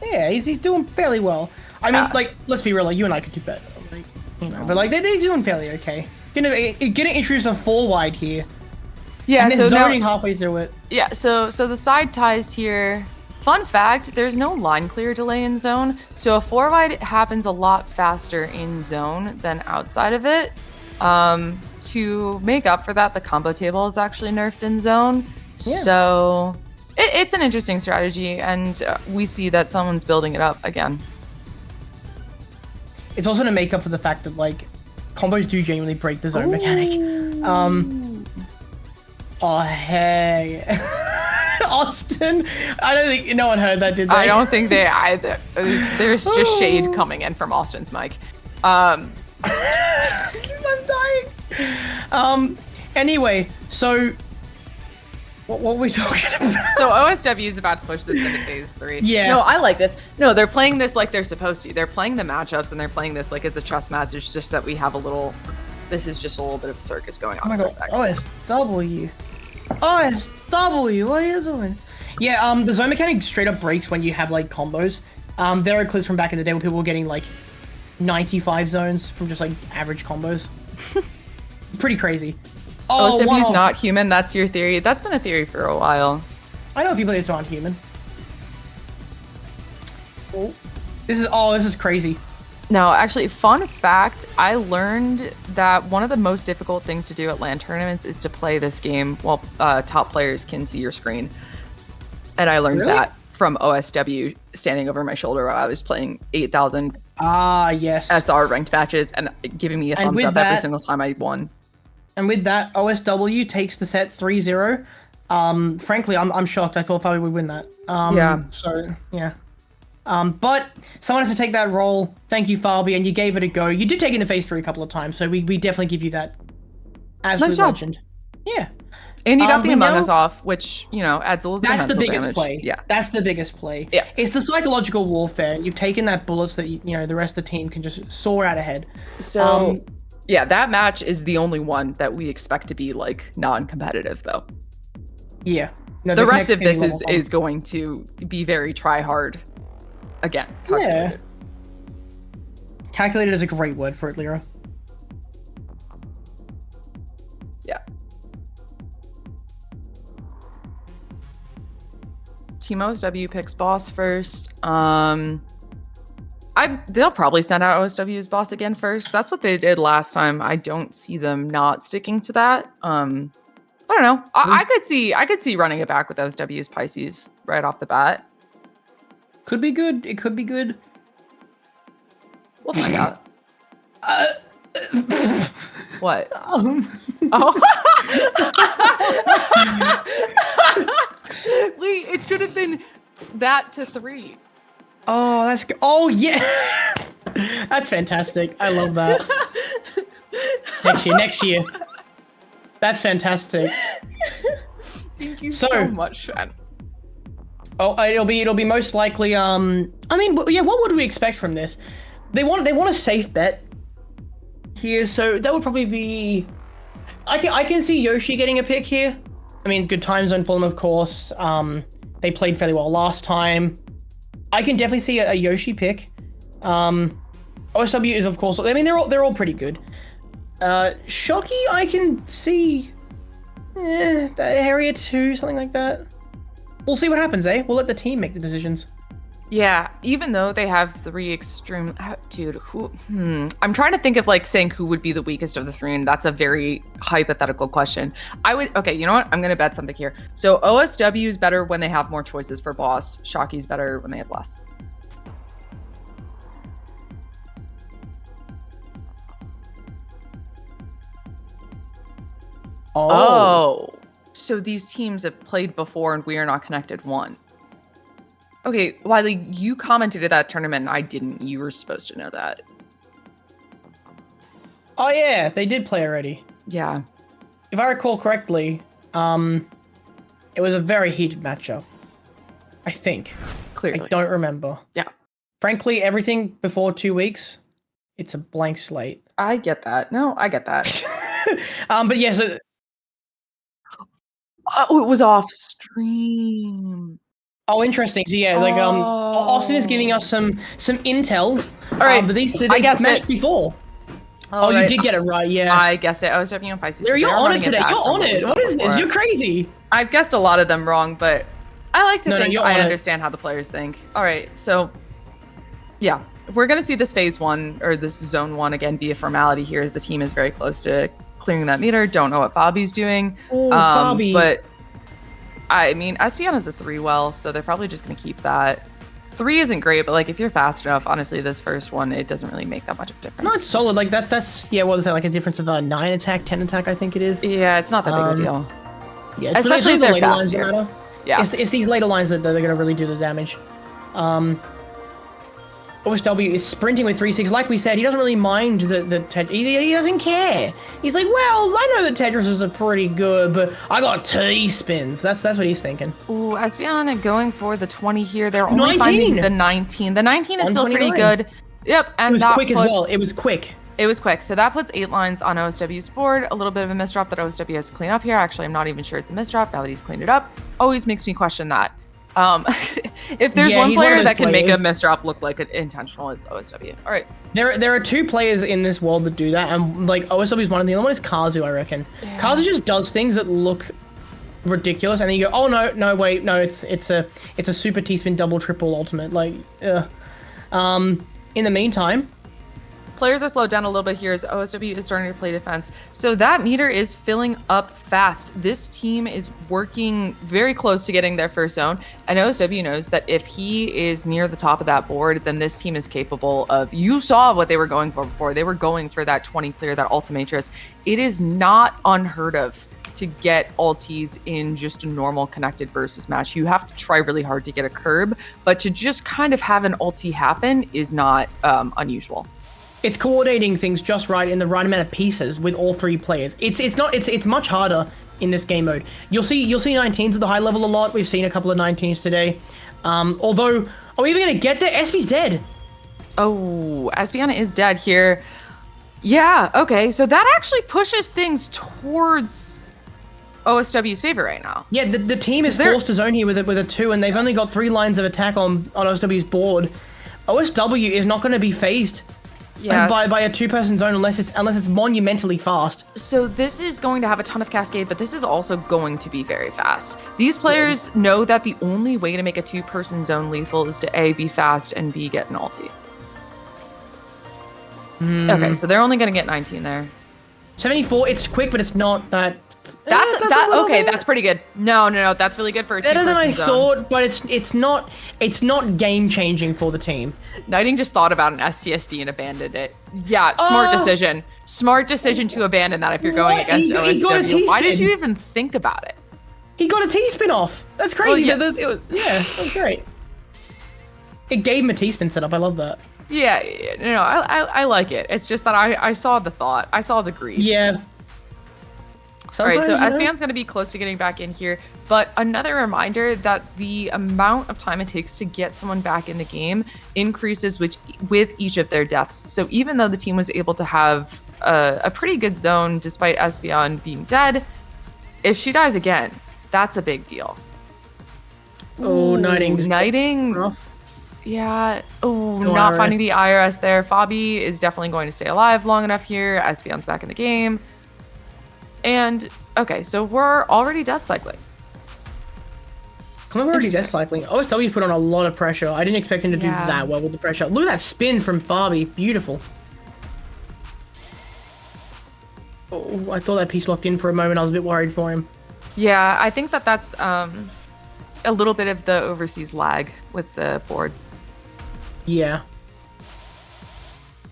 Speaker 3: Yeah, he's doing fairly well. I mean, let's be real, you and I could do better. But they're doing fairly okay. Getting introduced a 4 wide here.
Speaker 2: Yeah,
Speaker 3: And they're
Speaker 2: so
Speaker 3: zoning
Speaker 2: now,
Speaker 3: halfway through it.
Speaker 2: yeah, so the side ties here. Fun fact, there's no line clear delay in zone, so a 4 wide happens a lot faster in zone than outside of it. To make up for that, the combo table is actually nerfed in zone.
Speaker 3: Yeah.
Speaker 2: So it's an interesting strategy, and we see that someone's building it up again.
Speaker 3: It's also to make up for the fact that combos do genuinely break the zone mechanic. Oh hey, Austin! I don't think no one heard that, did they?
Speaker 2: I don't think they either. There's just shade coming in from Austin's mic.
Speaker 3: I'm dying. Anyway, so what were we talking about?
Speaker 2: So OSW is about to push this into phase 3.
Speaker 3: Yeah.
Speaker 2: No, I like this. No, they're playing this like they're supposed to. They're playing the matchups and they're playing this like it's a chess match. It's just that we have this is just a little bit of a circus going on.
Speaker 3: Oh my
Speaker 2: for a
Speaker 3: god,
Speaker 2: second.
Speaker 3: OSW. OSW, what are you doing? Yeah, the zone mechanic straight up breaks when you have combos. There are clips from back in the day where people were getting 95 zones from just average combos. It's pretty crazy. Oh,
Speaker 2: OSW is not human. That's your theory. That's been a theory for a while.
Speaker 3: I know if you play this aren't human. This is crazy.
Speaker 2: No, actually, fun fact, I learned that one of the most difficult things to do at LAN tournaments is to play this game while top players can see your screen. And I learned that from OSW standing over my shoulder while I was playing 8,000
Speaker 3: yes.
Speaker 2: SR ranked matches and giving me a thumbs up every single time I won.
Speaker 3: And with that, OSW takes the set 3-0. Frankly, I'm shocked. I thought Fabi would win that. So, yeah. But someone has to take that role. Thank you, Fabi, and you gave it a go. You did take it into phase 3 a couple of times, so we definitely give you that. Absolute legend. Yeah.
Speaker 2: And you got the Among Us off, which, you know, adds a little bit of mental damage.
Speaker 3: That's the biggest play.
Speaker 2: Yeah.
Speaker 3: That's the biggest play.
Speaker 2: Yeah.
Speaker 3: It's the psychological warfare. You've taken that bullets that, you know, the rest of the team can just soar out ahead.
Speaker 2: So, yeah, that match is the only one that we expect to be, like, non-competitive, though.
Speaker 3: Yeah. No,
Speaker 2: the rest of this is going to be very try-hard. Again, calculated.
Speaker 3: Yeah. Calculated is a great word for it, Lyra.
Speaker 2: Yeah. Team OSW picks boss first. They'll probably send out OSW as boss again first. That's what they did last time. I don't see them not sticking to that. I don't know. I could see running it back with OSW as Pisces right off the bat.
Speaker 3: Could be good. It could be good.
Speaker 2: We'll find out. What? Wait, it should have been that to 3.
Speaker 3: Oh, that's good. Oh, yeah. That's fantastic. I love that. Next year. That's fantastic.
Speaker 2: Thank you so much, Shan.
Speaker 3: Oh, it'll be most likely. I mean, yeah. What would we expect from this? They want a safe bet here, so that would probably be. I can see Yoshi getting a pick here. I mean, good time zone for them, of course. They played fairly well last time. I can definitely see a Yoshi pick. OSW is, of course. I mean, they're all pretty good. Shocky, I can see. Harrier 2, something like that. We'll see what happens, eh? We'll let the team make the decisions.
Speaker 2: Yeah, even though they have 3 extreme... Dude, who... I'm trying to think of, like, saying who would be the weakest of the 3, and that's a very hypothetical question. Okay, you know what? I'm going to bet something here. So OSW is better when they have more choices for boss. Shocky's better when they have less. Oh. So these teams have played before and we are not connected 1. Okay, Wiley, you commented at that tournament and I didn't. You were supposed to know that.
Speaker 3: Oh yeah, they did play already.
Speaker 2: Yeah.
Speaker 3: If I recall correctly, it was a very heated matchup. I think.
Speaker 2: Clearly.
Speaker 3: I don't remember.
Speaker 2: Yeah.
Speaker 3: Frankly, everything before 2 weeks, it's a blank slate.
Speaker 2: I get that. No, I get that.
Speaker 3: But yes.
Speaker 2: Oh, it was off stream.
Speaker 3: Oh, interesting. So yeah, like Austin is giving us some intel.
Speaker 2: All right,
Speaker 3: they
Speaker 2: I guessed
Speaker 3: matched
Speaker 2: it
Speaker 3: before. Right. You did get it right. Yeah,
Speaker 2: I guessed it. OSW and Pisces.
Speaker 3: You're on it today. You're on it. What is this? You're crazy.
Speaker 2: I've guessed a lot of them wrong, but I like to think I understand how the players think. All right, so yeah, we're gonna see this phase 1 or this zone 1 again be a formality here, as the team is very close to clearing that meter. Don't know what Fabi's doing.
Speaker 3: Oh, Fabi.
Speaker 2: But I mean, Espy has a 3 well, so they're probably just going to keep that. 3 isn't great, but like if you're fast enough, honestly, this first one, it doesn't really make that much of a difference.
Speaker 3: No, it's solid. Like that's what is that, like a difference of 9 attack, 10 attack, I think it is.
Speaker 2: Yeah, it's not that big a deal.
Speaker 3: Yeah,
Speaker 2: especially if they're faster. Yeah.
Speaker 3: It's these later lines that they're going to really do the damage. OSW is sprinting with 3-6. Like we said, he doesn't really mind the Tetris. He doesn't care. He's like, well, I know the Tetris are pretty good, but I got T-spins. That's what he's thinking.
Speaker 2: Ooh, Esbjorn going for the 20 here. They're only finding the 19. The 19 is still pretty good. Yep, and
Speaker 3: it was quick as well. It was quick.
Speaker 2: It was quick. So that puts 8 lines on OSW's board. A little bit of a misdrop that OSW has to clean up here. Actually, I'm not even sure it's a misdrop now that he's cleaned it up. Always makes me question that. If there's one player that can make a misdrop look like an intentional, it's OSW. All right.
Speaker 3: There are 2 players in this world that do that, and like OSW is one of the other one is Kazu, I reckon. Yeah. Kazu just does things that look ridiculous, and then you go, oh no, wait, no, it's a super T-spin double triple ultimate. Like, in the meantime,
Speaker 2: players are slowed down a little bit here as OSW is starting to play defense. So that meter is filling up fast. This team is working very close to getting their first zone. And OSW knows that if he is near the top of that board, then this team is capable of, you saw what they were going for before. They were going for that 20 clear, that ultimatrix. It is not unheard of to get ultis in just a normal connected versus match. You have to try really hard to get a curb, but to just kind of have an ulti happen is not unusual.
Speaker 3: It's coordinating things just right in the right amount of pieces with all three players. It's much harder in this game mode. You'll see 19s at the high level a lot. We've seen a couple of 19s today. Although, are we even gonna get there? Espy's dead.
Speaker 2: Oh, Espion is dead here. Yeah, okay, so that actually pushes things towards OSW's favor right now.
Speaker 3: Yeah, the team is forced to zone here with a 2, and they've only got 3 lines of attack on OSW's board. OSW is not going to be phased by a 2-person zone unless it's monumentally fast.
Speaker 2: So this is going to have a ton of cascade, but this is also going to be very fast. These players know that the only way to make a 2-person zone lethal is to A, be fast, and B, get an ulti. Okay, so they're only going to get 19 there.
Speaker 3: 74, it's quick, but it's not that...
Speaker 2: That's pretty good. No, that's really good for a 2-person zone.
Speaker 3: Better than I thought, but it's not game changing for the team.
Speaker 2: Knighting just thought about an STSD and abandoned it. Yeah, smart decision. Smart decision to abandon that if you're going against OSW. Why did you even think about it?
Speaker 3: He got a T-spin off. That's crazy.
Speaker 2: Well, yes.
Speaker 3: That was great. It gave him a T-spin setup. I love that.
Speaker 2: Yeah, I like it. It's just that I saw the thought. I saw the greed.
Speaker 3: Yeah.
Speaker 2: All right, so Espion's going to be close to getting back in here, but another reminder that the amount of time it takes to get someone back in the game increases with each of their deaths. So even though the team was able to have a pretty good zone despite Espion being dead, if she dies again, that's a big deal.
Speaker 3: Oh,
Speaker 2: Knighting.
Speaker 3: Rough.
Speaker 2: Yeah. Oh, not finding the IRS there. Fabi is definitely going to stay alive long enough here. Espion's back in the game. And, okay, so we're already death cycling.
Speaker 3: We're already death cycling. OSW's put on a lot of pressure. I didn't expect him to do that well with the pressure. Look at that spin from Fabi. Beautiful. Oh, I thought that piece locked in for a moment. I was a bit worried for him.
Speaker 2: Yeah, I think that's a little bit of the overseas lag with the board.
Speaker 3: Yeah.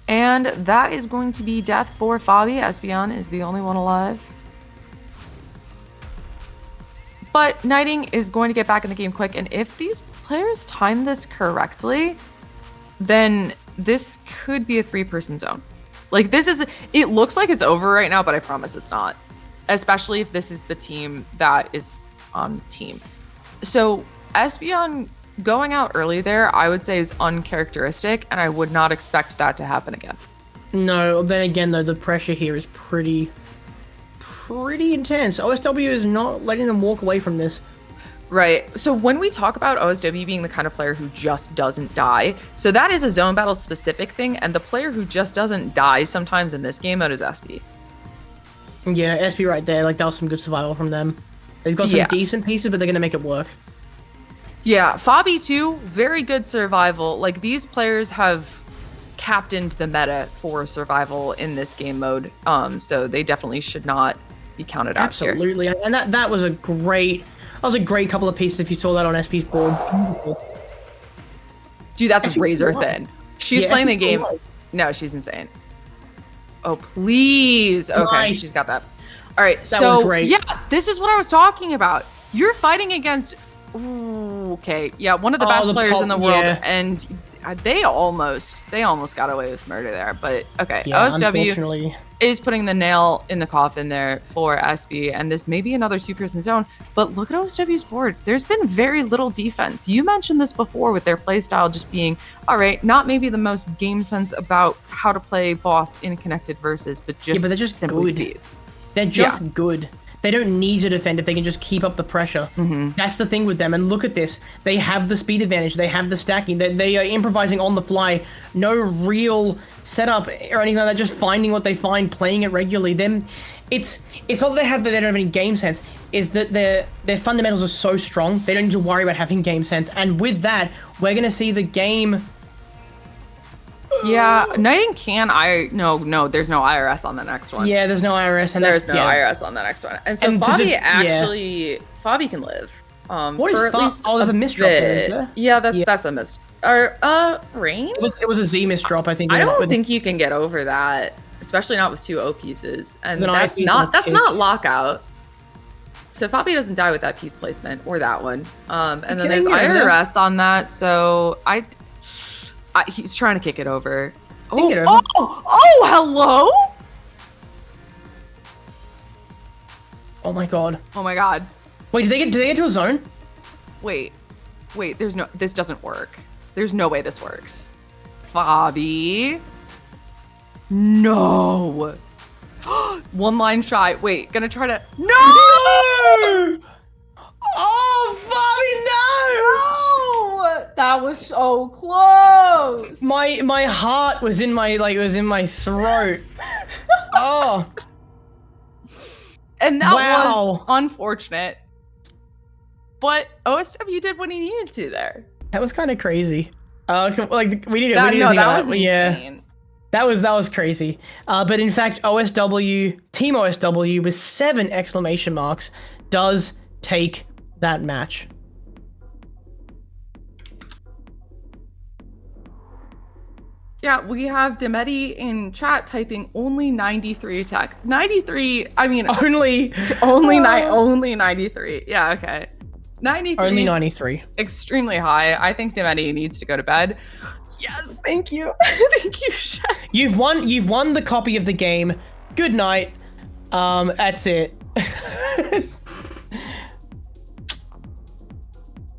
Speaker 2: And that is going to be death for Fabi. Espion is the only one alive. But Knighting is going to get back in the game quick, and if these players time this correctly, then this could be a 3-person zone. Like, it looks like it's over right now, but I promise it's not. Especially if this is the team that is on team. So, Espion going out early there, I would say is uncharacteristic, and I would not expect that to happen again.
Speaker 3: No, then again, though, the pressure here is pretty intense. OSW is not letting them walk away from this.
Speaker 2: Right. So when we talk about OSW being the kind of player who just doesn't die, so that is a zone battle specific thing, and the player who just doesn't die sometimes in this game mode is Espy.
Speaker 3: Yeah, Espy right there. Like, that was some good survival from them. They've got some decent pieces, but they're going to make it work.
Speaker 2: Yeah, Fabi too, very good survival. Like, these players have captained the meta for survival in this game mode, so they definitely should not be counted out here.
Speaker 3: Absolutely, and that was a great couple of pieces if you saw that on SP's board. Beautiful.
Speaker 2: Dude, that's razor thin. She's playing the game. No, she's insane. Oh, please. Okay, nice. She's got that. All right, that was great. Yeah, this is what I was talking about. You're fighting against... Ooh, okay, yeah, one of the best players in the world, and they almost got away with murder there, but okay.
Speaker 3: Yeah,
Speaker 2: OSW is putting the nail in the coffin there for Espy, and this may be another 2-person zone, but look at OSW's board. There's been very little defense. You mentioned this before with their playstyle just being, all right, not maybe the most game sense about how to play boss in connected versus, but they're just simply
Speaker 3: good.
Speaker 2: Speed.
Speaker 3: They're just good. They don't need to defend if they can just keep up the pressure. Mm-hmm. That's the thing with them. And look at this. They have the speed advantage. They have the stacking. They are improvising on the fly. No real setup or anything like that. Just finding what they find, playing it regularly. it's not that they don't have any game sense. Is that their fundamentals are so strong they don't need to worry about having game sense. And with that, we're gonna see the game.
Speaker 2: Yeah, Knighting can no, there's no IRS on the next one.
Speaker 3: Yeah, there's no IRS, and
Speaker 2: there's no IRS on the next one. And so Fabi can live.
Speaker 3: What is
Speaker 2: for at least
Speaker 3: there's a misdrop there, is there?
Speaker 2: Yeah, that's a miss. Or Rain?
Speaker 3: It was a Z misdrop, I think.
Speaker 2: I don't think you can get over that, especially not with 2 O pieces. And that's not lockout. So Fabi doesn't die with that piece placement or that one. And then there's IRS on that. So he's trying to kick it over. Oh, hello.
Speaker 3: Oh my god.
Speaker 2: Oh my god.
Speaker 3: Wait, do they get to a zone?
Speaker 2: Wait, this doesn't work. There's no way this works. Fabi. No. One line shy. Wait, gonna try to. No!
Speaker 3: Oh, Fabi,
Speaker 2: no! That was so close.
Speaker 3: My heart was in my throat. Oh.
Speaker 2: And that was unfortunate. But OSW did what he needed to there.
Speaker 3: That was kind of crazy. That was insane. That was crazy. But in fact, Team OSW with 7 exclamation marks does take that match.
Speaker 2: Yeah, we have Demedi in chat typing only 93 attack. 93, I mean only 93. Yeah, okay. 93.
Speaker 3: Only 93.
Speaker 2: Extremely high. I think Demedi needs to go to bed. Yes, thank you. Thank you, Shen.
Speaker 3: You've won the copy of the game. Good night. That's it.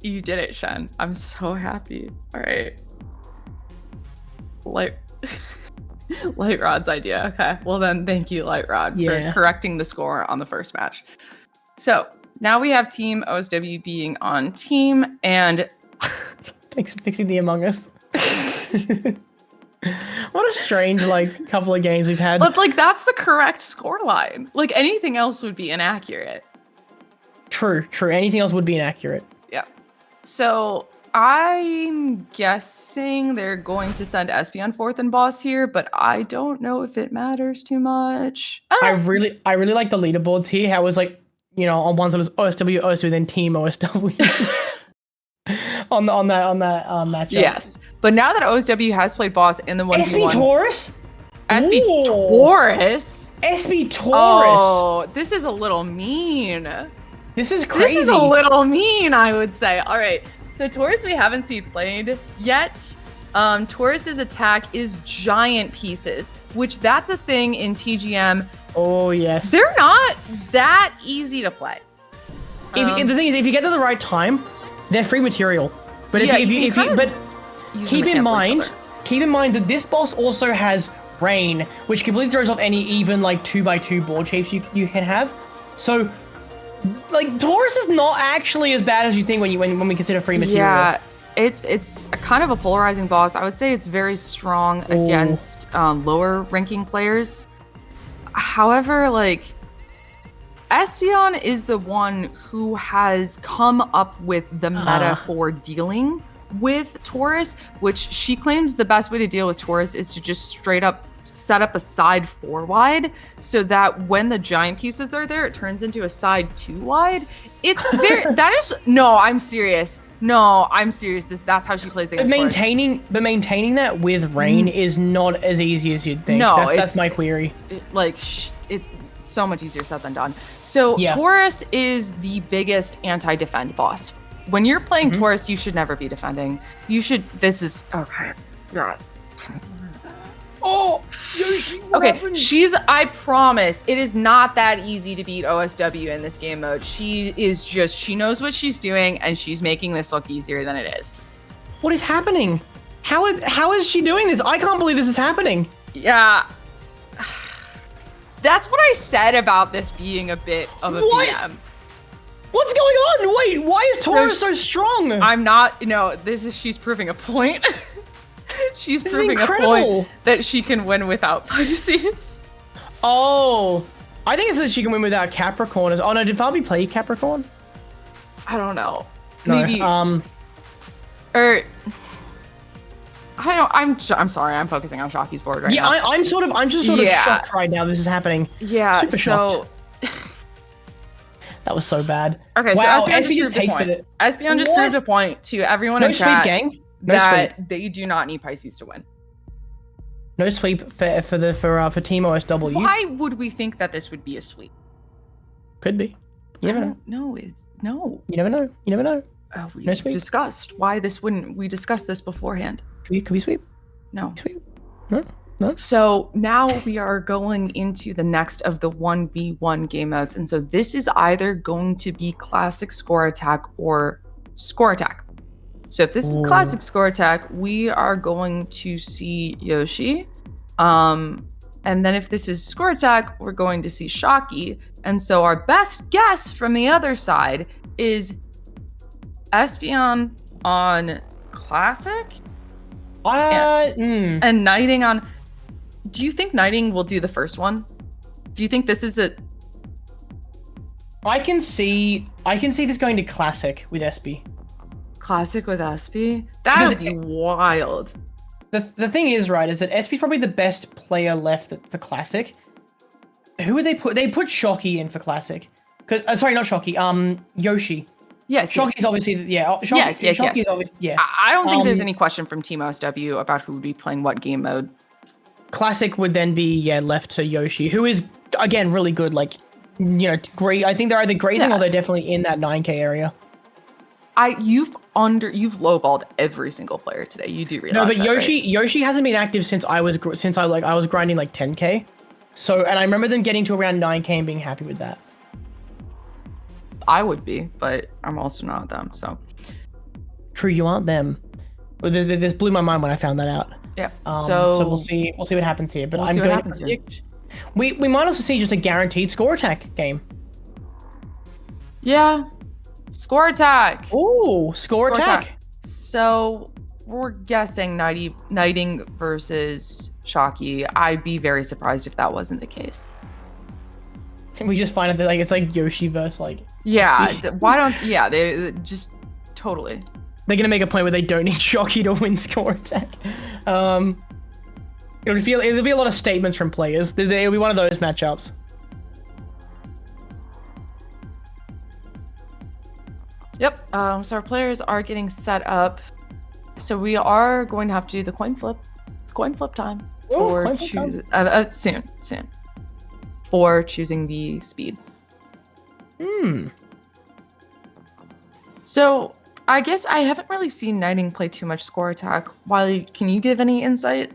Speaker 2: You did it, Shen. I'm so happy. All right. Light Rod's idea. Okay. Well then, thank you, Light Rod, for correcting the score on the first match. So now we have Team OSW being on team, and
Speaker 3: thanks for fixing the Among Us. What a strange couple of games we've had.
Speaker 2: But that's the correct score line. Anything else would be inaccurate.
Speaker 3: True. Anything else would be inaccurate.
Speaker 2: Yeah. So I'm guessing they're going to send Espy on 4th and boss here, but I don't know if it matters too much.
Speaker 3: I really like the leaderboards here. How it was on one side was OSW, then Team OSW. on that matchup.
Speaker 2: Yes, but now that OSW has played boss in the 1v1,
Speaker 3: Espy Taurus.
Speaker 2: Espy Taurus.
Speaker 3: Espy Taurus.
Speaker 2: Oh, this is a little mean.
Speaker 3: This is crazy.
Speaker 2: This is a little mean, I would say. All right, so Taurus we haven't seen played yet. Taurus's attack is giant pieces, which that's a thing in TGM.
Speaker 3: Oh yes.
Speaker 2: They're not that easy to play.
Speaker 3: The thing is, if you get to the right time, they're free material. But keep in mind that this boss also has Rain, which completely throws off any even 2x2 board shapes you can have. So Taurus is not actually as bad as you think when we consider free material.
Speaker 2: Yeah, it's a kind of a polarizing boss. I would say it's very strong against lower ranking players. However, Espeon is the one who has come up with the meta for dealing with Taurus, which she claims the best way to deal with Taurus is to just straight up set up a side 4 wide so that when the giant pieces are there, it turns into a side 2 wide. It's very, I'm serious. That's how she plays against Taurus.
Speaker 3: But maintaining that with Rain is not as easy as you'd think. No, that's my query.
Speaker 2: It's so much easier said than done. So Taurus is the biggest anti-defend boss. When you're playing Taurus, you should never be defending. Okay. God.
Speaker 3: Oh, Yoshi.
Speaker 2: Okay, I promise, it is not that easy to beat OSW in this game mode. She knows what she's doing, and she's making this look easier than it is.
Speaker 3: What is happening? How is she doing this? I can't believe this is happening.
Speaker 2: Yeah. That's what I said about this being a bit of a BM.
Speaker 3: What's going on? Wait, why is Taurus so strong?
Speaker 2: I'm not, she's proving a point. She's proving a point that she can win without Pisces.
Speaker 3: Oh, I think it's that she can win without Capricorn. Oh no, did Fabi play Capricorn?
Speaker 2: I don't know.
Speaker 3: No.
Speaker 2: Maybe. Or I don't. I'm sorry. I'm focusing on Shocky's board right now.
Speaker 3: I'm just sort of shocked right now. This is happening.
Speaker 2: Yeah.
Speaker 3: Super shocked. That was so bad.
Speaker 2: Okay.
Speaker 3: Wow,
Speaker 2: so
Speaker 3: Espy just takes it.
Speaker 2: Espeon just proved a point to everyone in chat that they do not need Pisces to win.
Speaker 3: No sweep for Team OSW.
Speaker 2: Why would we think that this would be a sweep?
Speaker 3: Could be. You never know.
Speaker 2: No.
Speaker 3: You never know. You never know.
Speaker 2: We
Speaker 3: No sweep.
Speaker 2: discussed why this wouldn't. We discussed this beforehand.
Speaker 3: Could we sweep?
Speaker 2: No.
Speaker 3: Sweep? No.
Speaker 2: So now we are going into the next of the 1v1 game modes. And so this is either going to be classic score attack or score attack. So if this is classic score attack, we are going to see Yoshi. And then if this is score attack, we're going to see Shocky. And so our best guess from the other side is Espeon on classic and Knighting on... Do you think Knighting will do the first one? Do you think this is a...
Speaker 3: I can see this going to classic with Espy.
Speaker 2: Classic with Espy? That would be wild.
Speaker 3: The thing is, right, is that Espy's probably the best player left for classic. Who would they put? They put Shocky in for classic. Sorry, not Shocky. Yoshi.
Speaker 2: Yes.
Speaker 3: Shocky's obviously, yeah. Shocky's obviously, yeah.
Speaker 2: I don't think there's any question from Team OSW about who would be playing what game mode.
Speaker 3: Classic would then be left to Yoshi, who is again really good. Like, great. I think they're either grazing or they're definitely in that 9K area.
Speaker 2: You've lowballed every single player today. You do realize
Speaker 3: that,
Speaker 2: right?
Speaker 3: Yoshi hasn't been active since I was grinding like 10K. So, and I remember them getting to around 9K and being happy with that.
Speaker 2: I would be, but I'm also not them. So
Speaker 3: true, you aren't them. This blew my mind when I found that out.
Speaker 2: Yeah.
Speaker 3: So we'll see what happens here. But I'm going to predict. We might also see just a guaranteed score attack game.
Speaker 2: Yeah. Score attack.
Speaker 3: Ooh, score attack.
Speaker 2: So we're guessing Knighting versus Shocky. I'd be very surprised if that wasn't the case.
Speaker 3: We just find out that it's like Yoshi versus like.
Speaker 2: Yeah. Why don't? Yeah. They just totally.
Speaker 3: They're gonna make a point where they don't need Shocky to win score attack. It'll be a lot of statements from players. It'll be one of those matchups.
Speaker 2: Yep. So our players are getting set up. So we are going to have to do the coin flip. It's coin flip time for choosing. Soon. For choosing the speed. So I guess I haven't really seen Knighting play too much score attack. Wiley, can you give any insight?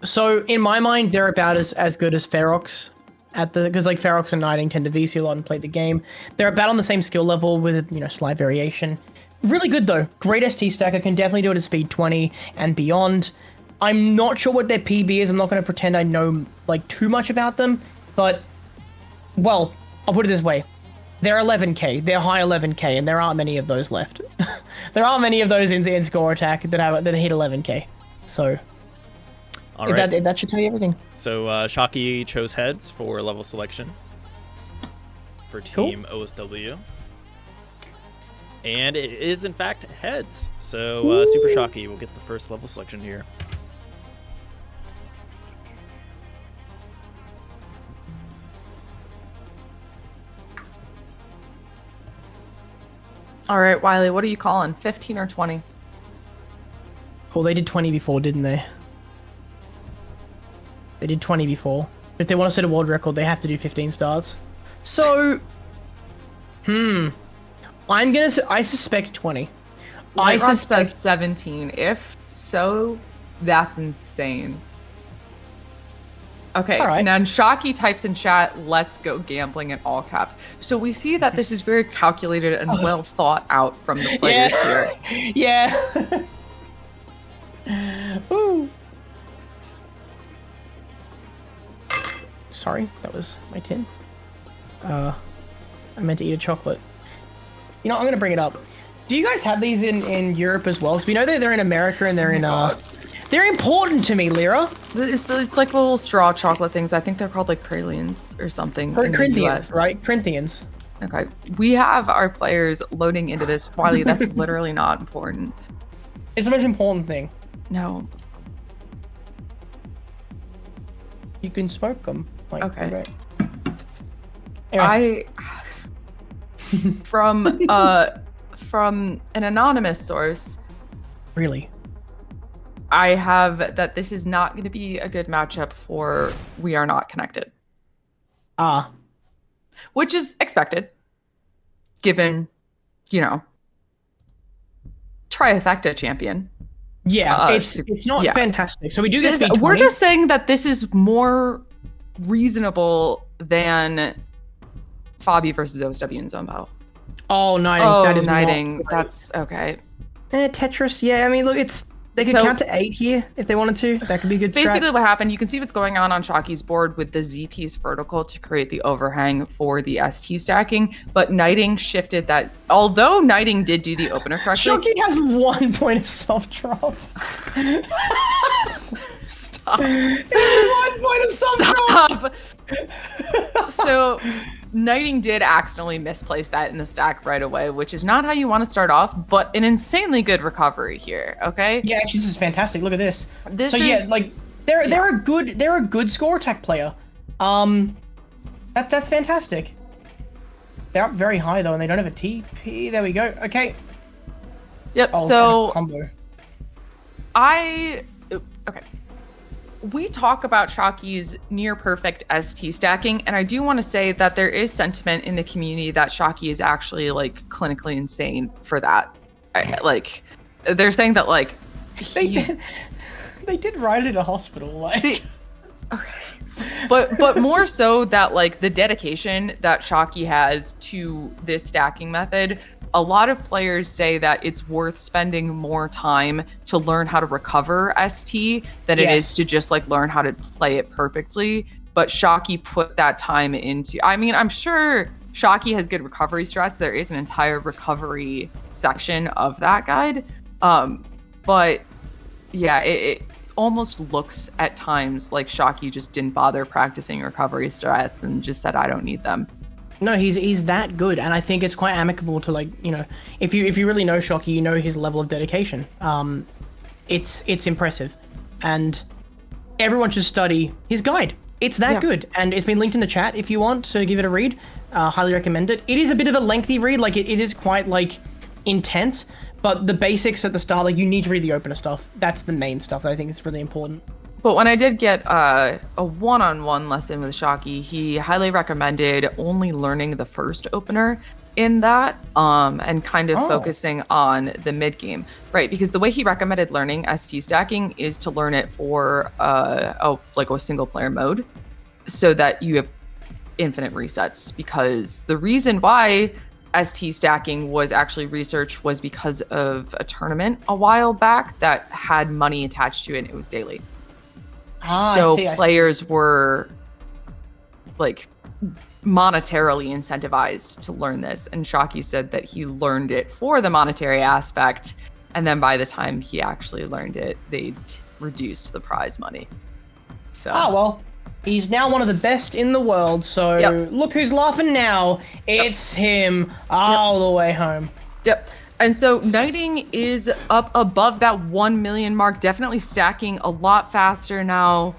Speaker 2: So
Speaker 3: in my mind, they're about as good as Ferox because like Ferox and Knighting tend to VC a lot and play the game. They're about on the same skill level with slight variation. Really good though. Great ST stacker, can definitely do it at speed 20 and beyond. I'm not sure what their PB is. I'm not going to pretend I know like too much about them, but well, I'll put it this way. They're 11K. They're high 11K, and there aren't many of those left. There aren't many of those in score attack that hit 11K. So,
Speaker 1: all right.
Speaker 3: That should tell you everything.
Speaker 1: So Shocky chose heads for level selection for Team OSW, and it is in fact heads. So Super Shocky will get the first level selection here.
Speaker 2: All right, Wiley, what are you calling? 15 or 20?
Speaker 3: Well, they did 20 before, didn't they? They did 20 before. If they want to set a world record, they have to do 15 starts. So, I suspect 20.
Speaker 2: I suspect 17. If so, that's insane. Okay,
Speaker 3: all right.
Speaker 2: And then Shocky types in chat, "Let's go gambling" in all caps. So we see that this is very calculated and well thought out from the players here.
Speaker 3: Yeah. Ooh. Sorry, that was my tin. I meant to eat a chocolate. I'm gonna bring it up. Do you guys have these in Europe as well? Because we know that they're in America and they're in they're important to me, Lyra.
Speaker 2: It's like little straw chocolate things. I think they're called like pralines or something. in the
Speaker 3: Corinthians,
Speaker 2: US.
Speaker 3: right? Corinthians.
Speaker 2: Okay. We have our players loading into this. Wiley, that's literally not important.
Speaker 3: It's the most important thing.
Speaker 2: No.
Speaker 3: You can smoke them. Like,
Speaker 2: Okay.
Speaker 3: Right. Anyway.
Speaker 2: From an anonymous source,
Speaker 3: Really?
Speaker 2: I have that this is not going to be a good matchup for We Are Not Connected. Which is expected, given, trifecta champion.
Speaker 3: Yeah, it's not fantastic. So we do get speed 20.
Speaker 2: We're just saying that this is more reasonable than Fabi versus OSW in Zone Battle.
Speaker 3: Oh, Knighting.
Speaker 2: Oh,
Speaker 3: that is
Speaker 2: Knighting.
Speaker 3: not great.
Speaker 2: That's okay.
Speaker 3: Tetris, yeah. I mean, look, they could count to 8 here if they wanted to. That could be a good strat.
Speaker 2: Basically what happened, you can see what's going on Shocky's board with the Z piece vertical to create the overhang for the ST stacking, but Knighting shifted that. Although Knighting did do the opener correctly.
Speaker 3: Shocky has 1 point of self-drop.
Speaker 2: Stop.
Speaker 3: 1 point of self-drop.
Speaker 2: Stop. So Knighting did accidentally misplace that in the stack right away, which is not how you want to start off, but an insanely good recovery here, okay?
Speaker 3: Yeah, actually, this is fantastic. Look at this.
Speaker 2: They're
Speaker 3: a good score attack player. That's fantastic. They're up very high though, and they don't have a TP. There we go. Okay.
Speaker 2: Yep.
Speaker 3: Oh,
Speaker 2: so
Speaker 3: combo.
Speaker 2: Okay. We talk about Shocky's near perfect ST stacking, and I do want to say that there is sentiment in the community that Shocky is actually like clinically insane for that. They're saying that like
Speaker 3: they did ride it a hospital like.
Speaker 2: Okay. But more so that like the dedication that Shocky has to this stacking method. A lot of players say that it's worth spending more time to learn how to recover ST than it is to just like learn how to play it perfectly. But Shocky put that time into, I mean, I'm sure Shocky has good recovery strats. There is an entire recovery section of that guide. But yeah, it almost looks at times like Shocky just didn't bother practicing recovery strats and just said, I don't need them.
Speaker 3: No, he's that good, and I think it's quite amicable to if you really know Shocky, you know his level of dedication. It's impressive, and everyone should study his guide. It's that good, and it's been linked in the chat if you want to give it a read. Highly recommend it. It is a bit of a lengthy read, it is quite intense, but the basics at the start, you need to read the opener stuff. That's the main stuff that I think is really important.
Speaker 2: But when I did get a one-on-one lesson with Shocky, he highly recommended only learning the first opener in that and kind of focusing on the mid game, right? Because the way he recommended learning ST stacking is to learn it for a single player mode so that you have infinite resets. Because the reason why ST stacking was actually researched was because of a tournament a while back that had money attached to it and it was daily. So players were monetarily incentivized to learn this, and Shocky said that he learned it for the monetary aspect, and then by the time he actually learned it, they'd reduced the prize money. So
Speaker 3: he's now one of the best in the world, so look who's laughing now. It's him all the way home.
Speaker 2: Yep. And so Knighting is up above that 1 million mark, definitely stacking a lot faster now.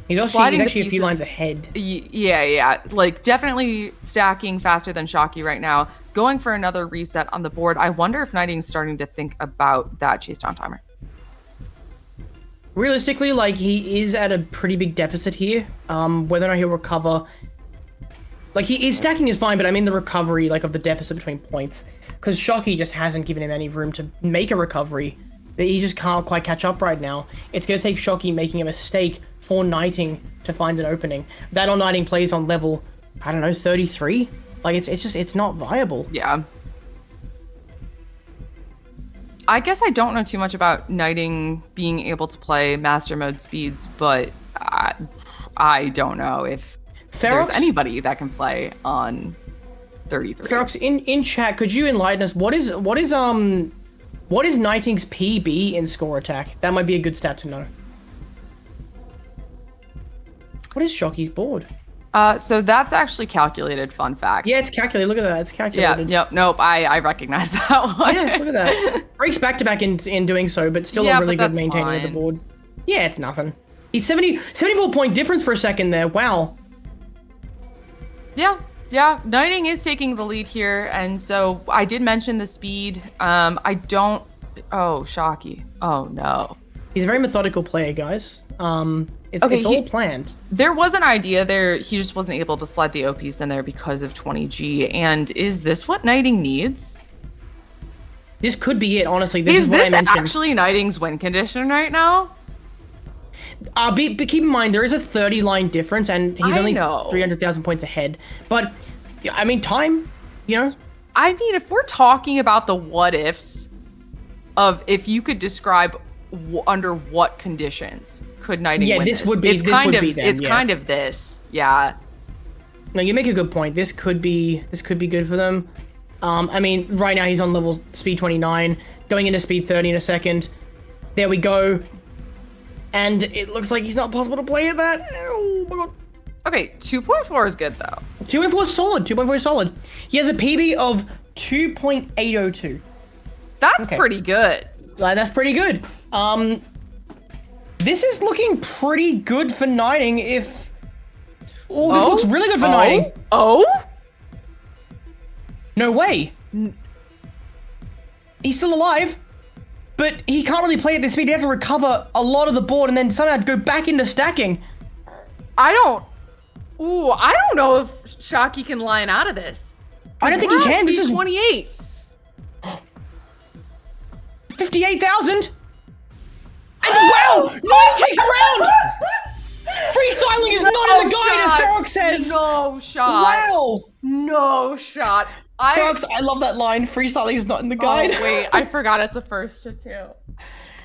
Speaker 3: He's actually a few lines ahead.
Speaker 2: Yeah. Definitely stacking faster than Shocky right now. Going for another reset on the board. I wonder if Knighting's starting to think about that chase down timer.
Speaker 3: Realistically, he is at a pretty big deficit here. Whether or not he'll recover. His stacking is fine, but I mean the recovery, of the deficit between points. Because Shocky just hasn't given him any room to make a recovery. He just can't quite catch up right now. It's going to take Shocky making a mistake for Knighting to find an opening. That on Knighting plays on level, 33? It's not viable.
Speaker 2: Yeah. I guess I don't know too much about Knighting being able to play Master Mode speeds, but I don't know if there's anybody that can play on 33.
Speaker 3: Ferox, in chat, could you enlighten us? What is Knighting's PB in score attack? That might be a good stat to know. What is Shocky's board?
Speaker 2: So that's actually calculated, fun fact.
Speaker 3: Yeah, it's calculated. Look at that. It's calculated.
Speaker 2: Yeah, nope, I recognize that one.
Speaker 3: Yeah, look at that. Breaks back-to-back in doing so, but still a really good maintaining of the board. Yeah, it's nothing. He's 74 point difference for a second there. Wow.
Speaker 2: Yeah, Knighting is taking the lead here, and so I did mention the speed. Oh, Shocky. Oh, no.
Speaker 3: He's a very methodical player, guys. It's all planned.
Speaker 2: There was an idea there. He just wasn't able to slide the OPs in there because of 20G. And is this what Knighting needs?
Speaker 3: This could be it, honestly. This
Speaker 2: is
Speaker 3: what
Speaker 2: this
Speaker 3: I mentioned.
Speaker 2: actually Knighting's win condition right now?
Speaker 3: But keep in mind, there is a 30-line difference, and he's only 300,000 points ahead. But, I mean, time, you know?
Speaker 2: I mean, if we're talking about the what-ifs of if you could describe under what conditions could Knighting win this? It's kind of this. Yeah.
Speaker 3: No, you make a good point. This could be good for them. I mean, right now he's on level speed 29, going into speed 30 in a second. There we go. And it looks like he's not possible to play at that. Oh my god.
Speaker 2: Okay, 2.4 is good though.
Speaker 3: 2.4 is solid. 2.4 is solid. He has a PB of 2.802.
Speaker 2: That's pretty good.
Speaker 3: That's pretty good. This is looking pretty good for Knighting if... Oh, this looks really good for Knighting.
Speaker 2: Oh?
Speaker 3: No way. He's still alive, but he can't really play at this speed. He has to recover a lot of the board and then somehow go back into stacking.
Speaker 2: I don't know if Shocky can line out of this.
Speaker 3: I don't think he can. This is
Speaker 2: 28.
Speaker 3: 58,000. And wow! Knighting takes a round! Freestyling is not in the guide, as Ferox says!
Speaker 2: No shot.
Speaker 3: Wow!
Speaker 2: No shot.
Speaker 3: Ferox, I love that line. Freestyling is not in the guide.
Speaker 2: Oh, wait, I forgot it's a first to two.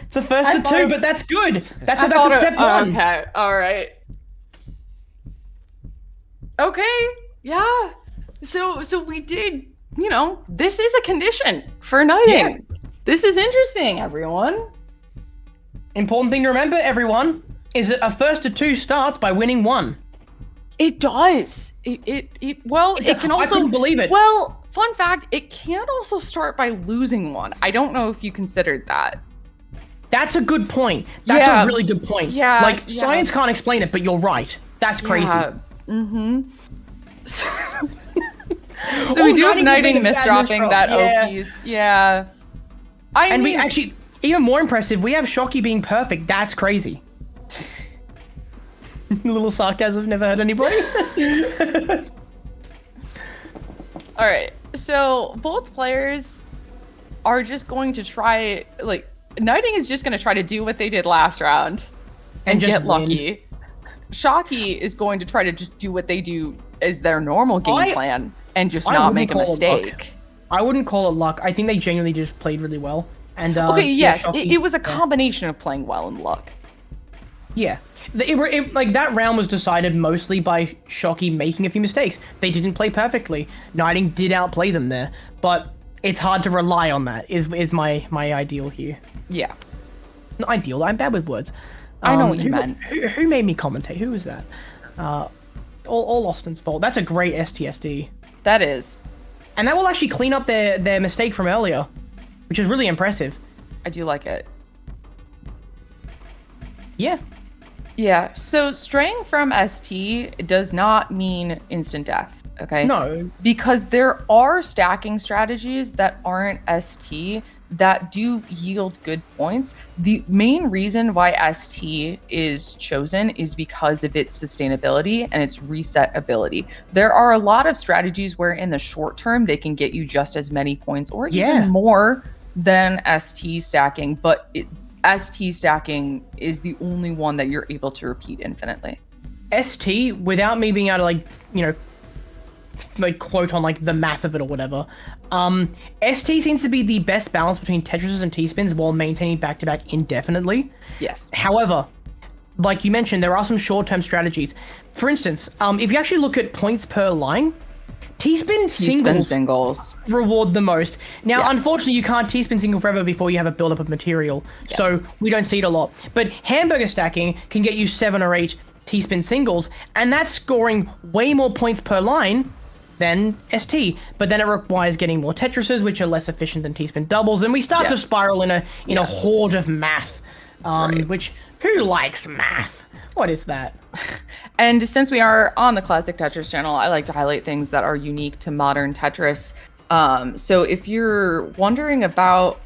Speaker 3: It's a first to two, but that's good. That's a step one.
Speaker 2: Okay, alright. Okay, yeah. So we did, this is a condition for Knighting. Yeah. This is interesting, everyone.
Speaker 3: Important thing to remember, everyone, is that a first to two starts by winning one.
Speaker 2: It does. It can also...
Speaker 3: I couldn't believe it.
Speaker 2: Well, fun fact, it can also start by losing one. I don't know if you considered that.
Speaker 3: That's a good point. That's a really good point.
Speaker 2: Yeah.
Speaker 3: Science can't explain it, but you're right. That's crazy.
Speaker 2: Yeah. Mm-hmm. So we do have Knighting misdropping that OPs. Yeah.
Speaker 3: We actually, even more impressive, we have Shocky being perfect. That's crazy. A little sarcasm, never hurt anybody.
Speaker 2: All right, so both players are just going to try, Knighting is just going to try to do what they did last round and get lucky. Shocky is going to try to just do what they do as their normal game plan and just not make a mistake.
Speaker 3: I wouldn't call it luck. I think they genuinely just played really well. And
Speaker 2: okay, yes, it was a combination of playing well and luck.
Speaker 3: Yeah. That round was decided mostly by Shocky making a few mistakes. They didn't play perfectly. Knighting did outplay them there, but it's hard to rely on that, is my ideal here.
Speaker 2: Yeah.
Speaker 3: Not ideal, I'm bad with words.
Speaker 2: I know what you meant.
Speaker 3: Who made me commentate? Who was that? All Austin's fault. That's a great STSD.
Speaker 2: That is.
Speaker 3: And that will actually clean up their mistake from earlier, which is really impressive.
Speaker 2: I do like it.
Speaker 3: Yeah.
Speaker 2: Yeah, so straying from ST does not mean instant death, okay?
Speaker 3: No.
Speaker 2: Because there are stacking strategies that aren't ST that do yield good points. The main reason why ST is chosen is because of its sustainability and its reset ability. There are a lot of strategies where in the short term, they can get you just as many points or even more than ST stacking, but ST stacking is the only one that you're able to repeat infinitely.
Speaker 3: ST, without me being able to quote on the math of it or whatever, ST seems to be the best balance between Tetris's and T-spins while maintaining back-to-back indefinitely.
Speaker 2: Yes.
Speaker 3: However, like you mentioned, there are some short-term strategies. For instance, if you actually look at points per line, T-spin singles reward the most. Now, unfortunately, you can't T-spin single forever before you have a buildup of material, so we don't see it a lot. But hamburger stacking can get you 7 or 8 T-spin singles, and that's scoring way more points per line than ST. But then it requires getting more Tetrises, which are less efficient than T-spin doubles, and we start to spiral in a horde of math. Which, who likes math? What is that?
Speaker 2: And since we are on the Classic Tetris channel, I like to highlight things that are unique to modern Tetris. So if you're wondering about,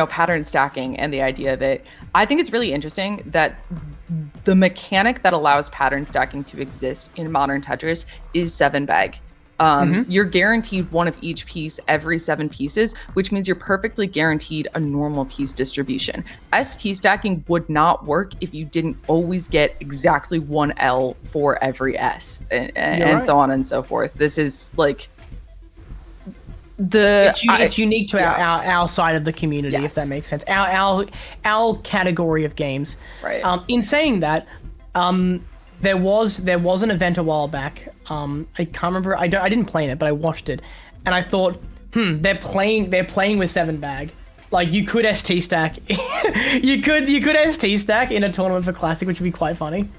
Speaker 2: pattern stacking and the idea of it, I think it's really interesting that the mechanic that allows pattern stacking to exist in modern Tetris is 7-bag. You're guaranteed one of each piece every 7 pieces, which means you're perfectly guaranteed a normal piece distribution. ST stacking would not work if you didn't always get exactly 1 L for every S, and so on and so forth. This is like it's unique to our side of the community, if that makes sense. Our category of games. Right.
Speaker 3: In saying that, there was an event a while back. I can't remember. I didn't play in it, but I watched it, and I thought, they're playing with 7-bag. Like, you could ST stack. you could ST stack in a tournament for Classic, which would be quite funny.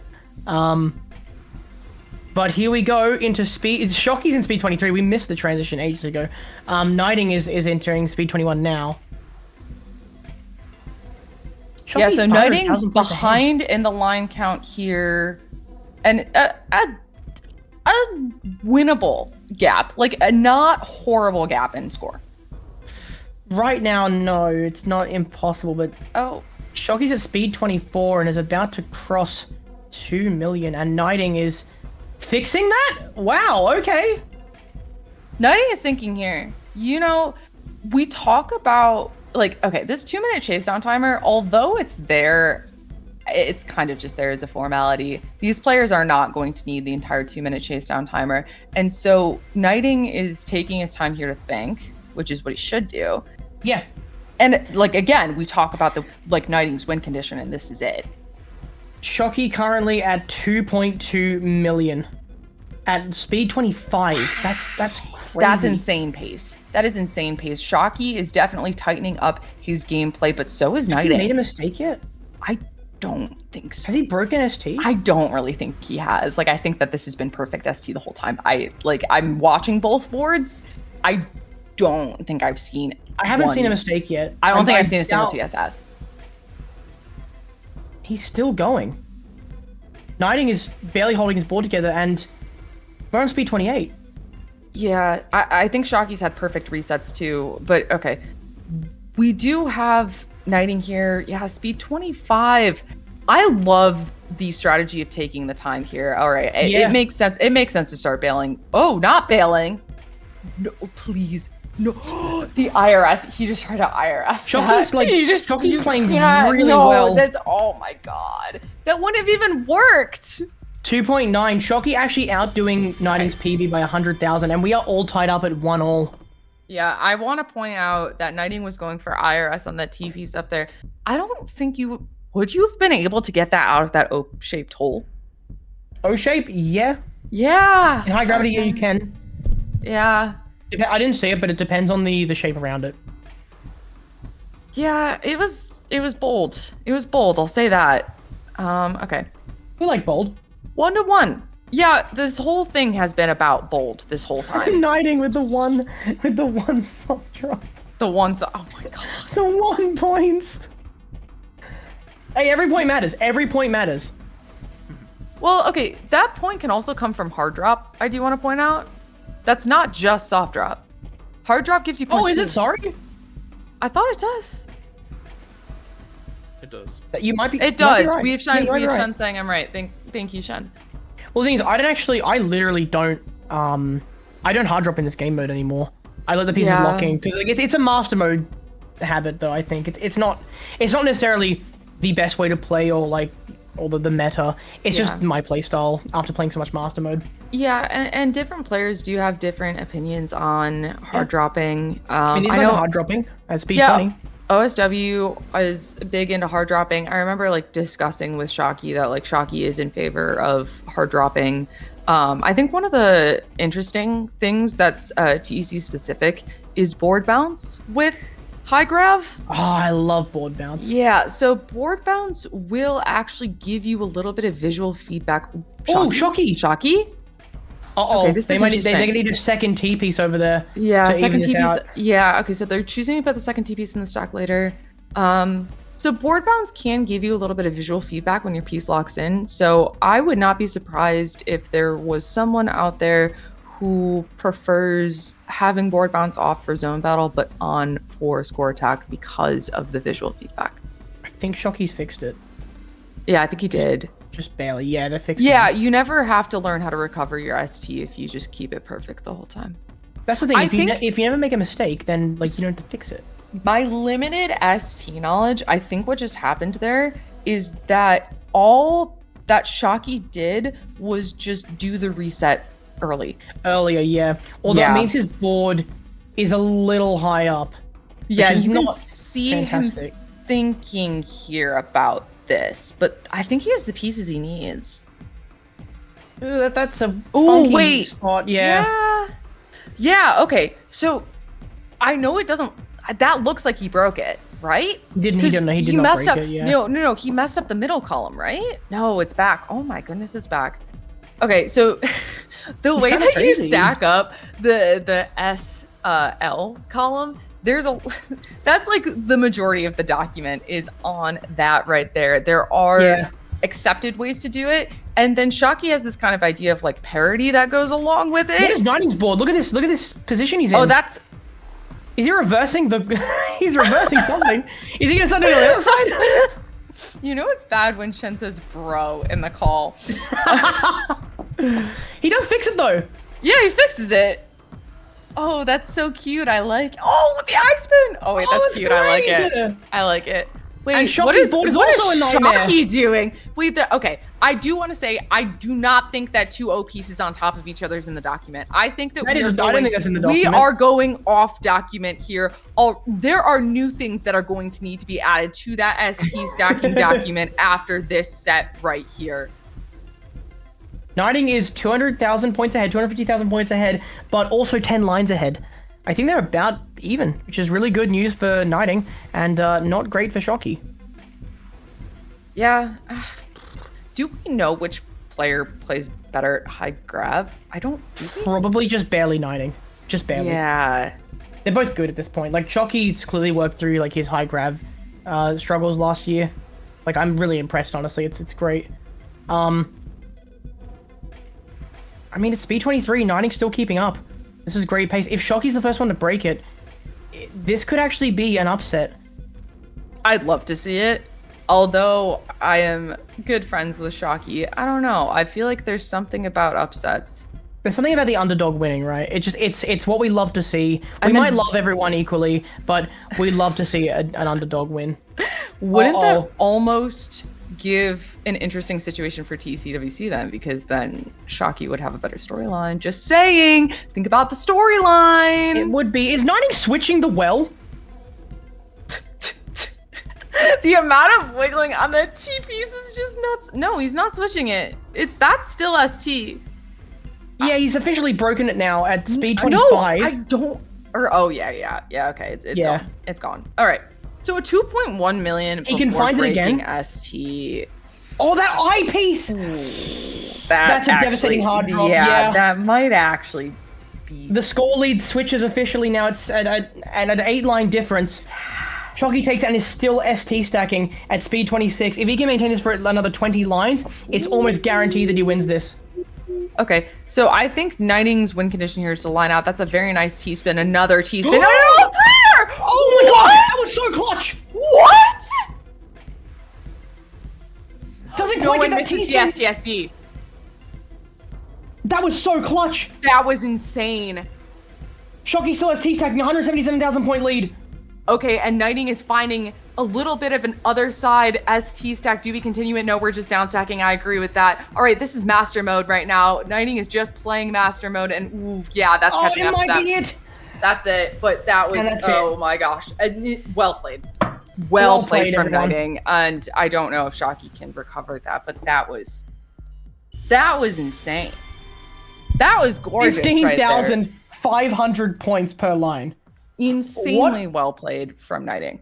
Speaker 3: But here we go into speed. It's Shocky's in speed 23. We missed the transition ages ago. Knighting is entering speed 21 now. Shocky's
Speaker 2: so Knighting's behind in the line count here, and a winnable gap, like a not horrible gap in score.
Speaker 3: Right now, no, it's not impossible, but Shocky's at speed 24 and is about to cross 2 million, and Knighting is fixing that? Wow, okay.
Speaker 2: Knighting is thinking here, we talk about, this 2-minute chase down timer, although it's there, it's kind of just there as a formality. These players are not going to need the entire 2-minute chase down timer. And so Knighting is taking his time here to think, which is what he should do.
Speaker 3: Yeah.
Speaker 2: And again, we talk about Knighting's win condition, and this is it.
Speaker 3: Shocky currently at 2.2 million at speed 25. That's crazy.
Speaker 2: That's insane pace. That is insane pace. Shocky is definitely tightening up his gameplay, but so is Knighting.
Speaker 3: Has he made a mistake yet?
Speaker 2: I don't think so.
Speaker 3: Has he broken ST?
Speaker 2: I don't really think he has. I think that this has been perfect ST the whole time. I'm watching both boards. I don't think I've seen.
Speaker 3: I haven't seen a mistake yet.
Speaker 2: I don't think I've seen a single TSS.
Speaker 3: He's still going. Knighting is barely holding his board together, and we're on speed 28.
Speaker 2: Yeah, I think Shocky's had perfect resets too, but okay. We do have Knighting here. Yeah, speed 25. I love the strategy of taking the time here. All right, it makes sense. It makes sense to start bailing. Oh, not bailing. No, please. No, the IRS. He just tried to IRS.
Speaker 3: Shocky's playing really well.
Speaker 2: Oh my god, that wouldn't have even worked.
Speaker 3: 2.9. Shocky actually outdoing Knighting's PB by 100,000, and we are all tied up at 1-all.
Speaker 2: Yeah, I want to point out that Knighting was going for IRS on that T piece up there. I don't think would you have been able to get that out of that O-shaped hole?
Speaker 3: O-shape? Yeah.
Speaker 2: Yeah.
Speaker 3: In high gravity, yeah, you can.
Speaker 2: Yeah.
Speaker 3: I didn't see it, but it depends on the shape around it.
Speaker 2: Yeah, it was bold. It was bold, I'll say that. Okay.
Speaker 3: We like bold.
Speaker 2: 1-1. Yeah, this whole thing has been about bold this whole time.
Speaker 3: Knighting with the one soft drop.
Speaker 2: Oh my god.
Speaker 3: The 1 point. Hey, every point matters. Every point matters.
Speaker 2: Well, okay, that point can also come from hard drop, I do want to point out. That's not just soft drop. Hard drop gives you points.
Speaker 3: Oh, is it? Sorry?
Speaker 2: I thought it does.
Speaker 1: It does.
Speaker 3: You might be.
Speaker 2: It does.
Speaker 3: Right.
Speaker 2: We have Shen saying I'm right. Thank you, Shen.
Speaker 3: Well, the thing is, I literally don't, I don't hard drop in this game mode anymore. I let the pieces lock in, because it's a master mode habit, though, I think. It's not necessarily the best way to play or the meta. It's just my play style after playing so much master mode.
Speaker 2: Yeah, and different players do have different opinions on hard dropping.
Speaker 3: These guys are hard dropping at speed 20.
Speaker 2: OSW is big into hard dropping. I remember discussing with Shocky that Shocky is in favor of hard dropping. I think one of the interesting things that's TEC specific is board bounce with High grav?
Speaker 3: Oh, I love board bounce.
Speaker 2: Yeah, so board bounce will actually give you a little bit of visual feedback.
Speaker 3: Oh, Shocky.
Speaker 2: Shocky?
Speaker 3: Uh-oh,
Speaker 2: Okay, this
Speaker 3: they
Speaker 2: is
Speaker 3: might
Speaker 2: interesting.
Speaker 3: they need a second T-piece over there.
Speaker 2: Yeah,
Speaker 3: to
Speaker 2: second
Speaker 3: even this
Speaker 2: T-piece.
Speaker 3: out.
Speaker 2: Yeah, okay, so they're choosing to put the second T-piece in the stack later. So board bounce can give you a little bit of visual feedback when your piece locks in. So I would not be surprised if there was someone out there who prefers having board bounce off for zone battle, but on for score attack because of the visual feedback.
Speaker 3: I think Shocky's fixed it.
Speaker 2: Yeah, I think he did.
Speaker 3: Just barely. Yeah, they fixed it.
Speaker 2: Yeah, you never have to learn how to recover your ST if you just keep it perfect the whole time.
Speaker 3: That's the thing.
Speaker 2: I
Speaker 3: If you never make a mistake, then like you don't have to fix it.
Speaker 2: My limited ST knowledge, I think what just happened there is that all that Shocky did was just do the reset early.
Speaker 3: Earlier, yeah. Although
Speaker 2: Yeah.
Speaker 3: it means his board is a little high up.
Speaker 2: Yeah,
Speaker 3: is
Speaker 2: you can
Speaker 3: not
Speaker 2: see
Speaker 3: fantastic.
Speaker 2: him thinking here about this, but I think he has the pieces he needs.
Speaker 3: Ooh, that's a
Speaker 2: Ooh,
Speaker 3: funky
Speaker 2: wait.
Speaker 3: spot. Yeah.
Speaker 2: Yeah, okay. So I know it doesn't, that looks like he broke it, right?
Speaker 3: He did not
Speaker 2: messed
Speaker 3: break
Speaker 2: up.
Speaker 3: it, yeah.
Speaker 2: No, he messed up the middle column, right? No, it's back. Oh my goodness, it's back. Okay, so the way
Speaker 3: kinda
Speaker 2: that you
Speaker 3: crazy.
Speaker 2: stack up the SL column, there's a that's like the majority of the document is on that right there. There are
Speaker 3: Yeah.
Speaker 2: accepted ways to do it, and then Shocky has this kind of idea of like parity that goes along with it.
Speaker 3: What is Nighting's board? Look at this position he's in.
Speaker 2: Oh, that's
Speaker 3: Is he reversing the? He's reversing something. Is he gonna start doing it on the other side?
Speaker 2: you know it's bad when Shen says bro in the call.
Speaker 3: He does fix it though.
Speaker 2: Yeah, he fixes it. Oh, that's so cute. I like. Oh, the eye spin. Oh wait, that's
Speaker 3: it's
Speaker 2: cute. I like
Speaker 3: crazy.
Speaker 2: it. I like it. Wait,
Speaker 3: And Shocky's board is
Speaker 2: what
Speaker 3: also a nightmare.
Speaker 2: Shocky doing? Wait, okay. I do want to say I do not think that two O pieces on top of each other is in the document. I think that
Speaker 3: I don't think that's in the
Speaker 2: we
Speaker 3: document.
Speaker 2: are going off document here. There are new things that are going to need to be added to that ST stacking document after this set right here.
Speaker 3: Nighting is 200,000 points ahead, 250,000 points ahead, but also 10 lines ahead. I think they're about even, which is really good news for Nighting and not great for Shocky.
Speaker 2: Yeah. Do we know which player plays better at high grav? I don't. Do we?
Speaker 3: Probably just barely Nighting. Just barely.
Speaker 2: Yeah.
Speaker 3: They're both good at this point. Like, Shocky's clearly worked through like his high grav struggles last year. Like, I'm really impressed, honestly. It's great. I mean, it's speed 23. Nighting's still keeping up. This is great pace. If Shocky's the first one to break it, this could actually be an upset.
Speaker 2: I'd love to see it. Although I am good friends with Shocky, I don't know. I feel like there's something about upsets.
Speaker 3: There's something about the underdog winning, right? It's what we love to see. We
Speaker 2: And then-
Speaker 3: might love everyone equally, but we love to see an underdog win.
Speaker 2: Wouldn't
Speaker 3: Uh-oh.
Speaker 2: that almost give an interesting situation for TCWC then? Because then Shocky would have a better storyline. Just saying. Think about the storyline.
Speaker 3: It would be. Is Nighting switching the well?
Speaker 2: The amount of wiggling on the T piece is just nuts. No, he's not switching it. That's still ST.
Speaker 3: Yeah, he's officially broken it now at speed 25.
Speaker 2: No, I don't. Or yeah. Okay, it's
Speaker 3: Yeah.
Speaker 2: gone. It's gone. All right. So a 2.1 million.
Speaker 3: He can
Speaker 2: before
Speaker 3: find it again?
Speaker 2: breaking ST.
Speaker 3: Oh, that eyepiece! That's a devastating hard drop, yeah.
Speaker 2: that might actually be.
Speaker 3: The score lead switches officially now. It's at an 8-line difference. Shocky takes it and is still ST stacking at speed 26. If he can maintain this for another 20 lines, it's almost guaranteed that he wins this.
Speaker 2: Okay, so I think Nighting's win condition here is to line out. That's a very nice T-spin. Another T-spin.
Speaker 3: Oh!
Speaker 2: Oh, there!
Speaker 3: Oh my god, that was so clutch!
Speaker 2: What?
Speaker 3: Doesn't
Speaker 2: No
Speaker 3: quite
Speaker 2: one
Speaker 3: get that
Speaker 2: misses the
Speaker 3: T-spin.
Speaker 2: STSD.
Speaker 3: That was so clutch.
Speaker 2: That was insane.
Speaker 3: Shocky still has T-stacking, 177,000 point lead.
Speaker 2: Okay, and Nighting is finding a little bit of an other side ST stack. Do we continue it? No, we're just down stacking. I agree with that. All right, this is master mode right now. Nighting is just playing master mode, and ooh, yeah, that's catching up to
Speaker 3: it
Speaker 2: that.
Speaker 3: might be it.
Speaker 2: That's it. But that was,
Speaker 3: And that's
Speaker 2: oh
Speaker 3: it.
Speaker 2: my gosh. Well played. Well
Speaker 3: Well
Speaker 2: played
Speaker 3: played,
Speaker 2: from
Speaker 3: everyone.
Speaker 2: Nighting. And I don't know if Shocky can recover that, but that was insane. That was gorgeous.
Speaker 3: 15,500 points per line.
Speaker 2: Insanely well played from Knighting.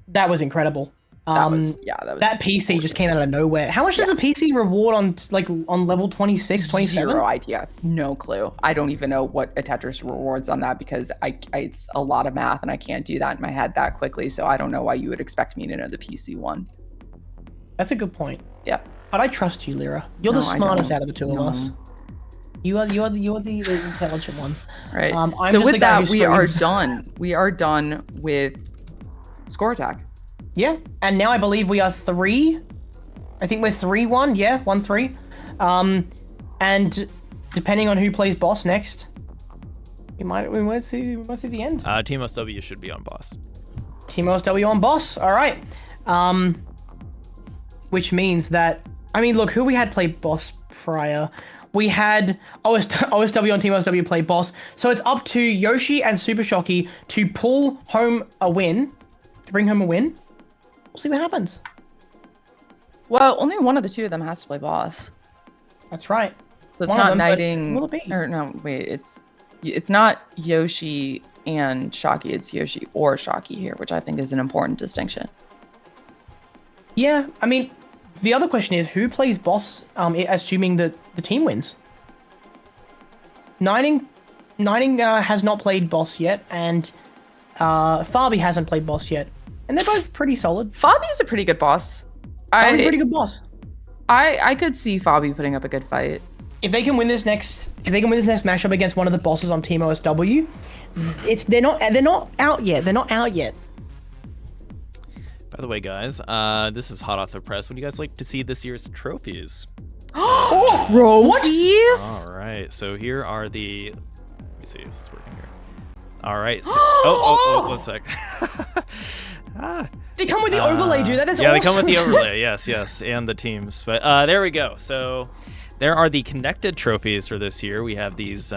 Speaker 3: That was incredible.
Speaker 2: That was
Speaker 3: that PC just came out of nowhere. How much does a PC reward on level 26, 27?
Speaker 2: Zero idea. No clue. I don't even know what a Tetris rewards on that because it's a lot of math and I can't do that in my head that quickly. So I don't know why you would expect me to know the PC one.
Speaker 3: That's a good point.
Speaker 2: Yep.
Speaker 3: But I trust you, Lyra. You're the smartest out of the two of us. You are the intelligent one.
Speaker 2: Right. So with that, we are done. We are done with Score Attack.
Speaker 3: Yeah, and now I believe we are 3. I think we're 3-1. Yeah, 1-3. And depending on who plays boss next, we might see the end.
Speaker 1: Team SW should be on boss.
Speaker 3: Team OSW on boss. All right. Which means that look, who we had play boss prior. We had OSW on Team OSW play boss. So it's up to Yoshi and Supershocky to pull home a win, to bring home a win. We'll see what happens.
Speaker 2: Well, only one of the two of them has to play boss.
Speaker 3: That's right.
Speaker 2: So it's not Knighting. Or no, wait. It's not Yoshi and Shocky. It's Yoshi or Shocky here, which I think is an important distinction.
Speaker 3: Yeah, the other question is who plays boss? Assuming that the team wins. Knighting has not played boss yet, and Fabi hasn't played boss yet. And they're both pretty solid.
Speaker 2: Fabi's a pretty good boss.
Speaker 3: Fabi's a pretty good boss.
Speaker 2: I could see Fabi putting up a good fight.
Speaker 3: If they can win this next matchup against one of the bosses on Team OSW, they're not out yet. They're not out yet.
Speaker 1: By the way, guys, this is hot off the press. Would you guys like to see this year's trophies?
Speaker 2: Trophies?
Speaker 1: All right, so here are the. Let me see if this is working here. All right. So, 1 sec.
Speaker 3: They come with the overlay, dude. That is
Speaker 1: yeah,
Speaker 3: awesome.
Speaker 1: They come with the overlay. Yes, and the teams. But there we go. So there are the connected trophies for this year. We have these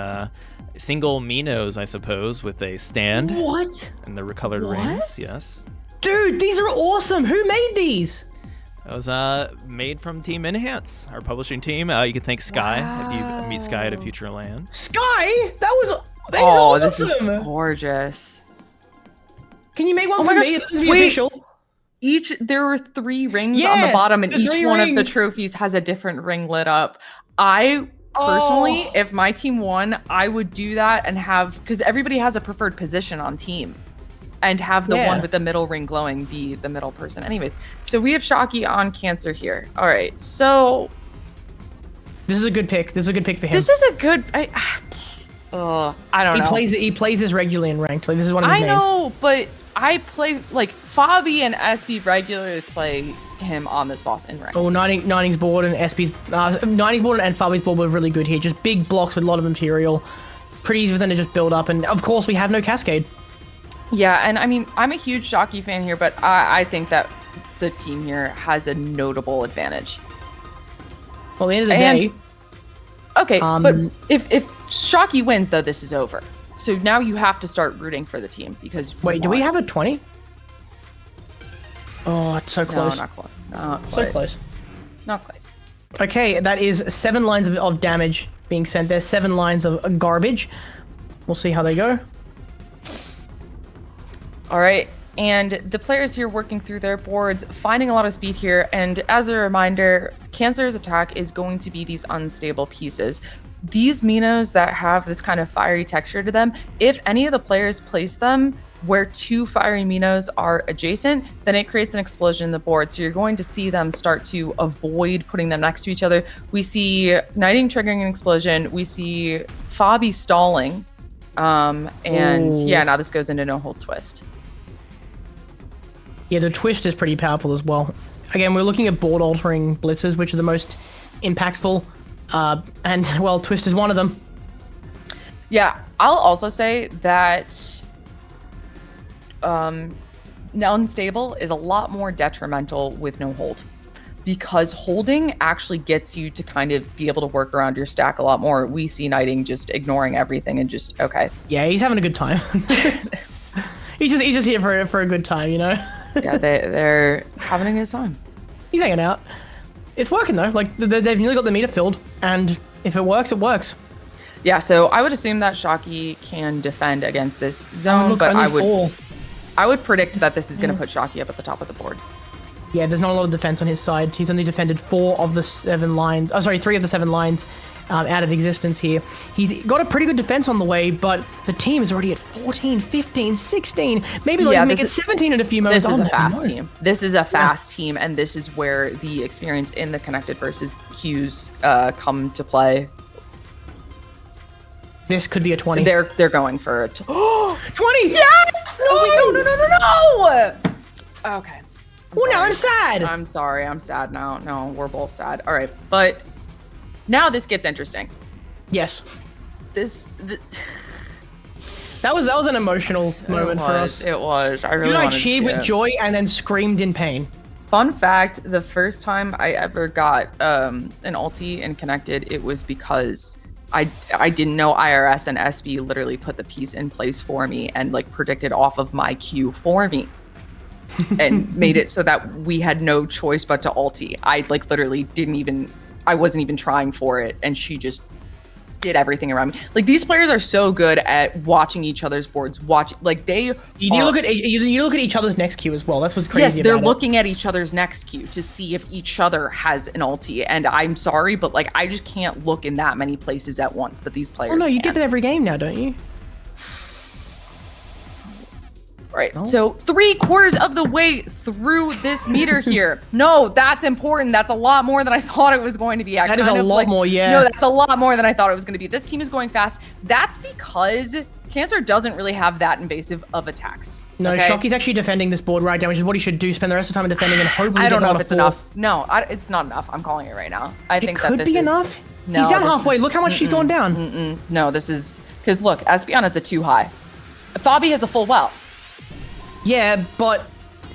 Speaker 1: single Minos, I suppose, with a stand.
Speaker 3: What?
Speaker 1: And the colored rings. Yes.
Speaker 3: Dude, these are awesome. Who made these?
Speaker 1: That was made from Team Enhance, our publishing team. You can thank Sky if you meet Sky at a future land.
Speaker 3: Sky? That is awesome.
Speaker 2: This is gorgeous.
Speaker 3: Can you make one for me? It doesn't be official.
Speaker 2: There are 3 rings on the bottom, and each one of the trophies has a different ring lit up. I personally, if my team won, I would do that and because everybody has a preferred position on team, and have the one with the middle ring glowing be the middle person. Anyways, so we have Shocky on Cancer here. All right, so
Speaker 3: this is a good pick. This is a good pick for him.
Speaker 2: This is a good. I don't know.
Speaker 3: He plays this regularly in ranked. Like, this is one of his mains.
Speaker 2: I know, but I play Fabi and Espy regularly play him on this boss in rank.
Speaker 3: Oh, Knighting's board and Espy's Knighting's board and Fabi's board were really good here. Just big blocks with a lot of material. Pretty easy for them to just build up, and of course we have no cascade.
Speaker 2: Yeah, and I'm a huge Shocky fan here, but I think that the team here has a notable advantage.
Speaker 3: Well, at the end of the day.
Speaker 2: Okay, but if Shocky wins, though, this is over. So now you have to start rooting for the team because.
Speaker 3: Wait, do we have a 20? Oh, it's so close.
Speaker 2: No, not quite. Not quite.
Speaker 3: So close.
Speaker 2: Not quite.
Speaker 3: Okay, that is 7 lines of damage being sent there. 7 lines of garbage. We'll see how they go.
Speaker 2: All right, and the players here working through their boards, finding a lot of speed here. And as a reminder, Cancer's attack is going to be these unstable pieces. These Minos that have this kind of fiery texture to them, if any of the players place them where 2 fiery Minos are adjacent, then it creates an explosion in the board. So you're going to see them start to avoid putting them next to each other. We see Knighting triggering an explosion. We see Fabi stalling. Now this goes into no hold twist.
Speaker 3: Yeah, the twist is pretty powerful as well. Again, we're looking at board altering blitzes, which are the most impactful. And well, twist is one of them.
Speaker 2: Yeah, I'll also say that unstable is a lot more detrimental with no hold, because holding actually gets you to kind of be able to work around your stack a lot more. We see Knighting just ignoring everything and just okay.
Speaker 3: Yeah, he's having a good time. he's just here for a good time, you know.
Speaker 2: Yeah, they're having a good time.
Speaker 3: He's hanging out. It's working though. Like they've nearly got the meter filled, and if it works, it works.
Speaker 2: Yeah, so I would assume that Shocky can defend against this zone,
Speaker 3: look,
Speaker 2: but
Speaker 3: only
Speaker 2: I would predict that this is going to put Shocky up at the top of the board.
Speaker 3: Yeah, there's not a lot of defense on his side. He's only defended 4 of the 7 lines. Oh, sorry, 3 of the 7 lines out of existence here. He's got a pretty good defense on the way, but the team is already at 14, 15, 16. Maybe they'll even make it 17 in a few moments.
Speaker 2: This is a fast team. This is a fast team, and this is where the experience in the connected versus queues come to play.
Speaker 3: This could be a 20.
Speaker 2: They're going for it.
Speaker 3: 20!
Speaker 2: Yes! No! Okay.
Speaker 3: Oh, now I'm sad.
Speaker 2: I'm sorry. I'm sad now. No, we're both sad. All right, but now this gets interesting.
Speaker 3: Yes.
Speaker 2: That
Speaker 3: was an emotional moment for us.
Speaker 2: It was. I really wanted to see
Speaker 3: cheered with
Speaker 2: it.
Speaker 3: joy and then screamed in pain.
Speaker 2: Fun fact, the first time I ever got an ulti and connected, it was because I didn't know IRS and Espy literally put the piece in place for me and like predicted off of my queue for me. And made it so that we had no choice but to ulti. I like literally I wasn't even trying for it, and she just did everything around me. Like, these players are so good at watching each other's boards,
Speaker 3: You look at each other's next queue as well. That's what's crazy.
Speaker 2: Yes, they're looking at each other's next queue to see if each other has an ulti. And I'm sorry, but like, I just can't look in that many places at once. But these players,
Speaker 3: you get that every game now, don't you?
Speaker 2: Right. Oh. So 3/4 of the way through this meter here. No, that's important. That's a lot more than I thought it was going to be.
Speaker 3: That is a lot more, yeah.
Speaker 2: No, that's a lot more than I thought it was going to be. This team is going fast. That's because Cancer doesn't really have that invasive of attacks.
Speaker 3: No, okay? Shocky's actually defending this board right now, which is what he should do. Spend the rest of the time defending and hopefully
Speaker 2: I don't know if it's enough. No, it's not enough. I'm calling it right now. I think that this
Speaker 3: could be enough. No, he's down halfway. Look how much she's gone down.
Speaker 2: No, this is... Because look, Espy has a 2 high. Fabi has a full well.
Speaker 3: Yeah, but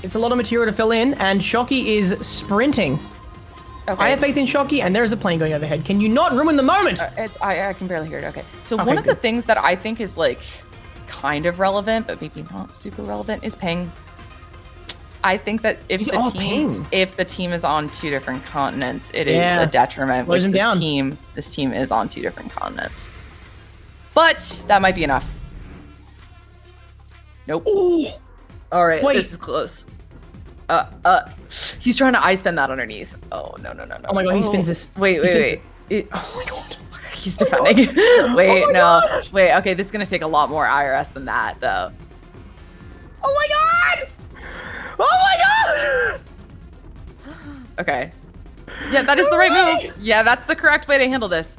Speaker 3: it's a lot of material to fill in, and Shocky is sprinting. Okay. I have faith in Shocky, and there's a plane going overhead. Can you not ruin the moment?
Speaker 2: I can barely hear it. Okay. So one of the things that I think is like kind of relevant, but maybe not super relevant, is ping. I think that if the team is on 2 different continents, it is a detriment. Which this team is on 2 different continents. But that might be enough. Nope. Ooh. All right, this is close. He's trying to I-spin that underneath. Oh, no.
Speaker 3: Oh my god, he spins this.
Speaker 2: Wait. Oh my god. He's defending. Wait, okay, this is gonna take a lot more IRS than that, though.
Speaker 3: Oh my god!
Speaker 2: Okay. Yeah, that is the right move. Yeah, that's the correct way to handle this.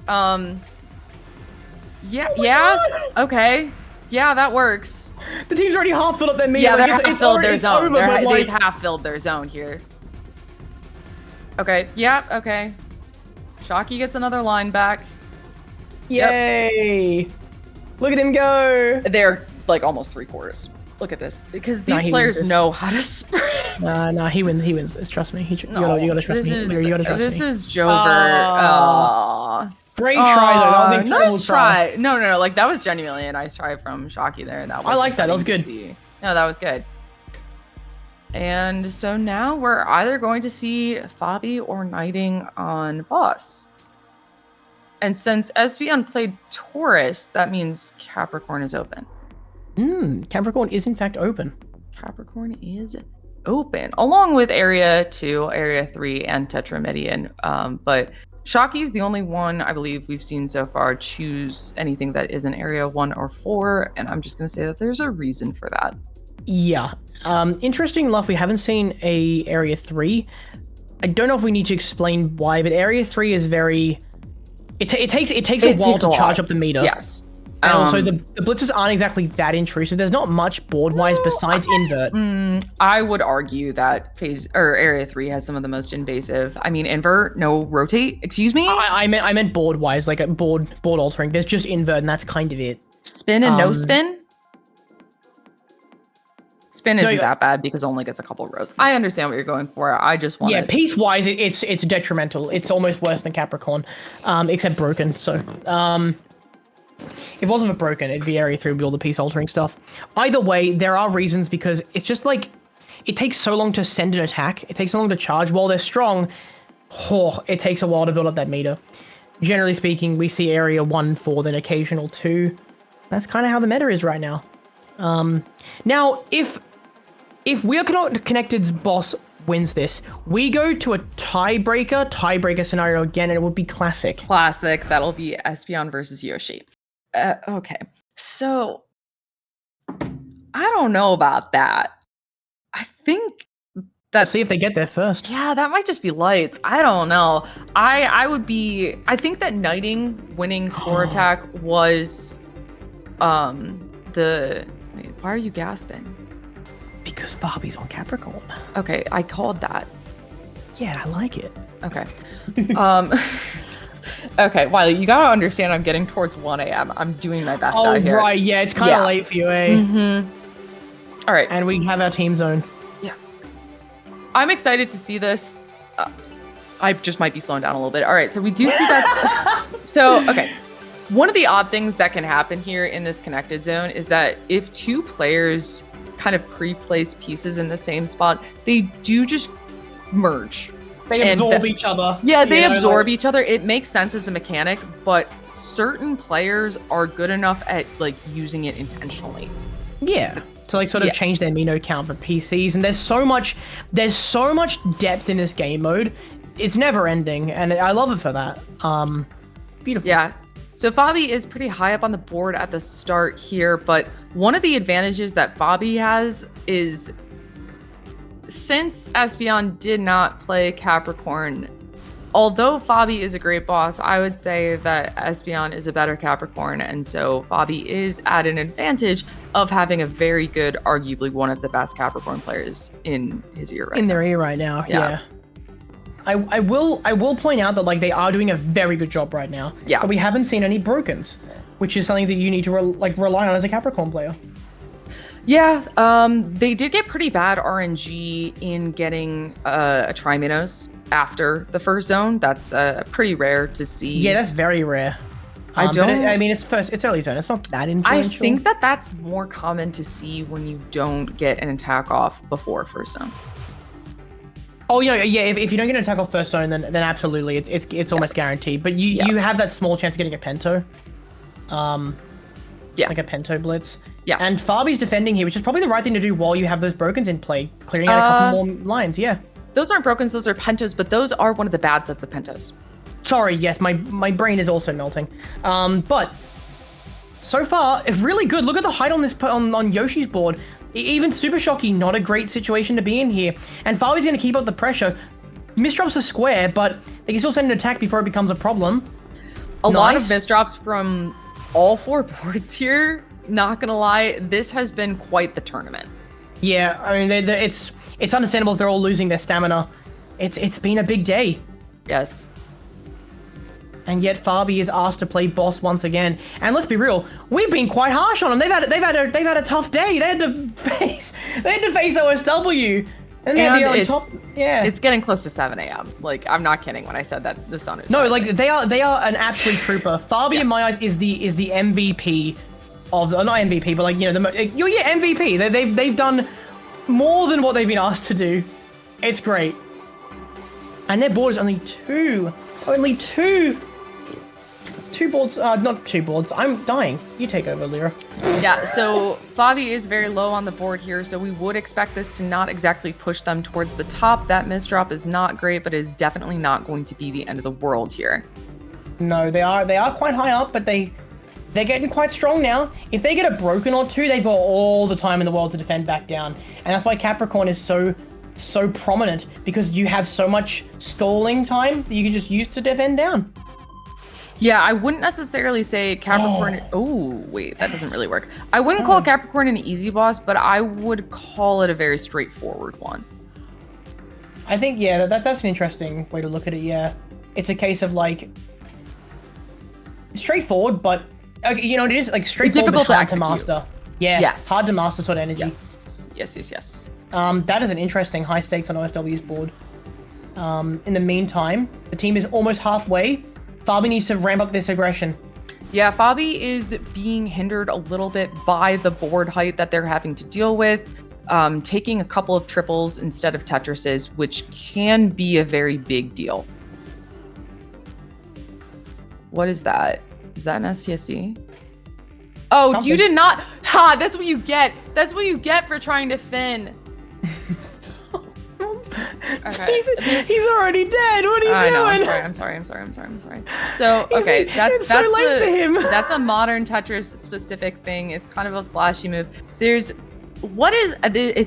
Speaker 2: Okay. Yeah, that works.
Speaker 3: The team's already half filled up their meter.
Speaker 2: Yeah, they're half filled their zone. They've half filled their zone here. Okay. Yeah. Okay. Shocky gets another line back.
Speaker 3: Yay! Yep. Look at him go.
Speaker 2: They're like almost 3/4. Look at this, because these players know how to sprint.
Speaker 3: Nah, he wins this. Trust me. You gotta trust me. You gotta trust me.
Speaker 2: This is Jover.
Speaker 3: Great try though. That was an incredible try.
Speaker 2: No. Like, that was genuinely a nice try from Shocky there.
Speaker 3: I like that. That was good.
Speaker 2: No, that was good. And so now we're either going to see Fabi or Knighting on boss. And since Espy played Taurus, that means Capricorn is open.
Speaker 3: Capricorn is in fact open.
Speaker 2: Capricorn is open, along with Area 2, Area 3, and Tetramedian. But Shocky's the only one I believe we've seen so far choose anything that isn't Area 1 or 4, and I'm just going to say that there's a reason for that.
Speaker 3: Yeah. Interesting enough, we haven't seen a Area 3. I don't know if we need to explain why, but Area 3 is very... It takes a while to charge up the meter.
Speaker 2: Yes.
Speaker 3: And also, the blitzers aren't exactly that intrusive. There's not much board-wise besides invert.
Speaker 2: I would argue that Area 3 has some of the most invasive. I mean, invert, no rotate. Excuse me?
Speaker 3: I meant board-wise, like a board altering. There's just invert, and that's kind of it.
Speaker 2: Spin and no spin? Spin isn't that bad because it only gets a couple rows. I understand what you're going for. I just want
Speaker 3: piece-wise, it's detrimental. It's almost worse than Capricorn, except broken. So, if it wasn't for broken, it'd be Area 3 with all the piece altering stuff. Either way, there are reasons, because it's just like, it takes so long to send an attack. It takes so long to charge. While they're strong, it takes a while to build up that meter. generally speaking, we see area 1 for then occasional 2. That's kind of how the meta is right now. Now, if We Are Not Connected's boss wins this, we go to a tiebreaker scenario again, and it would be classic.
Speaker 2: Classic. That'll be Espy versus Yoshi. Okay. So, I don't know about that. I think
Speaker 3: Let's see if they get there first.
Speaker 2: Yeah, that might just be lights. I don't know. I think that knighting winning score attack was wait, why are you gasping?
Speaker 3: Because Fabi's on Capricorn.
Speaker 2: Okay, I called that.
Speaker 3: Yeah, I like it.
Speaker 2: Okay. Okay, Wiley, you gotta understand I'm getting towards 1 a.m. I'm doing my best out here.
Speaker 3: Oh, right, yeah, it's kind of late for you, eh?
Speaker 2: Mm-hmm. All right.
Speaker 3: And we have our team zone.
Speaker 2: Yeah. I'm excited to see this. I just might be slowing down a little bit. All right, so we do see that. So, okay. One of the odd things that can happen here in this connected zone is that if two players kind of pre-place pieces in the same spot, they do just merge.
Speaker 3: They absorb each other.
Speaker 2: Yeah, they absorb each other. It makes sense as a mechanic, but certain players are good enough at like using it intentionally.
Speaker 3: Yeah. To like sort of change their Mino count for PCs, and there's so much depth in this game mode. It's never ending, and I love it for that. Beautiful.
Speaker 2: Yeah. So Fabi is pretty high up on the board at the start here, but one of the advantages that Fabi has is since Espeon did not play Capricorn, although Fabi is a great boss, I would say that Espeon is a better Capricorn, and so Fabi is at an advantage of having a very good, arguably one of the best Capricorn players in his ear right now.
Speaker 3: In their ear right now, yeah. I will point out that like they are doing a very good job right now.
Speaker 2: Yeah.
Speaker 3: But we haven't seen any brokens, which is something that you need to rely on as a Capricorn player.
Speaker 2: Yeah, they did get pretty bad RNG in getting a Triminos after the first zone. That's pretty rare to see.
Speaker 3: Yeah, that's very rare. I mean, it's early zone. It's not that influential.
Speaker 2: I think that that's more common to see when you don't get an attack off before first zone.
Speaker 3: Oh yeah. If you don't get an attack off first zone, then absolutely, it's almost guaranteed. But you have that small chance of getting a pento. Like a pento blitz.
Speaker 2: Yeah.
Speaker 3: And Fabi's defending here, which is probably the right thing to do while you have those brokens in play, clearing out a couple more lines. Yeah.
Speaker 2: Those aren't brokens, those are pentos, but those are one of the bad sets of pentos.
Speaker 3: Sorry, yes, my brain is also melting. But so far, it's really good. Look at the height on this on Yoshi's board. Even Supershocky, not a great situation to be in here. And Fabi's going to keep up the pressure. Misdrops a square, but they can still send an attack before it becomes a problem.
Speaker 2: A lot of misdrops from all four boards here. Not gonna lie, this has been quite the tournament.
Speaker 3: Yeah, I mean, it's understandable if they're all losing their stamina. It's been a big day.
Speaker 2: Yes.
Speaker 3: And yet Fabi is asked to play boss once again. And let's be real, we've been quite harsh on them. They've had a tough day. They had to face OSW. And
Speaker 2: it's getting close to 7 a.m. Like, I'm not kidding when I said that the sun is
Speaker 3: No,
Speaker 2: rising.
Speaker 3: like they are an absolute trooper. Fabi in my eyes is the MVP of not MVP, but like, you know, MVP. They've done more than what they've been asked to do. It's great. And their board is only two boards, not two boards. I'm dying. You take over, Lyra.
Speaker 2: Yeah, so Fabi is very low on the board here, so we would expect this to not exactly push them towards the top. That misdrop is not great, but is definitely not going to be the end of the world here.
Speaker 3: No, they are quite high up, but they're getting quite strong now. If they get a broken or two, they've got all the time in the world to defend back down. And that's why Capricorn is so prominent, because you have so much stalling time that you can just use to defend down.
Speaker 2: Yeah, I wouldn't necessarily say Capricorn... Oh, wait, that doesn't really work. I wouldn't call Capricorn an easy boss, but I would call it a very straightforward one.
Speaker 3: I think, yeah, that's an interesting way to look at it, yeah. It's a case of, like, straightforward, but, you know, it is, like, straightforward but hard to master. Yeah,
Speaker 2: yes.
Speaker 3: Hard to master sort of energy.
Speaker 2: Yes.
Speaker 3: That is an interesting high stakes on OSW's board. In the meantime, the team is almost halfway. Fabi needs to ramp up this aggression.
Speaker 2: Yeah, Fabi is being hindered a little bit by the board height that they're having to deal with, taking a couple of triples instead of Tetrises, which can be a very big deal. What is that? Is that an STSD? Oh,
Speaker 3: Something.
Speaker 2: you did not. Ha! That's what you get. That's what you get for trying to fin. Okay.
Speaker 3: He's already dead. What are you doing?
Speaker 2: No, I'm sorry. So, okay,
Speaker 3: it's so late for him.
Speaker 2: That's a modern Tetris specific thing. It's kind of a flashy move. It's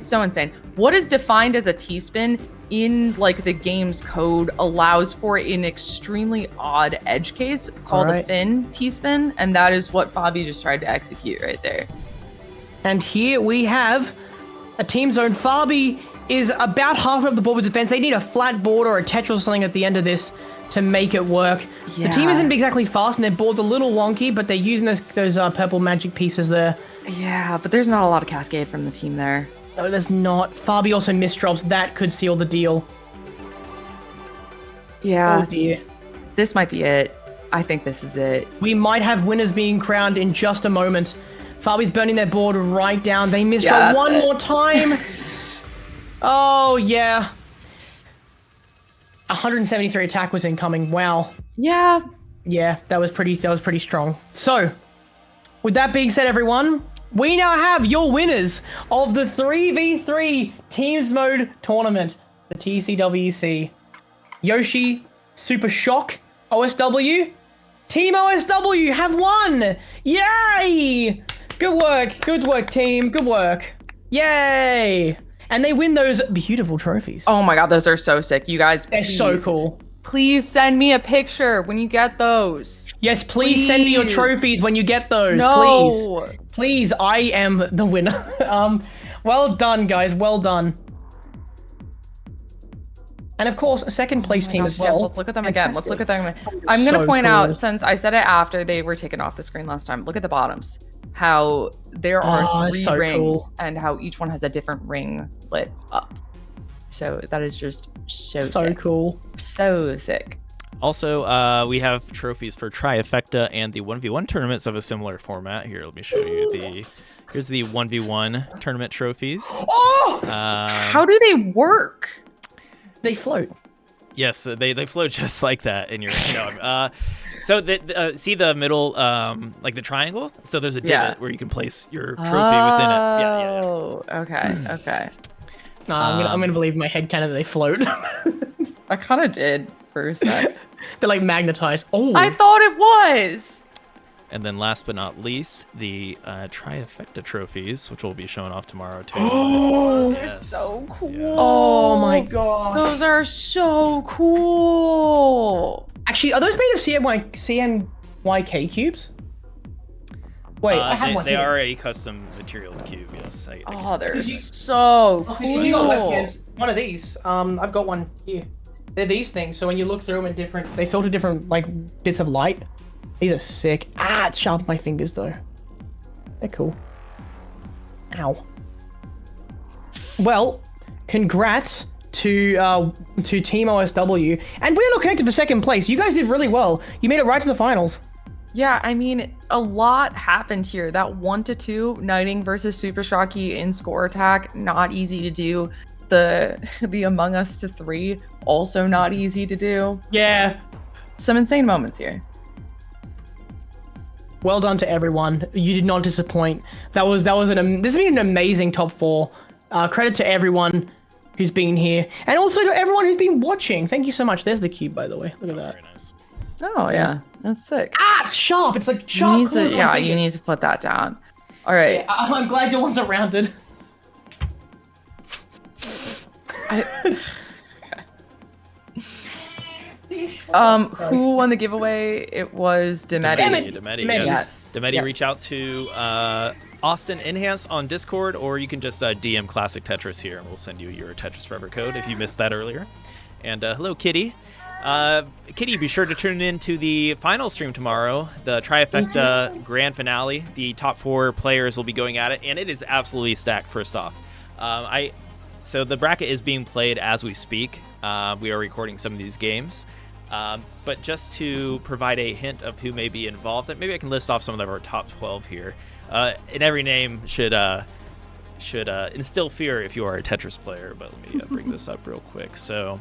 Speaker 2: so insane. What is defined as a T-spin in like the game's code allows for an extremely odd edge case called a fin T-spin, and that is what Fabi just tried to execute right there.
Speaker 3: And here we have a team zone. Fabi is about half of the board with defense. They need a flat board or a Tetris or something at the end of this to make it work.
Speaker 2: Yeah.
Speaker 3: The team isn't exactly fast and their board's a little wonky, but they're using those purple magic pieces there.
Speaker 2: Yeah, but there's not a lot of cascade from the team there.
Speaker 3: No, there's not. Fabi also misdrops. That could seal the deal.
Speaker 2: Yeah.
Speaker 3: Oh dear.
Speaker 2: This might be it. I think this is it.
Speaker 3: We might have winners being crowned in just a moment. Fabi's burning their board right down. They misdrop one more time. Oh, yeah. 173 attack was incoming. Wow.
Speaker 2: Yeah.
Speaker 3: Yeah, that was pretty strong. So, with that being said, everyone, we now have your winners of the 3v3 Teams Mode Tournament, the TECWC. Yoshi, Supershock, OSW, Team OSW have won! Yay! Good work, team. Good work. Yay! And they win those beautiful trophies.
Speaker 2: Oh my god, those are so sick. You guys,
Speaker 3: They're so cool.
Speaker 2: Please send me a picture when you get those.
Speaker 3: Yes, please send me your trophies when you get those.
Speaker 2: No.
Speaker 3: Please, I am the winner. Well done, guys. Well done. And of course, a second place team as well.
Speaker 2: Yes, let's look at them again. Let's look at them. I'm going to point out, since I said it after they were taken off the screen last time, look at the bottoms. How there are 3 rings and how each one has a different ring lit up. So that is just so sick.
Speaker 3: Cool.
Speaker 2: So sick.
Speaker 1: Also, we have trophies for Trifecta and the 1v1 tournaments of a similar format. Here, let me show you here's the 1v1 tournament trophies.
Speaker 3: Oh!
Speaker 2: How do they work?
Speaker 3: They float.
Speaker 1: Yes, they float just like that in your so see the middle, like the triangle? So there's a divot where you can place your trophy within it. Yeah.
Speaker 2: Oh, okay.
Speaker 3: Nah, I'm gonna believe in my head canon that they float.
Speaker 2: I kind of did for a sec.
Speaker 3: They're like magnetized. Oh,
Speaker 2: I thought it was.
Speaker 1: And then last but not least, the Trifecta trophies, which will be showing off tomorrow too.
Speaker 2: Oh, they're so cool.
Speaker 1: Yes.
Speaker 3: Oh my god.
Speaker 2: Those are so cool.
Speaker 3: Actually, are those made of CMYK cubes? Wait, I have one
Speaker 1: They
Speaker 3: here.
Speaker 1: are a custom material cube, yes.
Speaker 2: They're so cool.
Speaker 3: One of these. I've got one here. They're these things, so when you look through them they filter different like bits of light. These are sick. It's sharp on my fingers though. They're cool. Ow. Well, congrats to Team OSW, and we're not connected for second place. You guys did really well. You made it right to the finals.
Speaker 2: Yeah, I mean, a lot happened here. That 1-2 Knighting versus Supershocky in score attack, not easy to do. The Among Us to 3, also not easy to do.
Speaker 3: Yeah.
Speaker 2: Some insane moments here.
Speaker 3: Well done to everyone. You did not disappoint. This has been an amazing top 4. Credit to everyone who's been here, and also to everyone who's been watching. Thank you so much. There's the cube, by the way. Look at that.
Speaker 1: Very nice.
Speaker 2: Oh yeah, that's sick.
Speaker 3: It's sharp. It's like sharp.
Speaker 2: You need to put that down. All right.
Speaker 3: Yeah, I'm glad your ones are rounded.
Speaker 2: Who won the giveaway? It was Demedi.
Speaker 1: Demedi, yes. Demedi, reach out to Austin Enhance on Discord, or you can just DM Classic Tetris here, and we'll send you your Tetris Forever code if you missed that earlier. And hello, Kitty. Kitty, be sure to tune in to the final stream tomorrow, the Trifecta Grand Finale. The top 4 players will be going at it, and it is absolutely stacked. First off, so the bracket is being played as we speak. We are recording some of these games. But just to provide a hint of who may be involved, maybe I can list off some of our top 12 here. And every name should instill fear if you are a Tetris player. But let me bring this up real quick. So,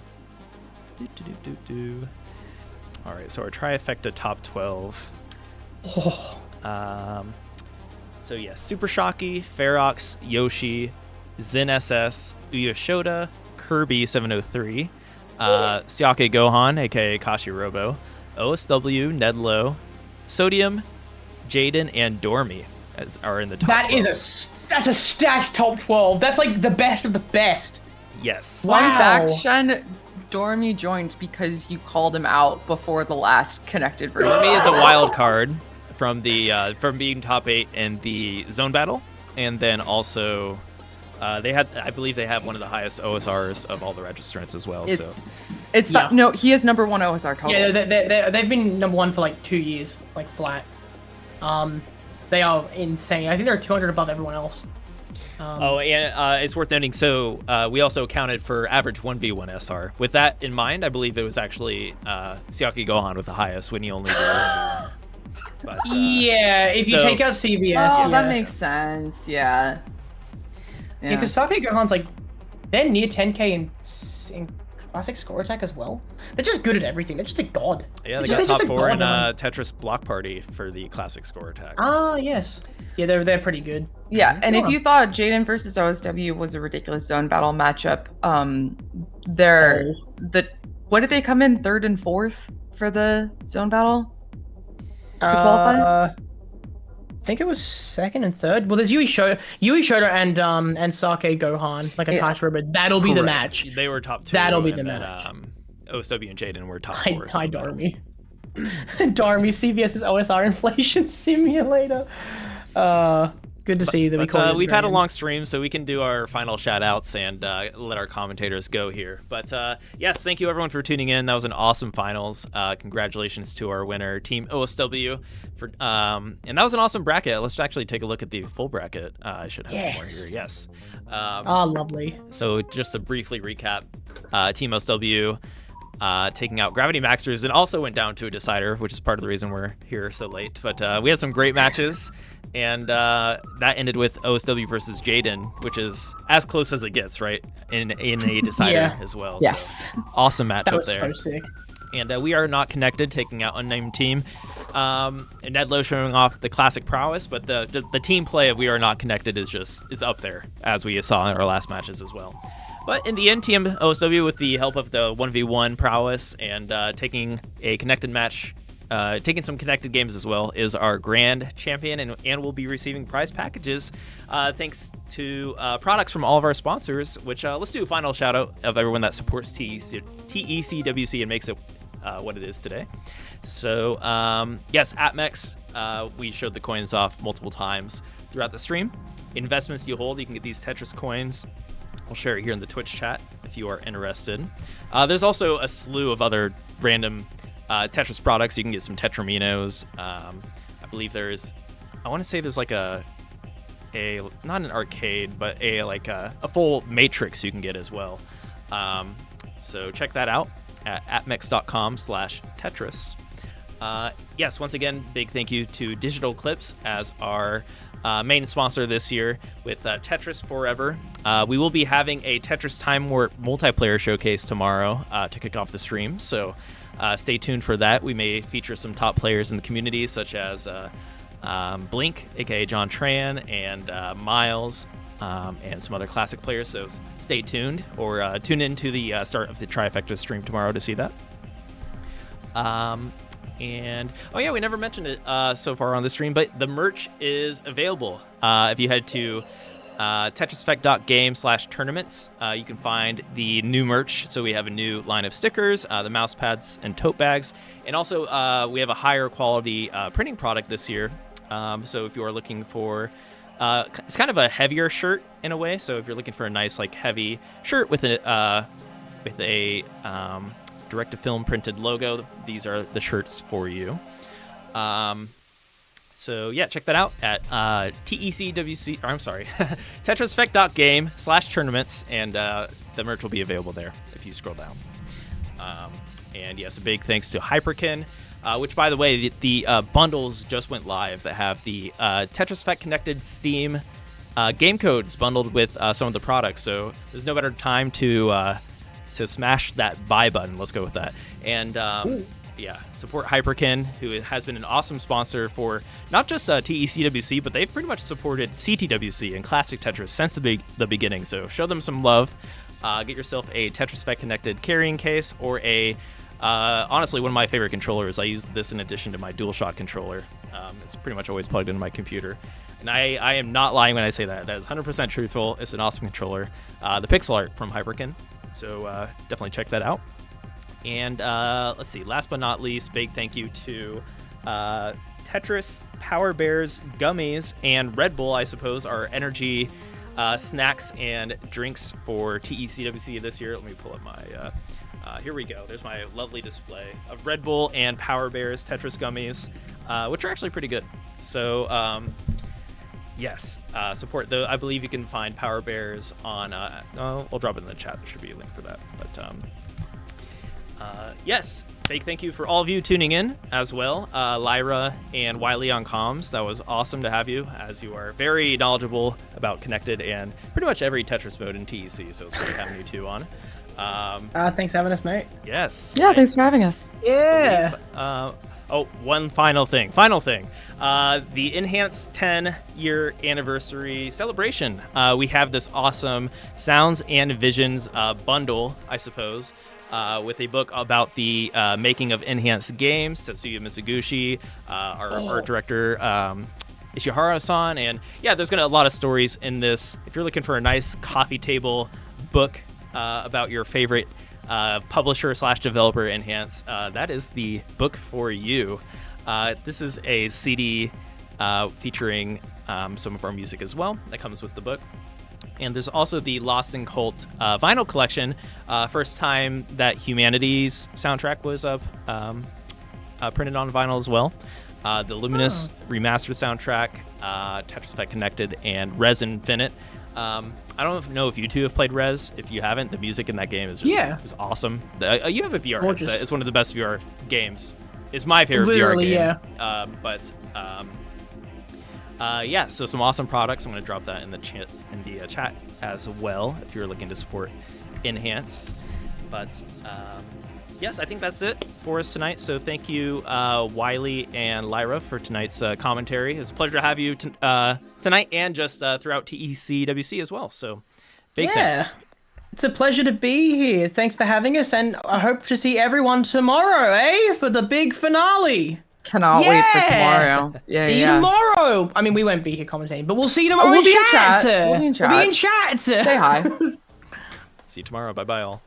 Speaker 1: All right, so our trifecta top 12.
Speaker 3: Oh.
Speaker 1: So yeah, Supershocky, Ferox, Yoshi, Zen SS, Uyashoda, Kirby 703, Syake Gohan, aka Kashi Robo, OSW, Nedlo, Sodium, Jayden, and Dormy are in the top 12.
Speaker 3: That's a stacked top 12. That's like the best of the best.
Speaker 1: Yes.
Speaker 3: Wow.
Speaker 2: Fun fact, Shen, Dormy joined because you called him out before the last connected version.
Speaker 1: Dormy is a wild card from the from being top 8 in the zone battle, and then also I believe they have one of the highest OSRs of all the registrants as well.
Speaker 2: No, he is number 1 OSR total.
Speaker 3: Yeah, they've been number 1 for like 2 years, like flat. They are insane. I think they're 200 above everyone else.
Speaker 1: And it's worth noting, so we also accounted for average 1v1 SR. With that in mind, I believe it was actually Syake Gohan with the highest when he only did 1v1. But,
Speaker 3: yeah, if you take out CVS.
Speaker 2: Oh, that makes sense, yeah.
Speaker 3: Yeah, because Syake Gohan's like, they're near 10k in classic score attack as well. They're just good at everything. They're just a god.
Speaker 1: Yeah, they got top 4 in Tetris Block Party for the classic score attack.
Speaker 3: Ah, yes. Yeah, they're pretty good.
Speaker 2: Yeah, and if you thought Jayden versus OSW was a ridiculous zone battle matchup, what did they come in 3rd and 4th for the zone battle to qualify?
Speaker 3: I think it was 2nd and 3rd. Well, there's Yui Shoda and Sake Gohan, like a Kashi Robo. That'll be the match.
Speaker 1: They were top 2.
Speaker 3: That'll be the match.
Speaker 1: OSW and Jayden were top 4.
Speaker 3: Hi, Dormy. Dormy, CVS's OSR inflation simulator. Good to see that
Speaker 1: we've had a long stream, so we can do our final shout outs and let our commentators go here. But yes, thank you everyone for tuning in. That was an awesome finals. Congratulations to our winner, Team OSW. And that was an awesome bracket. Let's actually take a look at the full bracket. I should have some more here. Yes.
Speaker 3: Lovely.
Speaker 1: So just to briefly recap, Team OSW taking out Gravity Maxers and also went down to a decider, which is part of the reason we're here so late. But we had some great matches, and that ended with OSW versus Jayden, which is as close as it gets, right? In a decider as well.
Speaker 2: Yes.
Speaker 1: So, awesome matchup there.
Speaker 3: That was so sick.
Speaker 1: And we are not connected, taking out Unnamed team. And Nedlo showing off the classic prowess, but the team play of We Are Not Connected is up there, as we saw in our last matches as well. But in the end, Team OSW, with the help of the 1v1 prowess and taking a connected match, taking some connected games as well, is our grand champion, and will be receiving prize packages thanks to products from all of our sponsors, which let's do a final shout out of everyone that supports TECWC and makes it what it is today. So yes, AppMex, we showed the coins off multiple times throughout the stream. Investments you hold, you can get these Tetris coins. We'll share it here in the Twitch chat if you are interested. There's also a slew of other random Tetris products. You can get some Tetraminos. I believe there's like a not an arcade, but a full matrix you can get as well. So check that out at appmex.com/Tetris. Yes, once again, big thank you to Digital Clips as our main sponsor this year with Tetris Forever. We will be having a Tetris Time Warp multiplayer showcase tomorrow to kick off the stream, so stay tuned for that. We may feature some top players in the community, such as Blink, aka John Tran, and Miles, and some other classic players, so stay tuned, or tune in to the start of the Trifecta stream tomorrow to see that. And oh yeah, we never mentioned it so far on the stream, but the merch is available. If you head to tetriseffect.game/tournaments, you can find the new merch. So we have a new line of stickers, the mouse pads and tote bags, and also we have a higher quality printing product this year. So if you are looking for, it's kind of a heavier shirt in a way. So if you're looking for a nice heavy shirt with a direct-to-film printed logo, these are the shirts for you. So yeah, check that out at TECWC, or I'm sorry, tetriseffect.game/tournaments, and the merch will be available there if you scroll down. And yes, a big thanks to Hyperkin, which, by the way, the bundles just went live that have the Tetris Effect connected Steam game codes bundled with some of the products. So there's no better time to smash that buy button. Let's go with that. And yeah, support Hyperkin, who has been an awesome sponsor for not just TECWC, but they've pretty much supported CTWC and Classic Tetris since the beginning. So show them some love. Get yourself a Tetris Effect connected carrying case or a honestly, one of my favorite controllers. I use this in addition to my DualShock controller. It's pretty much always plugged into my computer. And I am not lying when I say that. That is 100% truthful. It's an awesome controller. The pixel art from Hyperkin. So definitely check that out. And let's see, last but not least, big thank you to Tetris, Power Bears, Gummies, and Red Bull, I suppose, our energy snacks and drinks for TECWC this year. Let me pull up my, here we go. There's my lovely display of Red Bull and Power Bears Tetris Gummies, which are actually pretty good. So, yes, support though. I believe you can find Power Bears on, we'll drop it in the chat. There should be a link for that. But, yes, big thank you for all of you tuning in as well. Lyra and Wiley on comms. That was awesome to have you, as you are very knowledgeable about Connected and pretty much every Tetris mode in TEC. So it's great having you two on.
Speaker 3: Thanks for having us, mate.
Speaker 1: Yes.
Speaker 2: Yeah, thanks for having us.
Speaker 3: Yeah.
Speaker 1: Oh, one final thing. The Enhanced 10-year anniversary celebration. We have this awesome Sounds and Visions bundle, I suppose, with a book about the making of Enhanced games. Tetsuya Mizuguchi, our art director, Ishihara-san, and yeah, there's gonna be a lot of stories in this. If you're looking for a nice coffee table book about your favorite publisher / developer Enhance, that is the book for you. This is a CD featuring some of our music as well that comes with the book. And there's also the Lost in Cult vinyl collection. First time that Humanity's soundtrack was printed on vinyl as well. The Luminous remastered soundtrack, Tetris Effect Connected, and Res Infinite. I don't know if you two have played Res. If you haven't, the music in that game is just is awesome. You have a VR headset. It's one of the best VR games. It's my favorite
Speaker 3: Literally,
Speaker 1: VR game. Yeah, so some awesome products. I'm going to drop that in the chat as well if you're looking to support Enhance. But yes, I think that's it for us tonight. So thank you, Wiley and Lyra, for tonight's commentary. It's a pleasure to have you tonight and just throughout TECWC as well. So big thanks.
Speaker 3: It's a pleasure to be here. Thanks for having us, and I hope to see everyone tomorrow, for the big finale.
Speaker 2: Cannot wait for tomorrow. Yeah,
Speaker 3: see you tomorrow. I mean, we won't be here commentating, but we'll see you tomorrow
Speaker 2: we'll
Speaker 3: in
Speaker 2: be in
Speaker 3: chat.
Speaker 2: We'll be in chat.
Speaker 3: We'll be in chat.
Speaker 2: Say hi.
Speaker 1: See you tomorrow. Bye-bye, all.